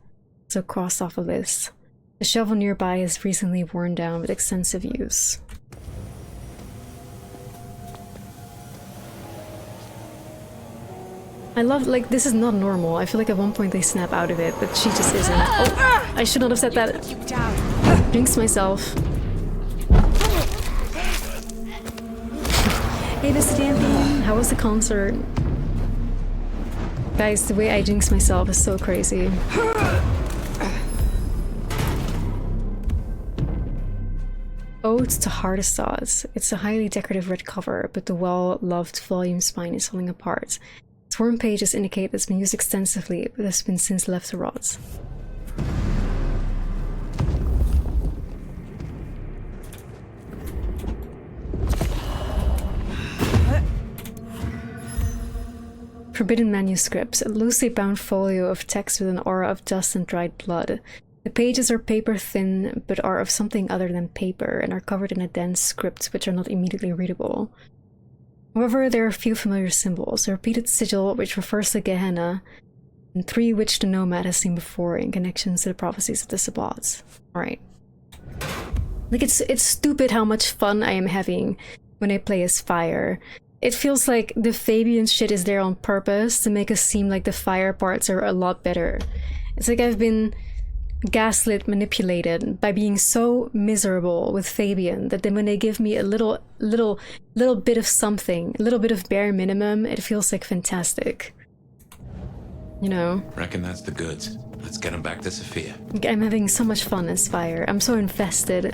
so crossed off a list. The shovel nearby is recently worn down with extensive use. I love, like, this is not normal. I feel like at one point they snap out of it, but she just isn't. Oh, I should not have said that. Jinxed myself. Hey, Mr. Champion, how was the concert? Guys, the way I jinx myself is so crazy. Ode to Hardest Thoughts. It's a highly decorative red cover, but the well-loved volume spine is falling apart. Torn pages indicate it's been used extensively, but has been since left to rot. Forbidden manuscripts, a loosely bound folio of text with an aura of dust and dried blood. The pages are paper thin, but are of something other than paper, and are covered in a dense script which are not immediately readable. However, there are a few familiar symbols, a repeated sigil which refers to Gehenna, and 3 which the Nomad has seen before in connections to the prophecies of the Sabbat. Alright. Like, it's stupid how much fun I am having when I play as Phyre. It feels like the Fabian shit is there on purpose to make us seem like the Phyre parts are a lot better. It's like I've been gaslit, manipulated by being so miserable with Fabian that then when they give me a little bit of something, a little bit of bare minimum, it feels like fantastic. You know? Reckon that's the goods. Let's get him back to Sophia. I'm having so much fun as Phyre. I'm so invested.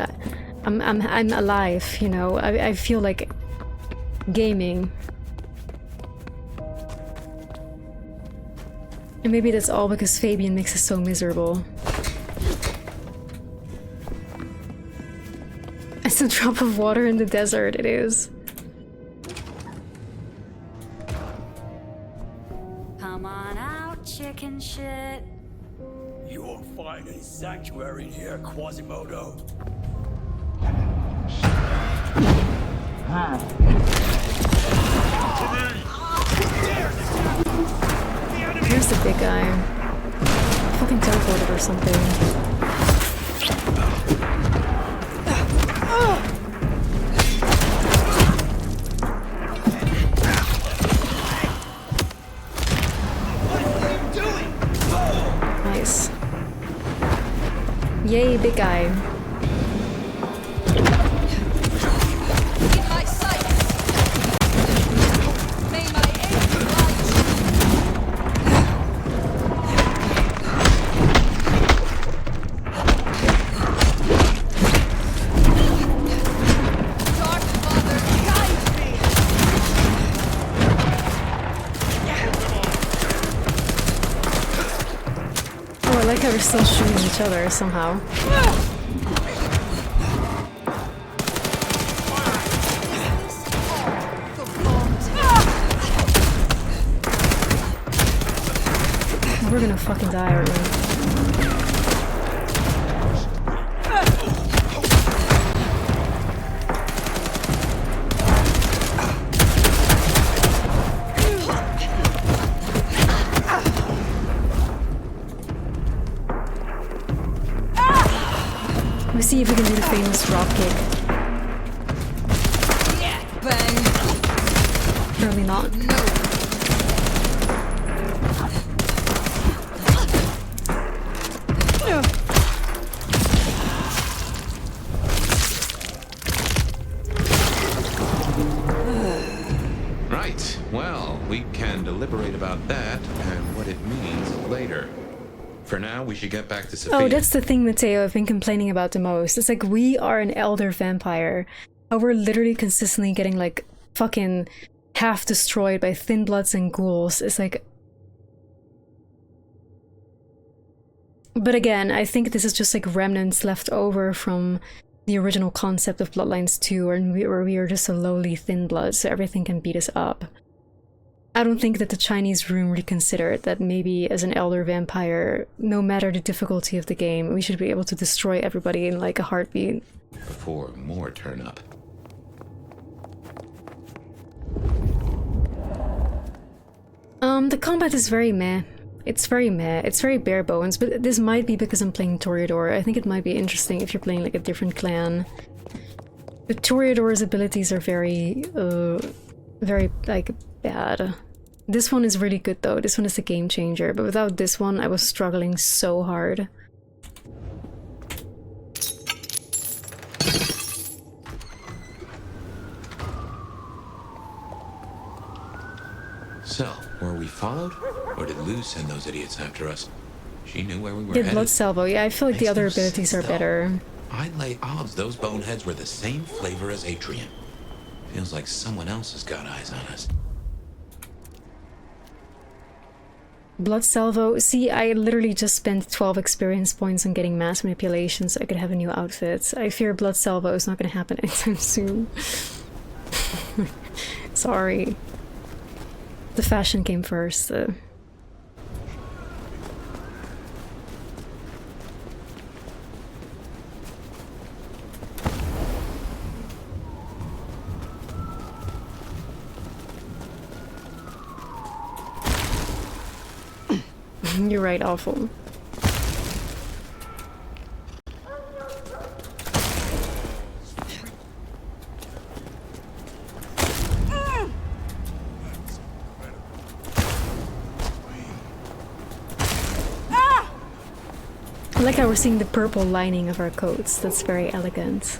I'm alive, you know? I feel like gaming. And maybe that's all because Fabian makes us so miserable. It's a drop of water in the desert, it is. Come on out, chicken shit. You won't find any sanctuary here, Quasimodo. Here's the big guy. Fucking teleported or something. Nice. Yay, big guy. We're still shooting each other somehow. We're gonna fucking die, aren't we? Let's see if we can do the famous drop kick. Yeah, bang. Apparently not. Right. Well, we can deliberate about that and what it means later. For now, we should get back to Sophia. Oh, that's the thing, Mateo, I've been complaining about the most. It's like we are an elder vampire. How we're literally consistently getting like fucking half destroyed by thin bloods and ghouls. It's like... But again, I think this is just like remnants left over from the original concept of Bloodlines 2, where we are just a lowly thin blood, so everything can beat us up. I don't think that the Chinese room reconsidered that maybe as an elder vampire, no matter the difficulty of the game, we should be able to destroy everybody in like a heartbeat. Before more turn up. The combat is very meh. It's very meh. It's very bare bones, but this might be because I'm playing Toreador. I think it might be interesting if you're playing like a different clan. But Toreador's abilities are very like bad. This one is really good though. This one is a game changer, but without this one I was struggling so hard. So, were we followed? Or did Lou send those idiots after us? She knew where we were Get headed. Blood Salvo. Yeah, I feel like the other abilities are better. I'd lay odds those boneheads were the same flavor as Atrium. Feels like someone else has got eyes on us. Blood Salvo. See, I literally just spent 12 experience points on getting mass manipulation so I could have a new outfit. I fear Blood Salvo is not going to happen anytime soon. Sorry. The fashion came first. You're right, awful. I like how we're seeing the purple lining of our coats. That's very elegant.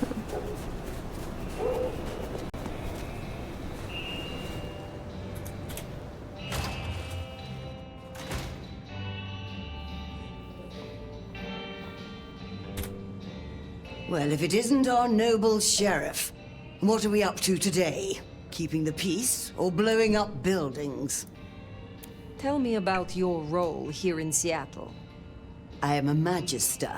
Well, if it isn't our noble sheriff, what are we up to today? Keeping the peace or blowing up buildings? Tell me about your role here in Seattle. I am a magister.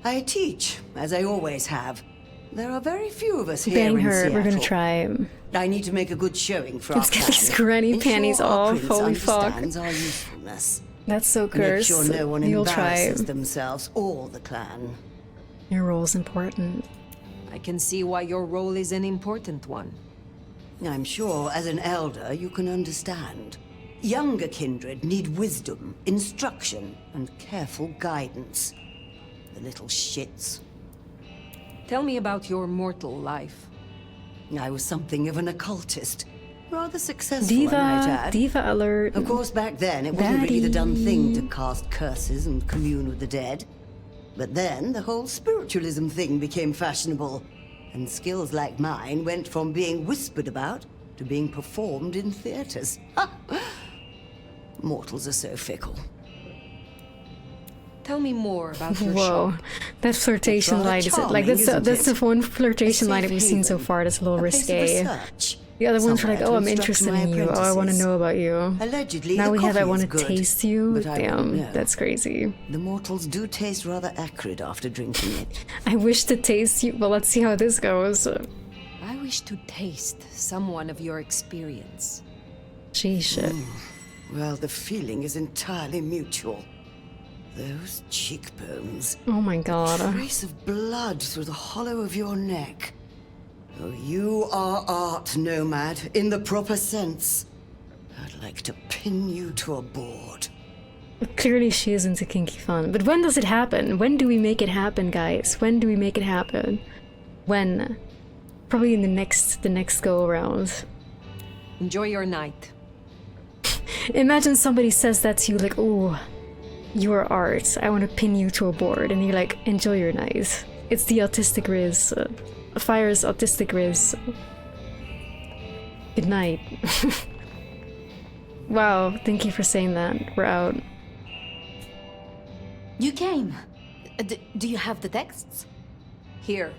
I teach, as I always have. There are very few of us here Banning in her, Seattle. we're gonna try. I need to make a good showing for Let's our get clan. these granny panties Ensure our off. prince Holy fuck. understands our usefulness. That's so Make cursed. sure no one You'll try. embarrasses themselves or the clan. Your role's important. I can see why your role is an important one. I'm sure as an elder you can understand. Younger kindred need wisdom, instruction, and careful guidance. The little shits. Tell me about your mortal life. I was something of an occultist. Rather successful, I might add. Diva alert. Of course, back then, it wasn't really the done thing to cast curses and commune with the dead. But then, the whole spiritualism thing became fashionable. And skills like mine went from being whispered about to being performed in theaters. Mortals are so fickle. Tell me more about your Whoa, shop. that flirtation It's rather line is charming, like that's isn't the it? one flirtation A line that we've safe seen so haven, far that's a little a place of risque. research, The other ones were like, somewhere oh, to I'm instruct interested my in you. Oh, I want to apprentices. know about you. Allegedly, Now the we have I coffee want is to good, taste you. but I don't Damn, know. that's crazy. The mortals do taste rather acrid after drinking it. I wish to taste you. Well, let's see how this goes. I wish to taste someone of your experience. Sheesh. Well, the feeling is entirely mutual. Those cheekbones. Oh my god. A trace of blood through the hollow of your neck. Oh, you are art, nomad, in the proper sense. I'd like to pin you to a board. Clearly she is into kinky fun. But when does it happen? When do we make it happen, guys? When do we make it happen? When? Probably in the next go around. Enjoy your night. Imagine somebody says that to you, like, "Oh, you are art. I want to pin you to a board," and you're like, "Enjoy your night." It's the autistic Riz. Phyre's autistic Riz. Good night. Wow, thank you for saying that. We're out. You came. Do you have the texts? Here.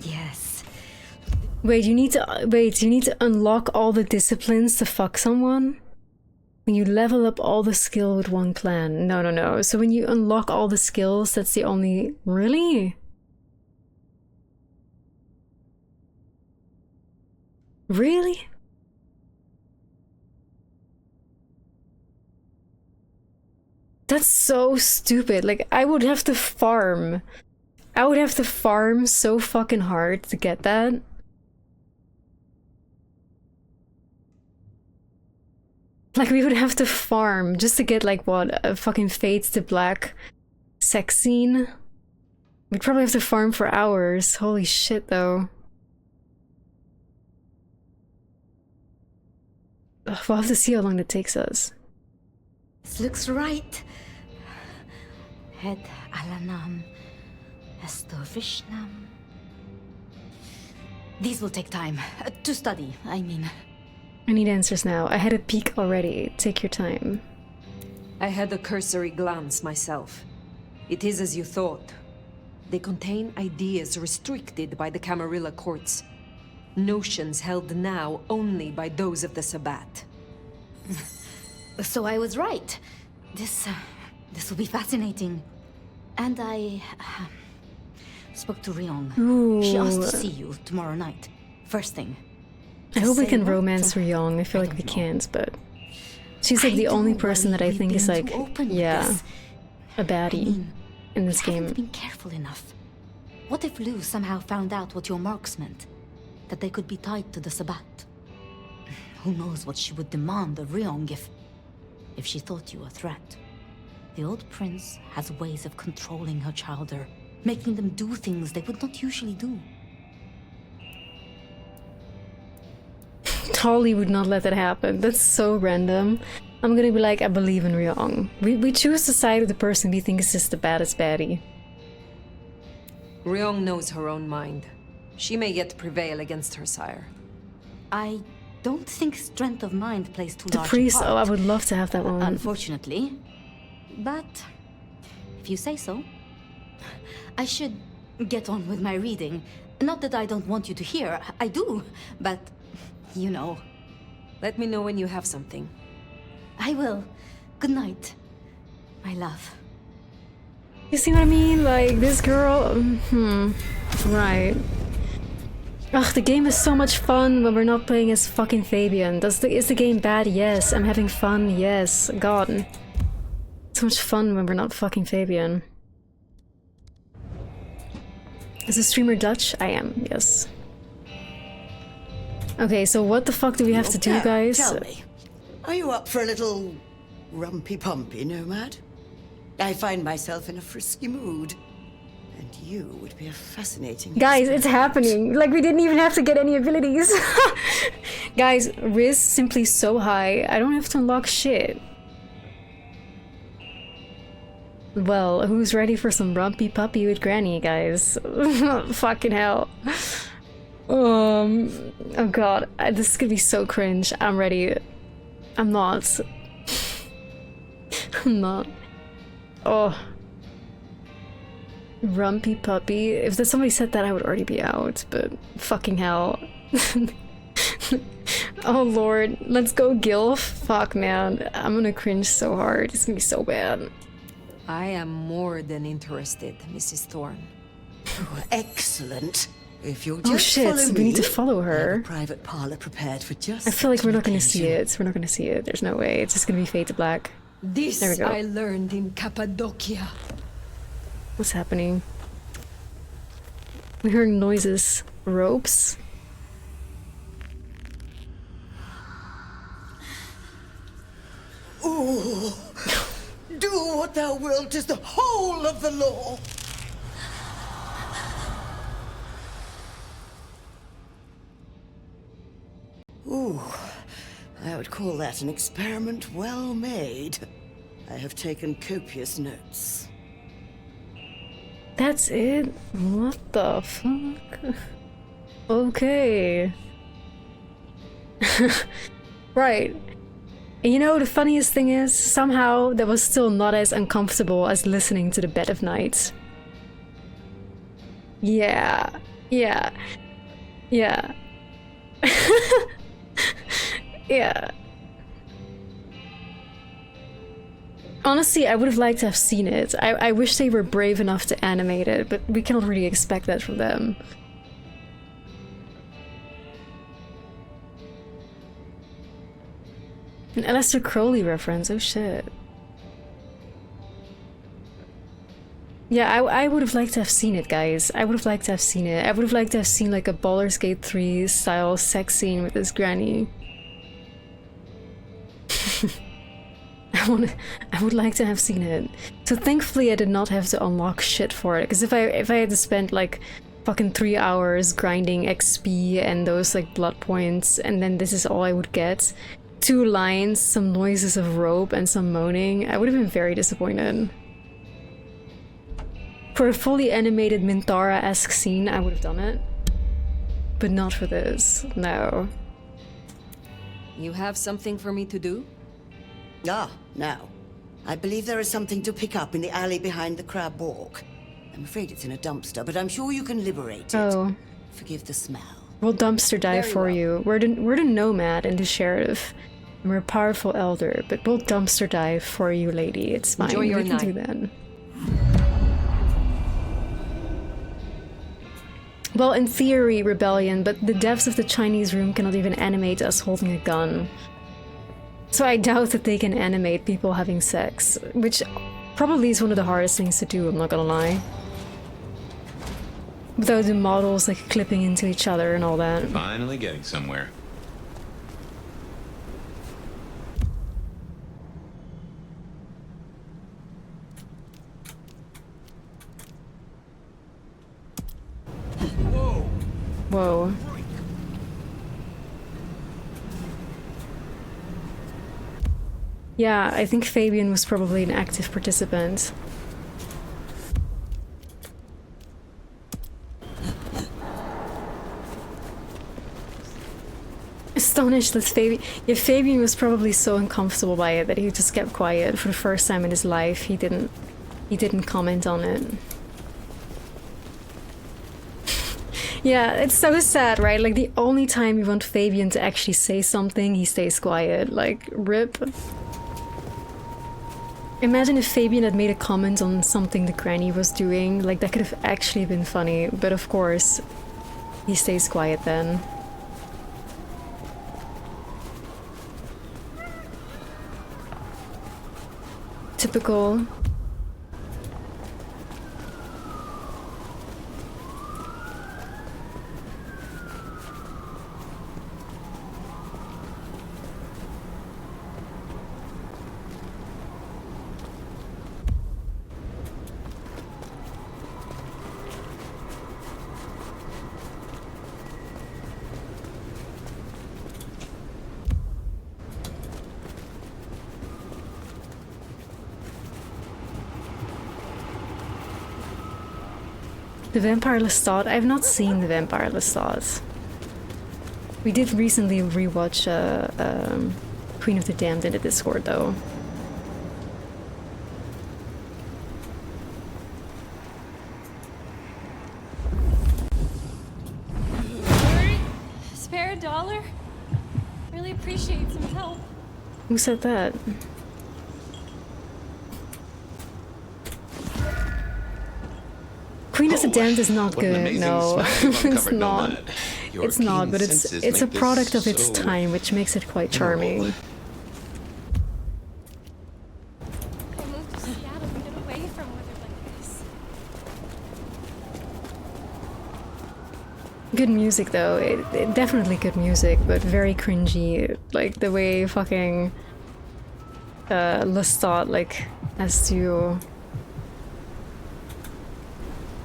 Yes. Wait, you need to unlock all the disciplines to fuck someone? When you level up all the skill with one clan. No. So when you unlock all the skills, that's the only... Really? Really? That's so stupid. Like, I would have to farm. I would have to farm so fucking hard to get that. Like, we would have to farm just to get, like, what? A fucking Fades to Black sex scene? We'd probably have to farm for hours. Holy shit, though. Ugh, we'll have to see how long that takes us. This looks right. Het Alanam Estovishnam. These will take time. To study, I mean. I need answers now. I had a peek already. Take your time. I had a cursory glance myself. It is as you thought. They contain ideas restricted by the Camarilla courts. Notions held now only by those of the Sabbat. So I was right. This will be fascinating. And I spoke to Ryong. Ooh. She asked to see you tomorrow night. First thing. I hope we can romance Ryong. I feel like we can't, but... She's like the only person that I think is like, yeah, a baddie in this game. Haven't been careful enough. What if Lou somehow found out what your marks meant? That they could be tied to the Sabbat? Who knows what she would demand of Ryong if she thought you a threat. The old prince has ways of controlling her childer, making them do things they would not usually do. Totally would not let that happen. That's so random. I'm gonna be like, I believe in Ryong. We choose to side with the person we think is just the baddest baddie. Ryong knows her own mind. She may yet prevail against her sire. I don't think strength of mind plays too The large priest, a part. oh, I would love to have that one. Unfortunately. But if you say so. I should get on with my reading. Not that I don't want you to hear. I do, but you know. Let me know when you have something. I will. Good night, my love. You see what I mean? Like, this girl... Right. Ugh, the game is so much fun when we're not playing as fucking Fabian. Is the game bad? Yes. I'm having fun? Yes. God. So much fun when we're not fucking Fabian. Is the streamer Dutch? I am, yes. Okay, so what the fuck do we have to do, guys? Tell me, are you up for a little rumpy-pumpy, Nomad? I find myself in a frisky mood. And you would be a fascinating... Guys, it's happening. Like, we didn't even have to get any abilities. Guys, Riz simply so high. I don't have to unlock shit. Well, who's ready for some rumpy puppy with Granny, guys? Fucking hell. Oh god, this is gonna be so cringe. I'm ready. I'm not. I'm not. Oh. Rumpy puppy. If somebody said that, I would already be out, but fucking hell. Oh lord, let's go Gilf. Fuck man, I'm gonna cringe so hard. It's gonna be so bad. I am more than interested, Mrs. Thorne. Oh, excellent. If you'll Oh just shit, follow we me, need to follow I have her. a private parlor prepared for just I feel like such we're an not gonna see occasion. it. We're not gonna see it. There's no way. It's just gonna be Fade to Black. This There we go. I learned in Cappadocia. What's happening? We're hearing noises. Ropes? Ooh, do what thou wilt is the whole of the law. Ooh, I would call that an experiment well made. I have taken copious notes. That's it? What the fuck? Okay. Right. And you know, the funniest thing is, somehow that was still not as uncomfortable as listening to the Bed of Nights. Yeah. Yeah. Yeah. Yeah. Honestly, I would have liked to have seen it. I wish they were brave enough to animate it, but we cannot really expect that from them. An Aleister Crowley reference, oh shit. Yeah, I would have liked to have seen it, guys. I would have liked to have seen it. I would have liked to have seen like a Baldur's Gate 3 style sex scene with this granny. I would like to have seen it. So thankfully I did not have to unlock shit for it, because if I had to spend like fucking 3 hours grinding XP and those like blood points, and then this is all I would get, 2 lines, some noises of rope and some moaning, I would have been very disappointed. For a fully animated Mintara-esque scene, I would have done it. But not for this, no. You have something for me to do? Ah, now. I believe there is something to pick up in the alley behind the Crab Walk. I'm afraid it's in a dumpster, but I'm sure you can liberate it. Oh. Forgive the smell. We'll dumpster dive for you. We're the nomad and the sheriff. And we're a powerful elder, but we'll dumpster dive for you, lady. It's fine. Enjoy your we can night. do that. Well, in theory, rebellion, but the devs of the Chinese room cannot even animate us holding a gun. So I doubt that they can animate people having sex, which probably is one of the hardest things to do, I'm not gonna lie. Without the models like clipping into each other and all that. Finally getting somewhere. Whoa. Yeah, I think Fabian was probably an active participant. Astonished that Fabian was probably so uncomfortable by it that he just kept quiet. For the first time in his life, he didn't comment on it. Yeah, it's so sad, right? Like, the only time you want Fabian to actually say something, he stays quiet. Like, rip. Imagine if Fabian had made a comment on something the granny was doing. Like, that could have actually been funny. But of course, he stays quiet then. Typical. The Vampire Lestat? I've not seen the Vampire Lestat. We did recently rewatch Queen of the Damned in the Discord though. Spare $1? Really appreciate some help. Who said that? Queen of the Damned is not good, no. It's not. It's not, but it's a product of its time, which makes it quite charming. I moved to Seattle to get away from weather like this. Good music though, it definitely good music, but very cringy. Like the way fucking Lestat like has to.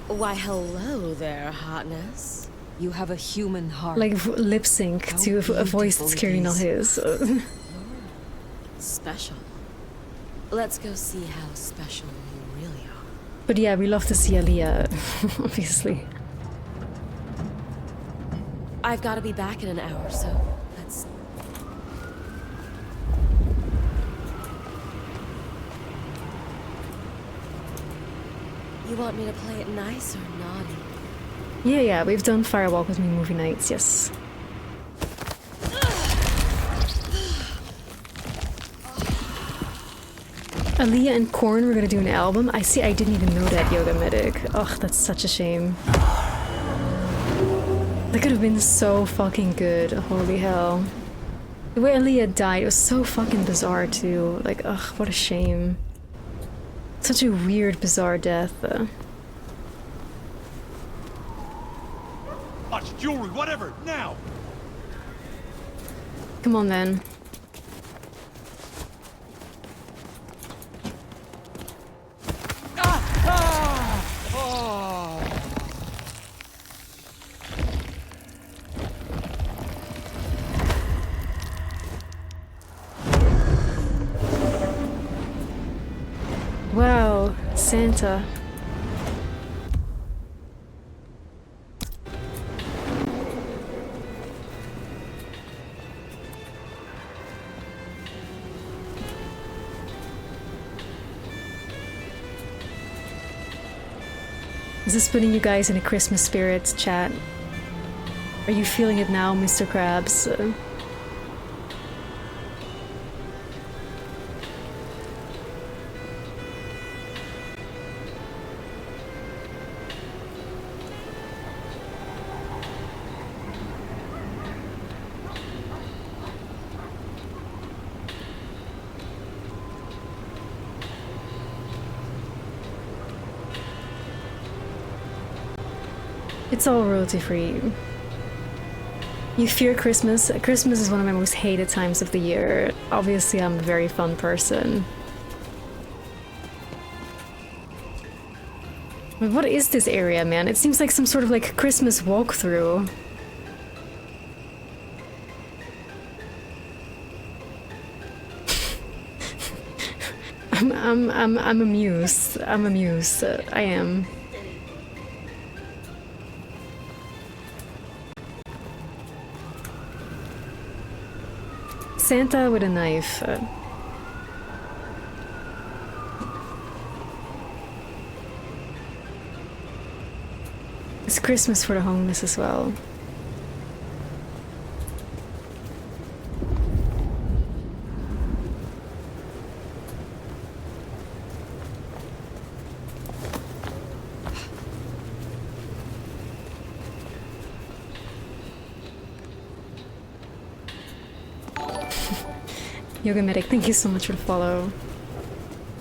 Why, hello there, hotness. You have a human heart. Like lip sync to a voice that's clearly not his. Special. Let's go see how special you really are. But yeah, we love to see Aaliyah, obviously. I've got to be back in an hour, so let's... You want me to play it nice or naughty? Yeah, we've done Firewalk with Me movie nights, yes. Aaliyah and Korn were gonna do an album. I didn't even know that, Yoga Medic. Ugh, that's such a shame. That could have been so fucking good, holy hell. The way Aaliyah died was so fucking bizarre too. Like, ugh, what a shame. Such a weird, bizarre death. Watch jewelry, whatever, now! Come on then. Wow, Santa. Is this putting you guys in a Christmas spirit, chat? Are you feeling it now, Mr. Krabs? It's all royalty free. You fear Christmas? Christmas is one of my most hated times of the year. Obviously, I'm a very fun person. But what is this area, man? It seems like some sort of like Christmas walkthrough. I'm amused. I'm amused. I am. Santa with a knife. It's Christmas for the homeless as well. Yoga Medic, thank you so much for the follow.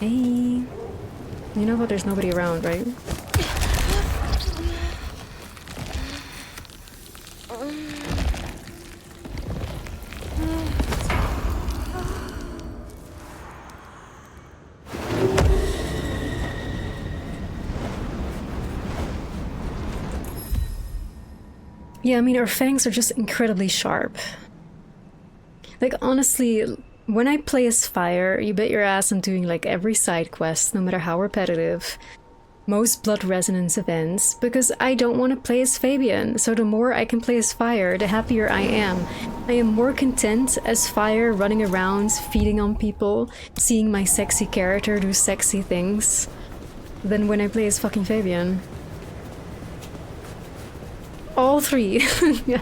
Hey. You know what? There's nobody around, right? Yeah, I mean, our fangs are just incredibly sharp. Like, honestly, when I play as Phyre, you bet your ass I'm doing like every side quest, no matter how repetitive. Most blood resonance events, because I don't want to play as Fabian, so the more I can play as Phyre, the happier I am. I am more content as Phyre running around, feeding on people, seeing my sexy character do sexy things, than when I play as fucking Fabian. All three. Yeah.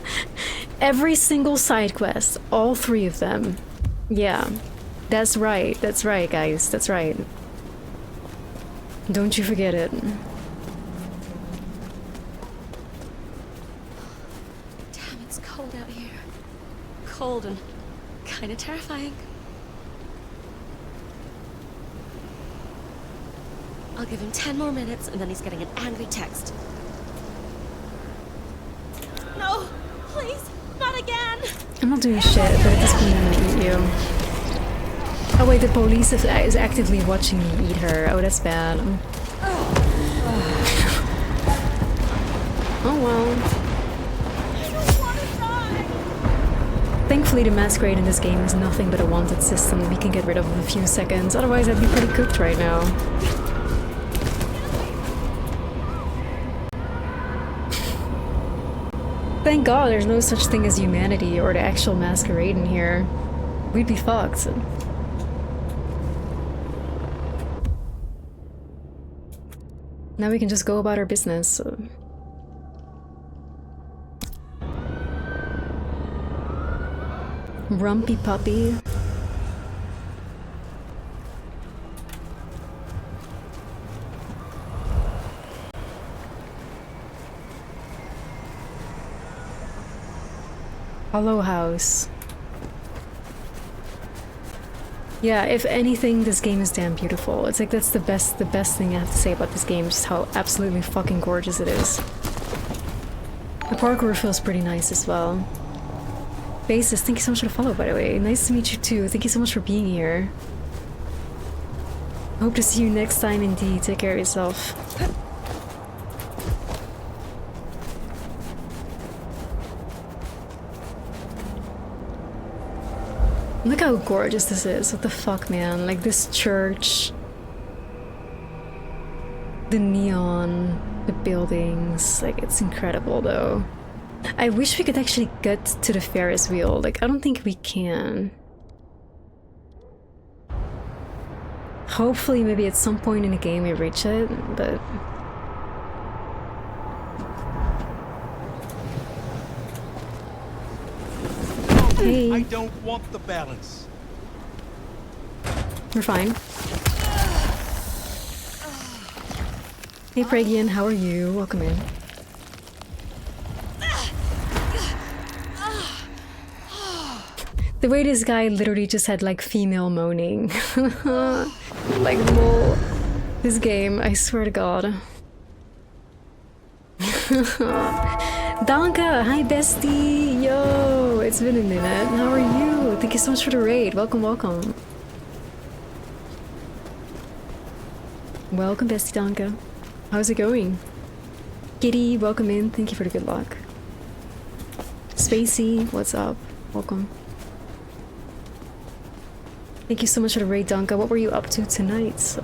Every single side quest, all three of them. Yeah, that's right, guys, that's right. Don't you forget it. Damn, it's cold out here. Cold and kind of terrifying. I'll give him 10 more minutes and then he's getting an angry text. No, please, not again! I'm not doing shit, but at this point I'm gonna eat you. Oh wait, the police is actively watching me eat her. Oh, that's bad. Oh well. Hopefully the Masquerade in this game is nothing but a wanted system we can get rid of in a few seconds, otherwise I'd be pretty cooked right now. Thank God there's no such thing as humanity or the actual Masquerade in here. We'd be fucked. Now we can just go about our business. Rumpy puppy. Hollow house. Yeah, if anything, this game is damn beautiful. It's like that's the best thing I have to say about this game, just how absolutely fucking gorgeous it is. The parkour feels pretty nice as well. Basis, thank you so much for the follow, by the way. Nice to meet you too. Thank you so much for being here. Hope to see you next time indeed. Take care of yourself. Look how gorgeous this is. What the fuck, man? Like this church. The neon. The buildings. Like, it's incredible though. I wish we could actually get to the Ferris wheel. Like, I don't think we can. Hopefully, maybe at some point in the game we reach it, but... Hey. I don't want the balance. We're fine. Hey Fabian, how are you? Welcome in. The way this guy literally just had like female moaning. Like lol. This game, I swear to God. Danka, hi bestie! Yo, it's been a minute. How are you? Thank you so much for the raid. Welcome, welcome. Welcome, bestie Danka. How's it going? Kitty, welcome in. Thank you for the good luck. Spacey, what's up? Welcome. Thank you so much for the raid, Danka. What were you up to tonight?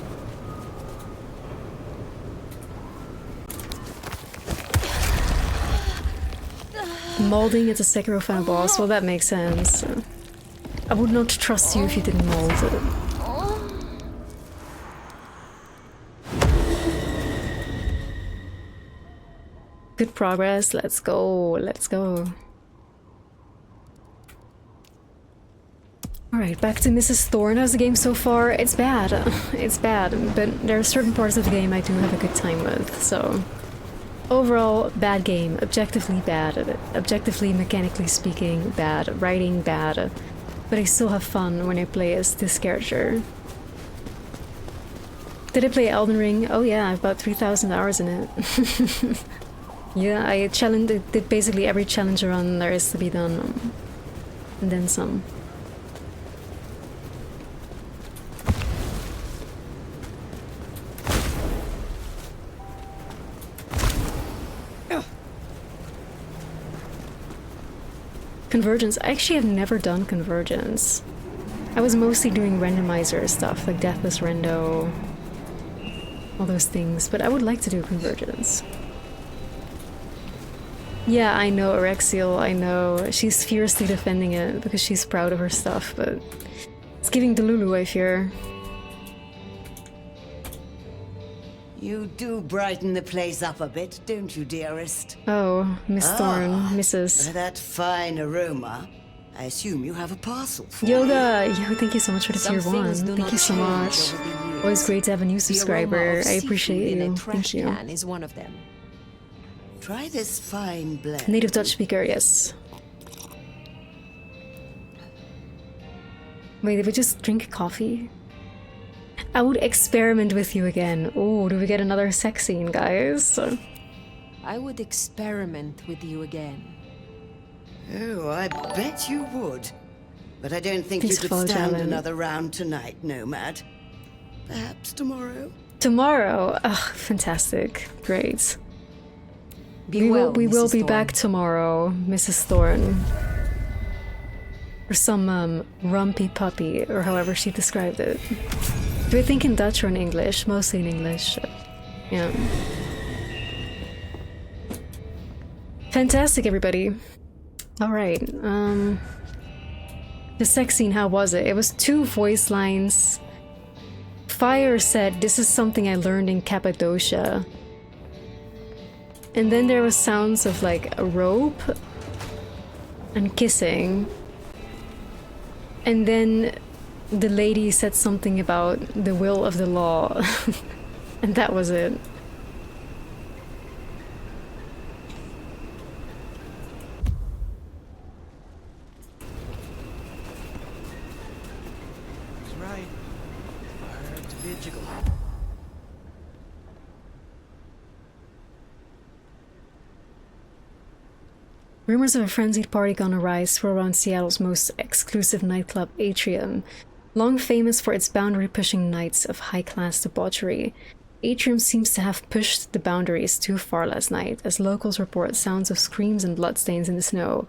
Molding at the Sekiro final boss? Well, that makes sense. I would not trust you if you didn't mold it. Good progress. Let's go. Let's go. Alright, back to Mrs. Thorne. How's the game so far? It's bad. It's bad, but there are certain parts of the game I do have a good time with, so... Overall, bad game. Objectively bad. Objectively, mechanically speaking, bad. Writing, bad. But I still have fun when I play as this character. Did I play Elden Ring? Oh yeah, I have about 3,000 hours in it. Yeah, I did basically every challenge run there is to be done. And then some. Convergence. I actually have never done Convergence. I was mostly doing randomizer stuff, like Deathless Rendo, all those things, but I would like to do Convergence. Yeah, I know, Erexial, I know. She's fiercely defending it because she's proud of her stuff, but it's giving Delulu, I fear. You do brighten the place up a bit, don't you, dearest? Oh, Miss Thorne, Mrs. That fine aroma. I assume you have a parcel for Yoga! Yo, thank you so much for the tier 1. Thank you so much. Always great to have a new subscriber. I appreciate you. Thank you. Is one of them. Try this fine blend. Native Dutch speaker, yes. Wait, did we just drink coffee? I would experiment with you again. Oh, do we get another sex scene, guys? I would experiment with you again. Oh, I bet you would. But I don't think Thanks you for could stand following. another round tonight, Nomad. Perhaps tomorrow? Tomorrow? Ugh, fantastic. Great. Be well, we will Mrs. be Thorne. back tomorrow, Mrs. Thorne. Or some rumpy puppy, or however she described it. Do I think in Dutch or in English? Mostly in English. Yeah. Fantastic, everybody. Alright, the sex scene, how was it? It was 2 voice lines. Phyre said, "This is something I learned in Cappadocia." And then there was sounds of like a rope and kissing. And then the lady said something about the will of the law. And that was it. Rumors of a frenzied party gone awry swirl around Seattle's most exclusive nightclub, Atrium. Long famous for its boundary-pushing nights of high-class debauchery, Atrium seems to have pushed the boundaries too far last night, as locals report sounds of screams and bloodstains in the snow.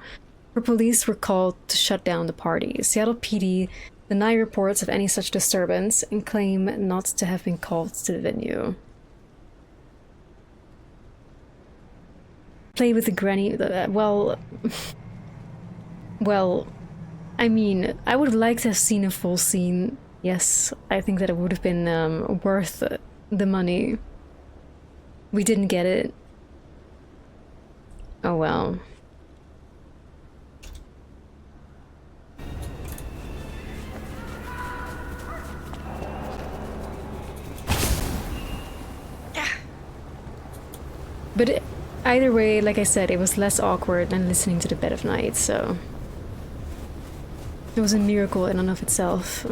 Where police were called to shut down the party. Seattle PD deny reports of any such disturbance and claim not to have been called to the venue. Play with the granny. Well, I mean, I would have liked to have seen a full scene. Yes, I think that it would have been worth the money. We didn't get it. Oh well. But either way, like I said, it was less awkward than listening to the Bed of Night, so it was a miracle in and of itself.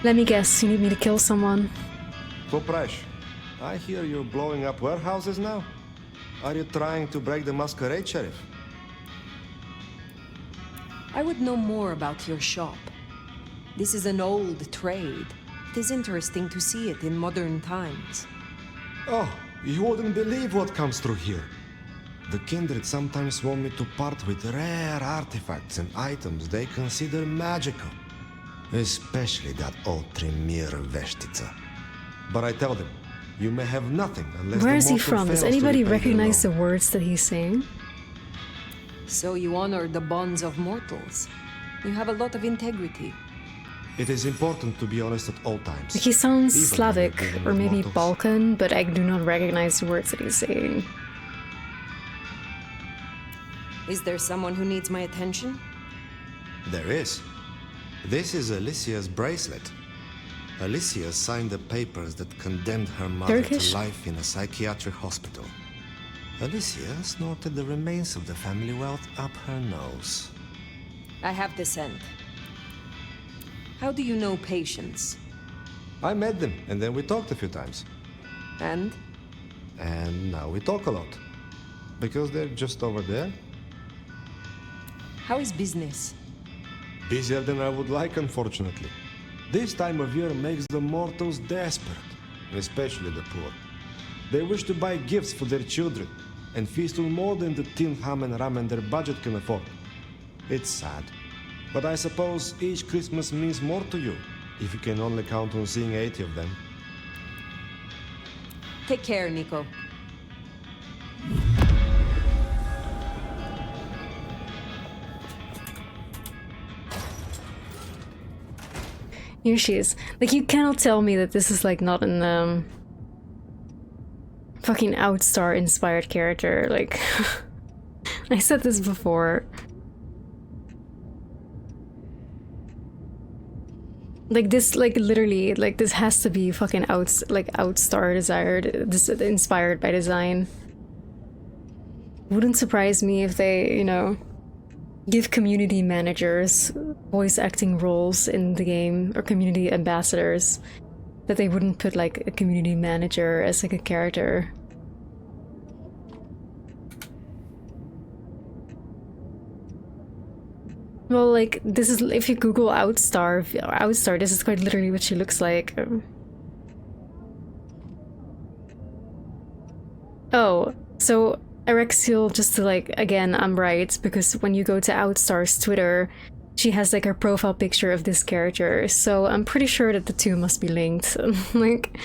Let me guess, you need me to kill someone? Popresh, I hear you're blowing up warehouses now? Are you trying to break the Masquerade, Sheriff? I would know more about your shop. This is an old trade. It is interesting to see it in modern times. Oh, you wouldn't believe what comes through here. The kindred sometimes want me to part with rare artifacts and items they consider magical. Especially that old Tremere Veshtica. But I tell them, you may have nothing unless Where the is he mortal from? Does fails to anybody repay their recognize loan. the words that he's saying? So you honor the bonds of mortals. You have a lot of integrity. It is important to be honest at all times. He sounds even when Slavic, you're dealing or with maybe mortals. Balkan, but I do not recognize the words that he's saying. Is there someone who needs my attention? There is. This is Alicia's bracelet. Alicia signed the papers that condemned her mother Turkish? to life in a psychiatric hospital. Alicia snorted the remains of the family wealth up her nose. I have the scent. How do you know patients? I met them, and then we talked a few times. And? And now we talk a lot. Because they're just over there. How is business? Busier than I would like, unfortunately. This time of year makes the mortals desperate, especially the poor. They wish to buy gifts for their children, and feast on more than the tin ham and ramen their budget can afford. It's sad, but I suppose each Christmas means more to you, if you can only count on seeing 80 of them. Take care, Nico. Here she is. Like, you cannot tell me that this is like not an fucking Outstar inspired character. Like, I said this before. Like this, like literally, like this has to be fucking Outstar desired, this inspired by design. Wouldn't surprise me if they, you know, give community managers voice acting roles in the game, or community ambassadors, that they wouldn't put like a community manager as like a character. Well, like, this is, if you Google Outstar, this is quite literally what she looks like. Oh, so Erexiel, just to like, again, I'm right, because when you go to Outstar's Twitter, she has like her profile picture of this character, so I'm pretty sure that the two must be linked. Like,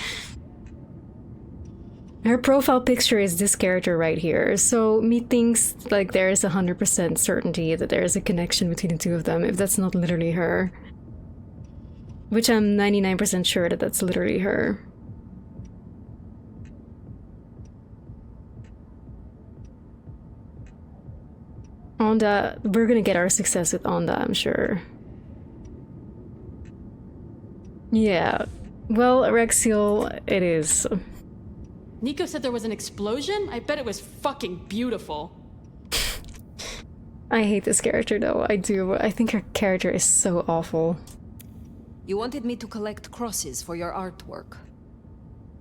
her profile picture is this character right here, so me thinks like there is 100% certainty that there is a connection between the two of them, if that's not literally her. Which I'm 99% sure that that's literally her. Onda, we're gonna get our success with Onda, I'm sure. Yeah, well, Erexiel, it is. Nico said there was an explosion? I bet it was fucking beautiful. I hate this character though, I do. I think her character is so awful. You wanted me to collect crosses for your artwork.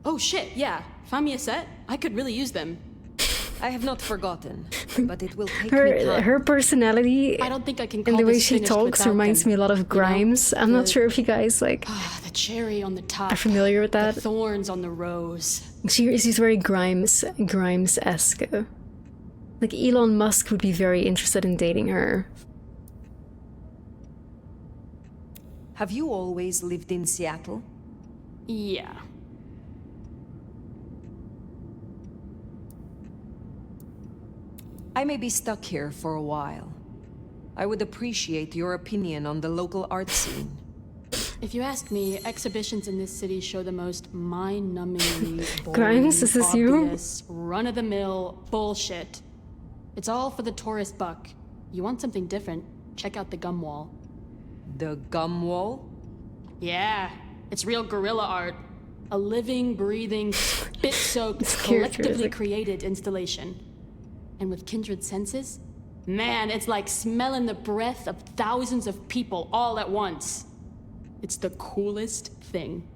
Oh shit, yeah. Find me a set? I could really use them. I have not forgotten, but it will take me time. Her personality I don't think I can and call the way this she finished talks without reminds them, me a lot of Grimes. I'm not The- sure if you guys like The cherry on the top. are familiar with that. The thorns on the rose. She's very Grimes-esque. Like Elon Musk would be very interested in dating her. Have you always lived in Seattle? Yeah. I may be stuck here for a while. I would appreciate your opinion on the local art scene. If you ask me, exhibitions in this city show the most mind-numbingly boring, Grimes, is this you? obvious, run-of-the-mill bullshit. It's all for the tourist buck. You want something different, check out the gum wall. The gum wall? Yeah, it's real guerrilla art. A living, breathing, spit-soaked, This character is collectively like- created installation. And with kindred senses, man, it's like smelling the breath of thousands of people all at once. It's the coolest thing.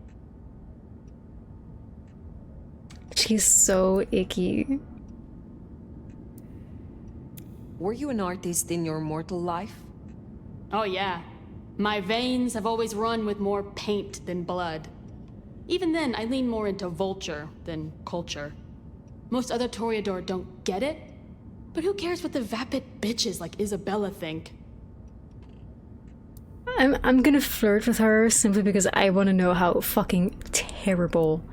She's so icky. Were you an artist in your mortal life? Oh yeah. My veins have always run with more paint than blood. Even then, I lean more into vulture than culture. Most other Toreador don't get it, but who cares what the vapid bitches like Isabella think? I'm gonna flirt with her simply because I want to know how fucking terrible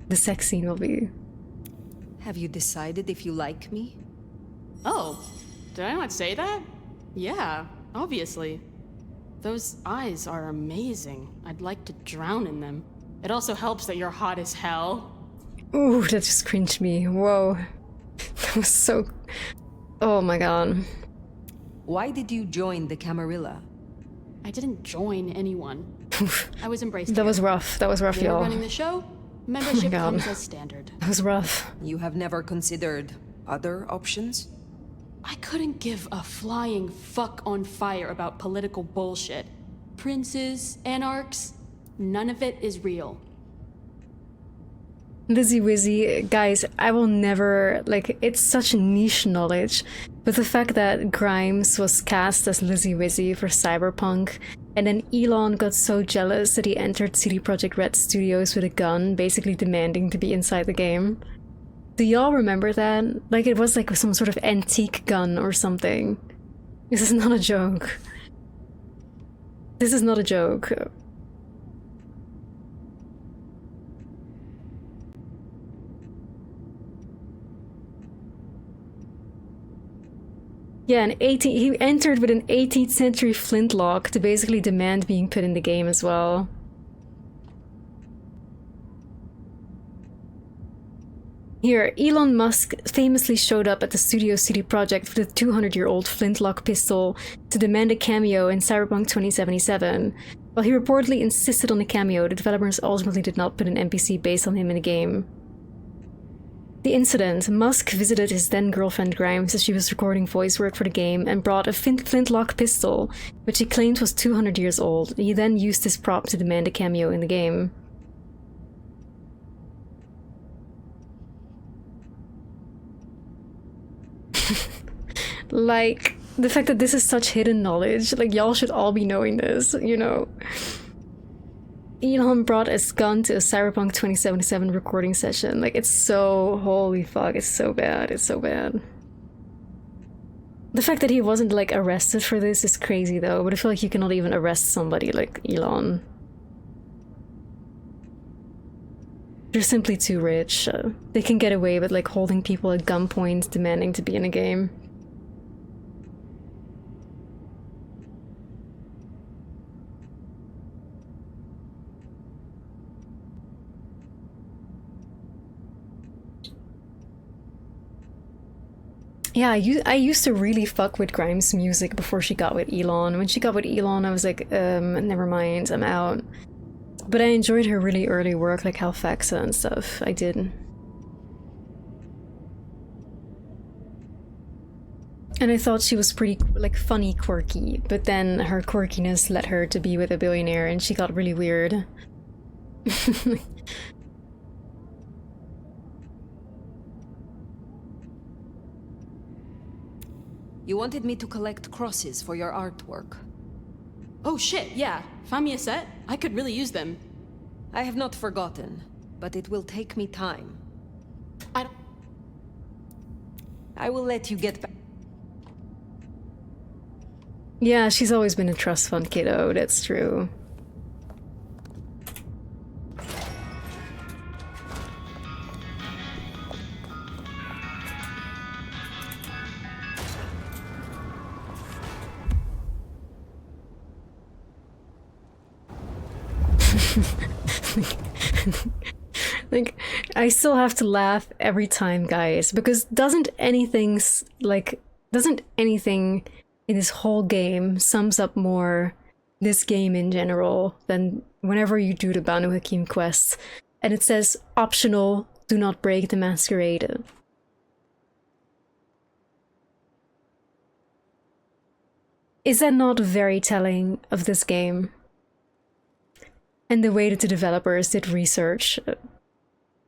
the sex scene will be. Have you decided if you like me? Oh, did I not say that? Yeah, obviously. Those eyes are amazing. I'd like to drown in them. It also helps that you're hot as hell. Ooh, that just cringed me. Whoa. That was so... Oh my god. Why did you join the Camarilla? I didn't join anyone. I was embraced. That was rough. That was rough, They were y'all. running the show. Membership God. comes as standard. That was rough. You have never considered other options? I couldn't give a flying fuck on Phyre about political bullshit. Princes, anarchs, none of it is real. Lizzie Wizzy, guys, I will never, like, it's such niche knowledge, but the fact that Grimes was cast as Lizzie Wizzy for Cyberpunk, and then Elon got so jealous that he entered CD Projekt Red Studios with a gun, basically demanding to be inside the game. Do y'all remember that? Like, it was like some sort of antique gun or something. This is not a joke. This is not a joke. Yeah, he entered with an 18th century flintlock to basically demand being put in the game as well. Here, Elon Musk famously showed up at the Studio CD Projekt with a 200-year-old flintlock pistol to demand a cameo in Cyberpunk 2077. While he reportedly insisted on a cameo, the developers ultimately did not put an NPC based on him in the game. The incident, Musk visited his then-girlfriend Grimes as she was recording voice work for the game and brought a flintlock pistol, which he claimed was 200 years old. He then used this prop to demand a cameo in the game. Like, the fact that this is such hidden knowledge, like y'all should all be knowing this, you know. Elon brought his gun to a Cyberpunk 2077 recording session. Like, it's so, holy fuck, it's so bad, it's so bad. The fact that he wasn't, like, arrested for this is crazy, though, but I feel like you cannot even arrest somebody like Elon. They're simply too rich. They can get away with, like, holding people at gunpoint, demanding to be in a game. Yeah, I used to really fuck with Grimes' music before she got with Elon. When she got with Elon, I was like, never mind, I'm out. But I enjoyed her really early work, like Halfaxa and stuff. I did. And I thought she was pretty, like, funny, quirky. But then her quirkiness led her to be with a billionaire, and she got really weird. You wanted me to collect crosses for your artwork. Oh shit, yeah. Find me a set? I could really use them. I have not forgotten, but it will take me time. I will let you get back. Yeah, she's always been a trust fund kiddo, that's true. Like, I still have to laugh every time, guys, because doesn't anything in this whole game sums up more this game in general than whenever you do the Banu Hakim quests and it says optional, do not break the Masquerade. Is that not very telling of this game? And the way that the developers did research.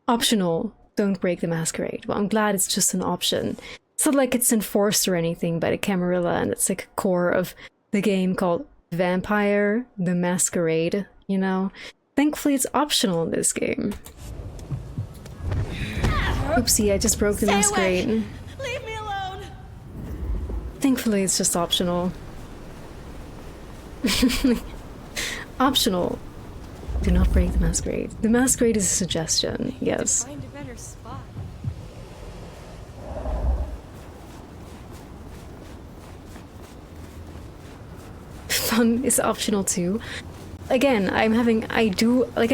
Optional, don't break the Masquerade. Well, I'm glad it's just an option. It's not like it's enforced or anything by the Camarilla, and it's like a core of the game called Vampire the Masquerade, you know? Thankfully, it's optional in this game. Oopsie, I just broke the Masquerade. Leave me alone. Thankfully, it's just optional. Optional. Do not break the Masquerade. The Masquerade is a suggestion, yes. Find a better spot. Fun is optional too. Again, I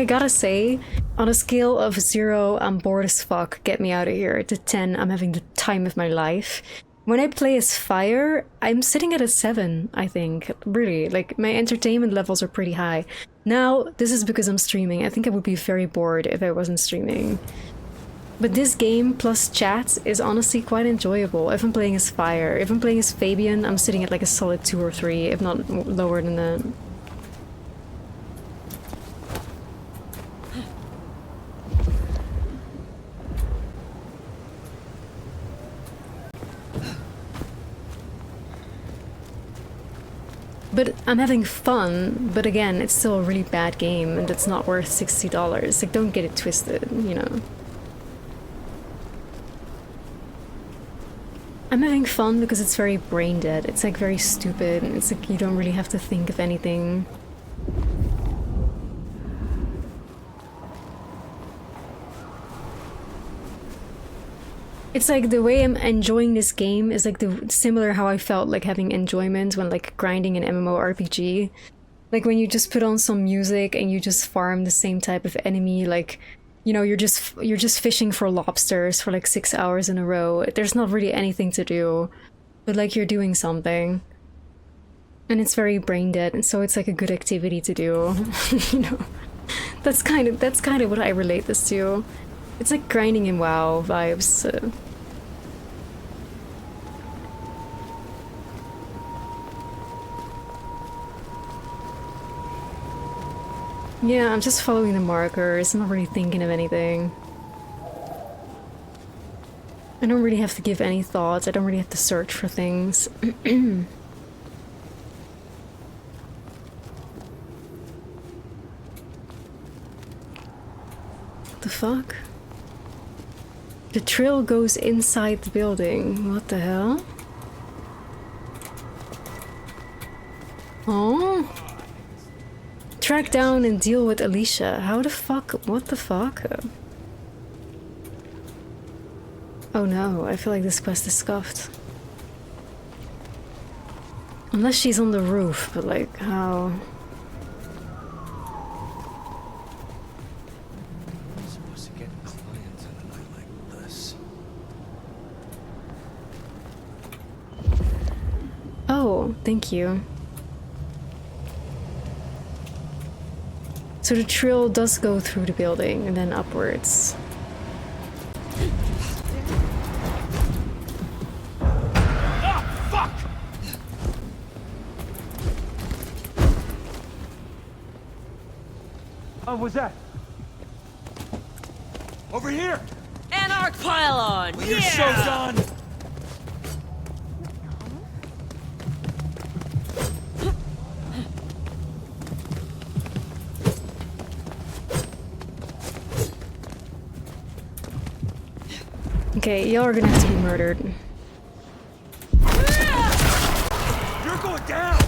gotta say, on a scale of 0, I'm bored as fuck, get me out of here, to 10, I'm having the time of my life. When I play as Phyre, I'm sitting at a 7, I think. Really, like, my entertainment levels are pretty high. Now, this is because I'm streaming. I think I would be very bored if I wasn't streaming. But this game plus chat is honestly quite enjoyable if I'm playing as Phyre. If I'm playing as Fabian, I'm sitting at like a solid 2 or 3, if not lower than that. But I'm having fun, but again, it's still a really bad game, and it's not worth $60. Like, don't get it twisted, you know. I'm having fun because it's very brain dead. It's like very stupid, and it's like you don't really have to think of anything. It's like the way I'm enjoying this game is like similar how I felt like having enjoyment when like grinding an MMORPG. Like when you just put on some music and you just farm the same type of enemy, like, you know, you're just fishing for lobsters for like 6 hours in a row. There's not really anything to do, but like you're doing something. And it's very brain dead, and so it's like a good activity to do. You know. That's kind of what I relate this to. It's like grinding in WoW vibes. Yeah, I'm just following the markers. I'm not really thinking of anything. I don't really have to give any thoughts. I don't really have to search for things. The fuck? The trail goes inside the building. What the hell? Oh? Track down and deal with Alicia. How the fuck? What the fuck? Oh no, I feel like this quest is scuffed. Unless she's on the roof, but like, how? I'm supposed to get clients on a night like this. Oh, thank you. So the trail does go through the building and then upwards. What was that? Over here! Anarch pylon! Your show's on! Okay, y'all are gonna have to be murdered. You're going down!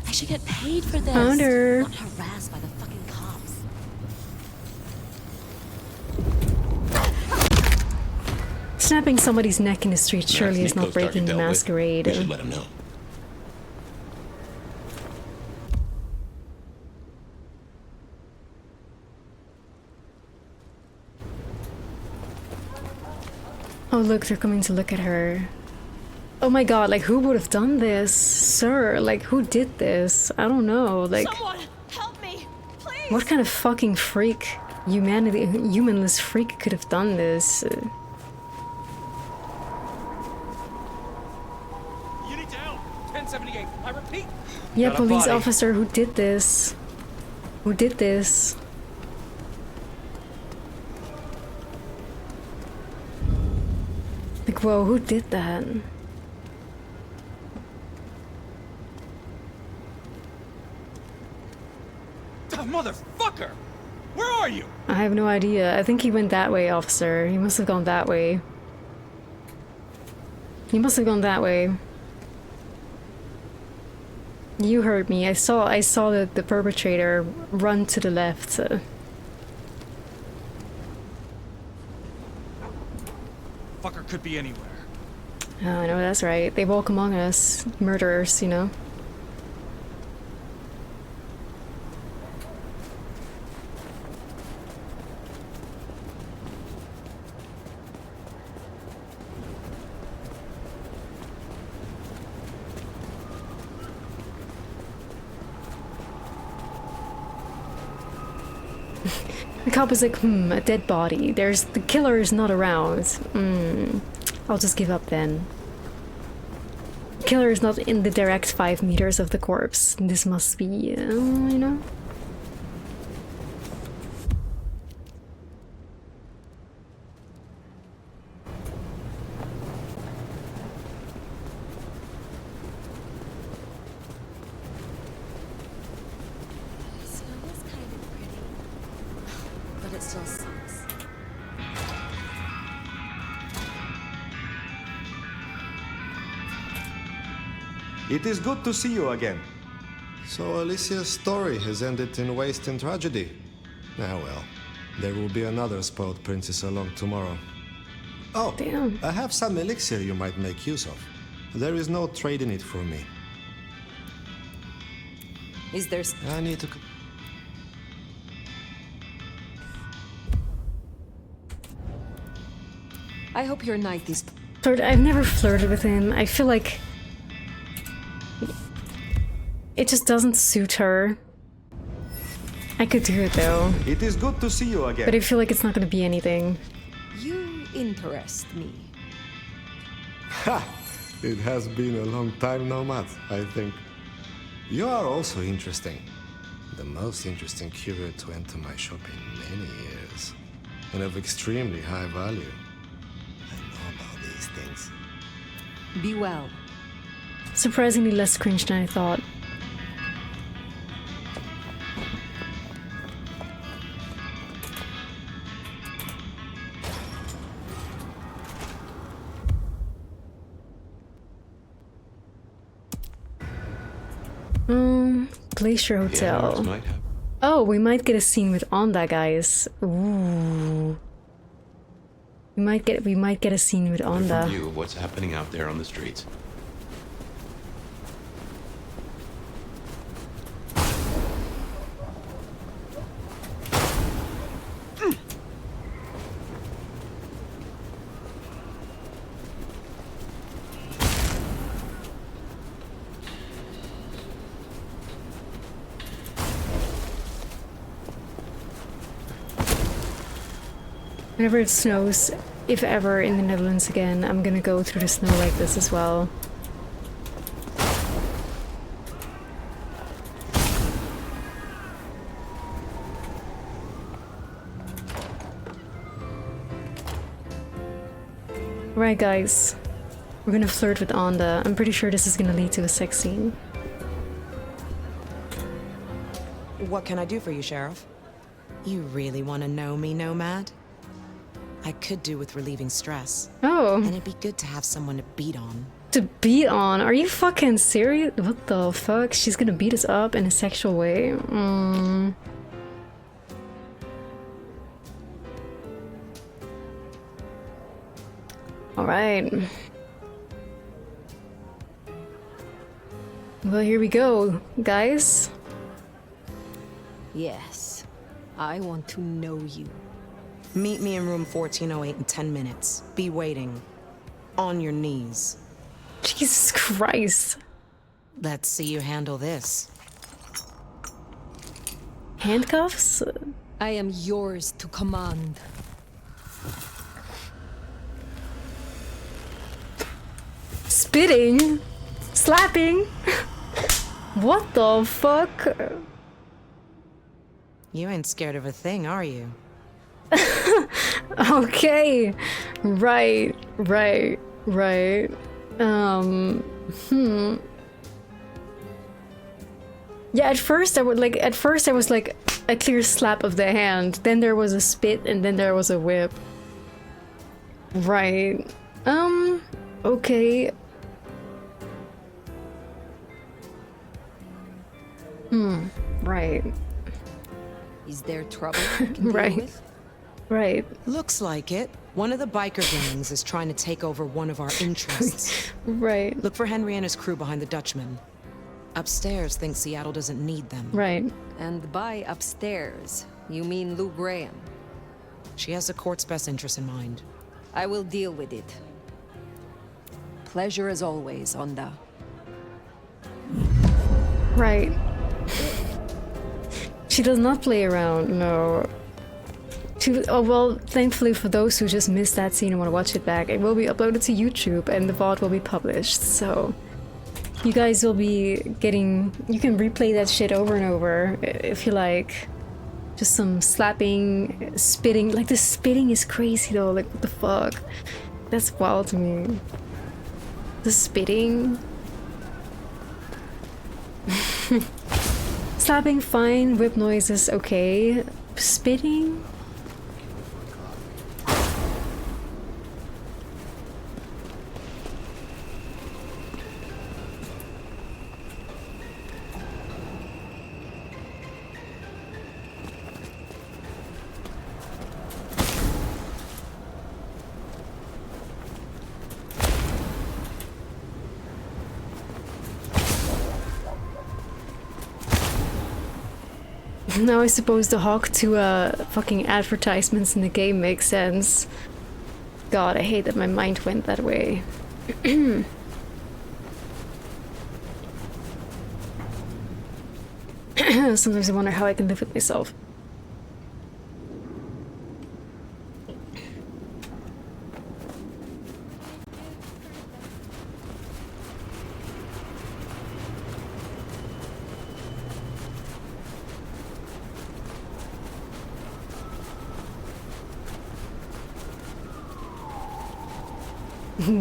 I should get paid for this. Pounder. Not harassed by the fucking cops. Snapping somebody's neck in the street surely is not breaking the masquerade. We should let him know. Oh look, they're coming to look at her. Oh my god, like who would have done this? Sir, like who did this? I don't know, like... Someone, help me, please! What kind of fucking freak, humanless freak could have done this? You need to help! 1078, I repeat! Yeah, Got a police body. officer, who did this? Who did this? Like, whoa, who did that? Motherfucker! Where are you? I have no idea. I think he went that way, officer. He must have gone that way. He must have gone that way. You heard me. I saw the perpetrator run to the left. Fucker could be anywhere. Oh, I know, that's right. They walk among us. Murderers, you know. The cop is like, a dead body. The killer is not around. I'll just give up then. Killer is not in the direct 5 meters of the corpse. This must be, you know? Snow is kind of pretty, but it still sucks. It is good to see you again. So Alicia's story has ended in waste and tragedy. Ah well, there will be another spoiled princess along tomorrow. Oh, damn. I have some elixir you might make use of. There is no trade in it for me. Is there... I need to... I hope your night is... I've never flirted with him. I feel like... it just doesn't suit her. I could do it though. It is good to see you again. But I feel like it's not gonna be anything. You interest me. Ha! It has been a long time, Nomad, I think. You are also interesting. The most interesting courier to enter my shop in many years. And of extremely high value. I know about these things. Be well. Surprisingly less cringe than I thought. Glacier Hotel. Oh, we might get a scene with Onda, guys. Ooh. We might get a scene with Onda. View of what's happening out there on the streets. Whenever it snows, if ever, in the Netherlands again, I'm gonna go through the snow like this as well. Right, guys. We're gonna flirt with Onda. I'm pretty sure this is gonna lead to a sex scene. What can I do for you, Sheriff? You really want to know me, Nomad? I could do with relieving stress. Oh. And it'd be good to have someone to beat on. To beat on? Are you fucking serious? What the fuck? She's gonna beat us up in a sexual way? Alright. Well, here we go, guys. Yes. I want to know you. Meet me in room 1408 in 10 minutes. Be waiting. On your knees. Jesus Christ. Let's see you handle this. Handcuffs? I am yours to command. Spitting? Slapping? What the fuck? You ain't scared of a thing, are you? Okay. Right. Yeah, at first I was like a clear slap of the hand, then there was a spit, and then there was a whip. Right. Okay. Right. Is there trouble I can deal Right. with? Right. Looks like it. One of the biker gangs is trying to take over one of our interests. Right. Look for Henry and his crew behind the Dutchman. Upstairs thinks Seattle doesn't need them. Right. And by upstairs, you mean Lou Graham? She has the court's best interest in mind. I will deal with it. Pleasure as always, Onda. Right. She does not play around, no. Oh well, thankfully for those who just missed that scene and want to watch it back, it will be uploaded to YouTube and the VOD will be published, so you guys will be getting... You can replay that shit over and over if you like. Just some slapping, spitting. Like, the spitting is crazy though, like what the fuck? That's wild to me. The spitting. Slapping, fine. Whip noises, okay. Spitting? Now I suppose the hawk to fucking advertisements in the game makes sense. God, I hate that my mind went that way. Sometimes I wonder how I can live with myself.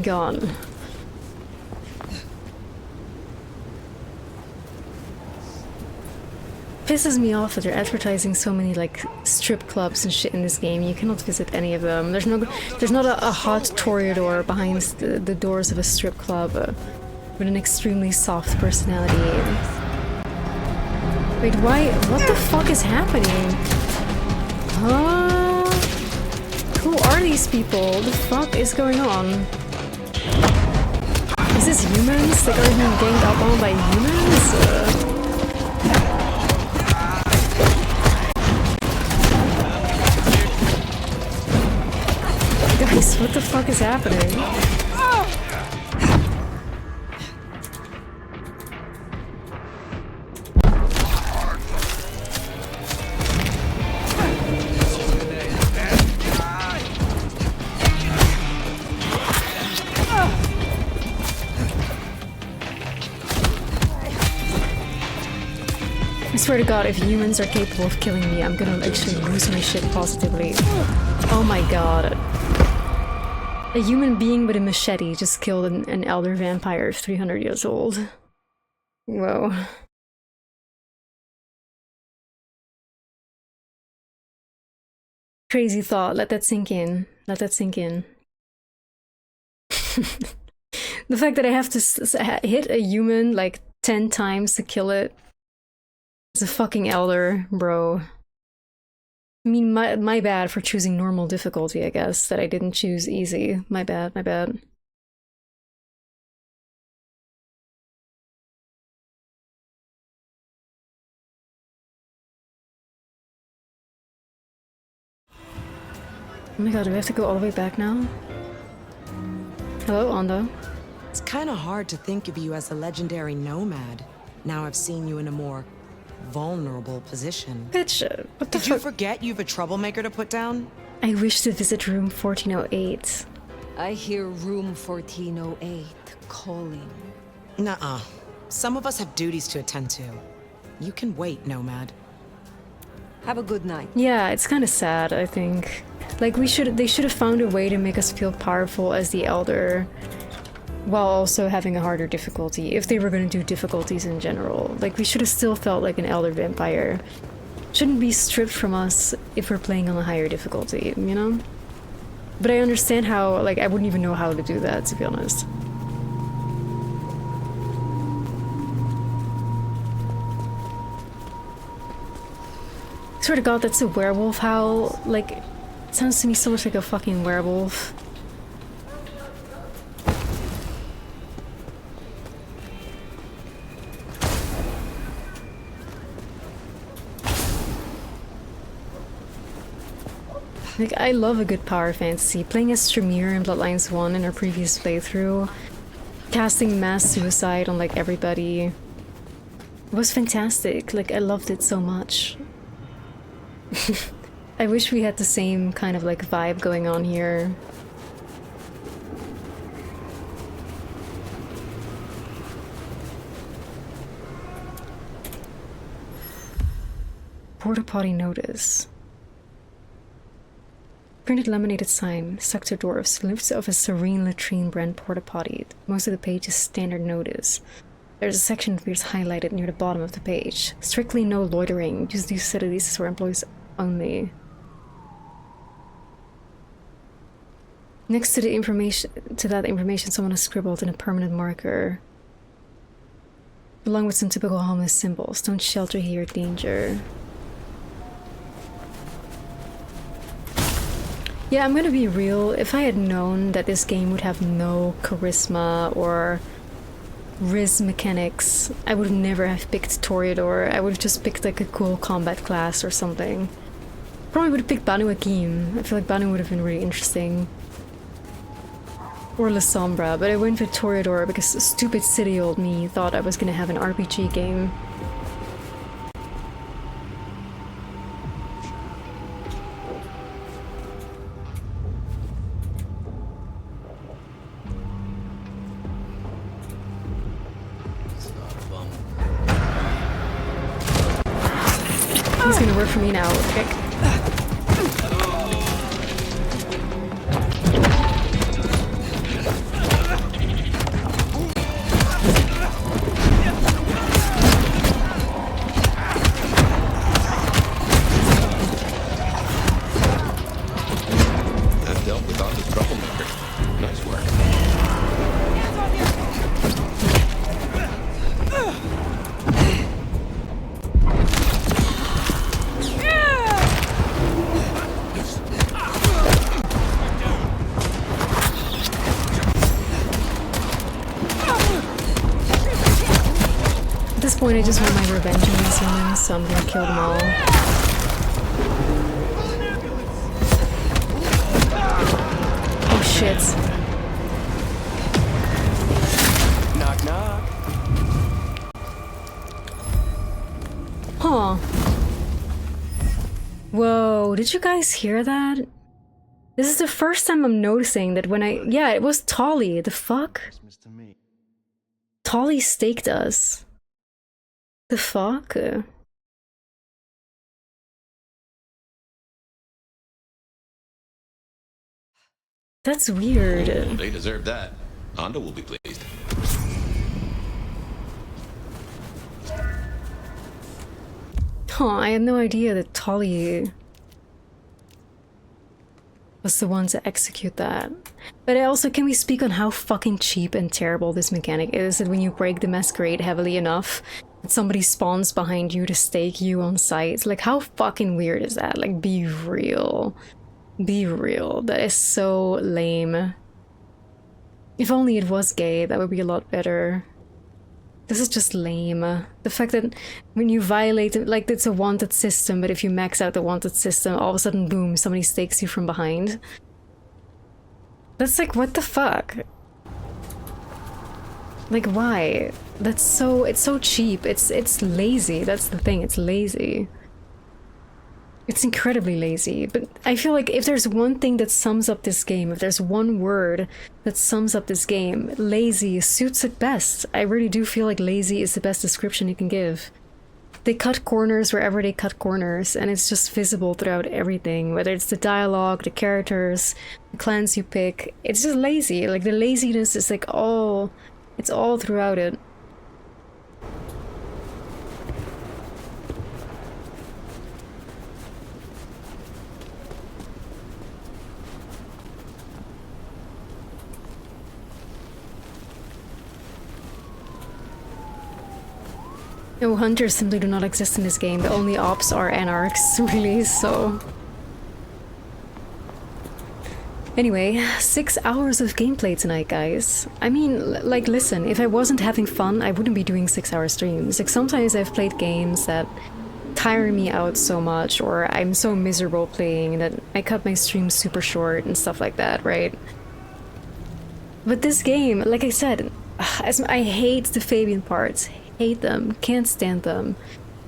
Gone. Pisses me off that they're advertising so many like strip clubs and shit in this game. You cannot visit any of them. There's not a hot toreador behind the doors of a strip club with an extremely soft personality. Wait, why? What the fuck is happening? Huh? Who are these people? What the fuck is going on? Is this humans? Like, are you being ganged up on by humans? Guys, what the fuck is happening? I swear to God, if humans are capable of killing me, I'm gonna actually lose my shit positively. Oh my god. A human being with a machete just killed an elder vampire 300 years old. Whoa. Crazy thought. Let that sink in. Let that sink in. The fact that I have to hit a human like 10 times to kill it. It's a fucking elder, bro. I mean, my bad for choosing normal difficulty, I guess, that I didn't choose easy. My bad, my bad. Oh my god, do we have to go all the way back now? Hello, Ondo. It's kind of hard to think of you as a legendary nomad. Now I've seen you in a more vulnerable position. Bitch, what the Did you forget you've a troublemaker to put down? I wish to visit room 1408. I hear room 1408 calling. Nuh-uh. Some of us have duties to attend to. You can wait, Nomad. Have a good night. Yeah, it's kind of sad, I think. Like, they should have found a way to make us feel powerful as the Elder, while also having a harder difficulty, if they were going to do difficulties in general. Like, we should have still felt like an Elder Vampire. Shouldn't be stripped from us if we're playing on a higher difficulty, you know? But I understand how, like, I wouldn't even know how to do that, to be honest. I swear to God, that's a werewolf howl. Like, it sounds to me so much like a fucking werewolf. Like, I love a good power fantasy. Playing as Tremere in Bloodlines 1 in our previous playthrough, casting mass suicide on, like, everybody. It was fantastic. Like, I loved it so much. I wish we had the same kind of, like, vibe going on here. Porta potty notice. Printed laminated sign, stuck to dwarfs, lifts of a serene latrine brand porta potty. Most of the page is standard notice. There's a section that appears highlighted near the bottom of the page. Strictly no loitering. Use these facilities for employees only. Next to the information, someone has scribbled in a permanent marker, along with some typical homeless symbols. Don't shelter here, danger. Yeah, I'm gonna be real. If I had known that this game would have no charisma or Riz mechanics, I would never have picked Toreador. I would have just picked like a cool combat class or something. Probably would have picked Banu Hakim. I feel like Banu would have been really interesting. Or La Sombra, but I went with Toreador because stupid city old me thought I was gonna have an RPG game. work for me now. Okay. That dealt with Anda's troublemaker. Nice work. At this point, I just want my revenge on these humans, so I'm gonna kill them all. Oh shit. Knock knock. Huh. Whoa, did you guys hear that? This is the first time I'm noticing that when I... Yeah, it was Tolly. The fuck? Tolly staked us. The fuck? That's weird. Oh, they deserve that. Anda will be pleased. Huh, I had no idea that Tolly was the one to execute that. But also, can we speak on how fucking cheap and terrible this mechanic is? That when you break the Masquerade heavily enough, that somebody spawns behind you to stake you on sight. Like, how fucking weird is that? Like, be real. Be real. That is so lame. If only it was gay, that would be a lot better. This is just lame. The fact that when you violate it, like, it's a wanted system, but if you max out the wanted system, all of a sudden, boom, somebody stakes you from behind. That's like, what the fuck? Like, why? That's so... It's so cheap. It's lazy. That's the thing. It's lazy. It's incredibly lazy. But I feel like if there's one thing that sums up this game, if there's one word that sums up this game, lazy suits it best. I really do feel like lazy is the best description you can give. They cut corners wherever they cut corners, and it's just visible throughout everything, whether it's the dialogue, the characters, the clans you pick. It's just lazy. Like, the laziness is like all... It's all throughout it. No, hunters simply do not exist in this game. The only ops are anarchs, really, so... Anyway, 6 hours of gameplay tonight, guys. I mean, like, listen, if I wasn't having fun, I wouldn't be doing 6-hour streams. Like, sometimes I've played games that tire me out so much, or I'm so miserable playing that I cut my streams super short and stuff like that, right? But this game, like I said, I hate the Fabian parts. Hate them, can't stand them.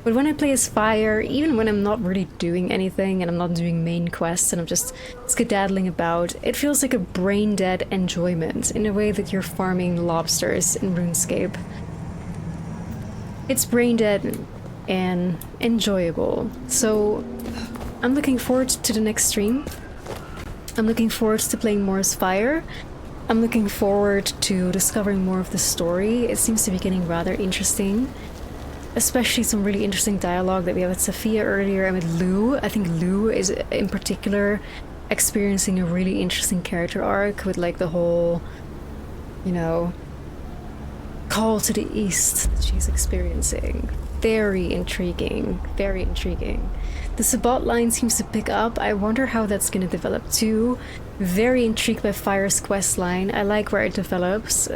But when I play as Phyre, even when I'm not really doing anything and I'm not doing main quests and I'm just skedaddling about, it feels like a brain-dead enjoyment in a way that you're farming lobsters in RuneScape. It's brain-dead and enjoyable. So I'm looking forward to the next stream. I'm looking forward to playing more as Phyre. I'm looking forward to discovering more of the story. It seems to be getting rather interesting. Especially some really interesting dialogue that we have with Sophia earlier and with Lou. I think Lou is, in particular, experiencing a really interesting character arc with, like, the whole, you know, call to the east that she's experiencing. Very intriguing. Very intriguing. The Sabbat line seems to pick up. I wonder how that's going to develop too. Very intrigued by Phyre's quest line. I like where it develops.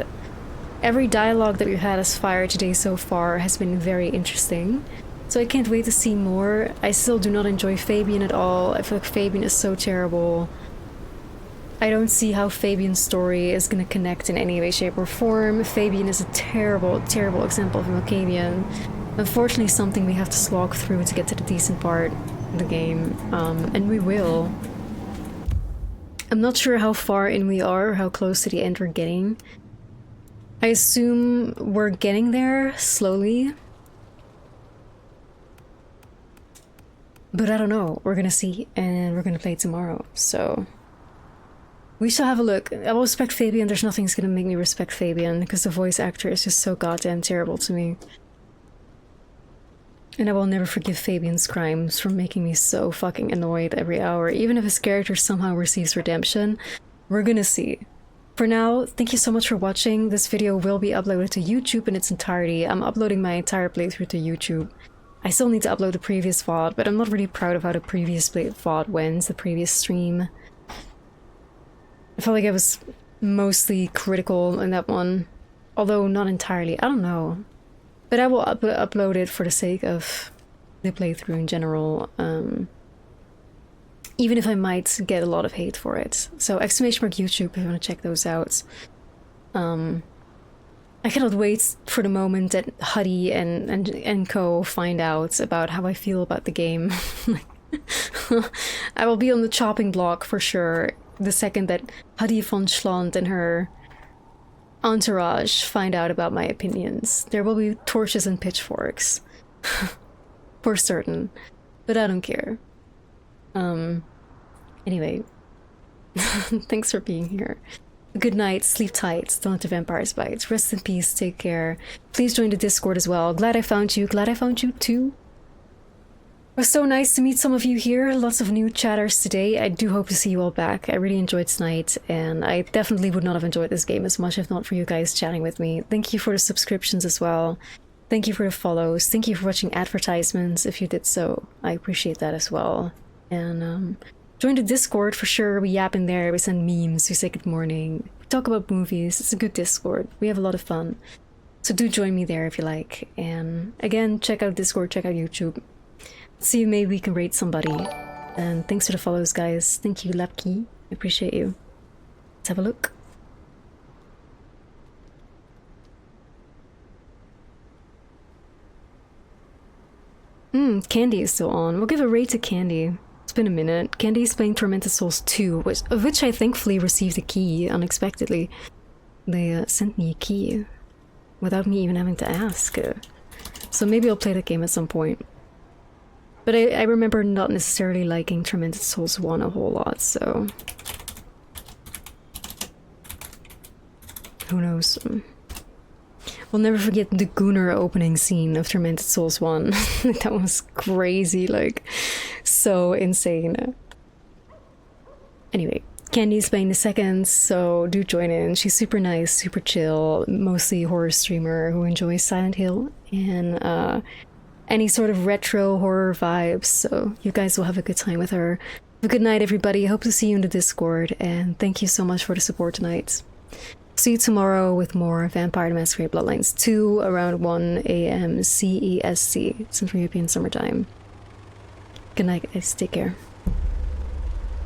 Every dialogue that we've had as Phyre today so far has been very interesting. So I can't wait to see more. I still do not enjoy Fabian at all. I feel like Fabian is so terrible. I don't see how Fabian's story is going to connect in any way, shape, or form. Fabian is a terrible, terrible example of a Macabian. Unfortunately, something we have to slog through to get to the decent part of the game. And we will. I'm not sure how far in we are, or how close to the end we're getting. I assume we're getting there slowly. But I don't know. We're gonna see, and we're gonna play tomorrow. So we shall have a look. I will respect Fabian. There's nothing that's gonna make me respect Fabian because the voice actor is just so goddamn terrible to me. And I will never forgive Fabian's crimes for making me so fucking annoyed every hour. Even if his character somehow receives redemption, we're gonna see. For now, thank you so much for watching. This video will be uploaded to YouTube in its entirety. I'm uploading my entire playthrough to YouTube. I still need to upload the previous VOD, but I'm not really proud of how the previous VOD went, the previous stream. I felt like I was mostly critical in that one. Although not entirely, I don't know. But I will upload it for the sake of the playthrough in general. Even if I might get a lot of hate for it. So !YouTube if you want to check those out. I cannot wait for the moment that Huddy and co find out about how I feel about the game. I will be on the chopping block for sure the second that Huddy von Schland and her entourage find out about my opinions. There will be torches and pitchforks. For certain. But I don't care. Anyway. Thanks for being here. Good night, sleep tight, don't let the vampires bite. Rest in peace, take care. Please join the Discord as well. Glad I found you too. It was so nice to meet some of you here. Lots of new chatters today. I do hope to see you all back. I really enjoyed tonight, and I definitely would not have enjoyed this game as much if not for you guys chatting with me. Thank you for the subscriptions as well. Thank you for the follows. Thank you for watching advertisements if you did so. I appreciate that as well. And join the Discord for sure. We yap in there, we send memes, we say good morning, we talk about movies. It's a good Discord. We have a lot of fun. So do join me there if you like. And again, check out Discord, check out YouTube. See if maybe we can rate somebody. And thanks for the follows, guys. Thank you, Lapki. I appreciate you. Let's have a look. Candy is still on. We'll give a rate to Candy. It's been a minute. Candy's playing Tormented Souls 2, of which I thankfully received a key unexpectedly. They sent me a key without me even having to ask. So maybe I'll play that game at some point. But I remember not necessarily liking Tormented Souls 1 a whole lot, so... who knows? We'll never forget the Gunnar opening scene of Tormented Souls 1. That was crazy, like, so insane. Anyway, Candy's playing the second, so do join in. She's super nice, super chill, mostly horror streamer who enjoys Silent Hill and any sort of retro horror vibes, so you guys will have a good time with her. Have a good night, everybody. Hope to see you in the Discord, and thank you so much for the support tonight. See you tomorrow with more Vampire the Masquerade Bloodlines 2 around 1 AM CEST, Central European Summertime. Good night, guys. Take care.